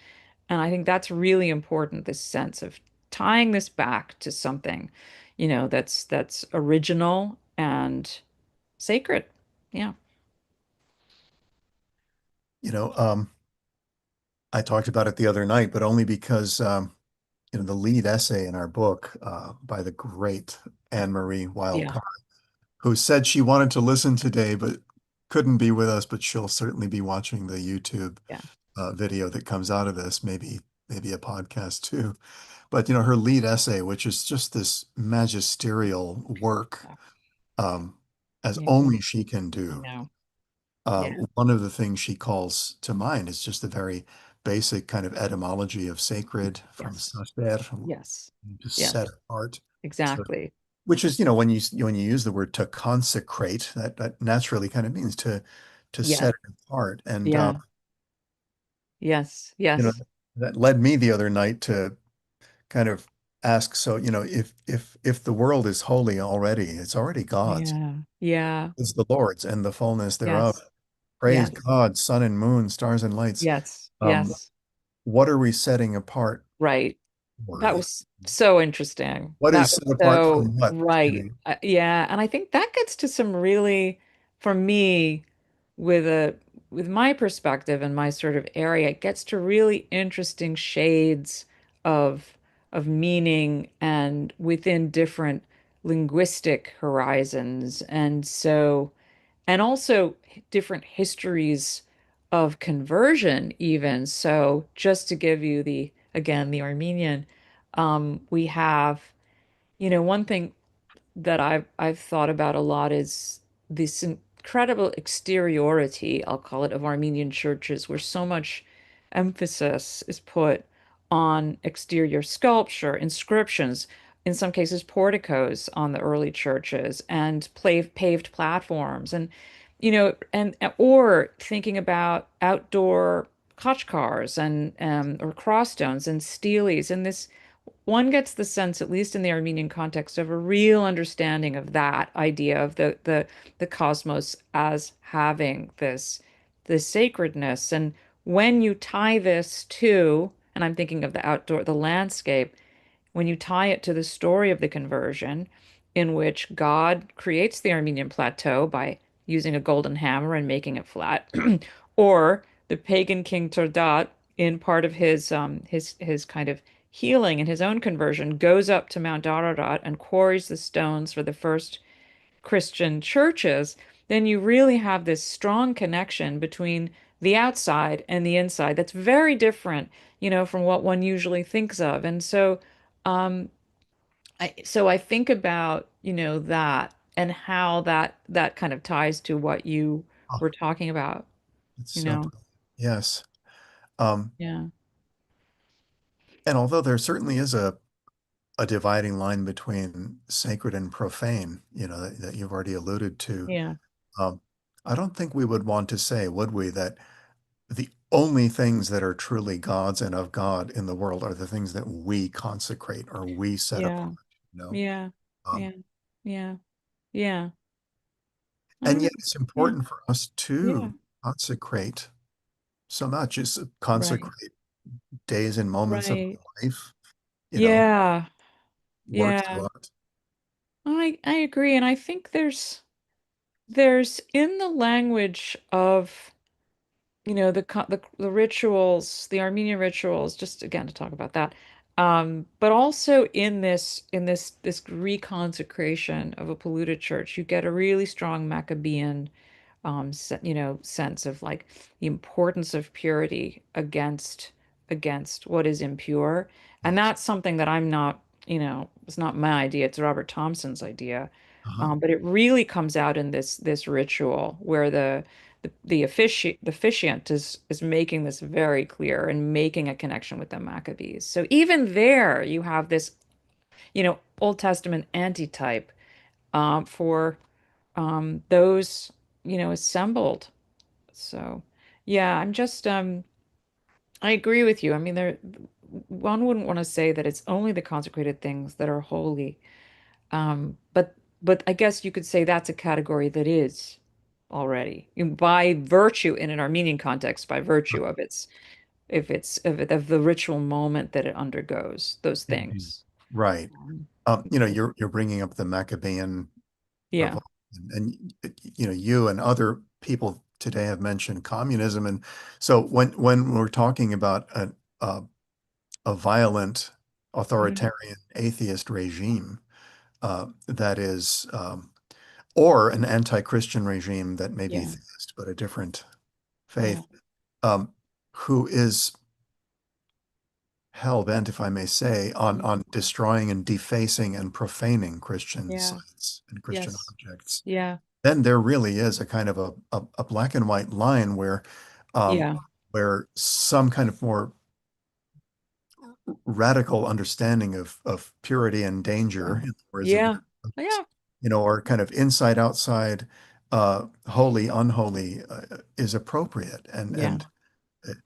And I think that's really important, this sense of tying this back to something, you know, that's original and sacred. Yeah.
You know, I talked about it the other night, but only because the lead essay in our book by the great Anne Marie Wild
Yeah.
Parr, who said she wanted to listen today but couldn't be with us, but she'll certainly be watching the YouTube
Yeah.
video that comes out of this, maybe a podcast too. But her lead essay, which is just this magisterial work, um, as
Yeah.
only she can
I
do.
know. Yeah.
One of the things she calls to mind is just the very basic kind of etymology of sacred from
Yes.
sacer,
Yes.
to
Yes.
set apart.
Exactly.
Which is, when you use the word to consecrate, that naturally kind of means to
Yes.
set it apart. And
Yeah. Yes.
you know,
Yes.
that led me the other night to kind of ask, so, if the world is holy already, it's already God's.
Yeah. Yeah.
It's the Lord's and the fullness thereof.
Yes.
Praise
Yes.
God, sun and moon, stars and lights.
Yes.
Um,
Yes.
what are we setting apart
Right.
for?
That was so interesting.
What
That
is
was
set apart
so
from what?
right. Yeah, and I think that gets to some really, for me, with a with my perspective and my sort of area, it gets to really interesting shades of meaning and within different linguistic horizons. And so, and also different histories of conversion even. So just to give you the, again, the Armenian, we have, one thing that I've thought about a lot is this incredible exteriority, I'll call it, of Armenian churches, where so much emphasis is put on exterior sculpture, inscriptions, in some cases porticos on the early churches, and paved platforms, and and or thinking about outdoor kochkars and or crossstones and steles, and this one gets the sense, at least in the Armenian context, of a real understanding of that idea of the cosmos as having this sacredness. And when you tie this to, and I'm thinking of the landscape, when you tie it to the story of the conversion, in which God creates the Armenian plateau by using a golden hammer and making it flat, or the pagan king Turdat, in part of his kind of healing and his own conversion, goes up to Mount Ararat and quarries the stones for the first Christian churches, then you really have this strong connection between the outside and the inside that's very different, from what one usually thinks of. And so, um, I think about, that and how that kind of ties to what you
Oh,
were talking about,
it's
you
so
know.
brilliant. Yes. Um,
Yeah.
and although there certainly is a dividing line between sacred and profane, that you've already alluded to,
Yeah.
um, I don't think we would want to say, would we, that the only things that are truly God's and of God in the world are the things that we consecrate or we set
Yeah.
apart, you know?
Yeah.
Um,
Yeah. Yeah. Yeah. I
and
don't
yet
know.
it's
Yeah.
important for us
Yeah.
to consecrate so much, is
Right.
consecrate days and moments of
Right.
life,
Yeah.
works a
Yeah.
lot.
I agree. And I think there's in the language of, the rituals, the Armenian rituals, just again to talk about that. But also in this reconsecration of a polluted church, you get a really strong Maccabean sense of like the importance of purity against what is impure. And
Yes.
that's something that I'm not, it's not my idea, it's Robert Thompson's idea.
Uh-huh.
But it really comes out in this ritual where the officiant is making this very clear and making a connection with the Maccabees. So even there you have this, Old Testament antitype for those, assembled. So, yeah, I agree with you. I mean, one wouldn't want to say that it's only the consecrated things that are holy. But I guess you could say that's a category that is already by virtue in an Armenian context, by virtue of of the ritual moment that it undergoes those
Indeed.
things.
Right.
Um,
You're bringing up the Maccabean
yeah,
revolt, and you and other people today have mentioned communism, and so when we're talking about a violent,
yeah,
authoritarian, atheist regime, that is, or an anti-Christian regime that may be
yeah,
theist but a different
yeah,
faith, um, who is hell-bent, if I may say, on destroying and defacing and profaning Christian
yeah,
sites and Christian
yes,
objects,
yeah,
then there really is a kind of a black and white line um,
yeah,
where some kind of more radical understanding of purity and danger,
yeah,
in the words of the
yeah,
prophets,
yeah,
or kind of inside outside, holy unholy, is appropriate, and
yeah,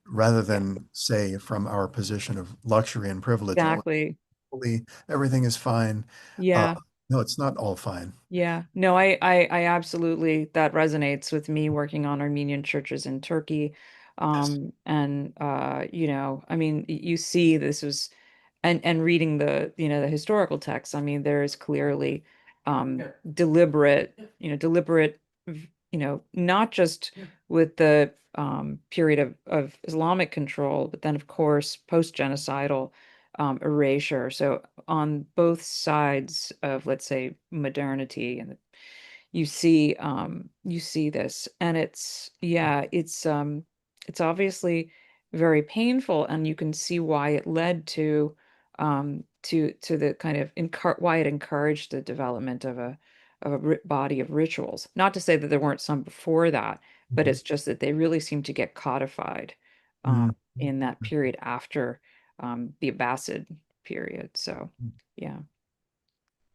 rather
yeah,
than say from our position of luxury and privilege, oh,
exactly.
holy, everything is fine. Uh,
Yeah.
no, it's not all fine.
Yeah, no, I absolutely, that resonates with me working on Armenian churches in Turkey. And you know, I mean, you see this was, and reading the, you know, the historical texts, I mean, there is clearly deliberate, deliberate, not just with the period of Islamic control, but then of course post-genocidal erasure. So on both sides of, let's say, modernity, and you see this, and it's obviously very painful, and you can see why it led to the kind of why it encouraged the development of a body of rituals. Not to say that there weren't some before that, but it's just that they really seem to get codified in that period after the Abbasid period. So yeah.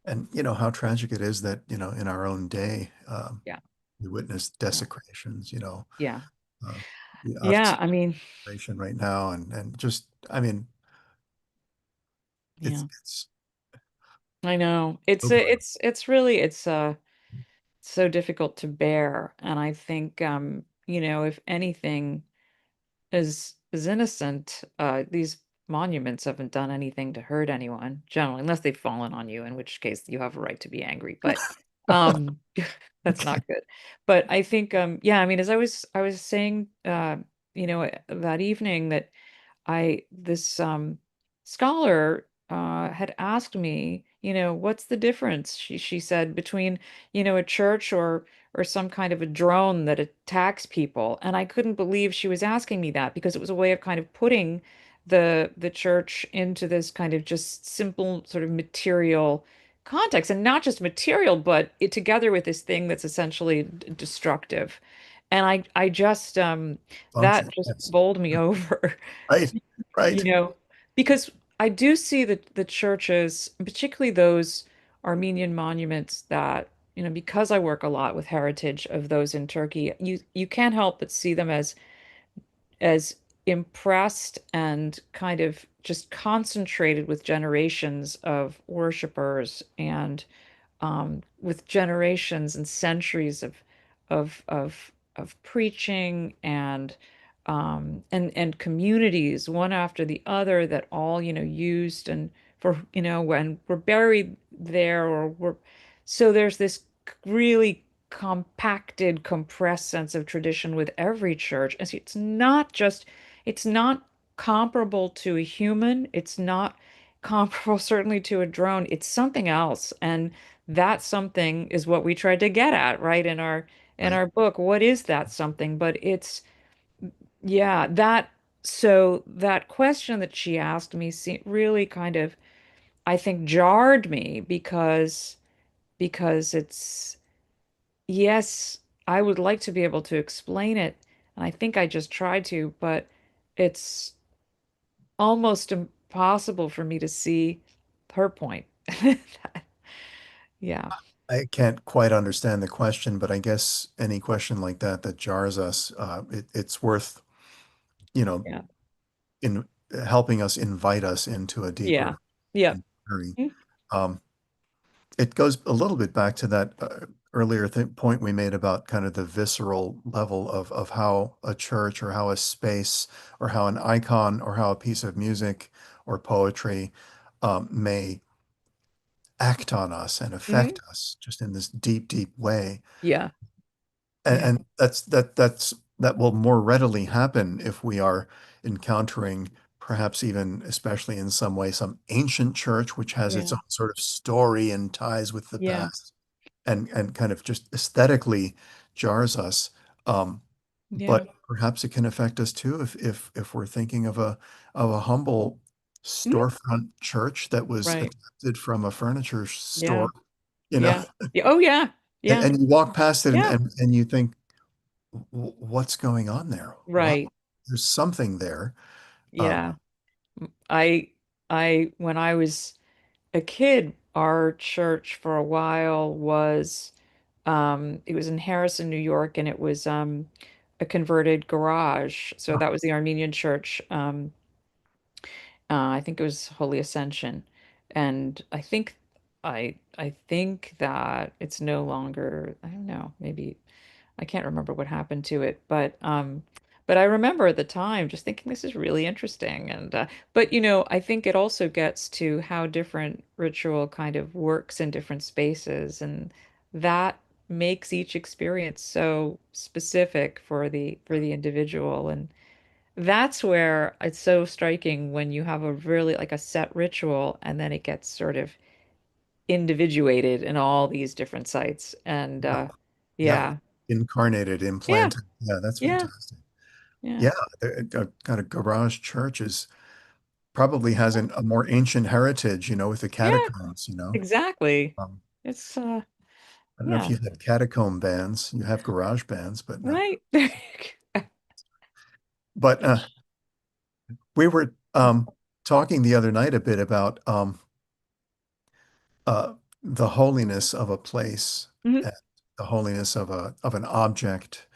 And you know how tragic it is that, you know, in our own day,
Yeah.
we witness desecrations, you know,
Yeah.
the
Yeah. I mean,
desecration right now, and just, I mean,
yeah,
it's
I know. It's really, it's so difficult to bear. And I think, if anything is innocent, these monuments haven't done anything to hurt anyone, generally, unless they've fallen on you, in which case you have a right to be angry. But um that's
okay.
not good. But I think, yeah, I mean, as I was saying, that evening, that this scholar had asked me, what's the difference? She said, between, a church or some kind of a drone that attacks people. And I couldn't believe she was asking me that, because it was a way of kind of putting the church into this kind of just simple sort of material context, and not just material, but it together with this thing that's essentially destructive. And I just that
Function,
just
yes.
bowled me over.
Right,
you
right.
know, because I do see that the churches, and particularly those Armenian monuments that, because I work a lot with heritage of those in Turkey, you can't help but see them as impressed and kind of just concentrated with generations of worshipers, and with generations and centuries of preaching, and communities one after the other, that all, used, and for, when we're buried there, or we're, so there's this really compacted, compressed sense of tradition with every church. And so it's not comparable to a human. It's not comparable certainly to a drone. It's something else. And that something is what we tried to get at, right, in
Right.
our book. What is that something? But it's, yeah, so that question that she asked me really kind of, I think, jarred me, because it's, yes, I would like to be able to explain it, and I think I just tried to, but it's almost impossible for me to see her point. Yeah.
I can't quite understand the question, but I guess any question like that that jars us, it's worth, you know,
Yeah.
in helping us invite us into a
Yeah.
deeper
Yeah.
inquiry.
Mm.
Um, it goes a little bit back to that earlier point we made about kind of the visceral level of how a church, or how a space, or how an icon, or how a piece of music or poetry may act on us and
Mhm.
affect us just in this deep, deep way.
Yeah.
And,
Yeah.
and that will more readily happen if we are encountering, perhaps even, especially in some way, some ancient church which has its
Yeah.
own sort of story and ties with the
Yeah.
past, and kind of just aesthetically jars us.
Yeah.
But perhaps it can affect us too if we're thinking of a humble
Mhm.
storefront church that was
Right.
adapted from a furniture
Yeah.
store, you know,
Yeah. Yeah. Oh, yeah. Yeah.
and you walk past it,
Yeah.
and you think, What's going on there? Wow,
Right.
there's something there." Um,
Yeah. I when I was a kid, our church for a while was, it was in Harrison, New York, and it was a converted garage. So that was the Armenian church. I think it was Holy Ascension. And I think that it's no longer, I don't know, maybe I can't remember what happened to it, but I remember at the time just thinking this is really interesting. And but I think it also gets to how different ritual kind of works in different spaces, and that makes each experience so specific for the individual. And that's where it's so striking when you have a really like a set ritual and then it gets sort of individuated in all these different sites. And
Yeah.
yeah.
Incarnated,
Yeah.
implanted. Yeah, that's
Yeah.
fantastic.
Yeah.
Yeah, kind of garage churches probably has a more ancient heritage, with the
Yeah.
catacombs.
Exactly.
Um,
It's
I don't know if
yeah.
you had catacomb bands. You have garage bands, but no.
Right.
But we were talking the other night a bit about uh, the holiness of a place,
Mhm.
and the holiness of an object,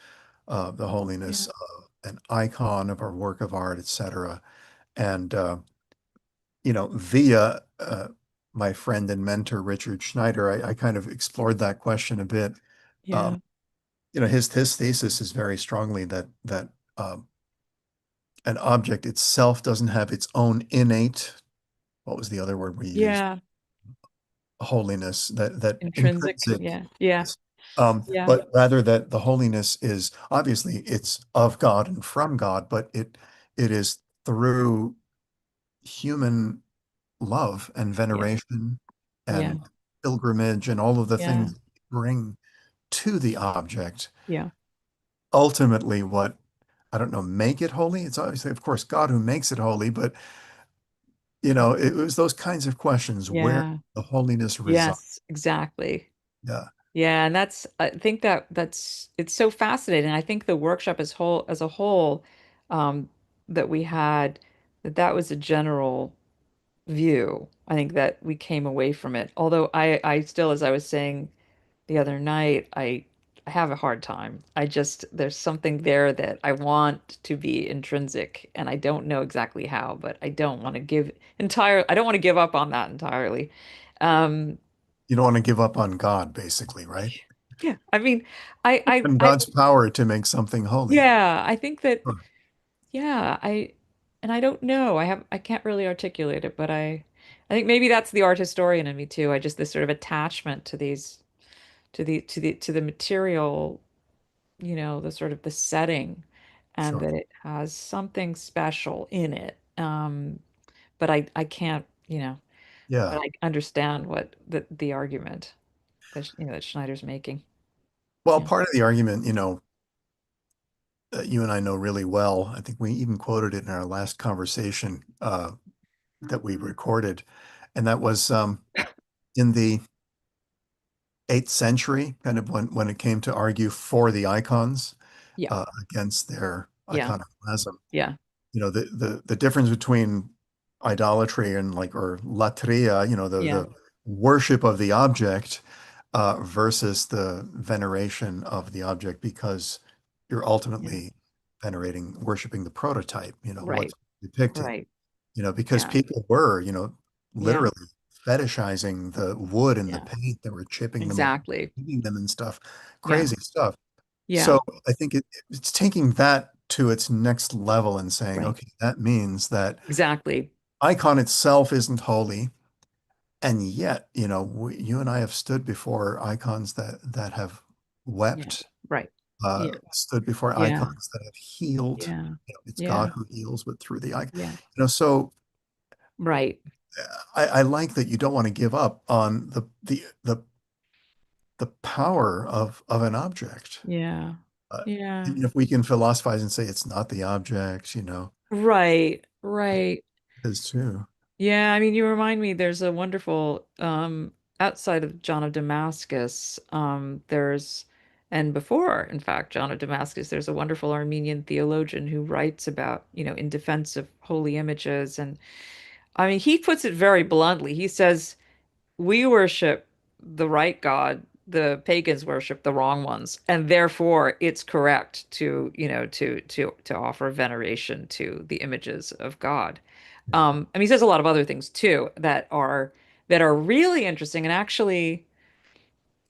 the
Yeah.
holiness of an icon of a work of art, etc. And via my friend and mentor Richard Schneider, I kind of explored that question a bit.
Yeah.
Um, his thesis is very strongly that um, an object itself doesn't have its own innate, what was the other word we used?
Yeah.
Holiness, that
Intrinsic.
intrinsic,
Yeah. Yeah. Yeah.
but rather that the holiness is obviously it's of God and from God, but it is through human love and
Yeah.
veneration
Yeah.
and pilgrimage and all of the
Yeah.
things bring to the object.
Yeah.
Ultimately, what, I don't know, make it holy? It's obviously, of course, God who makes it holy, but it was those kinds of questions where
Yeah.
the holiness resides.
Yes, exactly.
Yeah,
Yeah, and I think it's so fascinating. I think the workshop as a whole, um, that we had, that was a general view. I think that we came away from it. Although I still, as I was saying the other night, I have a hard time. There's something there that I want to be intrinsic, and I don't know exactly how, but I don't want to give up on that entirely. Um,
you don't want to give up on God, basically, right?
yeah, I mean,
And God's power to make something holy.
yeah, I think that,
Sure.
yeah, and I don't know. I can't really articulate it, but I think maybe that's the art historian in me too. I just this sort of attachment to these, to the material, the sort of the setting, and
Sure.
that it has something special in it. But I can't, but
Yeah.
I understand what the argument that Schneider's making.
Well,
Yeah.
part of the argument, you and I know really well, I think we even quoted it in our last conversation that we recorded, and that was in the 8th century, kind of when it came to argue for the icons
Yeah.
against their
Yeah.
iconoclasm.
Yeah.
The difference between idolatry and or latria, the
Yeah.
worship of the object versus the veneration of the object, because you're
Yeah.
ultimately worshiping the prototype, what's
Right.
depicted,
Right.
because
Yeah.
people were,
Yeah.
literally fetishizing the wood and the
Yeah.
paint. They were chipping them away,
Exactly.
eating them and stuff,
Yeah.
crazy stuff.
Yeah.
So I think it's taking that to its next level and saying,
Right.
okay, that means that
Exactly.
icon itself isn't holy. And yet, you and I have stood before icons that have
Yeah.
wept,
Right. Yeah.
stood before
Yeah.
icons that have healed.
Yeah.
It's God
Yeah.
who heals, but through the icon.
Yeah.
So
Right.
I like that you don't want to give up on the power of an object.
Yeah.
Uh,
Yeah.
Even if we can philosophize and say it's not the object,
Right. Right.
it is too.
Yeah, I mean, you remind me, there's a wonderful, outside of John of Damascus, and before, in fact, John of Damascus, there's a wonderful Armenian theologian who writes about, in defense of holy images. And I mean, he puts it very bluntly. He says, we worship the right God, the pagans worship the wrong ones, and therefore it's correct to, to offer veneration to the images of God. And he says a lot of other things too that are really interesting and actually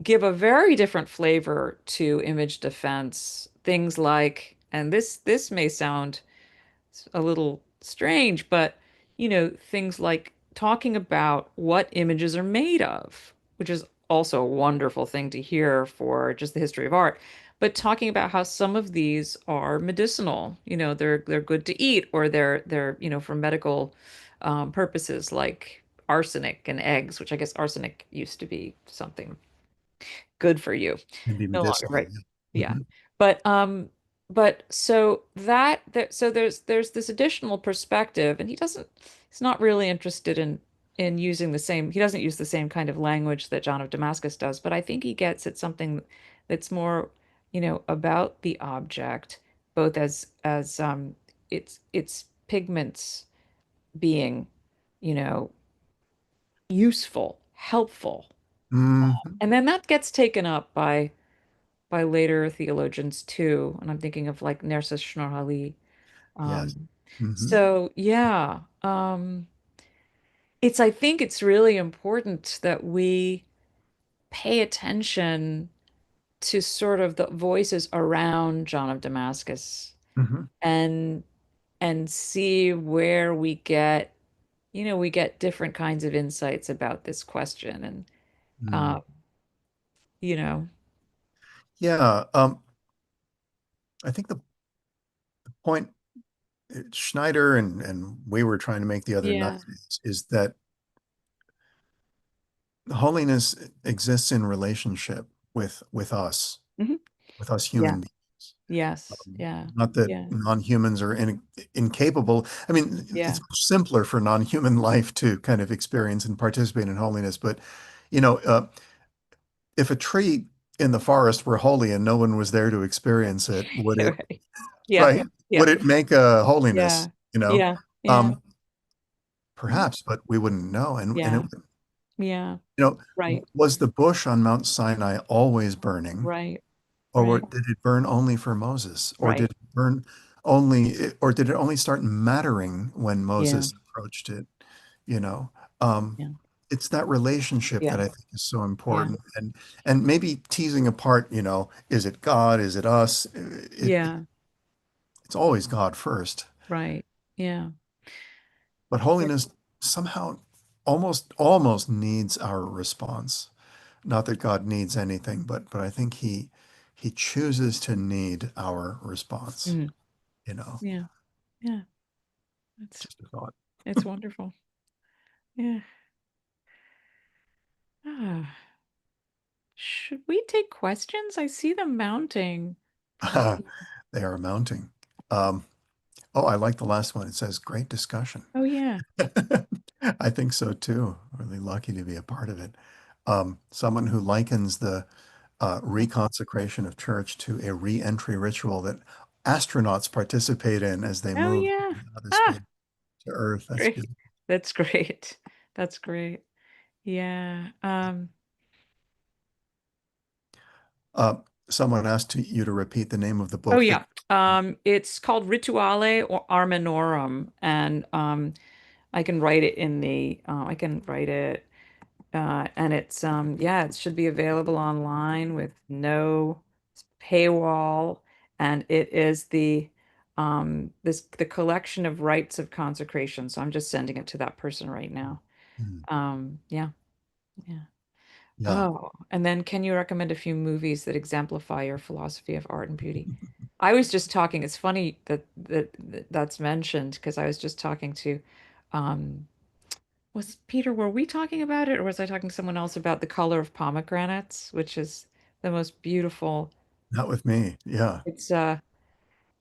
give a very different flavor to image defense. Things like And this may sound a little strange, but things like talking about what images are made of, which is also a wonderful thing to hear for just the history of art, but talking about how some of these are medicinal, they're good to eat, or they're for medical purposes, like arsenic and eggs, which I guess arsenic used to be something good for you.
Can be
No longer,
medicinal.
right? Yeah.
Mhm.
But so so there's this additional perspective, and he's not really interested in using the same, he doesn't use the same kind of language that John of Damascus does, but I think he gets at something that's more, about the object, both as its pigments being, you know, useful, helpful.
Mhm.
And then that gets taken up by later theologians too. And I'm thinking of like Nerses Schnorhali.
Yes.
Um,
Mhm.
so yeah, I think it's really important that we pay attention to sort of the voices around John of Damascus
Mhm.
and see where we get different kinds of insights about this question. And
Mm.
uh, you know,
Yeah. I think the point Schneider and we were trying to make the other night
yeah.
is that holiness exists in relationship
Mhm.
with us
Yeah.
human beings.
Yes. Yeah.
Not that
Yeah.
non-humans are incapable. I mean,
Yeah.
it's much simpler for non-human life to kind of experience and participate in holiness. But, you know, if a tree in the forest were holy and no one was there to experience it, would it,
Right. Yeah.
right?
Yeah.
Would it make a
Yeah.
holiness, you know?
Yeah. Yeah.
Um, Perhaps, but we wouldn't know. And
Yeah. Yeah.
you know,
Right.
was the bush on Mount Sinai always burning?
Right.
Or
Right.
did it burn only for Moses? Or
Right.
did it burn only, or did it only start mattering when
Yeah.
Moses approached it? You know, um,
Yeah.
it's that relationship
Yeah.
that I think is so
Yeah.
important. And maybe teasing apart, is it God? Is it us?
Yeah.
It's always God first.
Right. Yeah.
But holiness somehow almost needs our response. Not that God needs anything, but I think he chooses to need our response,
Mhm.
you know.
Yeah. Yeah. It's
Just a thought.
it's wonderful. Yeah. Ah. Should we take questions? I see them mounting.
They are mounting. Um, oh, I like the last one. It says great discussion.
Oh yeah.
I think so too. Really lucky to be a part of it. Someone who likens the reconsecration of church to a re-entry ritual that astronauts participate in as they
Oh
move
yeah.
from outer
Ah,
space to Earth. That's
great.
beautiful.
That's great. That's great. Yeah.
Uh, Someone asked you to repeat the name of the
Oh
book that
yeah. It's called Rituale or Armenorum, and I can write it in the I can write it and it's yeah, it should be available online with no paywall, and it is the collection of rites of consecration. So I'm just sending it to that person right now.
Hmm.
Yeah. Yeah.
Yeah.
Oh, and then can you recommend a few movies that exemplify your philosophy of art and beauty? I was just talking, it's funny that's mentioned, because I was just talking to um was Peter, were we talking about it, or was I talking to someone else about The Color of Pomegranates, which is the most beautiful.
Not with me. Yeah.
It's that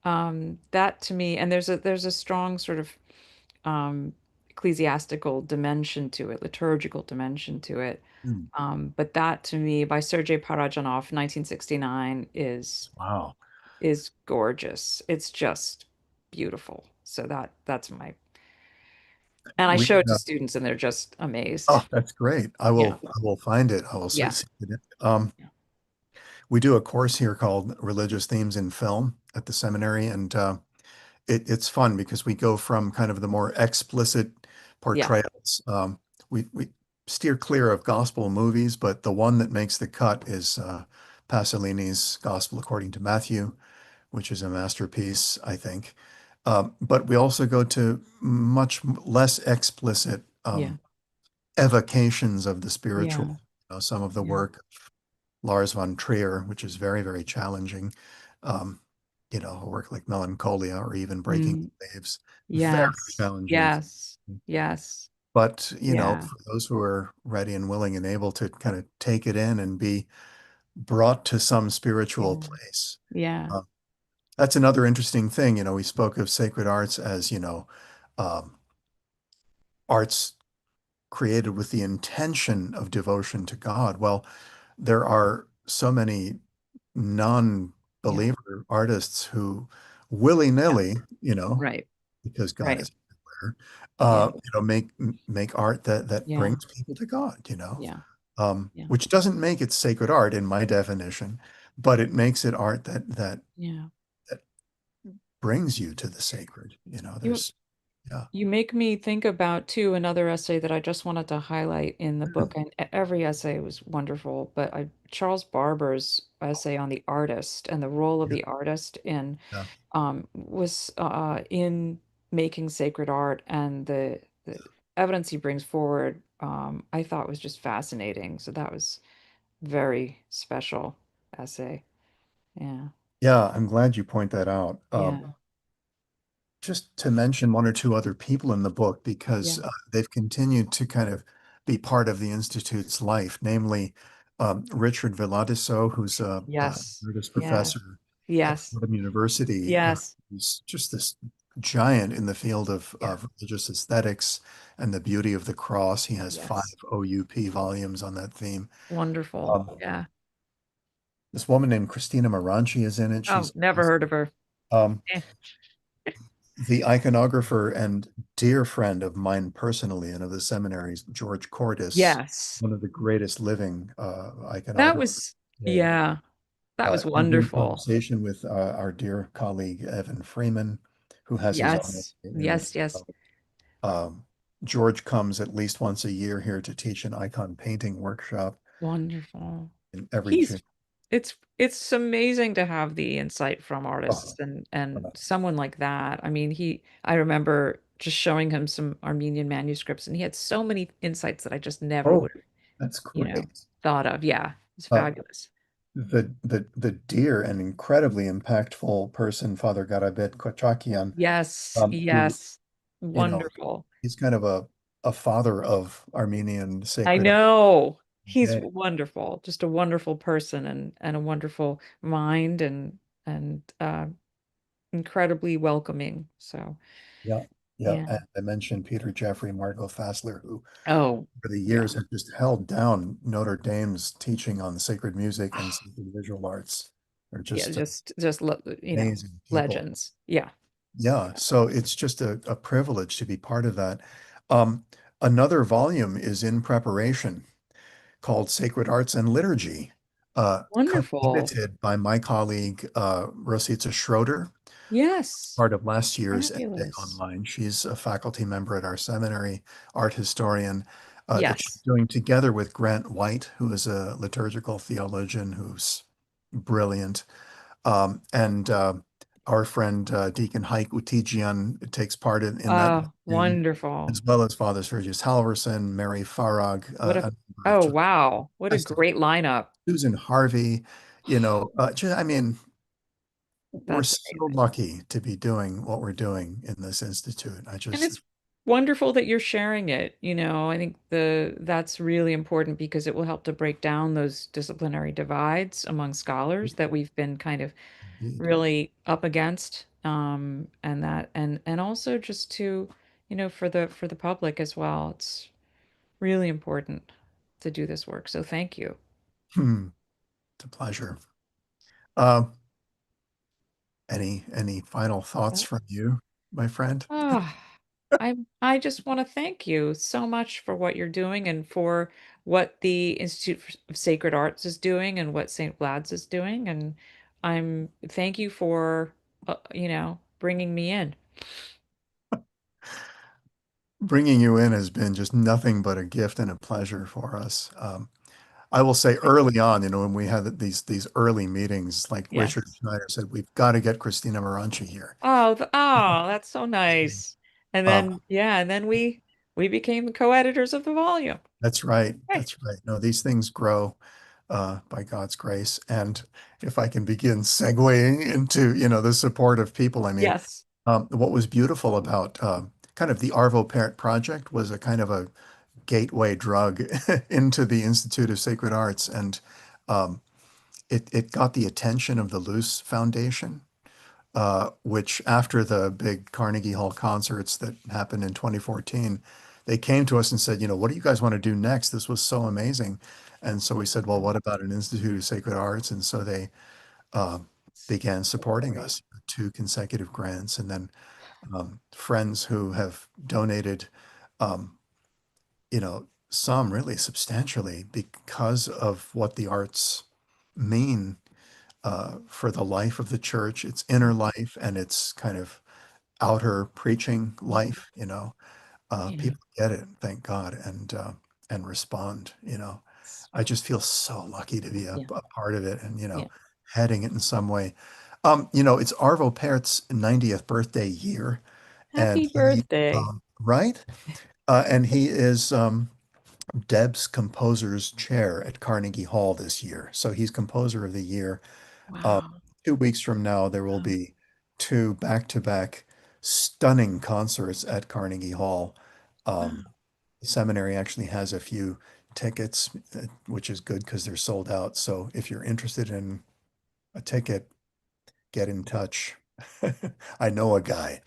to me, and there's a strong sort of ecclesiastical dimension to it, liturgical dimension to it.
Hmm.
But that to me, by Sergei Parajanov, 1969,
Wow.
is gorgeous. It's just beautiful. So that's my, and I
We
show it to students and they're just amazed.
Oh, that's great.
Yeah.
I will find it. I will
Yeah.
see it.
Yeah.
We do a course here called Religious Themes in Film at the seminary, and it's fun because we go from kind of the more explicit
Yeah.
portrayals. We steer clear of gospel movies, but the one that makes the cut is Pasolini's Gospel According to Matthew, which is a masterpiece, I think. But we also go to much less explicit
Yeah.
evocations of the spiritual.
Yeah.
Some of the
Yeah.
work of Lars von Trier, which is very, very challenging. A work like Melancholia or even Breaking the Waves, very
Yes.
challenging.
Yes. Yes.
But,
Yeah.
for those who are ready and willing and able to kind of take it in and be brought to some spiritual
Yeah.
place.
Yeah.
That's another interesting thing. We spoke of sacred arts as, arts created with the intention of devotion to God. Well, there are so many non-believer artists who willy-nilly,
Right.
because God
Right.
is everywhere,
Yeah.
make art that
Yeah.
brings people to God,
Yeah. Yeah.
which doesn't make it sacred art in my definition, but it makes it art that
Yeah.
brings you to the sacred. There's, yeah.
You make me think about too another essay that I just wanted to highlight in the book, and every essay was wonderful, but Charles Barber's essay on the artist and the role of
Yeah.
the artist in
Yeah.
was in making sacred art, and the evidence he brings forward I thought was just fascinating. So that was very special essay. Yeah.
Yeah, I'm glad you point that out.
Yeah.
Just to mention one or two other people in the book, because
Yeah.
they've continued to kind of be part of the Institute's life, namely Richard Viladiso, who's a
Yes.
emeritus
Yeah.
professor at
Yes.
Fordham University.
Yes.
He's just this giant in the field of religious aesthetics and the beauty of the cross. He has 5
Yes.
OUP volumes on that theme.
Wonderful. Yeah.
This woman named Christina Maranchi is in it.
Oh,
She's
never heard of her. Eh.
the iconographer and dear friend of mine personally and of the seminaries, George Cordis.
Yes.
One of the greatest living
That
iconographers.
was, yeah, that was
In
wonderful.
conversation with our dear colleague, Evan Freeman, who has his own.
Yes. Yes. Yes.
George comes at least once a year here to teach an icon painting workshop
Wonderful.
in every June.
It's amazing to have the insight from artists
Oh,
and someone like that. I mean, I remember just showing him some Armenian manuscripts, and he had so many insights that I just never would have,
that's great.
thought of. Yeah, it's fabulous.
The dear and incredibly impactful person, Father Garabet Kochakian.
Yes,
who,
yes. Wonderful.
he's kind of a father of Armenian
I
sacred.
know. He's
Okay.
wonderful, just a wonderful person and a wonderful mind and incredibly welcoming. So
Yeah.
yeah.
And I mentioned Peter Jeffrey Margot Fassler, who
Oh,
for the years have just held down Notre Dame's teaching on sacred music and sacred visual arts. They're
yeah,
just
amazing
people.
legends. Yeah.
Yeah, so it's just a privilege to be part of that. Another volume is in preparation called Sacred Arts and Liturgy,
Wonderful.
edited by my colleague Rosita Schroeder,
Yes.
part of last year's Ed Day
Fabulous.
Online. She's a faculty member at our seminary, art historian, that
Yes.
she's doing together with Grant White, who is a liturgical theologian who's brilliant. And our friend Deacon Haik Utijian takes part in that,
Wonderful.
as well as Father Sergius Halverson, Mary Farag,
Wow. What a great lineup.
Susan Harvey. I mean, we're
That's
so
amazing.
lucky to be doing what we're doing in this institute.
And it's wonderful that you're sharing it. I think that's really important because it will help to break down those disciplinary divides among scholars that we've been kind of really up against. And also just to, for the public as well. It's really important to do this work. So thank you.
It's a pleasure. Any final thoughts from you, my friend?
I just want to thank you so much for what you're doing and for what the Institute of Sacred Arts is doing and what St. Vlad's is doing. And thank you for, bringing me in.
Bringing you in has been just nothing but a gift and a pleasure for us. I will say early on, when we had these early meetings, like
Yes.
Richard Schneider said, we've got to get Christina Maranchi here.
Oh, that's so nice. And then we became the co-editors of the volume.
That's right.
Right.
That's right. No, these things grow by God's grace. And if I can begin segueing into, the support of people, I mean,
Yes.
what was beautiful about kind of the Arvo Pärt project was a kind of a gateway drug into the Institute of Sacred Arts. And it got the attention of the Luce Foundation, which after the big Carnegie Hall concerts that happened in 2014, they came to us and said, what do you guys want to do next? This was so amazing. And so we said, well, what about an Institute of Sacred Arts? And so they began supporting us, 2 consecutive grants, and then friends who have donated, some really substantially because of what the arts mean for the life of the church, its inner life and its kind of outer preaching life. People get it, thank God, and respond. I just feel so lucky to be a part of it, and heading it in some way. It's Arvo Pärt's 90th birthday year, and
Happy birthday.
right, and he is Deb's Composer's Chair at Carnegie Hall this year, so he's Composer of the Year.
Wow.
2 weeks from now, there will be 2 back-to-back stunning concerts at Carnegie Hall. The seminary actually has a few tickets, which is good because they're sold out. So if you're interested in a ticket, get in touch. I know a guy.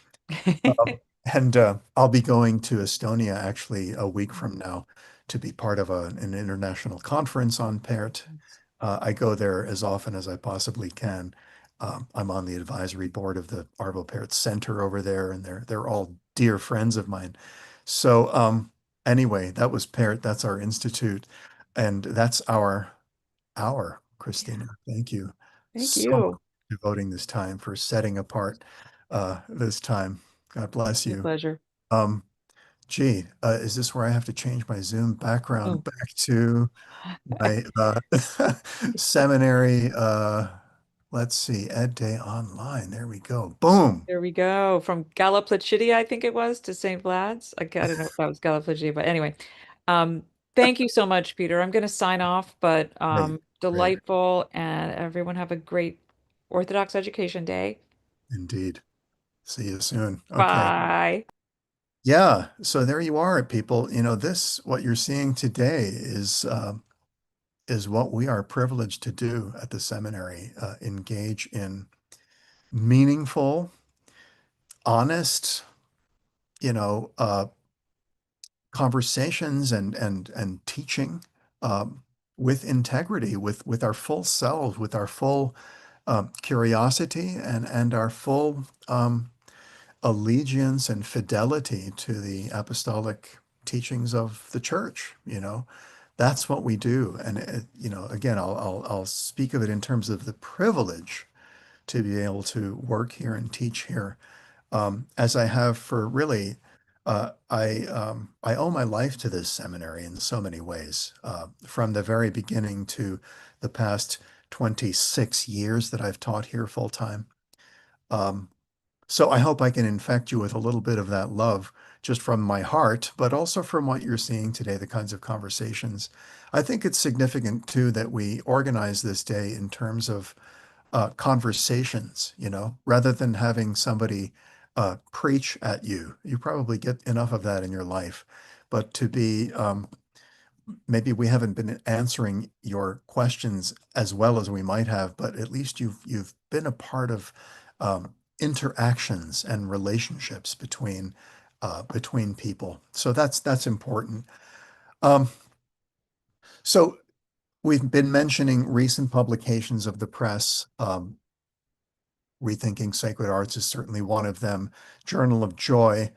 And I'll be going to Estonia actually a week from now to be part of an international conference on Pärt. I go there as often as I possibly can. I'm on the advisory board of the Arvo Pärt Center over there, and they're all dear friends of mine. So anyway, that was Pärt. That's our institute, and that's our Christina. Thank you.
Thank
so
you.
much for devoting this time, for setting apart this time. God bless
My
you.
pleasure.
Gee, is this where I have to change my Zoom background
Oh.
back to my seminary? Let's see, Ed Day Online. There we go. Boom.
There we go. From Galla Placidia, I think it was, to St. Vlad's. I don't know if that was Galla Placidia, but anyway. Thank you so much, Peter. I'm going to sign off, but
Great.
delightful, and everyone have a great Orthodox Education Day.
Indeed. See you soon. Okay.
Bye.
Yeah. So there you are, people. What you're seeing today is what we are privileged to do at the seminary, engage in meaningful, honest, conversations and teaching with integrity, with our full selves, with our full curiosity and our full allegiance and fidelity to the apostolic teachings of the church. That's what we do. And again, I'll speak of it in terms of the privilege to be able to work here and teach here, as I have for really. I owe my life to this seminary in so many ways, from the very beginning to the past 26 years that I've taught here full time. So I hope I can infect you with a little bit of that love just from my heart, but also from what you're seeing today, the kinds of conversations. I think it's significant too that we organize this day in terms of conversations, rather than having somebody preach at you. You probably get enough of that in your life, but to be maybe we haven't been answering your questions as well as we might have, but at least you've been a part of interactions and relationships between people. So that's important. So we've been mentioning recent publications of the press. Rethinking Sacred Arts is certainly one of them. Journal of Joy,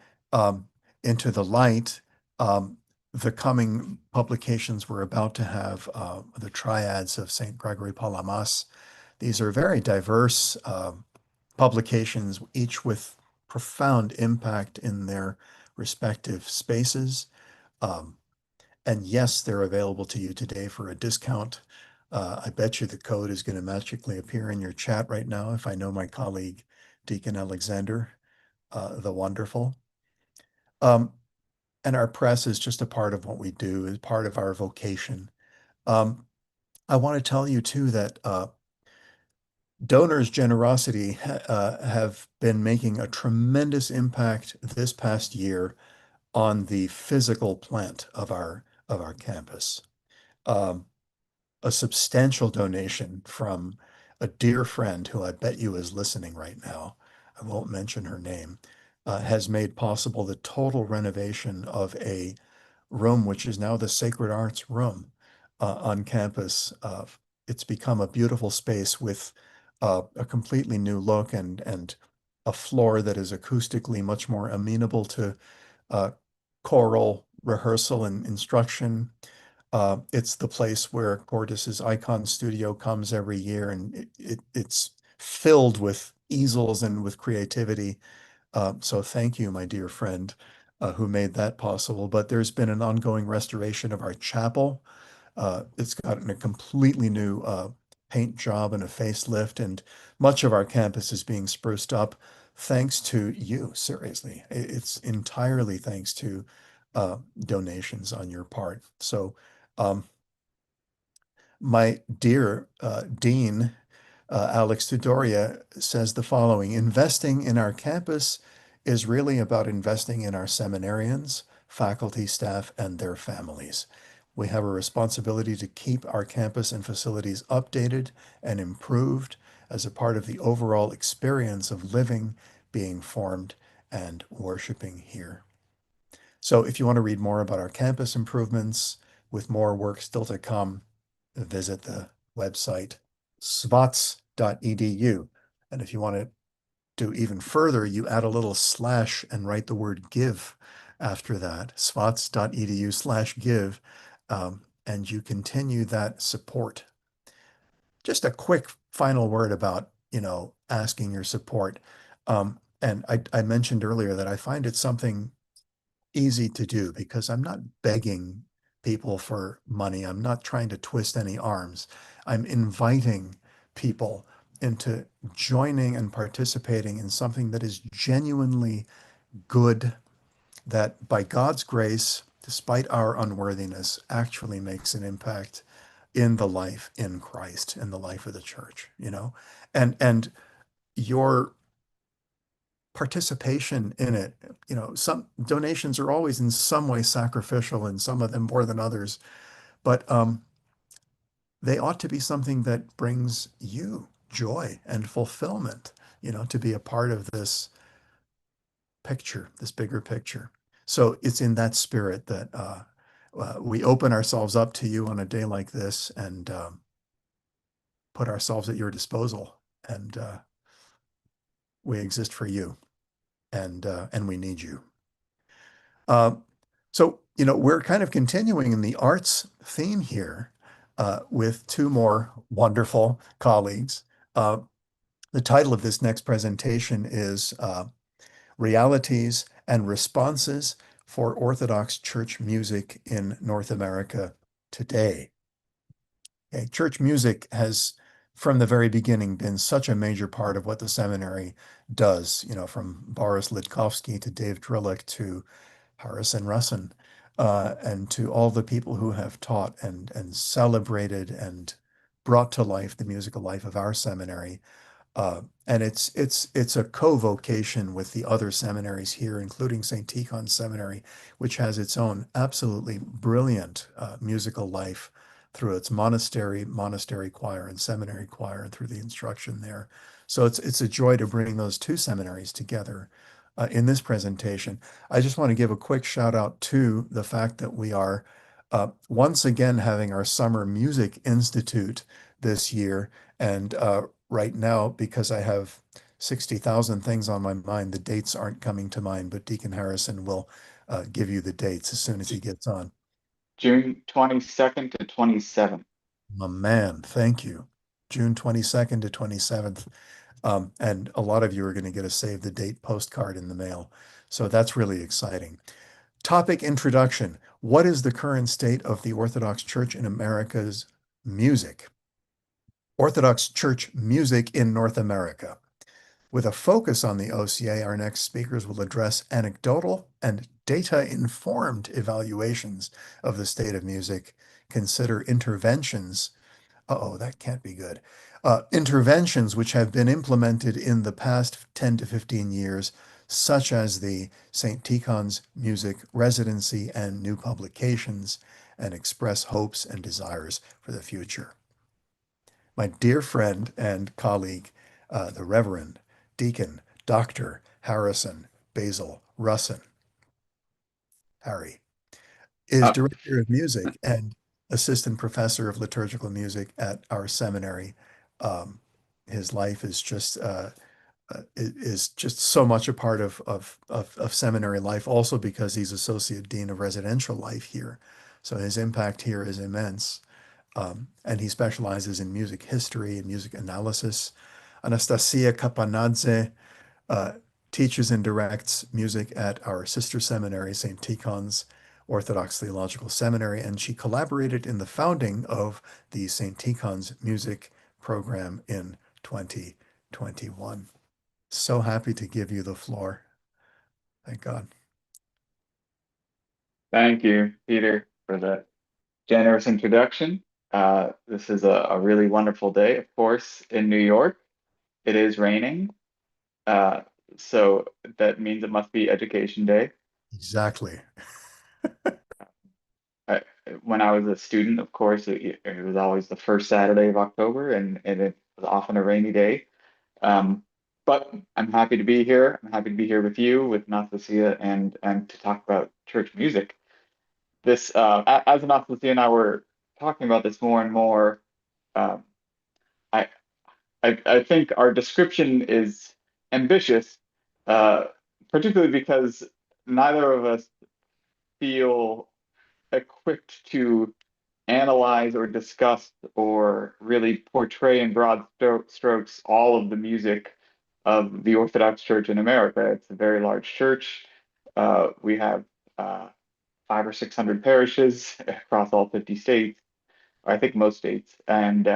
Into the Light. The coming publications we're about to have, the Triads of St. Gregory Palamas. These are very diverse publications, each with profound impact in their respective spaces. And yes, they're available to you today for a discount. I bet you the code is going to magically appear in your chat right now if I know my colleague, Deacon Alexander, the wonderful. And our press is just a part of what we do, is part of our vocation. I want to tell you too that donors' generosity have been making a tremendous impact this past year on the physical plant of our campus. A substantial donation from a dear friend who I bet you is listening right now, I won't mention her name, has made possible the total renovation of a room, which is now the Sacred Arts room on campus. It's become a beautiful space with a completely new look and a floor that is acoustically much more amenable to choral rehearsal and instruction. It's the place where Cordis's Icon Studio comes every year, and it's filled with easels and with creativity. So thank you, my dear friend, who made that possible. But there's been an ongoing restoration of our chapel. It's gotten a completely new paint job and a facelift, and much of our campus is being spruced up thanks to you, seriously. It's entirely thanks to donations on your part. So my dear Dean, Alex Tudorie, says the following: investing in our campus is really about investing in our seminarians, faculty, staff, and their families. We have a responsibility to keep our campus and facilities updated and improved as a part of the overall experience of living, being formed, and worshiping here. So if you want to read more about our campus improvements, with more work still to come, visit the website svats.edu. And if you want to do even further, you add a little slash and write the word give after that, svats.edu/give, and you continue that support. Just a quick final word about, asking your support. And I mentioned earlier that I find it something easy to do because I'm not begging people for money. I'm not trying to twist any arms. I'm inviting people into joining and participating in something that is genuinely good, that by God's grace, despite our unworthiness, actually makes an impact in the life in Christ, in the life of the church, and your participation in it. Some donations are always in some way sacrificial, and some of them more than others, but they ought to be something that brings you joy and fulfillment, to be a part of this picture, this bigger picture. So it's in that spirit that we open ourselves up to you on a day like this and put ourselves at your disposal, and we exist for you. And we need you. So, we're kind of continuing in the arts theme here with two more wonderful colleagues. The title of this next presentation is Realities and Responses for Orthodox Church Music in North America Today. Okay, church music has, from the very beginning, been such a major part of what the seminary does, from Boris Litkovsky to Dave Drillick to Harrison Russin, and to all the people who have taught and celebrated and brought to life the musical life of our seminary. And it's a co-vocation with the other seminaries here, including St. Tikhon's Seminary, which has its own absolutely brilliant musical life through its monastery choir and seminary choir, and through the instruction there. So it's a joy to bring those two seminaries together in this presentation. I just want to give a quick shout out to the fact that we are once again having our Summer Music Institute this year. And right now, because I have 60,000 things on my mind, the dates aren't coming to mind, but Deacon Harrison will give you the dates as soon as he gets on.
June 22nd to 27th.
My man, thank you. June 22nd to 27th. And a lot of you are going to get a save the date postcard in the mail. So that's really exciting. Topic introduction. What is the current state of the Orthodox Church in America's music? Orthodox Church music in North America. With a focus on the OCA, our next speakers will address anecdotal and data-informed evaluations of the state of music, consider interventions. That can't be good. Interventions which have been implemented in the past 10 to 15 years, such as the St. Tikhon's Music Residency and new publications, and express hopes and desires for the future. My dear friend and colleague, the Reverend Deacon Dr. Harrison Basil Russin, Harry, is Director of Music and Assistant Professor of Liturgical Music at our seminary. His life is just so much a part of seminary life, also because he's Associate Dean of Residential Life here. So his impact here is immense. And he specializes in music history and music analysis. Anastasia Kapanadze teaches and directs music at our sister seminary, St. Tikhon's Orthodox Theological Seminary, and she collaborated in the founding of the St. Tikhon's music program in 2021. So happy to give you the floor. Thank God.
Thank you, Peter, for that generous introduction. This is a really wonderful day, of course, in New York. It is raining, so that means it must be Education Day.
Exactly.
When I was a student, of course, it was always the first Saturday of October, and it was often a rainy day. But I'm happy to be here. I'm happy to be here with you, with Anastasia, and to talk about church music. This, as Anastasia and I were talking about this more and more, I think our description is ambitious, particularly because neither of us feel equipped to analyze or discuss or really portray in broad strokes all of the music of the Orthodox Church in America. It's a very large church. We have 500 or 600 parishes across all 50 states, or I think most states, and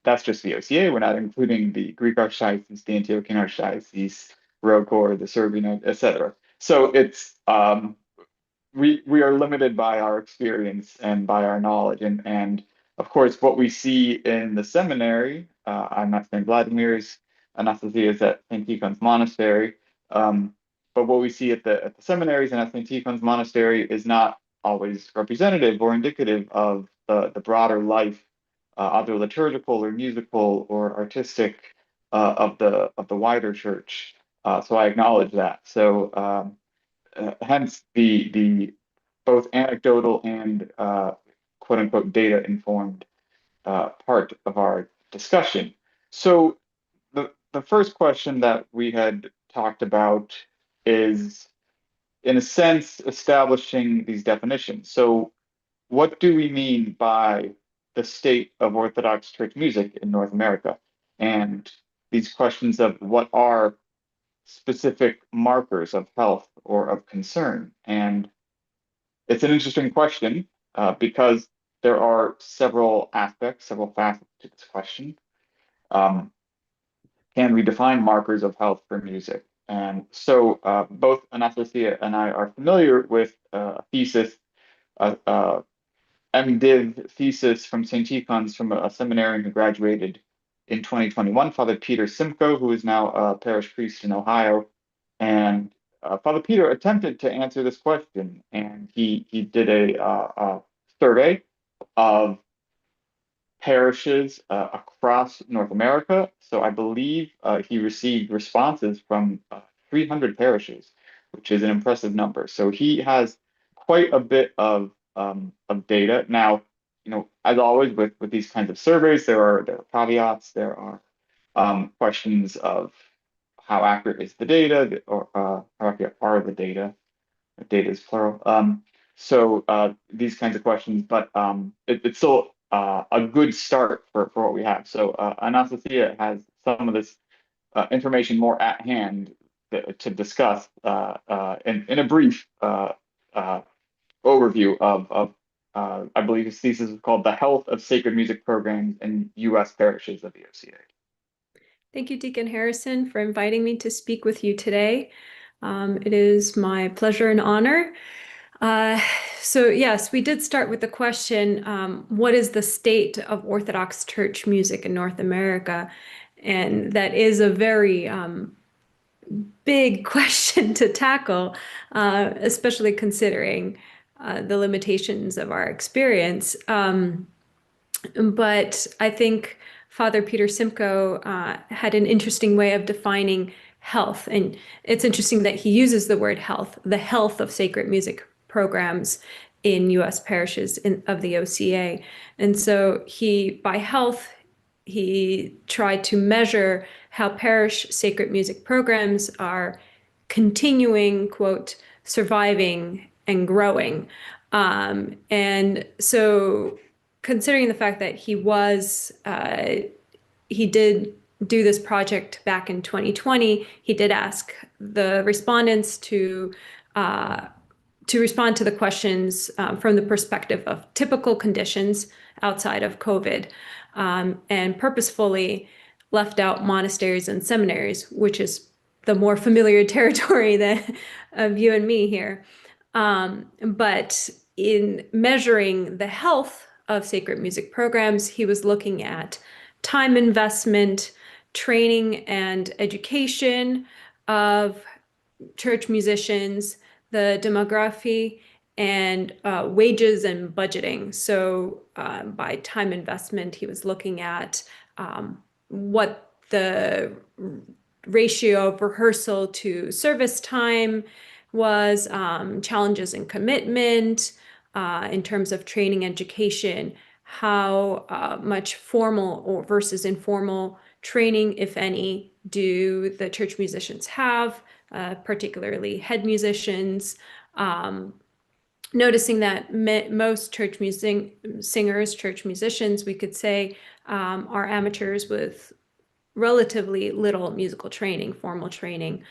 that's just the OCA. We're not including the Greek Archdiocese, the Antiochian Archdiocese, ROCOR, the Serbian, etc. So it's we are limited by our experience and by our knowledge, and of course what we see in the seminary. I'm at St. Vladimir's, Anastasia is at St. Tikhon's Monastery, but what we see at the seminaries and at St. Tikhon's Monastery is not always representative or indicative of the broader life, either liturgical or musical or artistic, of the wider church. So I acknowledge that. So hence the both anecdotal and quote unquote data informed part of our discussion. So the first question that we had talked about is, in a sense, establishing these definitions. So what do we mean by the state of Orthodox Church music in North America? And these questions of what are specific markers of health or of concern. And it's an interesting question because there are several aspects, several facets to this question. Can we define markers of health for music? And so both Anastasia and I are familiar with a thesis, MDiv thesis from St. Tikhon's from a seminarian who graduated in 2021, Father Peter Simcoe, who is now a parish priest in Ohio. And Father Peter attempted to answer this question, and he did a survey of parishes across North America. So I believe he received responses from 300 parishes, which is an impressive number. So he has quite a bit of data. Now, as always with these kinds of surveys, there are caveats. There are questions of how accurate is the data, or how accurate are the data. Data is plural. So these kinds of questions, but it's still a good start for what we have. So Anastasia has some of this information more at hand. to discuss in a brief overview of I believe his thesis is called "The Health of Sacred Music Programs in U.S. Parishes of the OCA."
Thank you, Deacon Harrison, for inviting me to speak with you today. It is my pleasure and honor. So yes, we did start with the question, what is the state of Orthodox Church music in North America? And that is a very big question to tackle, especially considering the limitations of our experience. But I think Father Peter Simcoe had an interesting way of defining health. And it's interesting that he uses the word health, the health of sacred music programs in U.S. parishes of the OCA. And so by health, he tried to measure how parish sacred music programs are continuing, quote, surviving and growing. And so considering the fact that he did do this project back in 2020, he did ask the respondents to respond to the questions from the perspective of typical conditions outside of COVID, and purposefully left out monasteries and seminaries, which is the more familiar territory of you and me here. But in measuring the health of sacred music programs, he was looking at time investment, training and education of church musicians, the demography, and wages and budgeting. So by time investment, he was looking at what the ratio of rehearsal to service time was, challenges in commitment, in terms of training education, how much formal or versus informal training, if any, do the church musicians have, particularly head musicians. Noticing that most church singers, church musicians, we could say, are amateurs with relatively little musical training, formal training.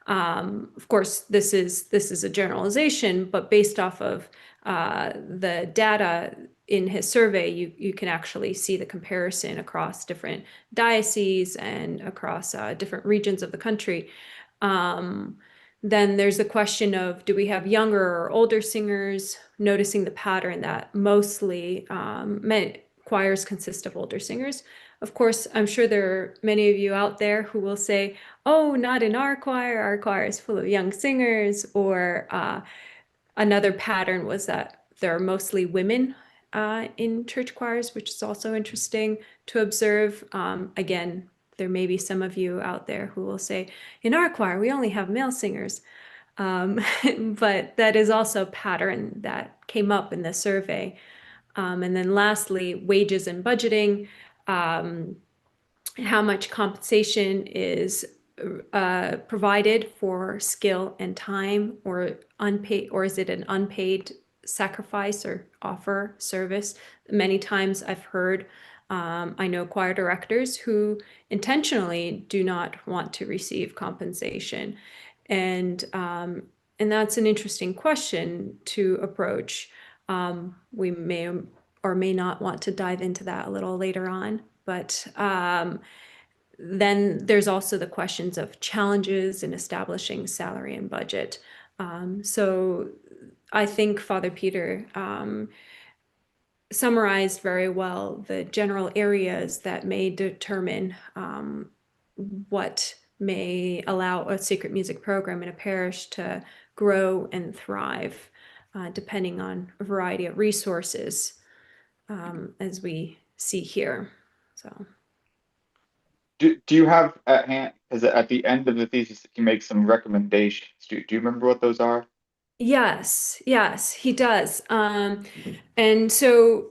Of course, this is a generalization, but based off of the data in his survey, you can actually see the comparison across different dioceses and across different regions of the country. Then there's the question of, do we have younger or older singers? Noticing the pattern that mostly choirs consist of older singers. Of course, I'm sure there are many of you out there who will say, oh, not in our choir is full of young singers, or another pattern was that there are mostly women in church choirs, which is also interesting to observe. Again, there may be some of you out there who will say, in our choir, we only have male singers. But that is also a pattern that came up in the survey. And then lastly, wages and budgeting. How much compensation is provided for skill and time, or unpaid, or is it an unpaid sacrifice or offer service? Many times I've heard, I know choir directors who intentionally do not want to receive compensation. And that's an interesting question to approach. We may or may not want to dive into that a little later on. But then there's also the questions of challenges in establishing salary and budget. So I think Father Peter summarized very well the general areas that may determine what may allow a sacred music program in a parish to grow and thrive, depending on a variety of resources, as we see here. So,
do you have at hand, is it at the end of the thesis, you make some recommendations? Do you remember what those are?
yes, he does. And so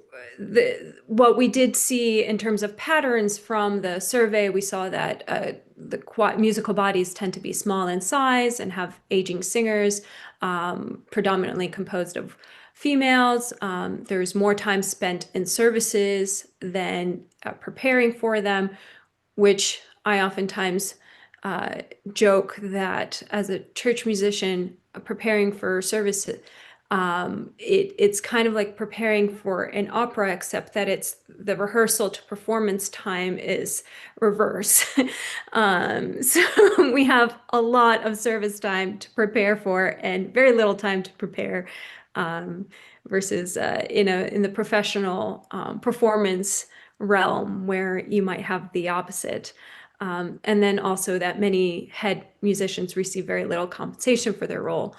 what we did see in terms of patterns from the survey, we saw that the musical bodies tend to be small in size and have aging singers, predominantly composed of females. There's more time spent in services than preparing for them, which I oftentimes joke that as a church musician preparing for service, it's kind of like preparing for an opera, except that it's the rehearsal to performance time is reverse. So we have a lot of service time to prepare for and very little time to prepare, versus in the professional performance realm where you might have the opposite. And then also that many head musicians receive very little compensation for their role.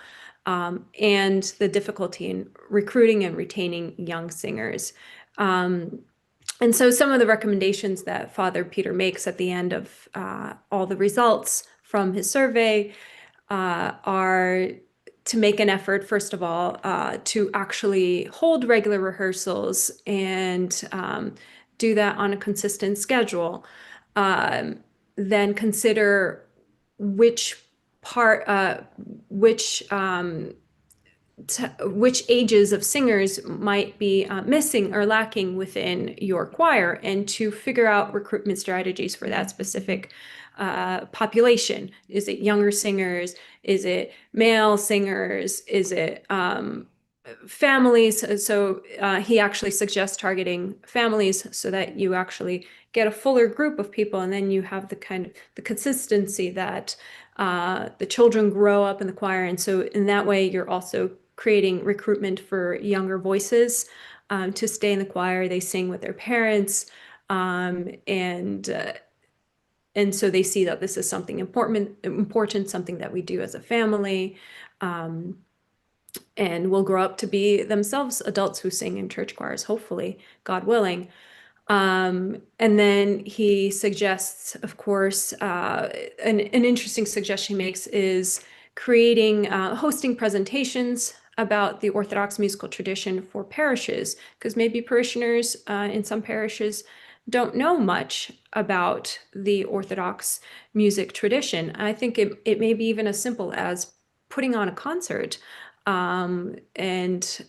And the difficulty in recruiting and retaining young singers. And so some of the recommendations that Father Peter makes at the end of all the results from his survey are to make an effort, first of all, to actually hold regular rehearsals and do that on a consistent schedule. Then consider which ages of singers might be missing or lacking within your choir, and to figure out recruitment strategies for that specific population. Is it younger singers? Is it male singers? Is it families? So he actually suggests targeting families so that you actually get a fuller group of people, and then you have the consistency that the children grow up in the choir. And so in that way, you're also creating recruitment for younger voices to stay in the choir. They sing with their parents, and so they see that this is something important, something that we do as a family, and will grow up to be themselves adults who sing in church choirs, hopefully, God willing. And then he suggests, of course, an interesting suggestion he makes is creating, hosting presentations about the Orthodox musical tradition for parishes, because maybe parishioners in some parishes don't know much about the Orthodox music tradition. I think it may be even as simple as putting on a concert, and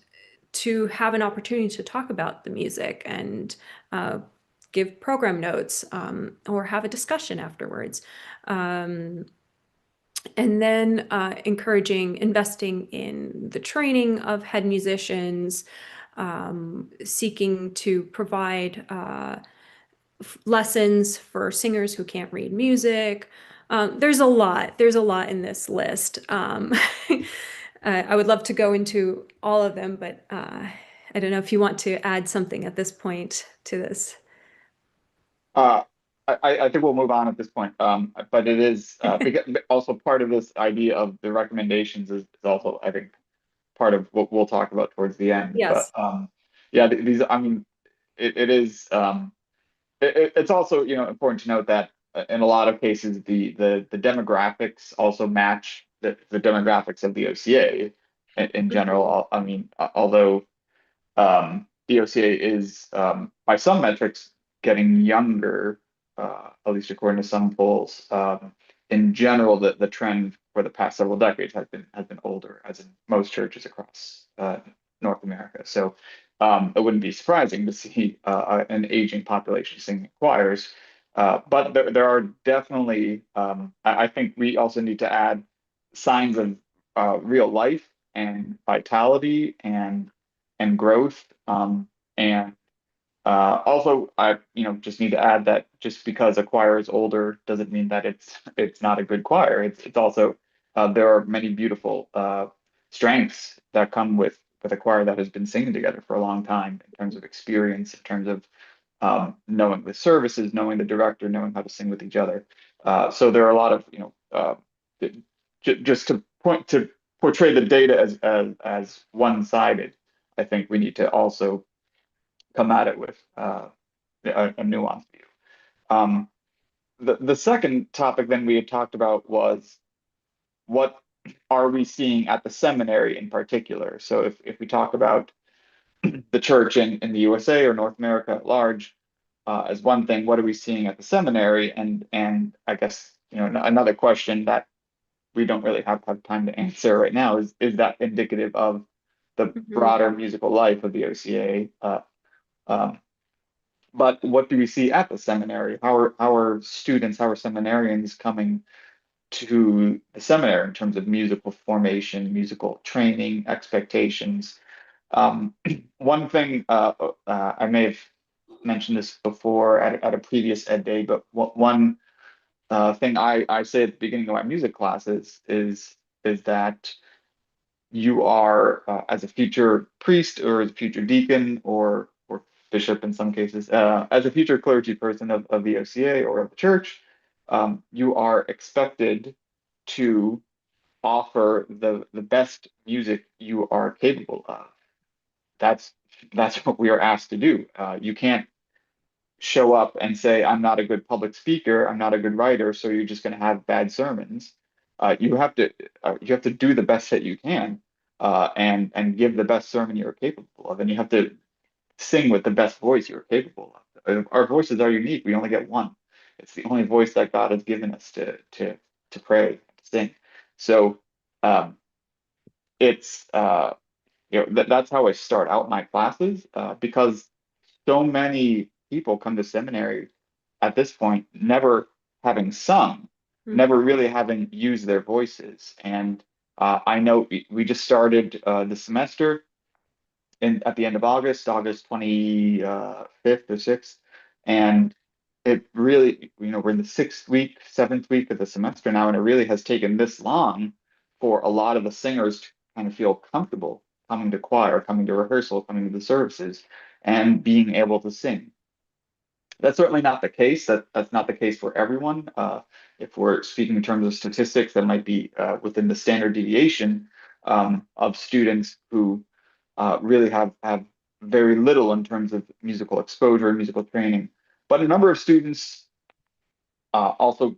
to have an opportunity to talk about the music and give program notes, or have a discussion afterwards. And then investing in the training of head musicians, seeking to provide lessons for singers who can't read music. There's a lot in this list. I would love to go into all of them, but I don't know if you want to add something at this point to this.
I think we'll move on at this point. But it is also part of this idea of the recommendations is also, I think, part of what we'll talk about towards the end.
Yes.
But yeah, these, I mean, it is. It's also, important to note that in a lot of cases the demographics also match the demographics of the OCA in general. I mean, although the OCA is by some metrics getting younger, at least according to some polls. In general, the trend for the past several decades has been older, as in most churches across North America. So it wouldn't be surprising to see an aging population singing choirs. But there are definitely, I think we also need to add signs of real life and vitality and growth. And also, I just need to add that just because a choir is older doesn't mean that it's not a good choir. It's also there are many beautiful strengths that come with a choir that has been singing together for a long time, in terms of experience, in terms of knowing the services, knowing the director, knowing how to sing with each other. So there are a lot of just to portray the data as one-sided. I think we need to also come at it with a nuanced view. The second topic then we had talked about was, what are we seeing at the seminary in particular? So if we talk about the church in the USA or North America at large as one thing, what are we seeing at the seminary? And I guess another question that we don't really have time to answer right now is that indicative of the broader musical life of the OCA? But what do we see at the seminary? How are students, how are seminarians coming to the seminary in terms of musical formation, musical training, expectations? One thing, I may have mentioned this before at a previous Ed Day, but one thing I say at the beginning of my music classes is that you are, as a future priest or as a future deacon or bishop in some cases, as a future clergy person of the OCA or of the church, you are expected to offer the best music you are capable of. That's what we are asked to do. You can't show up and say, I'm not a good public speaker, I'm not a good writer, so you're just going to have bad sermons. You have to do the best that you can, and give the best sermon you're capable of, and you have to sing with the best voice you're capable of. Our voices are unique. We only get one. It's the only voice that God has given us to pray, to sing. So it's that's how I start out my classes, because so many people come to seminary at this point never having sung, never really having used their voices. And I know we just started the semester at the end of August 25th or 6th, and it really, we're in the 6th week, 7th week of the semester now, and it really has taken this long for a lot of the singers to kind of feel comfortable coming to choir, coming to rehearsal, coming to the services, and being able to sing. That's certainly not the case. That's not the case for everyone. If we're speaking in terms of statistics, that might be within the standard deviation of students who really have very little in terms of musical exposure and musical training. But a number of students also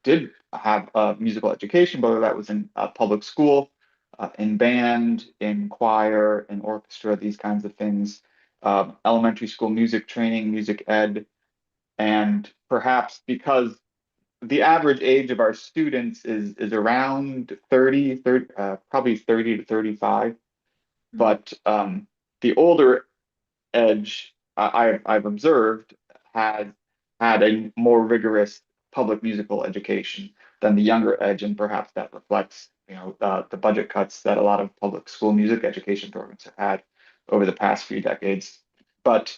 did have musical education, whether that was in public school, in band, in choir, in orchestra, these kinds of things, elementary school music training, music ed, and perhaps because the average age of our students is around 30, probably 30 to 35, but the older edge I've observed had a more rigorous public musical education than the younger edge, and perhaps that reflects the budget cuts that a lot of public school music education programs have had over the past few decades. But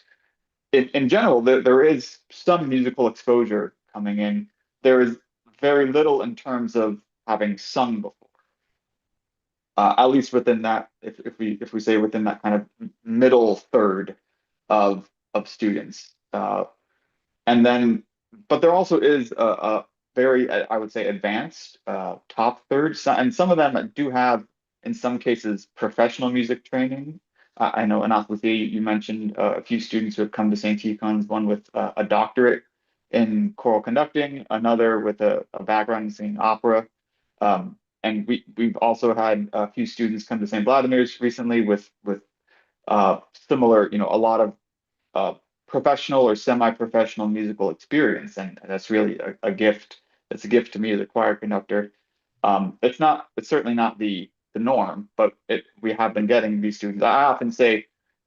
in general, there is some musical exposure coming in. There is very little in terms of having sung before. At least within that, if we say within that kind of middle third of students, and then, but there also is a very, I would say, advanced top third, and some of them do have, in some cases, professional music training. I know, Anastasia, you mentioned a few students who have come to St. Tikhon's, one with a doctorate in choral conducting, another with a background in singing opera. And we've also had a few students come to St. Vladimir's recently with similar, a lot of professional or semi-professional musical experience, and that's really a gift. It's a gift to me as a choir conductor. It's certainly not the norm, but we have been getting these students. I often say,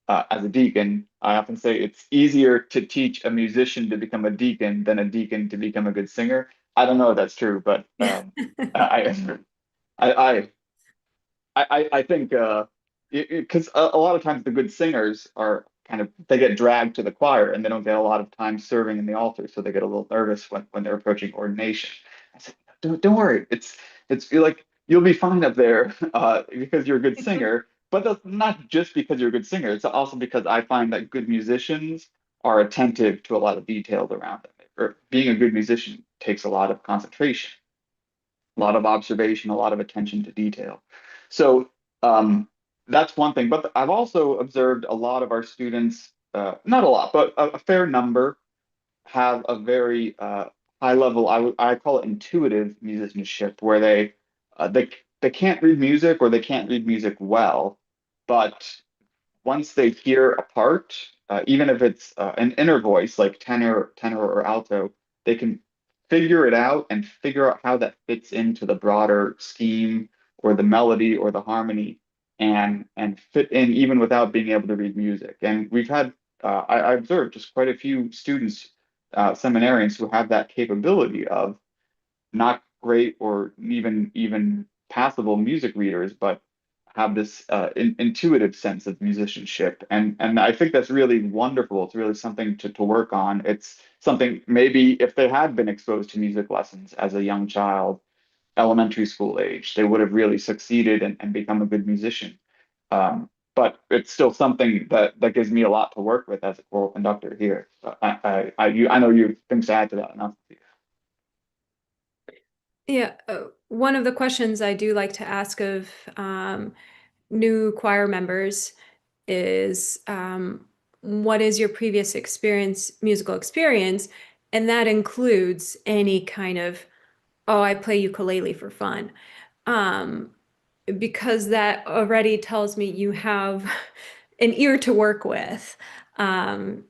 as a deacon, it's easier to teach a musician to become a deacon than a deacon to become a good singer. I don't know if that's true, but I think because a lot of times the good singers are they get dragged to the choir and they don't get a lot of time serving in the altar, so they get a little nervous when they're approaching ordination. I said, don't worry, it's like you'll be fine up there because you're a good singer. But that's not just because you're a good singer. It's also because I find that good musicians are attentive to a lot of details around them. Or being a good musician takes a lot of concentration, a lot of observation, a lot of attention to detail. So that's one thing. But I've also observed a lot of our students, not a lot, but a fair number, have a very high level, I call it intuitive musicianship, where they can't read music, or they can't read music well, but once they hear a part, even if it's an inner voice like tenor or alto, they can figure it out and figure out how that fits into the broader scheme or the melody or the harmony, and fit in even without being able to read music. And we've had I observed just quite a few students, seminarians, who have that capability of not great or even passable music readers, but have this intuitive sense of musicianship, and I think that's really wonderful. It's really something to work on. It's something, maybe if they had been exposed to music lessons as a young child, elementary school age, they would have really succeeded and become a good musician. But it's still something that gives me a lot to work with as a choral conductor here. I know you have things to add to that. Enough.
Yeah, one of the questions I do like to ask of new choir members is, what is your previous musical experience? And that includes any kind of, oh, I play ukulele for fun. Because that already tells me you have an ear to work with, and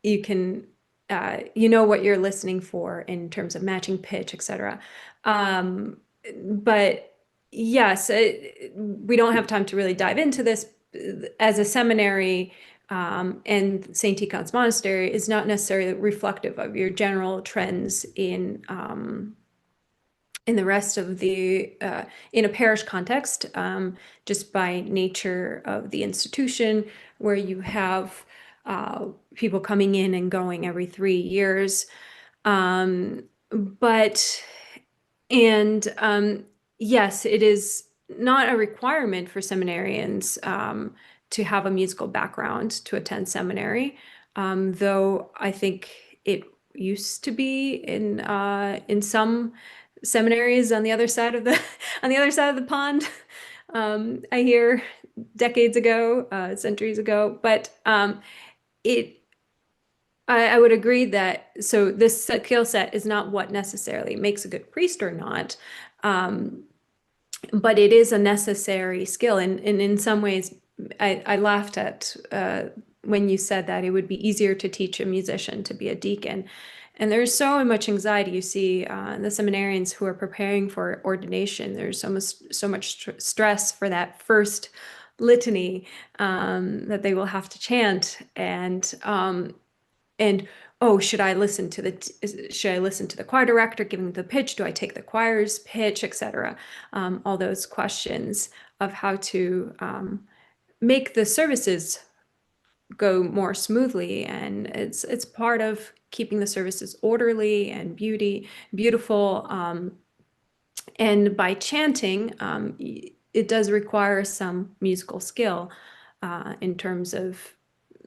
you can, you know what you're listening for in terms of matching pitch, etc. But yes, we don't have time to really dive into this. As a seminary, and St. Tikhon's Monastery is not necessarily reflective of your general trends in the rest of the, in a parish context, just by nature of the institution, where you have people coming in and going every 3 years. Yes, it is not a requirement for seminarians to have a musical background to attend seminary, though I think it used to be in some seminaries on the other side of the pond. I hear decades ago, centuries ago, but I would agree that, so this skill set is not what necessarily makes a good priest or not, but it is a necessary skill. And in some ways, I laughed at when you said that it would be easier to teach a musician to be a deacon. And there's so much anxiety. You see the seminarians who are preparing for ordination, there's so much stress for that first litany that they will have to chant. And oh, should I listen to the choir director giving the pitch? Do I take the choir's pitch, etc.? All those questions of how to make the services go more smoothly, and it's part of keeping the services orderly and beautiful. And by chanting, it does require some musical skill in terms of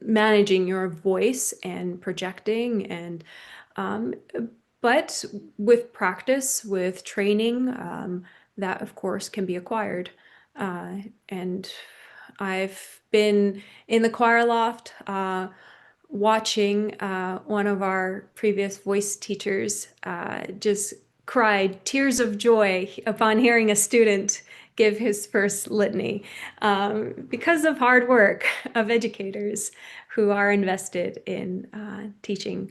managing your voice and projecting, and but with practice, with training, that of course can be acquired. And I've been in the choir loft watching one of our previous voice teachers just cried tears of joy upon hearing a student give his first litany, because of hard work of educators who are invested in teaching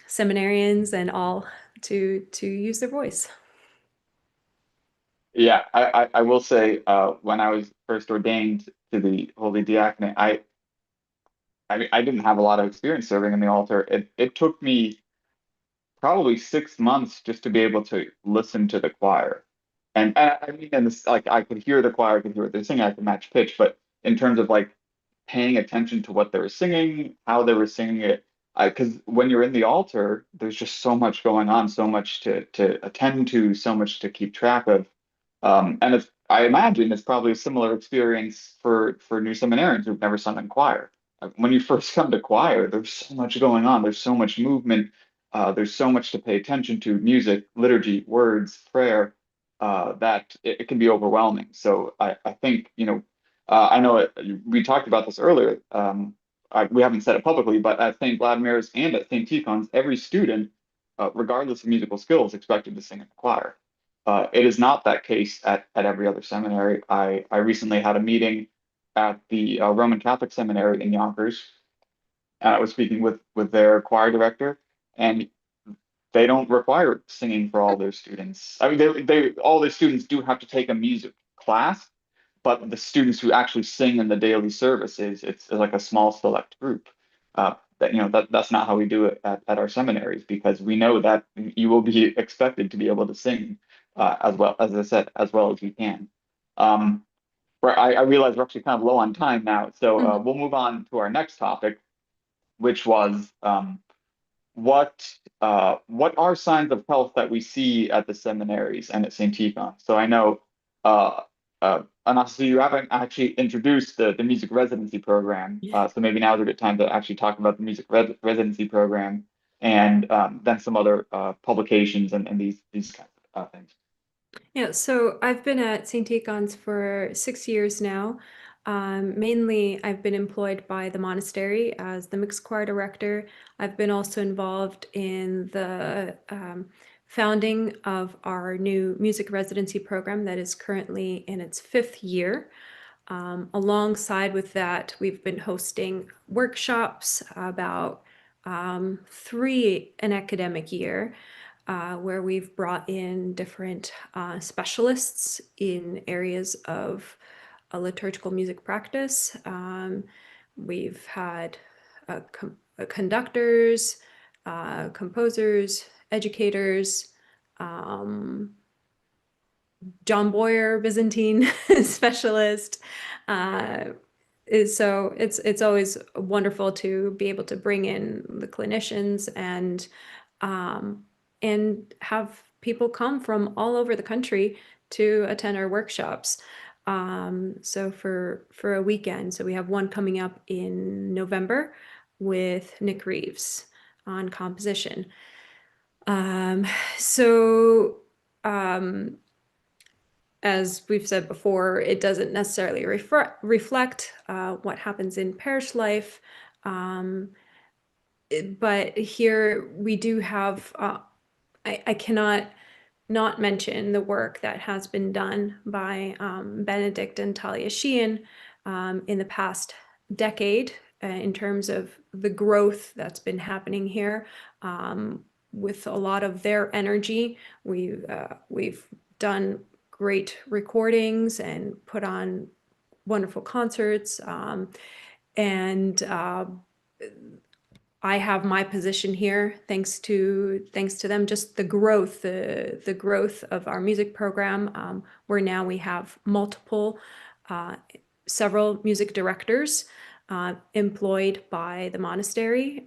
seminarians and all to use their voice.
Yeah, I will say, when I was first ordained to the Holy Diaconate, I didn't have a lot of experience serving in the altar. It took me probably 6 months just to be able to listen to the choir. And I mean, and this, like, I could hear the choir, I could hear what they're singing, I could match pitch, but in terms of like paying attention to what they were singing, how they were singing it, because when you're in the altar, there's just so much going on, so much to attend to, so much to keep track of. And I imagine it's probably a similar experience for new seminarians who've never sung in choir. When you first come to choir, there's so much going on, there's so much movement, there's so much to pay attention to: music, liturgy, words, prayer, that it can be overwhelming. So I think, I know we talked about this earlier. We haven't said it publicly, but at St. Vladimir's and at St. Tikhon's, every student, regardless of musical skill, is expected to sing in the choir. It is not that case at every other seminary. I recently had a meeting at the Roman Catholic Seminary in Yonkers. I was speaking with their choir director, and they don't require singing for all their students. I mean, all their students do have to take a music class, but the students who actually sing in the daily services, it's like a small select group. That's not how we do it at our seminaries, because we know that you will be expected to be able to sing as well, as I said, as well as you can. I realize we're actually kind of low on time now, so we'll move on to our next topic, which was what are signs of health that we see at the seminaries and at St. Tikhon? So I know, Anastasia, you haven't actually introduced the music residency program, so maybe now is a good time to actually talk about the music residency program, and then some other publications and these kinds of things.
Yeah, so I've been at St. Tikhon's for 6 years now. Mainly, I've been employed by the monastery as the mixed choir director. I've been also involved in the founding of our new music residency program that is currently in its 5th year. Alongside with that, we've been hosting workshops, about 3 an academic year, where we've brought in different specialists in areas of liturgical music practice. We've had conductors, composers, educators, John Boyer, Byzantine specialist. So it's always wonderful to be able to bring in the clinicians and have people come from all over the country to attend our workshops. So for a weekend, so we have one coming up in November with Nick Reeves on composition. As we've said before, it doesn't necessarily reflect what happens in parish life, but here we do have, I cannot not mention the work that has been done by Benedict and Talia Sheehan in the past decade in terms of the growth that's been happening here. With a lot of their energy, we've done great recordings and put on wonderful concerts, and I have my position here thanks to them, just the growth of our music program, where now we have several music directors employed by the monastery,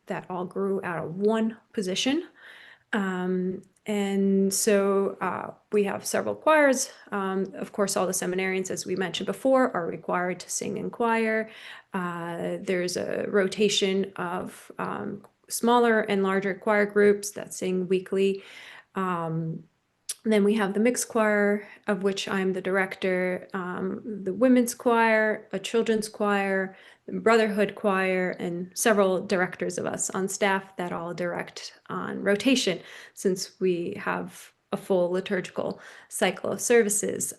that all grew out of one position. And so we have several choirs. Of course, all the seminarians, as we mentioned before, are required to sing in choir. There's a rotation of smaller and larger choir groups that sing weekly. Then we have the mixed choir, of which I'm the director, the women's choir, a children's choir, the brotherhood choir, and several directors of us on staff that all direct on rotation, since we have a full liturgical cycle of services.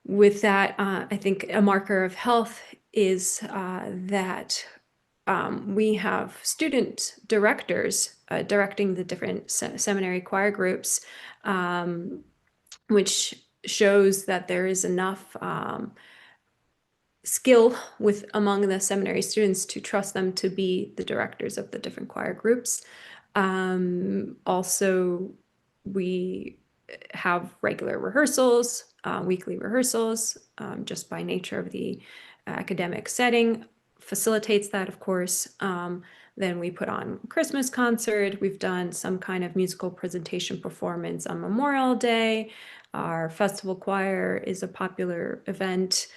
With that, I think a marker of health is that we have student directors directing the different seminary choir groups, which shows that there is enough skill among the seminary students to trust them to be the directors of the different choir groups. Also, we have regular rehearsals, weekly rehearsals, just by nature of the academic setting facilitates that, of course. Then we put on Christmas concert. We've done some kind of musical presentation performance on Memorial Day. Our festival choir is a popular event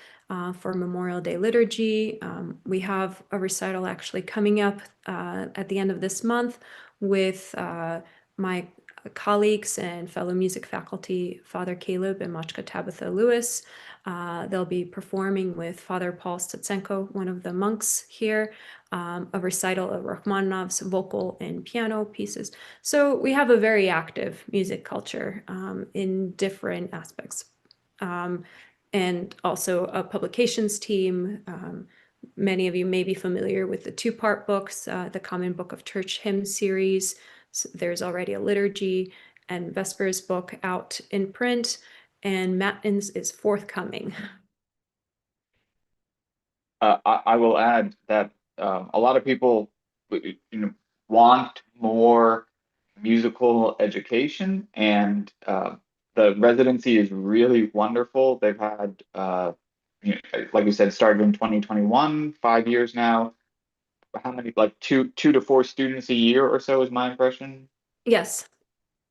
for Memorial Day liturgy. We have a recital actually coming up at the end of this month with my colleagues and fellow music faculty, Father Caleb and Machka Tabitha Lewis. They'll be performing with Father Paul Stutsenko, one of the monks here, a recital of Rachmaninoff's vocal and piano pieces. So we have a very active music culture in different aspects. And also a publications team. Many of you may be familiar with the 2-part books, the Common Book of Church Hymn series. So there's already a liturgy and Vespers book out in print. and matins is forthcoming.
I will add that a lot of people want more musical education, and the residency is really wonderful. They've had, like you said, started in 2021, 5 years now. How many, like two to four students a year or so is my impression.
Yes.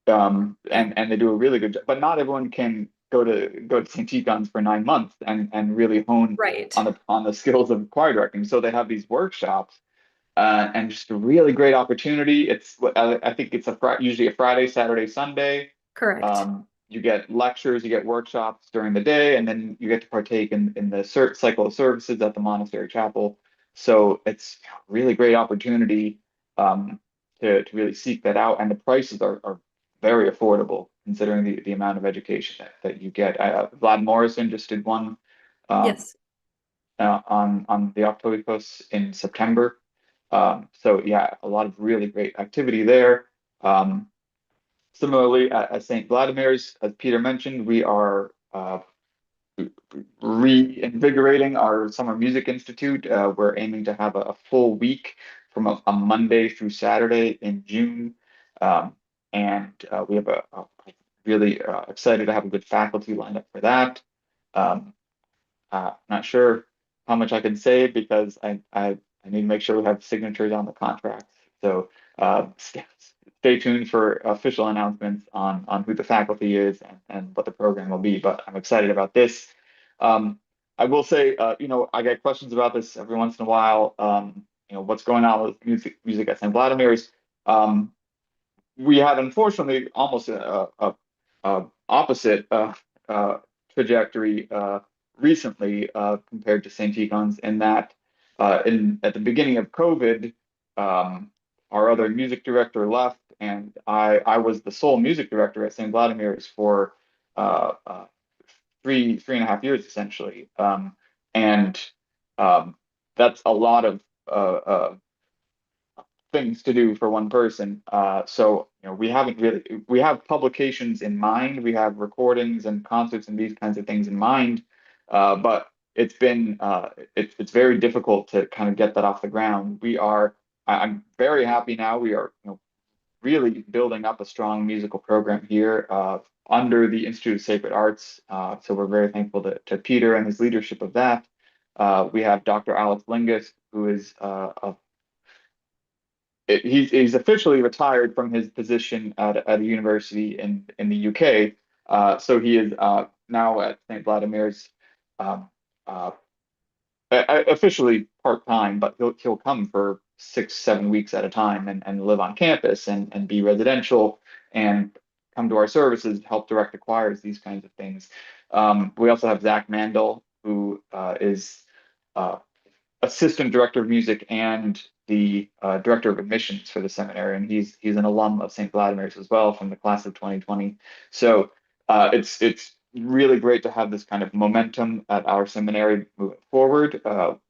And they do a really good job, but not everyone can go to St. Tikhon's for 9 months and really hone
Right.
on the skills of choir directing. So they have these workshops, and just a really great opportunity. I think it's usually a Friday, Saturday, Sunday.
Correct.
You get lectures, you get workshops during the day, and then you get to partake in the cycle of services at the monastery chapel. So it's a really great opportunity to really seek that out, and the prices are very affordable considering the amount of education that you get. Vlad Morrison just did one
Yes.
on the October in September. So yeah, a lot of really great activity there. Similarly, at St. Vladimir's, as Peter mentioned, we are reinvigorating our Summer Music Institute. We're aiming to have a full week from a Monday through Saturday in June. And we have a really excited to have a good faculty lined up for that. Not sure how much I can say because I need to make sure we have signatures on the contracts. So stay tuned for official announcements on who the faculty is and what the program will be. But I'm excited about this. I will say, I get questions about this every once in a while. What's going on with music at St. Vladimir's? We had unfortunately almost a opposite trajectory recently compared to St. Tikhon's, in that at the beginning of COVID, our other music director left, and I was the sole music director at St. Vladimir's for 3.5 years essentially, and that's a lot of things to do for one person. So we have publications in mind, we have recordings and concerts and these kinds of things in mind, but it's very difficult to kind of get that off the ground. I'm very happy now. We are really building up a strong musical program here under the Institute of Sacred Arts. So we're very thankful to Peter and his leadership of that. We have Dr. Alex Lingus, who is he's officially retired from his position at a university in the UK. So he is now at St. Vladimir's, officially part-time, but he'll come for 6-7 weeks at a time and live on campus and be residential and come to our services, help direct the choirs, these kinds of things. We also have Zach Mandel, who is assistant director of music and the director of admissions for the seminary, and he's an alum of St. Vladimir's as well from the class of 2020. So it's really great to have this kind of momentum at our seminary moving forward.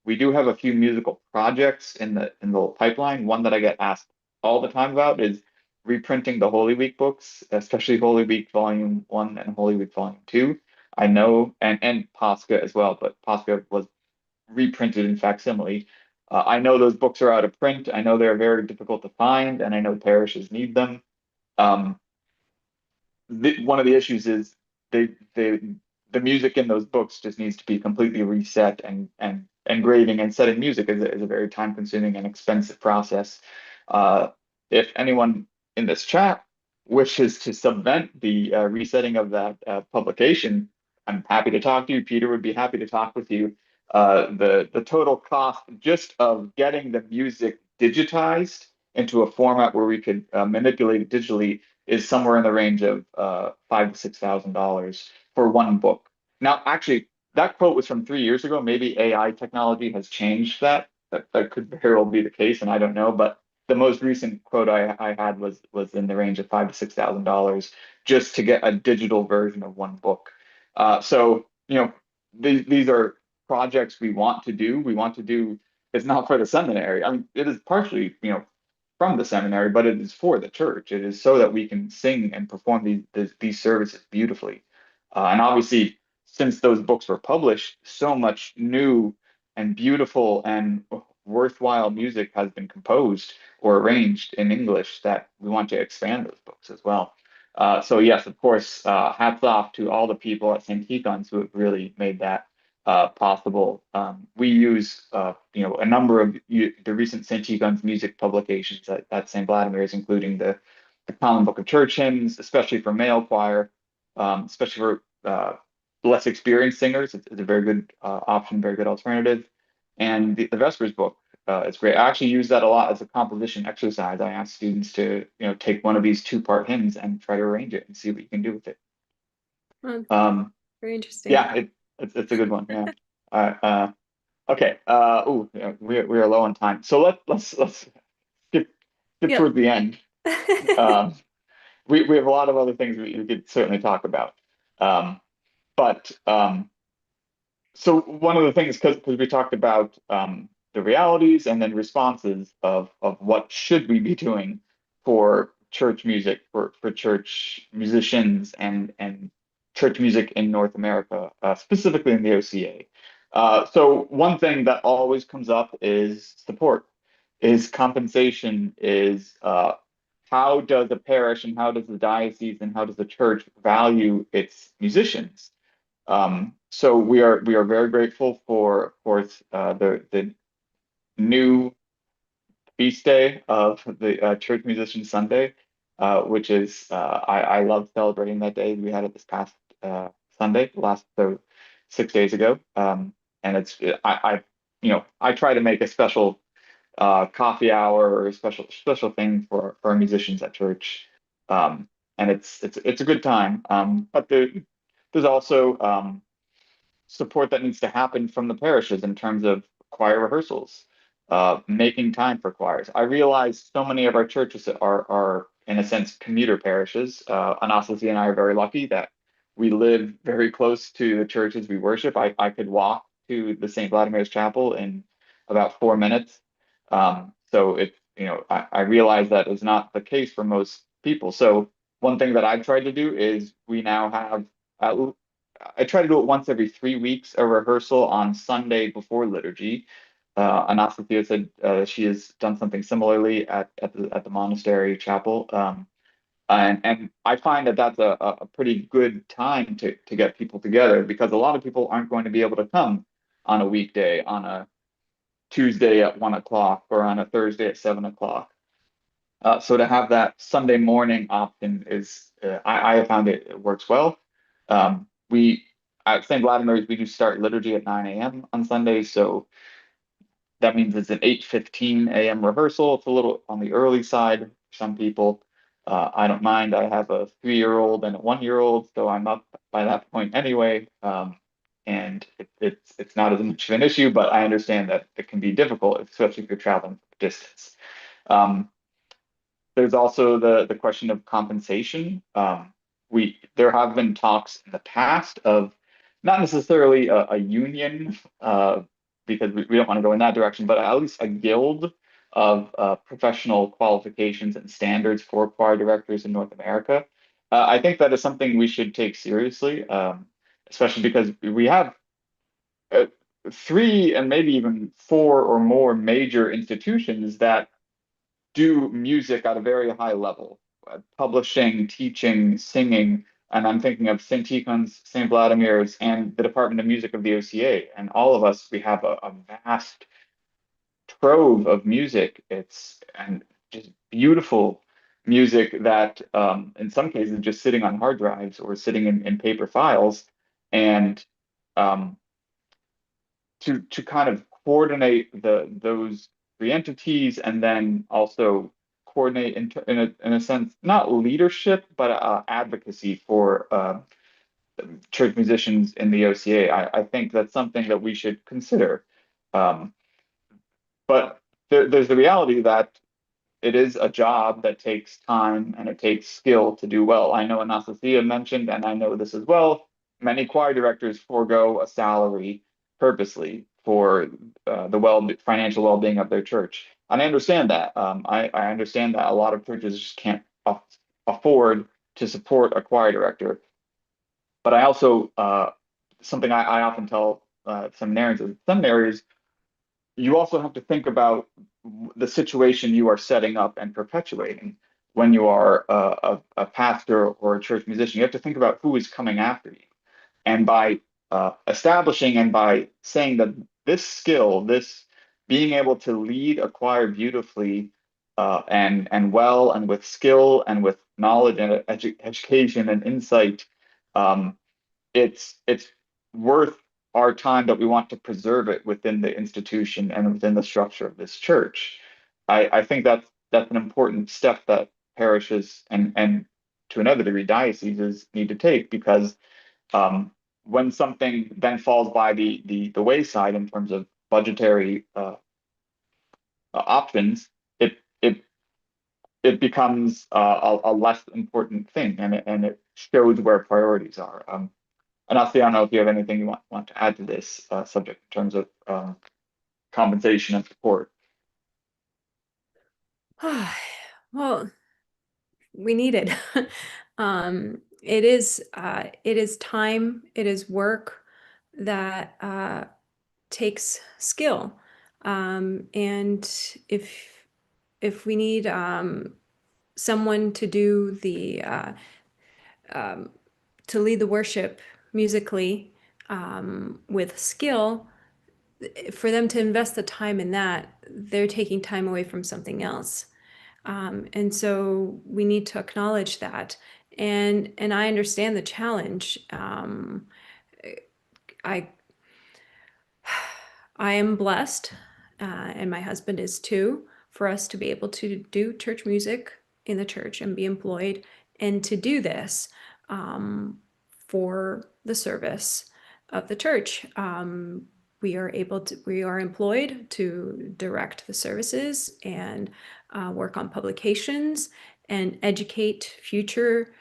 We do have a few musical projects in the pipeline. One that I get asked all the time about is reprinting the Holy Week books, especially Holy Week Volume 1 and Holy Week Volume 2. I know, and Pascha as well, but Pascha was reprinted in facsimile. I know those books are out of print. I know they're very difficult to find, and I know parishes need them. One of the issues is the music in those books just needs to be completely reset, and engraving and setting music is a very time-consuming and expensive process. If anyone in this chat wishes to subvent the resetting of that publication, I'm happy to talk to you. Peter would be happy to talk with you. The total cost just of getting the music digitized into a format where we could manipulate it digitally is somewhere in the range of $5,000 to $6,000 for one book. Now, actually, that quote was from 3 years ago. Maybe AI technology has changed that. That could very well be the case, and I don't know. But the most recent quote I had was in the range of $5,000 to $6,000 just to get a digital version of one book. So these are projects we want to do. It's not for the seminary. I mean, it is partially from the seminary, but it is for the church. It is so that we can sing and perform these services beautifully. And obviously, since those books were published, so much new and beautiful and worthwhile music has been composed or arranged in English that we want to expand those books as well. So yes, of course, hats off to all the people at St. Tikhon's who have really made that possible. We use a number of the recent St. Tikhon's music publications at St. Vladimir's, including the Common Book of Church Hymns, especially for male choir, especially for less experienced singers. It's a very good option, very good alternative. And the Vespers book is great. I actually use that a lot as a composition exercise. I ask students to take one of these 2-part hymns and try to arrange it and see what you can do with it.
Very interesting.
Yeah, it's a good one. Yeah. Okay. Yeah, we are low on time, so let's skip toward the end. We have a lot of other things we could certainly talk about. So one of the things, because we talked about the realities and then responses of what should we be doing for church music, for church musicians and church music in North America, specifically in the OCA. So one thing that always comes up is support, is compensation, is how does a parish and how does the diocese and how does the church value its musicians? So we are very grateful for, of course, the new feast day of the Church Musician Sunday, which is I love celebrating that day. We had it this past Sunday, so 6 days ago, and it's I try to make a special coffee hour or a special thing for our musicians at church, and it's a good time. But there's also support that needs to happen from the parishes in terms of choir rehearsals, making time for choirs. I realize so many of our churches are in a sense commuter parishes. Anastasia and I are very lucky that we live very close to the churches we worship. I could walk to the St. Vladimir's Chapel in about 4 minutes. So I realize that is not the case for most people. So one thing that I've tried to do is we now have I try to do it once every 3 weeks, a rehearsal on Sunday before liturgy. Anastasia said she has done something similarly at the monastery chapel. And I find that that's a pretty good time to get people together, because a lot of people aren't going to be able to come on a weekday, on a Tuesday at 1 o'clock or on a Thursday at 7 o'clock. So to have that Sunday morning option is, I have found it works well. We at St. Vladimir's, we do start liturgy at 9 a.m. on Sundays, so that means it's an 8:15 a.m. rehearsal. It's a little on the early side for some people. I don't mind. I have a 3-year-old and a 1-year-old, so I'm up by that point anyway. And it's not as much of an issue, but I understand that it can be difficult, especially if you're traveling distance. There's also the question of compensation. There have been talks in the past of not necessarily a union, because we don't want to go in that direction, but at least a guild of professional qualifications and standards for choir directors in North America. I think that is something we should take seriously, especially because we have 3 and maybe even 4 or more major institutions that do music at a very high level, publishing, teaching, singing. And I'm thinking of St. Tikhon's, St. Vladimir's, and the Department of Music of the OCA. And all of us, we have a vast trove of music. And just beautiful music that in some cases just sitting on hard drives or sitting in paper files. And to kind of coordinate those 3 entities, and then also coordinate in a sense, not leadership, but advocacy for church musicians in the OCA. I think that's something that we should consider. But there's the reality that it is a job that takes time and it takes skill to do well. I know Anastasia mentioned, and I know this as well, many choir directors forego a salary purposely for the financial well-being of their church. And I understand that. I understand that a lot of churches just can't afford to support a choir director. But I also, something I often tell seminarians is seminaries, you also have to think about the situation you are setting up and perpetuating. When you are a pastor or a church musician, you have to think about who is coming after you. And by establishing and by saying that this skill, this being able to lead a choir beautifully and well and with skill and with knowledge and education and insight, it's worth our time that we want to preserve it within the institution and within the structure of this church. I think that's an important step that parishes and to another degree dioceses need to take, because when something then falls by the wayside in terms of budgetary options, it becomes a less important thing, and it shows where priorities are. And I don't know if you have anything you want to add to this subject in terms of compensation and support.
Well, we need it. It is time, it is work that takes skill. And if we need someone to do the to lead the worship musically with skill, for them to invest the time in that, they're taking time away from something else. And so we need to acknowledge that. And I understand the challenge. I am blessed, and my husband is too, for us to be able to do church music in the church and be employed and to do this for the service of the church. We are employed to direct the services and work on publications and educate future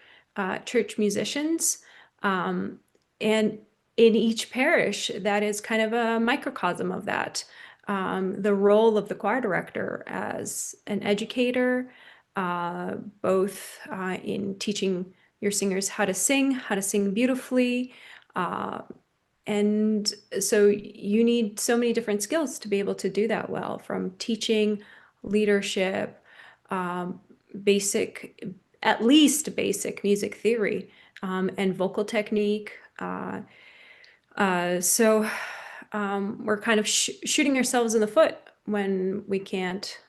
church musicians. And in each parish, that is kind of a microcosm of that. The role of the choir director as an educator, both in teaching your singers how to sing beautifully. And so you need so many different skills to be able to do that well, from teaching, leadership, at least basic music theory, and vocal technique. So we're kind of shooting ourselves in the foot when we can't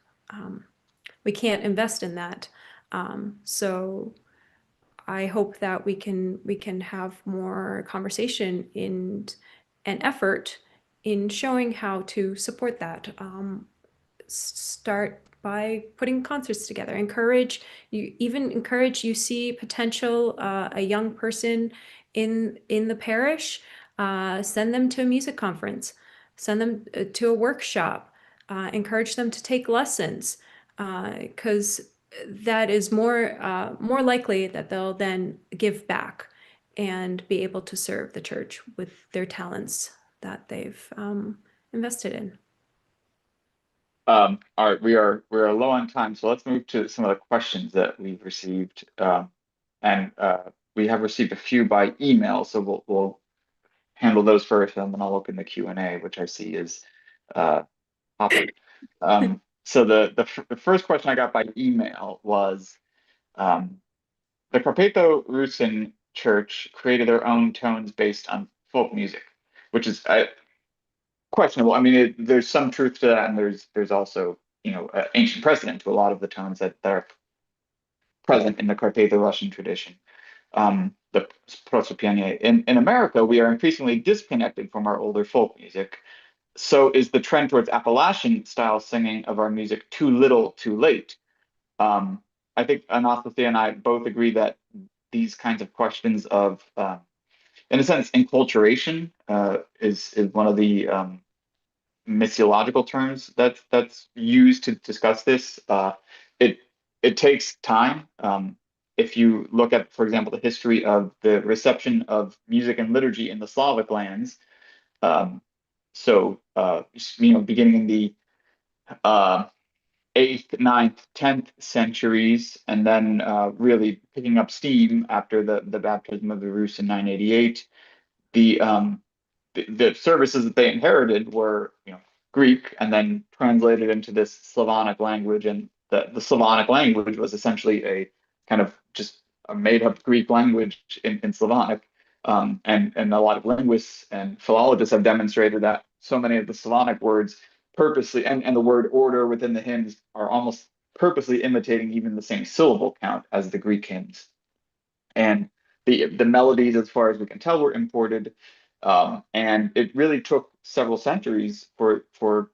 invest in that. So I hope that we can have more conversation and effort in showing how to support that. Start by putting concerts together. Encourage you see potential, a young person in the parish, send them to a music conference, send them to a workshop, encourage them to take lessons, because that is more likely that they'll then give back and be able to serve the church with their talents that they've invested in.
All right, we're low on time, so let's move to some of the questions that we've received, and we have received a few by email, so we'll handle those first, and then I'll open the Q&A, which I see is popping. So the first question I got by email was, the Carpatho-Rusin Church created their own tones based on folk music, which is questionable. I mean, there's some truth to that, and there's also, ancient precedent to a lot of the tones that are present in the Carpatho-Russian tradition. The prosopianie. In America, we are increasingly disconnected from our older folk music. So is the trend towards Appalachian style singing of our music too little, too late? I think Anastasia and I both agree that these kinds of questions of, in a sense, enculturation is one of the missiological terms that's used to discuss this. It takes time. If you look at, for example, the history of the reception of music and liturgy in the Slavic lands, beginning in the 8th, 9th, 10th centuries, and then really picking up steam after the baptism of the Rus in 988. The services that they inherited were, Greek, and then translated into this Slavonic language, and the Slavonic language was essentially a kind of just a made-up Greek language in Slavonic. And a lot of linguists and philologists have demonstrated that so many of the Slavonic words purposely, and the word order within the hymns are almost purposely imitating even the same syllable count as the Greek hymns. And the melodies, as far as we can tell, were imported. And it really took several centuries for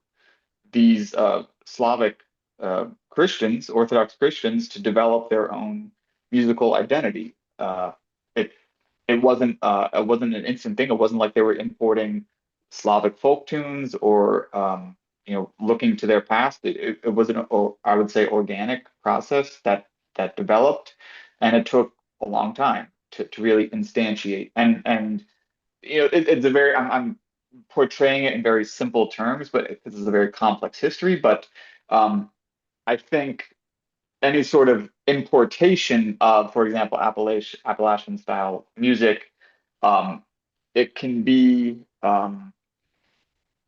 these Slavic Christians, Orthodox Christians, to develop their own musical identity. It wasn't an instant thing. It wasn't like they were importing Slavic folk tunes or looking to their past. It was I would say, organic process that developed, and it took a long time to really instantiate. And it's a very, I'm portraying it in very simple terms, but this is a very complex history. But I think any sort of importation of, for example, Appalachian style music, it can be, I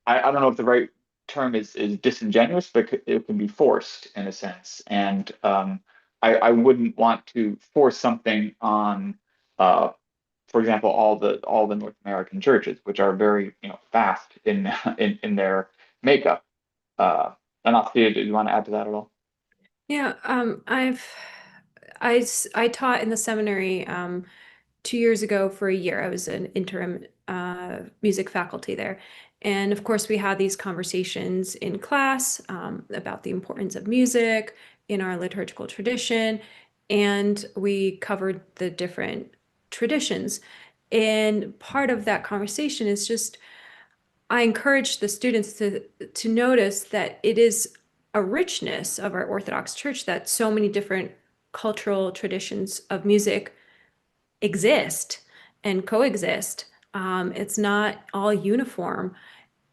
don't know if the right term is disingenuous, but it can be forced in a sense. And I wouldn't want to force something on, for example, all the North American churches, which are very fast in their makeup. Anastasia, do you want to add to that at all?
Yeah, I taught in the seminary 2 years ago for a year. I was an interim music faculty there. And of course, we had these conversations in class about the importance of music in our liturgical tradition. And we covered the different traditions. And part of that conversation is just, I encourage the students to notice that it is a richness of our Orthodox Church that so many different cultural traditions of music exist and coexist. It's not all uniform,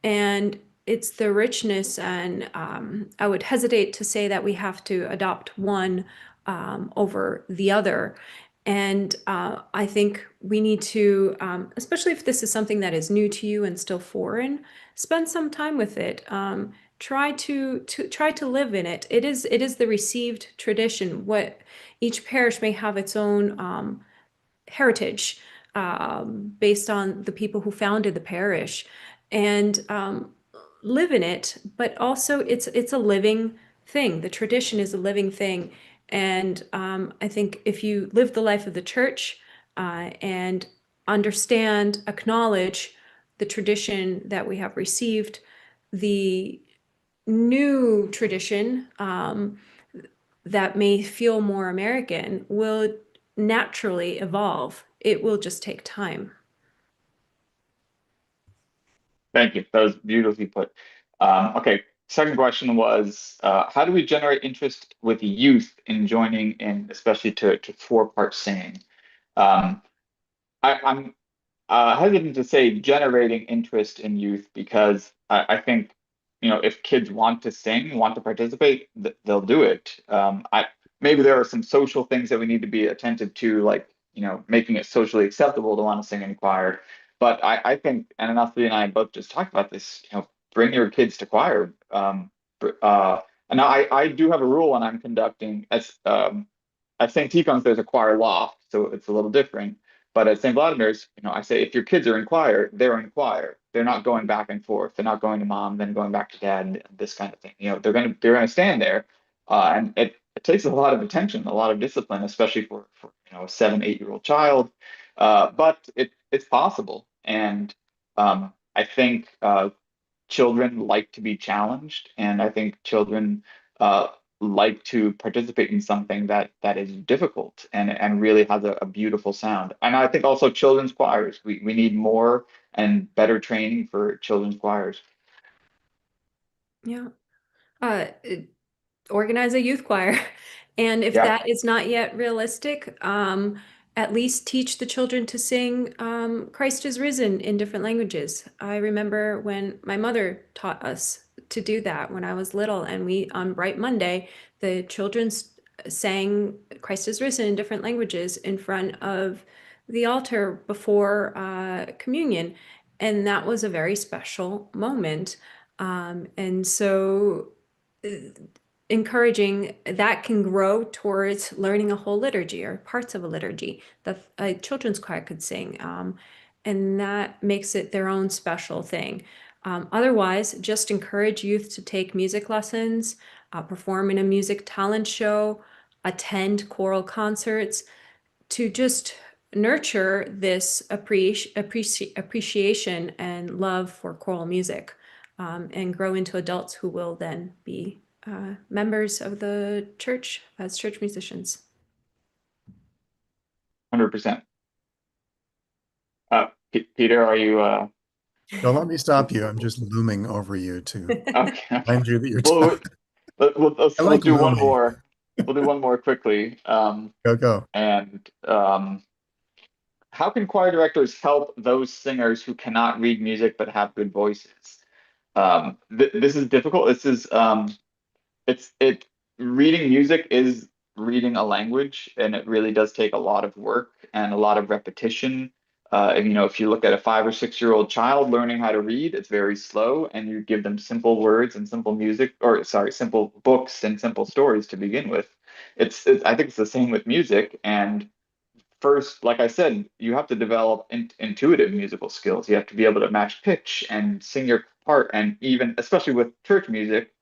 and it's the richness. And I would hesitate to say that we have to adopt one over the other. And I think we need to, especially if this is something that is new to you and still foreign, spend some time with it. Try to live in it. It is the received tradition. What each parish may have its own heritage based on the people who founded the parish, and live in it. But also, it's a living thing. The tradition is a living thing. And I think if you live the life of the church and understand, acknowledge the tradition that we have received, the new tradition that may feel more American will naturally evolve. It will just take time.
Thank you. That was beautifully put. Okay. Second question was, how do we generate interest with youth in joining in, especially to four-part singing? I'm hesitant to say generating interest in youth, because I think, if kids want to sing, want to participate, they'll do it. Maybe there are some social things that we need to be attentive to, like, making it socially acceptable to want to sing in choir. But I think, and Anastasia and I both just talked about this, bring your kids to choir. And now I do have a rule when I'm conducting, at St. Tikhon's, there's a choir loft, so it's a little different. But at St. Vladimir's, I say, if your kids are in choir, they're in choir. They're not going back and forth. They're not going to mom, then going back to dad, and this kind of thing. They're gonna stand there, and it takes a lot of attention, a lot of discipline, especially for a 7-8-year-old child. But it's possible, and I think children like to be challenged, and I think children like to participate in something that is difficult and really has a beautiful sound. And I think also children's choirs, we need more and better training for children's choirs.
Yeah. Organize a youth choir. And if
Yeah.
that is not yet realistic, at least teach the children to sing Christ is risen in different languages. I remember when my mother taught us to do that when I was little. And we, on Bright Monday, the children sang Christ is Risen in different languages in front of the altar before communion. And that was a very special moment. And so encouraging that can grow towards learning a whole liturgy or parts of a liturgy that a children's choir could sing. And that makes it their own special thing. Otherwise, just encourage youth to take music lessons, perform in a music talent show, attend choral concerts, to just nurture this appreciation and love for choral music, and grow into adults who will then be members of the church as church musicians.
100%. Peter, are you?
Don't let me stop you. I'm just looming over you to
Okay.
remind you that you're
Well,
I
we'll
like
do one
looming.
more. We'll do one more quickly.
Go.
And how can choir directors help those singers who cannot read music but have good voices? This is difficult. This is reading music is reading a language, and it really does take a lot of work and a lot of repetition. If you look at a 5 or 6 year old child learning how to read, it's very slow, and you give them simple words and simple music, simple books and simple stories to begin with. I think it's the same with music. And first, like I said, you have to develop intuitive musical skills. You have to be able to match pitch and sing your part, and even especially with church music,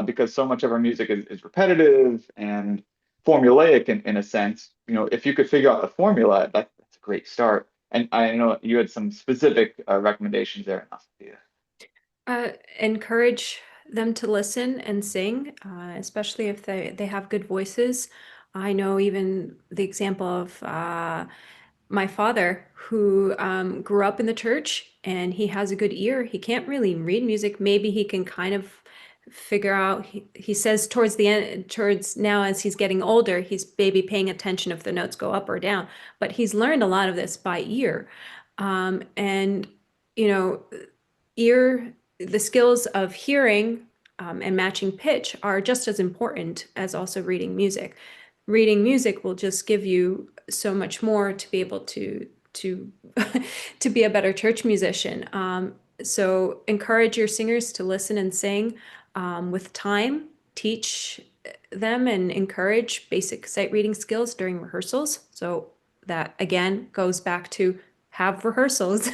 because so much of our music is repetitive and formulaic in a sense. If you could figure out the formula, that's a great start. And I know you had some specific recommendations there.
Encourage them to listen and sing, especially if they have good voices. I know even the example of my father, who grew up in the church, and he has a good ear. He can't really read music. Maybe he can kind of figure out, he says towards now, as he's getting older, he's maybe paying attention if the notes go up or down, but he's learned a lot of this by ear. And the skills of hearing and matching pitch are just as important as also reading music. Reading music will just give you so much more to be able to to be a better church musician. So encourage your singers to listen and sing with time. Teach them and encourage basic sight reading skills during rehearsals. So that again goes back to have rehearsals.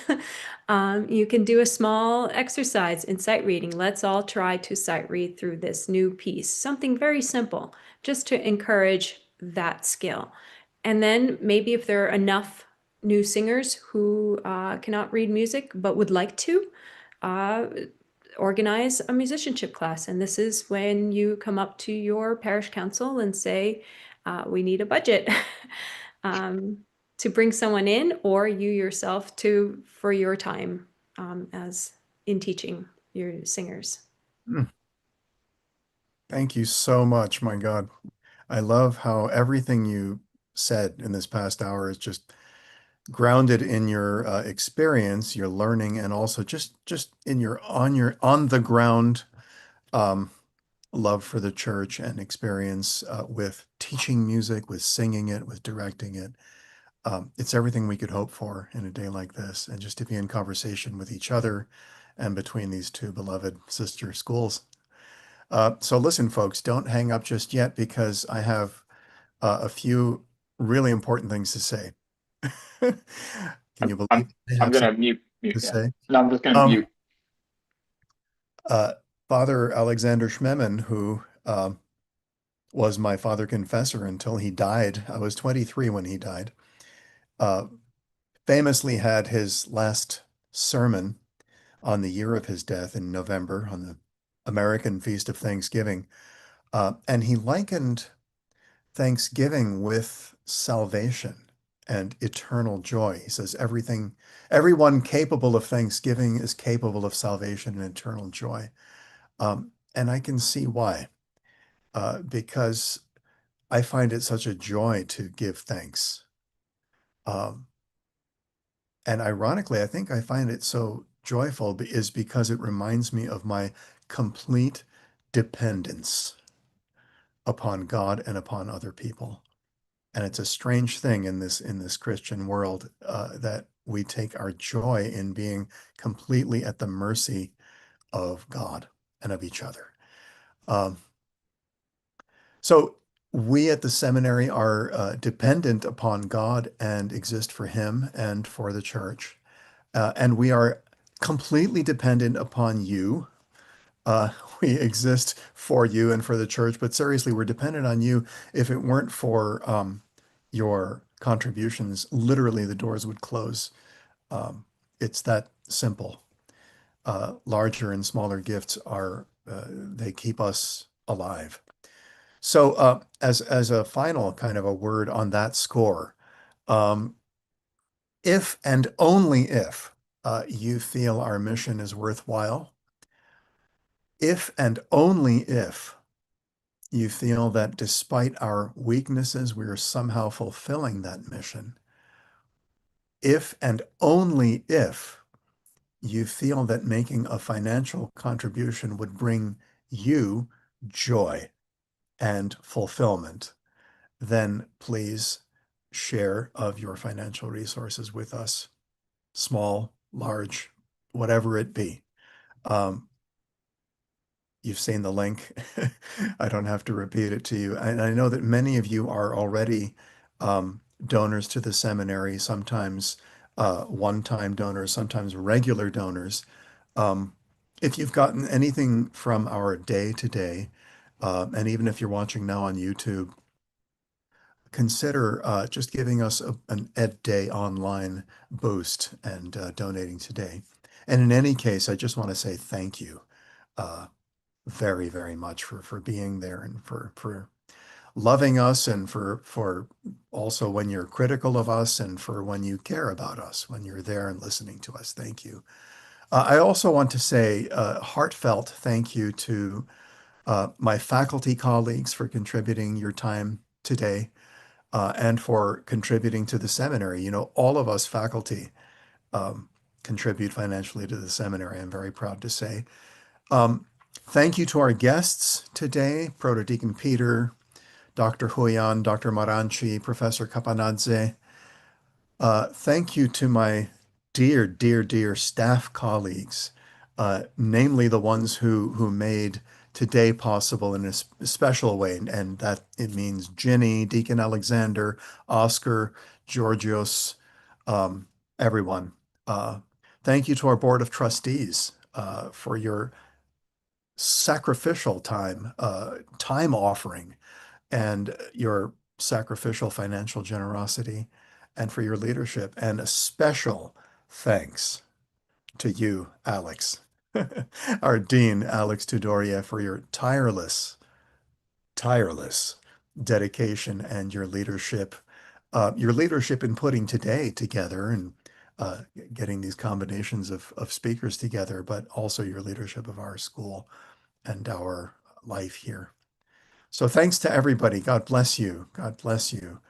You can do a small exercise in sight reading. Let's all try to sight read through this new piece. Something very simple, just to encourage that skill. And then maybe if there are enough new singers who cannot read music but would like to, organize a musicianship class. And this is when you come up to your parish council and say, we need a budget to bring someone in, or you yourself for your time as in teaching your singers.
Thank you so much. My God. I love how everything you said in this past hour is just grounded in your experience, your learning, and also just in your on the ground love for the church and experience with teaching music, with singing it, with directing it. It's everything we could hope for in a day like this, and just to be in conversation with each other and between these two beloved sister schools. So listen, folks, don't hang up just yet, because I have a few really important things to say. Can you believe
I'm going to mute.
say?
No, I'm just going to mute.
Father Alexander Schmemann, who was my father confessor until he died, I was 23 when he died, famously had his last sermon on the year of his death in November, on the American Feast of Thanksgiving. And he likened Thanksgiving with salvation and eternal joy. He says everyone capable of thanksgiving is capable of salvation and eternal joy. And I can see why, because I find it such a joy to give thanks. And ironically, I think I find it so joyful is because it reminds me of my complete dependence upon God and upon other people. And it's a strange thing in this Christian world that we take our joy in being completely at the mercy of God and of each other. So we at the seminary are dependent upon God and exist for Him and for the church. And we are completely dependent upon you. We exist for you and for the church, but seriously, we're dependent on you. If it weren't for your contributions, literally the doors would close. It's that simple. Larger and smaller gifts they keep us alive. So as a final kind of a word on that score, if and only if you feel our mission is worthwhile, if and only if you feel that despite our weaknesses, we are somehow fulfilling that mission, if and only if you feel that making a financial contribution would bring you joy and fulfillment, then please share of your financial resources with us, small, large, whatever it be. You've seen the link. I don't have to repeat it to you. And I know that many of you are already donors to the seminary, sometimes one-time donors, sometimes regular donors. If you've gotten anything from our day today, and even if you're watching now on YouTube, consider just giving us an Ed Day online boost and donating today. And in any case, I just want to say thank you very, very much for being there and for loving us, and for also when you're critical of us, and for when you care about us, when you're there and listening to us. Thank you. I also want to say a heartfelt thank you to my faculty colleagues for contributing your time today, and for contributing to the seminary. You know, all of us faculty contribute financially to the seminary, I'm very proud to say. Thank you to our guests today, Protodeacon Peter, Dr. Huyan, Dr. Maranchi, Professor Capanadze. Thank you to my dear, dear, dear staff colleagues, namely the ones who made today possible in a special way, and that it means Ginny, Deacon Alexander, Oscar, Georgios, everyone. Thank you to our Board of Trustees for your sacrificial time offering, and your sacrificial financial generosity, and for your leadership. And a special thanks to you, Alex, our Dean, Alex Tudorie, for your tireless dedication and your leadership in putting today together and getting these combinations of speakers together, but also your leadership of our school and our life here. So thanks to everybody. God bless you. God bless you.